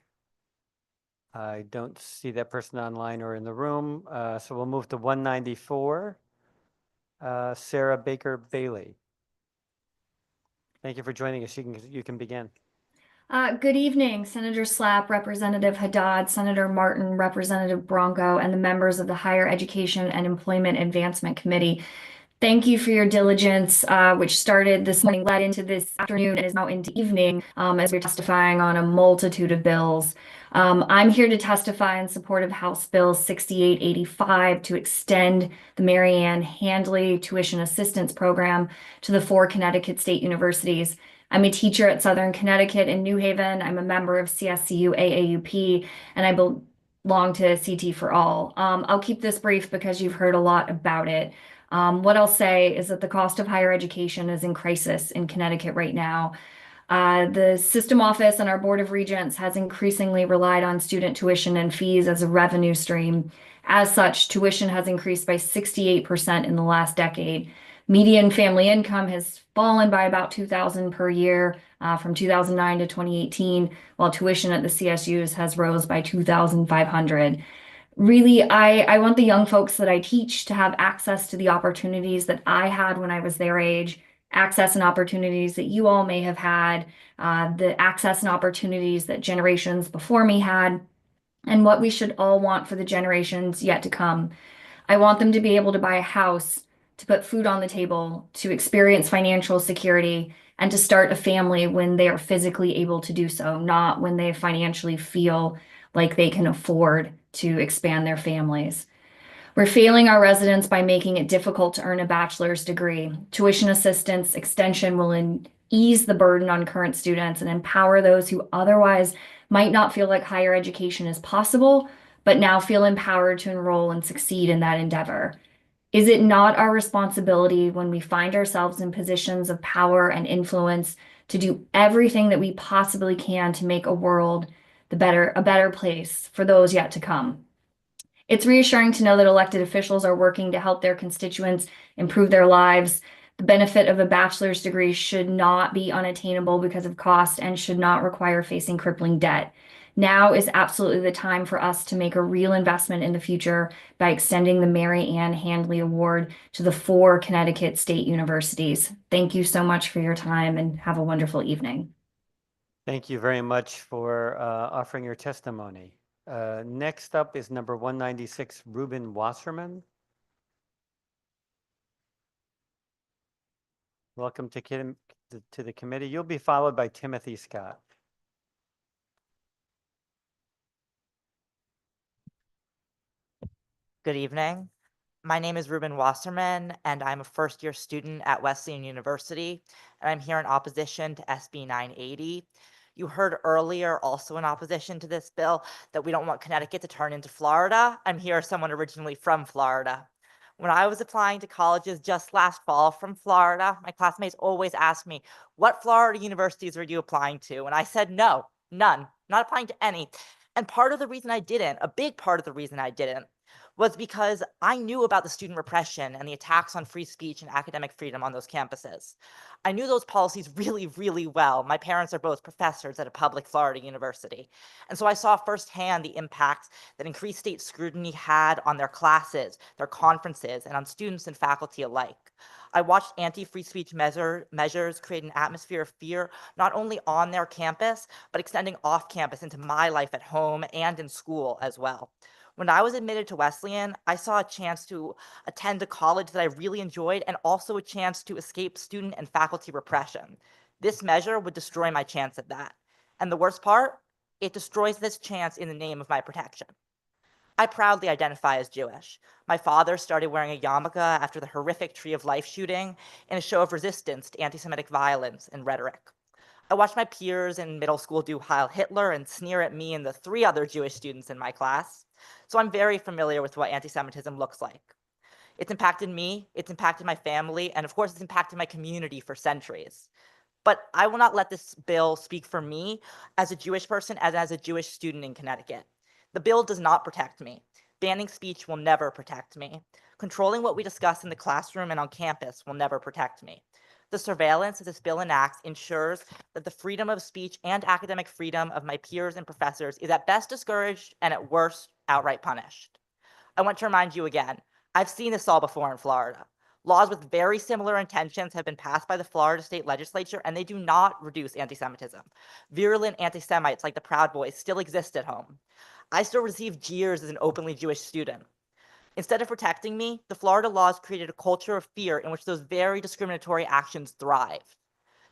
I don't see that person online or in the room, so we'll move to 194, Sarah Baker Bailey. Thank you for joining us. You can begin. Good evening, Senator Slapp, Representative Haddad, Senator Martin, Representative Bronco, and the members of the Higher Education and Employment Advancement Committee. Thank you for your diligence, which started this morning, led into this afternoon, and is now into evening, as we're testifying on a multitude of bills. I'm here to testify in support of House Bill 6885 to extend the Mary Ann Handley Tuition Assistance Program to the 4 Connecticut state universities. I'm a teacher at Southern Connecticut in New Haven. I'm a member of CSCU AAUP, and I belong to CT for All. I'll keep this brief because you've heard a lot about it. What I'll say is that the cost of higher education is in crisis in Connecticut right now. The system office and our Board of Regents has increasingly relied on student tuition and fees as a revenue stream. As such, tuition has increased by 68% in the last decade. Median family income has fallen by about $2,000 per year from 2009 to 2018, while tuition at the CSUs has rose by $2,500. Really, I want the young folks that I teach to have access to the opportunities that I had when I was their age, access and opportunities that you all may have had, the access and opportunities that generations before me had, and what we should all want for the generations yet to come. I want them to be able to buy a house, to put food on the table, to experience financial security, and to start a family when they are physically able to do so, not when they financially feel like they can afford to expand their families. We're failing our residents by making it difficult to earn a bachelor's degree. Tuition assistance extension will ease the burden on current students and empower those who otherwise might not feel like higher education is possible, but now feel empowered to enroll and succeed in that endeavor. Is it not our responsibility when we find ourselves in positions of power and influence to do everything that we possibly can to make a world a better place for those yet to come? It's reassuring to know that elected officials are working to help their constituents improve their lives. The benefit of a bachelor's degree should not be unattainable because of cost and should not require facing crippling debt. Now is absolutely the time for us to make a real investment in the future by extending the Mary Ann Handley Award to the 4 Connecticut state universities. Thank you so much for your time and have a wonderful evening. Thank you very much for offering your testimony. Next up is number 196, Ruben Wasserman. Welcome to the committee. You'll be followed by Timothy Scott. Good evening. My name is Ruben Wasserman, and I'm a first-year student at Wesleyan University, and I'm here in opposition to SB 980. You heard earlier, also in opposition to this bill, that we don't want Connecticut to turn into Florida. I'm here as someone originally from Florida. When I was applying to colleges just last fall from Florida, my classmates always asked me, what Florida universities are you applying to? And I said, no, none, not applying to any. And part of the reason I didn't, a big part of the reason I didn't, was because I knew about the student repression and the attacks on free speech and academic freedom on those campuses. I knew those policies really, really well. My parents are both professors at a public Florida university. And so I saw firsthand the impacts that increased state scrutiny had on their classes, their conferences, and on students and faculty alike. I watched anti-free speech measures create an atmosphere of fear, not only on their campus, but extending off campus into my life at home and in school as well. When I was admitted to Wesleyan, I saw a chance to attend a college that I really enjoyed and also a chance to escape student and faculty repression. This measure would destroy my chance at that. And the worst part, it destroys this chance in the name of my protection. I proudly identify as Jewish. My father started wearing a yarmulke after the horrific Tree of Life shooting in a show of resistance to anti-Semitic violence and rhetoric. I watched my peers in middle school do Heil Hitler and sneer at me and the 3 other Jewish students in my class. So I'm very familiar with what anti-Semitism looks like. It's impacted me, it's impacted my family, and of course it's impacted my community for centuries. But I will not let this bill speak for me as a Jewish person, as a Jewish student in Connecticut. The bill does not protect me. Banning speech will never protect me. Controlling what we discuss in the classroom and on campus will never protect me. The surveillance that this bill enacts ensures that the freedom of speech and academic freedom of my peers and professors is at best discouraged and at worst outright punished. I want to remind you again, I've seen this all before in Florida. Laws with very similar intentions have been passed by the Florida state legislature, and they do not reduce anti-Semitism. Virulent anti-Semites like the Proud Boys still exist at home. I still receive jeers as an openly Jewish student. Instead of protecting me, the Florida laws created a culture of fear in which those very discriminatory actions thrive.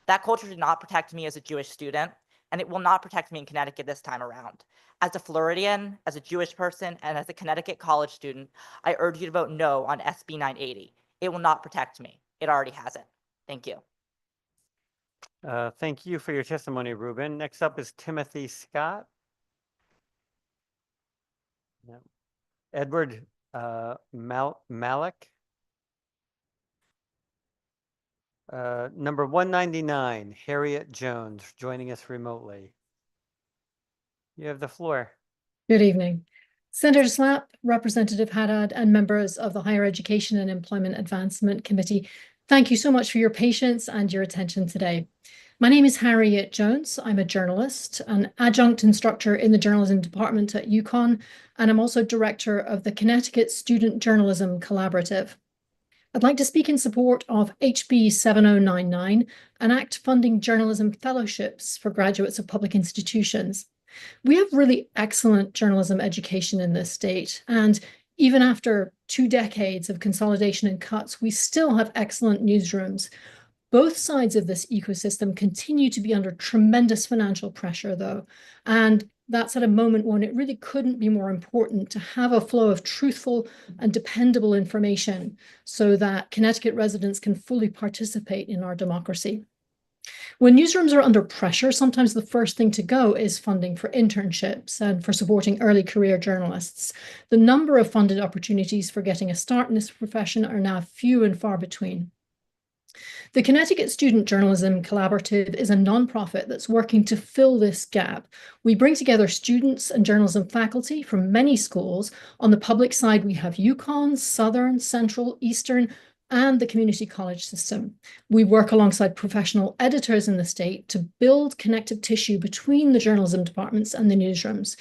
That culture did not protect me as a Jewish student, and it will not protect me in Connecticut this time around. As a Floridian, as a Jewish person, and as a Connecticut college student, I urge you to vote no on SB 980. It will not protect me. It already hasn't. Thank you. Thank you for your testimony, Ruben. Next up is Timothy Scott. No. Edward Malik. Number 199, Harriet Jones, joining us remotely. You have the floor. Good evening. Senator Slapp, Representative Haddad, and members of the Higher Education and Employment Advancement Committee, thank you so much for your patience and your attention today. My name is Harriet Jones. I'm a journalist, an adjunct instructor in the journalism department at UConn, and I'm also director of the Connecticut Student Journalism Collaborative. I'd like to speak in support of HB 7099, an act funding journalism fellowships for graduates of public institutions. We have really excellent journalism education in this state, and Even after 2 decades of consolidation and cuts, we still have excellent newsrooms. Both sides of this ecosystem continue to be under tremendous financial pressure, though, and that's at a moment when it really couldn't be more important to have a flow of truthful and dependable information so that Connecticut residents can fully participate in our democracy. When newsrooms are under pressure, sometimes the first thing to go is funding for internships and for supporting early career journalists. The number of funded opportunities for getting a start in this profession are now few and far between. The Connecticut Student Journalism Collaborative is a nonprofit that's working to fill this gap. We bring together students and journalism faculty from many schools. On the public side, we have UConn, Southern, Central, Eastern, and the community college system. We work alongside professional editors in the state to build connective tissue between the journalism departments and the newsrooms.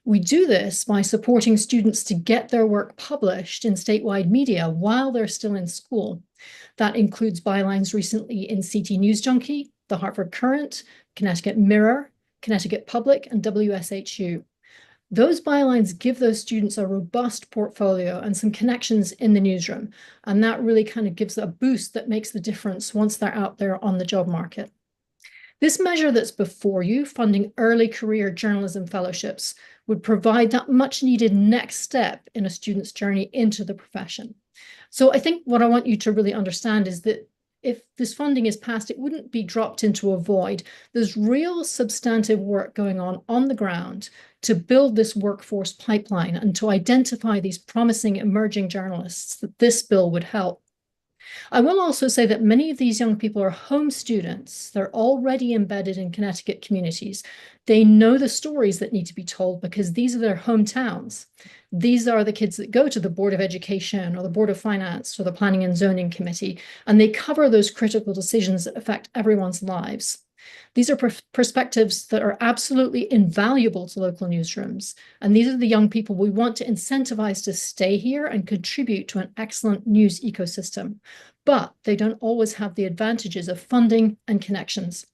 We do this by supporting students to get their work published in statewide media while they're still in school. That includes bylines recently in CT News Junkie, the Hartford Courant, Connecticut Mirror, Connecticut Public, and WSHU. Those bylines give those students a robust portfolio and some connections in the newsroom, and that really kind of gives a boost that makes the difference once they're out there on the job market. This measure that's before you, funding early career journalism fellowships, would provide that much needed next step in a student's journey into the profession. So I think what I want you to really understand is that if this funding is passed, it wouldn't be dropped into a void. There's real substantive work going on the ground to build this workforce pipeline and to identify these promising emerging journalists that this bill would help. I will also say that many of these young people are home students. They're already embedded in Connecticut communities. They know the stories that need to be told because these are their hometowns. These are the kids that go to the Board of Education or the Board of Finance or the Planning and Zoning Committee, and they cover those critical decisions that affect everyone's lives. These are perspectives that are absolutely invaluable to local newsrooms. And these are the young people we want to incentivize to stay here and contribute to an excellent news ecosystem. But they don't always have the advantages of funding and connections.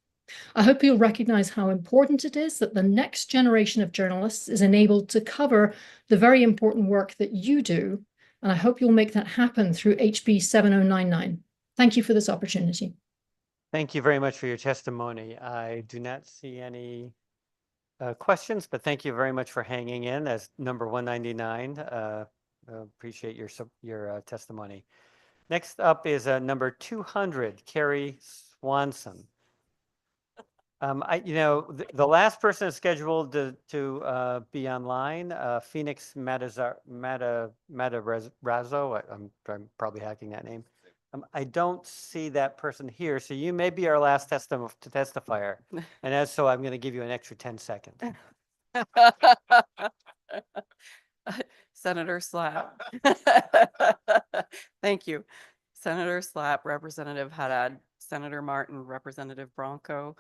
I hope you'll recognize how important it is that the next generation of journalists is enabled to cover the very important work that you do. And I hope you'll make that happen through HB 7099. Thank you for this opportunity. Thank you very much for your testimony. I do not see any questions, but thank you very much for hanging in as number 199. Appreciate your testimony. Next up is number 200, Carrie Swanson. The last person scheduled to be online, Phoenix Matarazzo. I'm probably hacking that name. I don't see that person here, so you may be our last testifier. And as so, I'm going to give you an extra 10 seconds. Senator Slapp. Thank you. Senator Slapp, Representative Haddad, Senator Martin, Representative Bronco,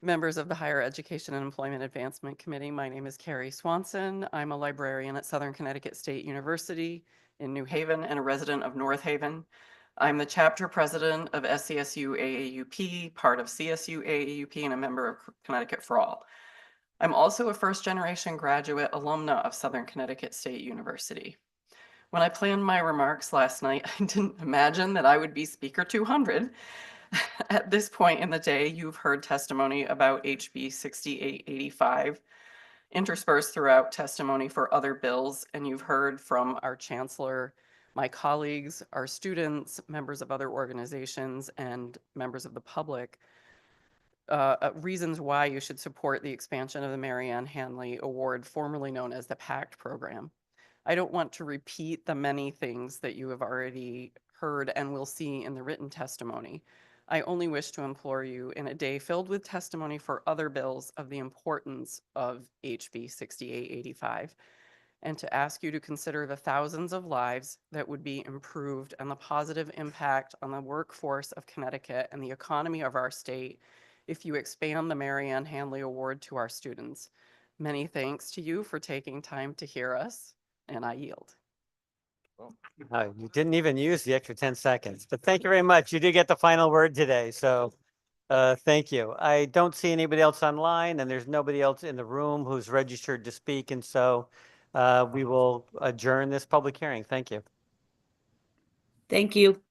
members of the Higher Education and Employment Advancement Committee. My name is Carrie Swanson. I'm a librarian at Southern Connecticut State University in New Haven and a resident of North Haven. I'm the chapter president of SCSU AAUP, part of CSU AAUP, and a member of Connecticut for All. I'm also a first-generation graduate alumna of Southern Connecticut State University. When I planned my remarks last night, I didn't imagine that I would be Speaker 200. At this point in the day, you've heard testimony about HB 6885, interspersed throughout testimony for other bills, and you've heard from our Chancellor, my colleagues, our students, members of other organizations, and members of the public, reasons why you should support the expansion of the Marianne Hanley Award, formerly known as the PACT program. I don't want to repeat the many things that you have already heard and will see in the written testimony. I only wish to implore you in a day filled with testimony for other bills of the importance of HB 6885, and to ask you to consider the thousands of lives that would be improved and the positive impact on the workforce of Connecticut and the economy of our state if you expand the Marianne Hanley Award to our students. Many thanks to you for taking time to hear us, and I yield. You didn't even use the extra 10 seconds, but thank you very much. You did get the final word today, so thank you. I don't see anybody else online, and there's nobody else in the room who's registered to speak, and so we will adjourn this public hearing. Thank you. Thank you.